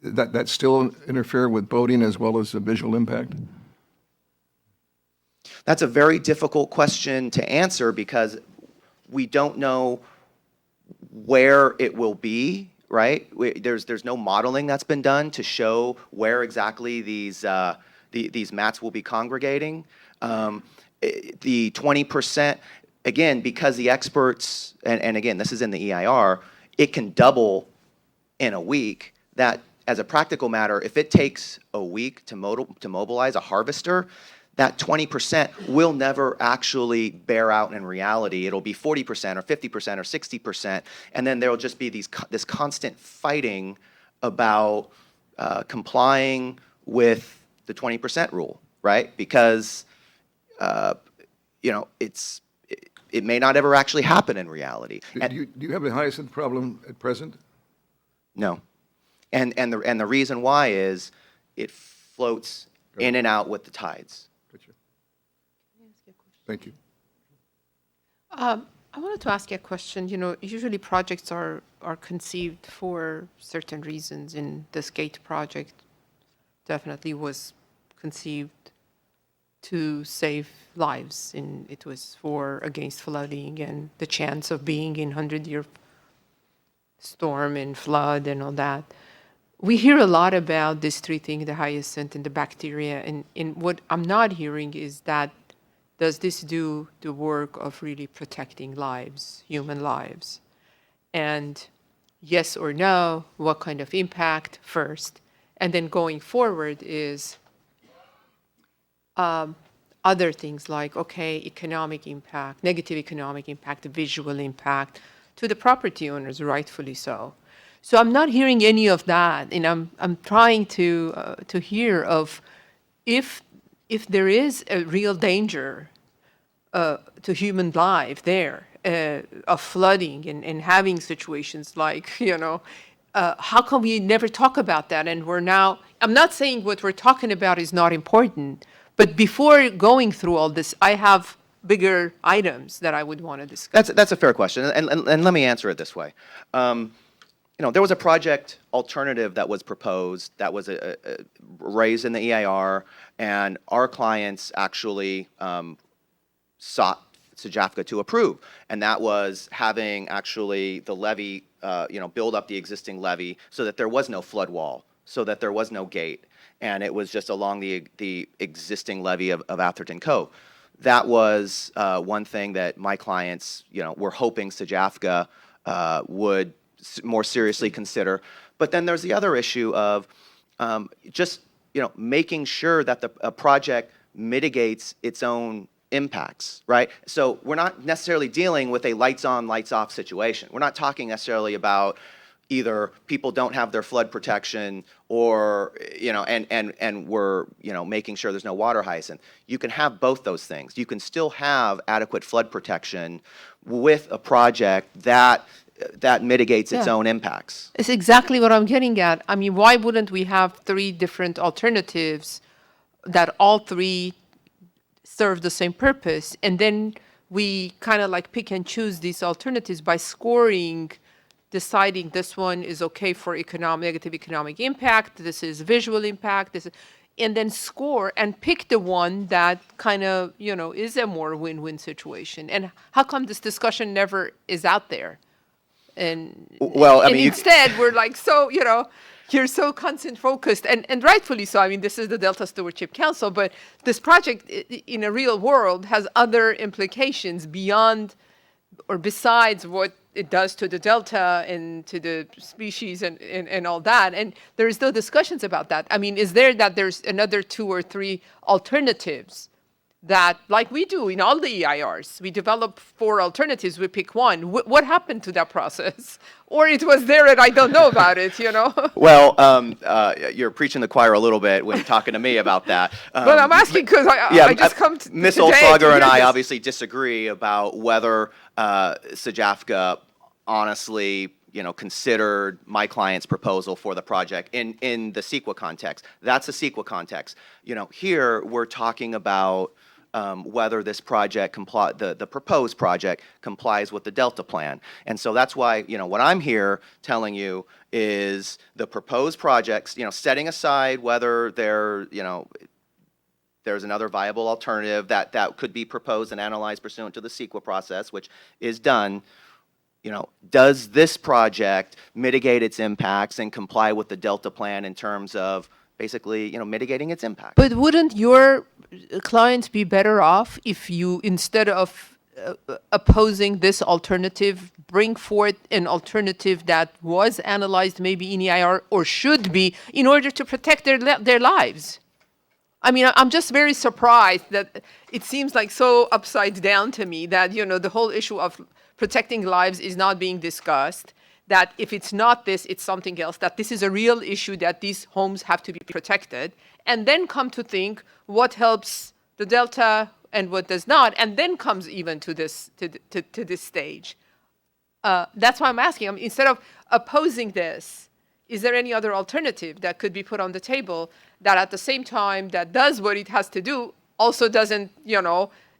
That still interfere with boating as well as the visual impact?
That's a very difficult question to answer because we don't know where it will be, right? There's no modeling that's been done to show where exactly these mats will be congregating. The 20%, again, because the experts, and again, this is in the EIR, it can double in a week. That, as a practical matter, if it takes a week to mobilize a harvester, that 20% will never actually bear out in reality. It'll be 40% or 50% or 60%, and then there'll just be this constant fighting about complying with the 20% rule. right? Because, it may not ever actually happen in reality.
Do you have a hyacinth problem at present?
No. And the reason why is it floats in and out with the tides.
Gotcha. Thank you.
I wanted to ask you a question. Usually projects are conceived for certain reasons, and this gate project definitely was conceived to save lives, and it was against flooding and the chance of being in 100-year storm and flood and all that. We hear a lot about this treating the hyacinth and the bacteria, and what I'm not hearing is that does this do the work of really protecting lives, human lives? And yes or no, what kind of impact first? And then going forward is other things like, okay, economic impact, negative economic impact, visual impact to the property owners, rightfully so. So I'm not hearing any of that, and I'm trying to hear of if there is a real danger to human life there of flooding and having situations like, how come we never talk about that? And I'm not saying what we're talking about is not important, but before going through all this, I have bigger items that I would want to discuss.
That's a fair question, and let me answer it this way. There was a project alternative that was proposed that was raised in the EIR, and our clients actually sought SJAFCA to approve, and that was having actually the levee, build up the existing levee so that there was no flood wall, so that there was no gate, and it was just along the existing levee of Atherton Cove. That was one thing that my clients, were hoping SJAFCA would more seriously consider. But then there's the other issue of just making sure that a project mitigates its own impacts, right? So we're not necessarily dealing with a lights on, lights off situation. We're not talking necessarily about either people don't have their flood protection or, and we're, making sure there's no water hyacinth. You can have both those things. You can still have adequate flood protection with a project that mitigates its own impacts.
It's exactly what I'm getting at. I mean, why wouldn't we have 3 different alternatives that all 3 serve the same purpose? And then we kind of like pick and choose these alternatives by scoring, deciding this one is okay for negative economic impact, this is visual impact, and then score and pick the one that kind of, is a more win-win situation. And how come this discussion never is out there? And instead we're like, you're so content focused, and rightfully so. I mean, this is the Delta Stewardship Council, but this project in a real world has other implications beyond or besides what it does to the Delta and to the species and all that. And there's no discussions about that. I mean, there's another 2 or 3 alternatives that, like we do in all the EIRs, we develop 4 alternatives, we pick one. What happened to that process? Or it was there and I don't know about it,
Well, you're preaching the choir a little bit when you're talking to me about that.
But I'm asking because I just come to
Ms. Olschlager and I obviously disagree about whether SJAFCA honestly, considered my client's proposal for the project in the CEQA context. That's a CEQA context. Here we're talking about whether this project the proposed project complies with the Delta plan. And so that's why, what I'm here telling you is the proposed projects, setting aside whether there's another viable alternative that could be proposed and analyzed pursuant to the CEQA process, which is done. Does this project mitigate its impacts and comply with the Delta plan in terms of basically, mitigating its impact?
But wouldn't your clients be better off if you, instead of opposing this alternative, bring forth an alternative that was analyzed maybe in EIR or should be in order to protect their lives? I mean, I'm just very surprised that it seems like so upside down to me that, the whole issue of protecting lives is not being discussed, that if it's not this, it's something else, that this is a real issue, that these homes have to be protected, and then come to think what helps the delta and what does not, and then comes even to this to this stage. That's why I'm asking. I mean, instead of opposing this, is there any other alternative that could be put on the table that at the same time that does what it has to do, also doesn't,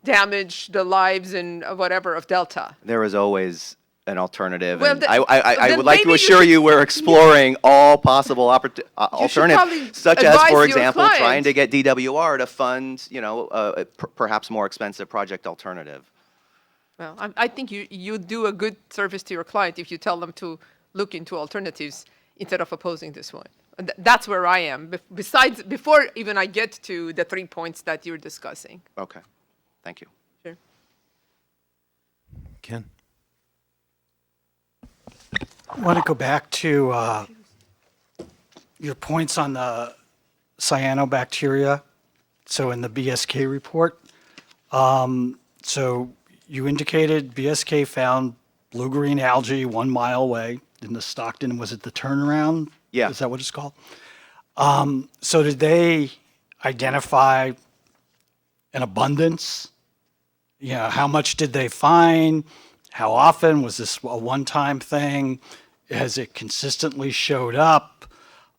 damage the lives and whatever of Delta?
There is always an alternative,
Well,
and
then-
I
then
would like to
maybe you
assure
should-
you we're exploring all possible
probably
alternatives, such as,
advise
for
your
example,
client.
trying to get DWR to fund, perhaps more expensive project alternative.
Well, I think you do a good service to your client if you tell them to look into alternatives instead of opposing this one. That's where I am. Besides, before even I get to the 3 points that you're discussing.
Okay, thank you.
Sure.
Ken?
I want to go back to your points on the cyanobacteria. So in the BSK report, so you indicated BSK found blue-green algae 1 mile away in the Stockton. Was it the turnaround?
Yeah.
Is that what it's called? So did they identify an abundance? How much did they find? How often? Was this a one-time thing? Has it consistently showed up?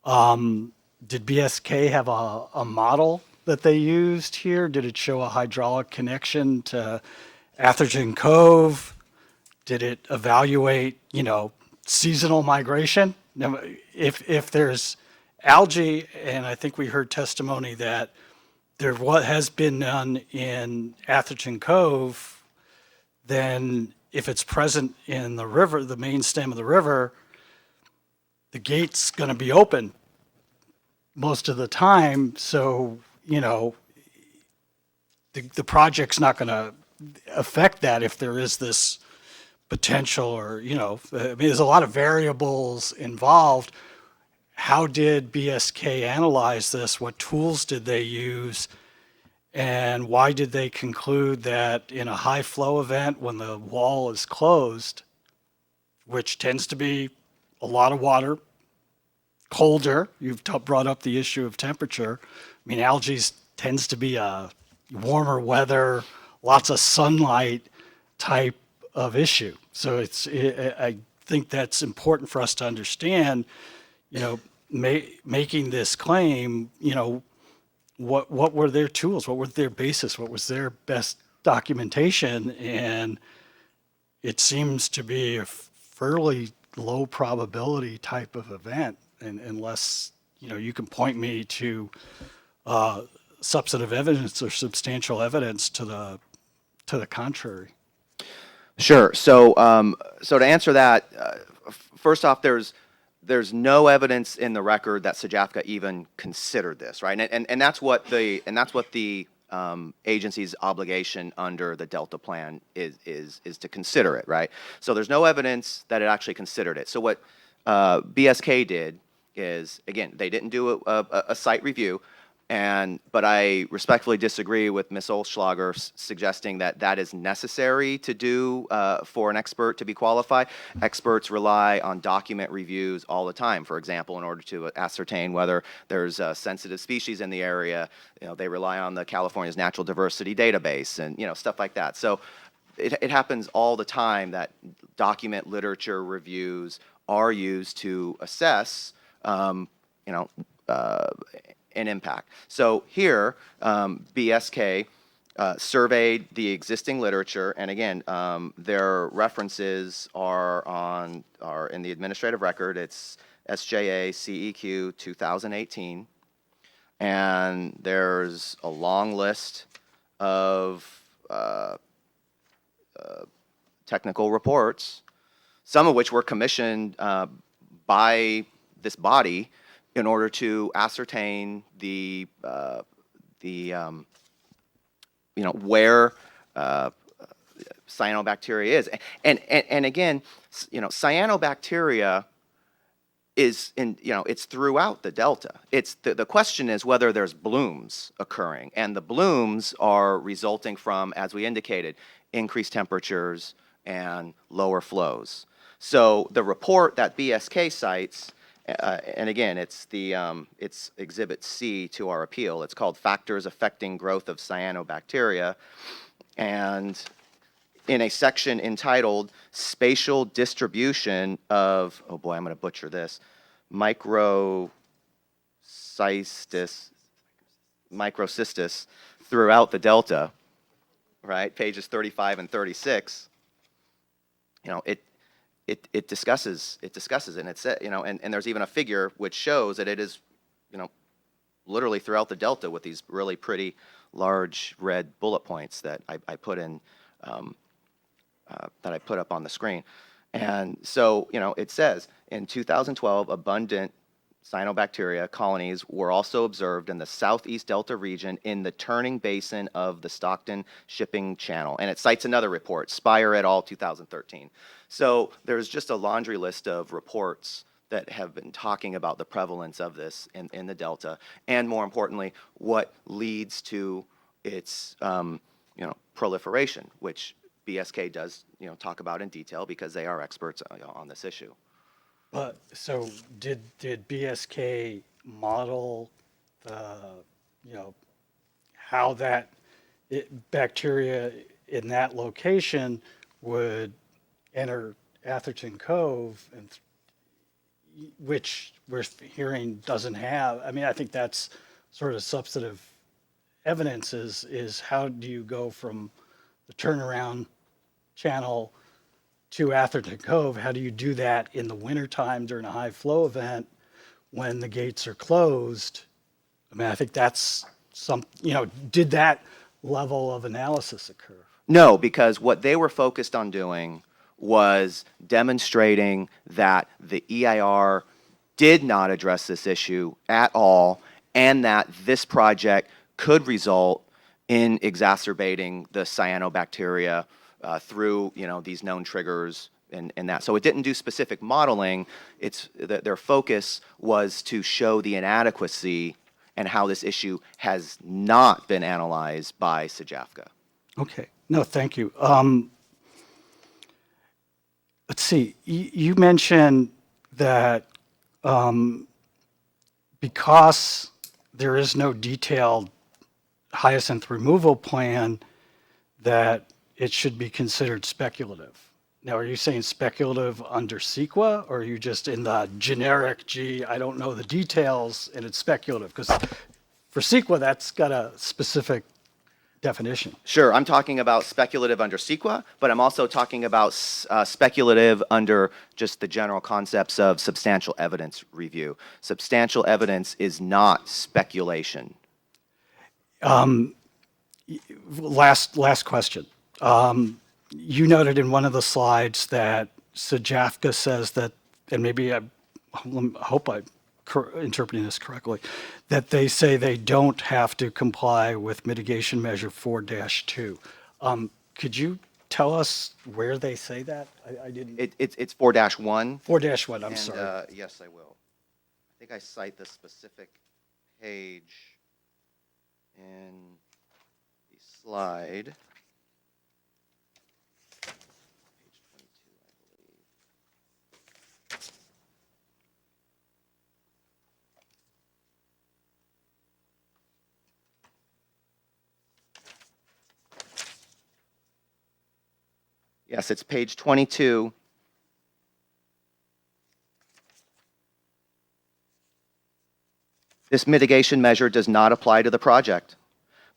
Did BSK have a model that they used here? Did it show a hydraulic connection to Atherton Cove? Did it evaluate, seasonal migration? Now, if there's algae, and I think we heard testimony that what has been done in Atherton Cove, then if it's present in the river, the main stem of the river, the gate's going to be open most of the time. So, the project's not going to affect that if there is this potential or, there's a lot of variables involved. How did BSK analyze this? What tools did they use? And why did they conclude that in a high flow event, when the wall is closed, which tends to be a lot of water, colder, you've brought up the issue of temperature. I mean, algae tends to be a warmer weather, lots of sunlight type of issue. So I think that's important for us to understand, making this claim, what were their tools? What were their basis? What was their best documentation? And it seems to be a fairly low probability type of event, unless, you can point me to substantive evidence or substantial evidence to the contrary.
Sure. So, to answer that, first off, there's no evidence in the record that SJAFCA even considered this, right? And that's what the agency's obligation under the Delta Plan is to consider it, right? So there's no evidence that it actually considered it. So what BSK did is, again, they didn't do a site review. But I respectfully disagree with Ms. Olschlager suggesting that that is necessary to do for an expert to be qualified. Experts rely on document reviews all the time. For example, in order to ascertain whether there's sensitive species in the area, they rely on the California's Natural Diversity Database and stuff like that. So it happens all the time that document literature reviews are used to assess, an impact. So here, BSK surveyed the existing literature, and again, their references are in the administrative record. It's SJA CEQ 2018, and there's a long list of technical reports, some of which were commissioned by this body in order to ascertain where cyanobacteria is, and again, cyanobacteria is it's throughout the delta. It's the question is whether there's blooms occurring, and the blooms are resulting from, as we indicated, increased temperatures and lower flows. So the report that BSK cites And again, it's it's Exhibit C to our appeal. It's called Factors Affecting Growth of Cyanobacteria. And in a section entitled Spatial Distribution of, oh boy, I'm going to butcher this, microcystis throughout the delta, right, pages 35 and 36, you know, it discusses it, and it said, you know, and there's even a figure which shows that it is, you know, literally throughout the delta with these really pretty large red bullet points that I put in, that I put up on the screen. And so, you know, it says, in 2012, abundant cyanobacteria colonies were also observed in the southeast delta region in the turning basin of the Stockton shipping channel. And it cites another report, Spire et al. 2013. So there's just a laundry list of reports that have been talking about the prevalence of this in the delta, and more importantly, what leads to its you know, proliferation, which BSK does, you know, talk about in detail because they are experts on this issue.
But, so did BSK model, you know, how that bacteria in that location would enter Atherton Cove, and which we're hearing doesn't have? I mean, I think that's sort of substantive evidence is how do you go from the turnaround channel to Atherton Cove? How do you do that in the wintertime during a high flow event when the gates are closed? I mean, I think that's you know, did that level of analysis occur?
No, because what they were focused on doing was demonstrating that the EIR did not address this issue at all, and that this project could result in exacerbating the cyanobacteria through, you know, these known triggers and that. So it didn't do specific modeling. It's their focus was to show the inadequacy and how this issue has not been analyzed by SJAFCA.
Okay. No, thank you. Let's see. You mentioned that because there is no detailed hyacinth removal plan, that it should be considered speculative. Now, are you saying speculative under CEQA, or are you just in the generic, gee, I don't know the details, and it's speculative? Because for CEQA, that's got a specific definition.
Sure, I'm talking about speculative under CEQA, but I'm also talking about speculative under just the general concepts of substantial evidence review. Substantial evidence is not speculation.
Last question. You noted in one of the slides that SJAFCA says that, and maybe I hope I'm interpreting this correctly, that they say they don't have to comply with mitigation measure 4-2. Could you tell us where they say that? I didn't.
It's 4-1.
4-1, I'm sorry.
Yes, I will. I think I cite the specific page in the slide. Page 22, I believe. Yes, it's page 22. This mitigation measure does not apply to the project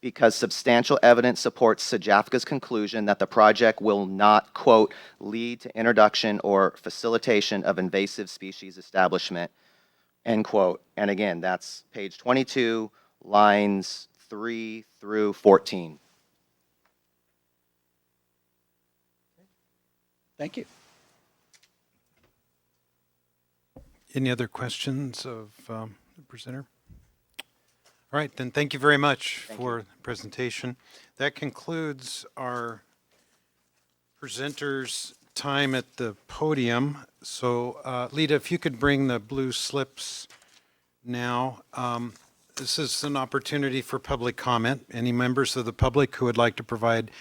because substantial evidence supports SJAFCA's conclusion that the project will not, quote, lead to introduction or facilitation of invasive species establishment, end quote. And again, that's page 22, lines 3 through 14.
Thank you.
Any other questions of the presenter? All right, then thank you very much for the presentation. That concludes our presenters' time at the podium. So Lita, if you could bring the blue slips now. This is an opportunity for public comment. Any members of the public who would like to provide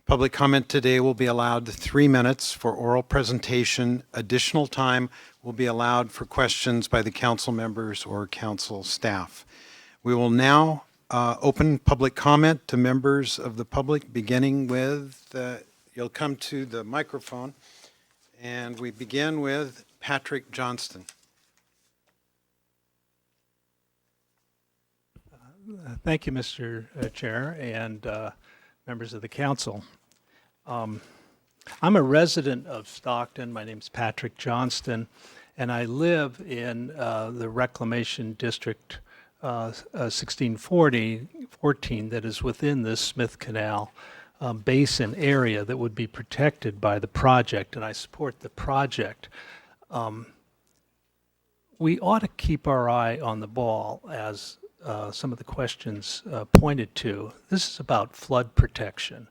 Public comment today will be allowed 3 minutes for oral presentation. Additional time will be allowed for questions by the council members or council staff. We will now open public comment to members of the public, beginning with, you'll come to the microphone, and we begin with Patrick Johnston.
Thank you, Mr. Chair, and members of the council. I'm a resident of Stockton. My name's Patrick Johnston, and I live in the Reclamation District 1614 that is within this Smith Canal basin area that would be protected by the project, and I support the project. We ought to keep our eye on the ball, as some of the questions pointed to. This is about flood protection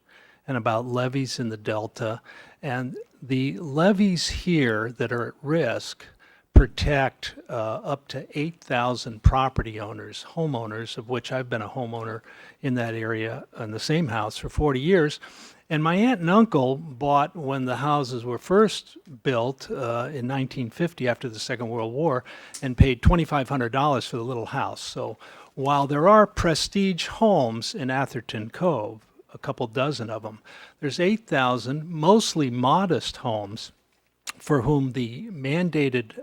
and about levees in the Delta. And the levees here that are at risk protect up to 8,000 property owners, homeowners, of which I've been a homeowner in that area in the same house for 40 years. And my aunt and uncle bought, when the houses were first built in 1950 after the Second World War, and paid $2,500 for the little house. So while there are prestige homes in Atherton Cove, a couple dozen of them, there's 8,000 mostly modest homes for whom the mandated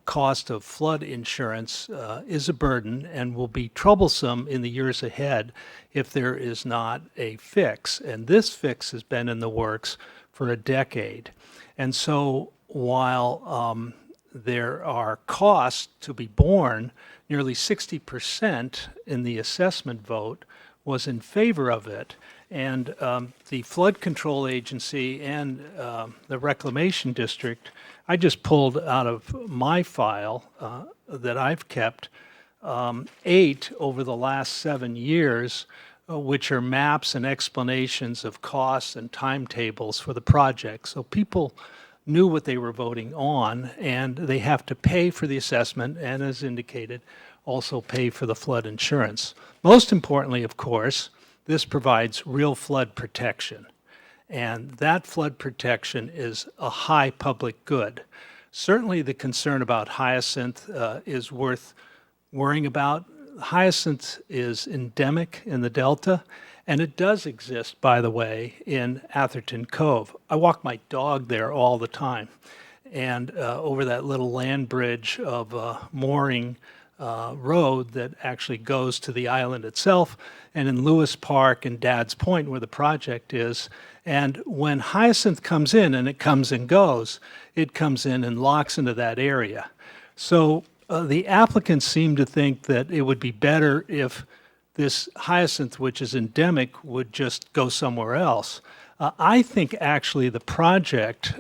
cost of flood insurance is a burden and will be troublesome in the years ahead if there is not a fix. And this fix has been in the works for a decade. And so while there are costs to be borne, nearly 60% in the assessment vote was in favor of it. And the Flood Control Agency and the Reclamation District, I just pulled out of my file that I've kept 8 over the last 7 years, which are maps and explanations of costs and timetables for the project. So people knew what they were voting on, and they have to pay for the assessment, and as indicated, also pay for the flood insurance. Most importantly, of course, this provides real flood protection. And that flood protection is a high public good. Certainly the concern about hyacinth is worth worrying about. Hyacinth is endemic in the Delta, and it does exist, by the way, in Atherton Cove. I walk my dog there all the time, and over that little land bridge of mooring road that actually goes to the island itself, and in Lewis Park and Dad's Point where the project is. And when hyacinth comes in, and it comes and goes, it comes in and locks into that area. So the applicants seem to think that it would be better if this hyacinth, which is endemic, would just go somewhere else. I think actually the project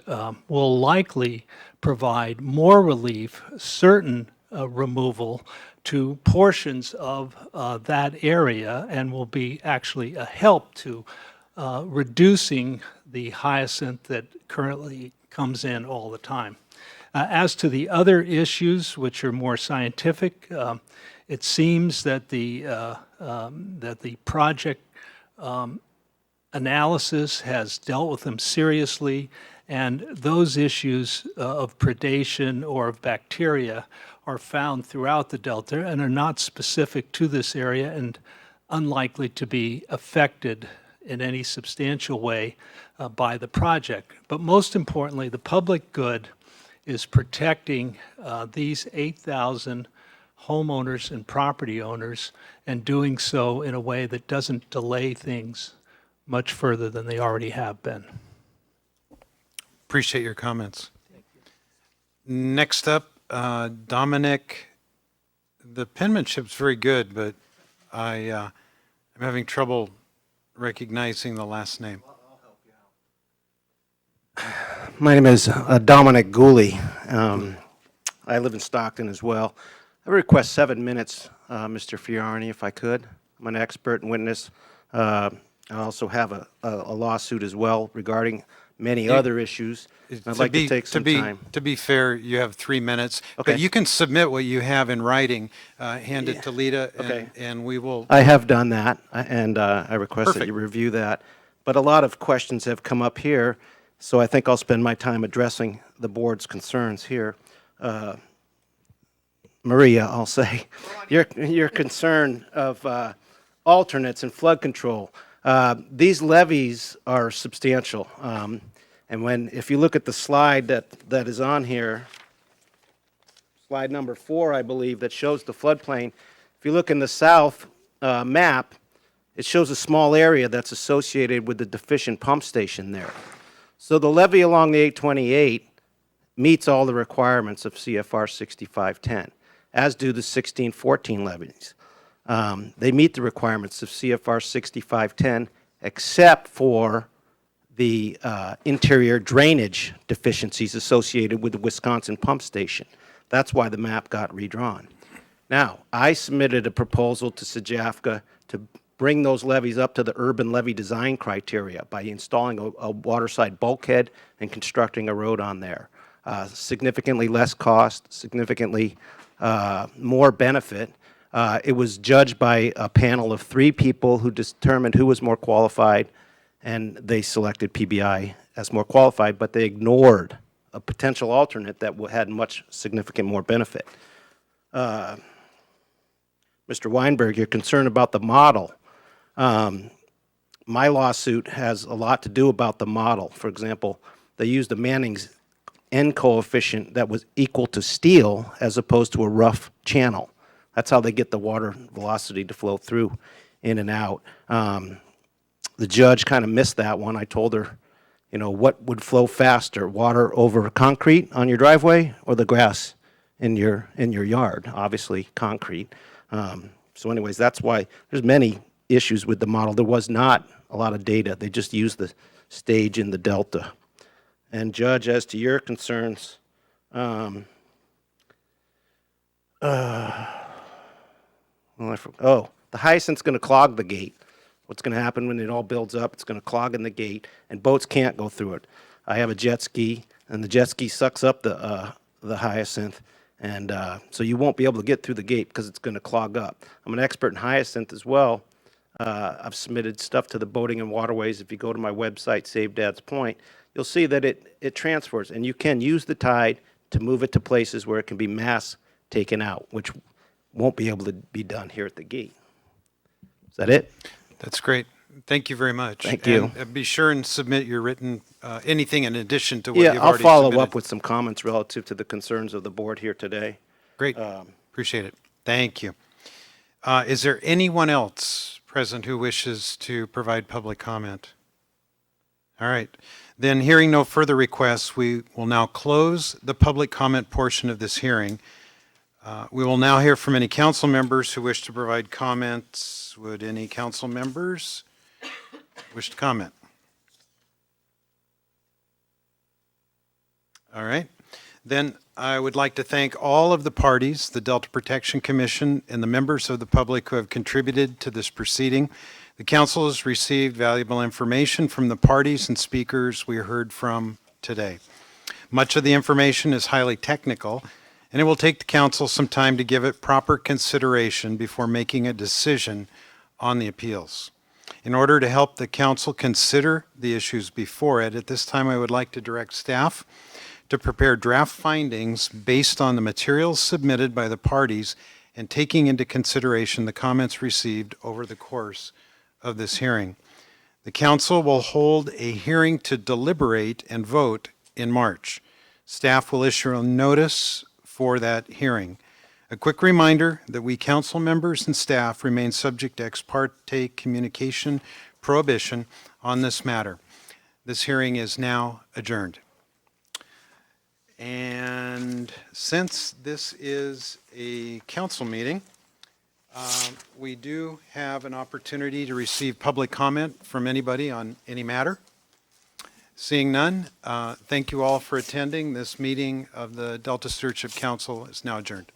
will likely provide more relief, certain removal to portions of that area, and will be actually a help to reducing the hyacinth that currently comes in all the time. As to the other issues, which are more scientific, it seems that the project analysis has dealt with them seriously, and those issues of predation or of bacteria are found throughout the Delta and are not specific to this area and unlikely to be affected in any substantial way by the project. But most importantly, the public good is protecting these 8,000 homeowners and property owners, and doing so in a way that doesn't delay things much further than they already have been.
Appreciate your comments. Next up, Dominic. The penmanship's very good, but I'm having trouble recognizing the last name.
My name is Dominic Gooley. I live in Stockton as well. I request 7 minutes, Mr. Fiorani, if I could. I'm an expert and witness. I also have a lawsuit as well regarding many other issues. I'd like to take some time.
To be fair, you have 3 minutes.
Okay.
But you can submit what you have in writing, hand it to Lita,
Okay.
and we will.
I have done that, and I request that
Perfect.
you review that. But a lot of questions have come up here, so I think I'll spend my time addressing the board's concerns here. Maria, I'll say, your concern of alternates and flood control. These levees are substantial. And if you look at the slide that is on here, slide number 4, I believe, that shows the floodplain, if you look in the south map, it shows a small area that's associated with the deficient pump station there. So the levee along the 828 meets all the requirements of CFR 6510, as do the 1614 levees. They meet the requirements of CFR 6510, except for the interior drainage deficiencies associated with the Wisconsin pump station. That's why the map got redrawn. Now, I submitted a proposal to SJAFCA to bring those levees up to the urban levee design criteria by installing a waterside bulkhead and constructing a road on there. Significantly less cost, significantly more benefit. It was judged by a panel of 3 people who determined who was more qualified, and they selected PBI as more qualified, but they ignored a potential alternate that had much significant more benefit. Mr. Weinberg, you're concerned about the model. My lawsuit has a lot to do about the model. For example, they used a Manning's N coefficient that was equal to steel as opposed to a rough channel. That's how they get the water velocity to flow through, in and out. The judge kind of missed that one. I told her, you know, what would flow faster, water over concrete on your driveway or the grass in your yard? Obviously, concrete. So anyways, that's why there's many issues with the model. There was not a lot of data. They just used the stage in the delta. And Judge, as to your concerns, the hyacinth's going to clog the gate. What's going to happen when it all builds up, it's going to clog in the gate, and boats can't go through it. I have a jet ski, and the jet ski sucks up the hyacinth, and so you won't be able to get through the gate because it's going to clog up. I'm an expert in hyacinth as well. I've submitted stuff to the Boating and Waterways. If you go to my website, Save Dad's Point, you'll see that it transfers, and you can use the tide to move it to places where it can be mass taken out, which won't be able to be done here at the gate. Is that it?
That's great. Thank you very much.
Thank you.
And be sure and submit your written, anything in addition to what you've
Yeah, I'll
already
follow
submitted.
up with some comments relative to the concerns of the board here today.
Great. Appreciate it. Thank you. Is there anyone else present who wishes to provide public comment? All right. Then hearing no further requests, we will now close the public comment portion of this hearing. We will now hear from any council members who wish to provide comments. Would any council members wish to comment? All right. Then I would like to thank all of the parties, the Delta Protection Commission, and the members of the public who have contributed to this proceeding. The council has received valuable information from the parties and speakers we heard from today. Much of the information is highly technical, and it will take the council some time to give it proper consideration before making a decision on the appeals. In order to help the council consider the issues before it, at this time I would like to direct staff to prepare draft findings based on the materials submitted by the parties and taking into consideration the comments received over the course of this hearing. The council will hold a hearing to deliberate and vote in March. Staff will issue a notice for that hearing. A quick reminder that we council members and staff remain subject to ex parte communication prohibition on this matter. This hearing is now adjourned. And since this is a council meeting, we do have an opportunity to receive public comment from anybody on any matter. Seeing none, thank you all for attending. This meeting of the Delta Stewardship Council is now adjourned.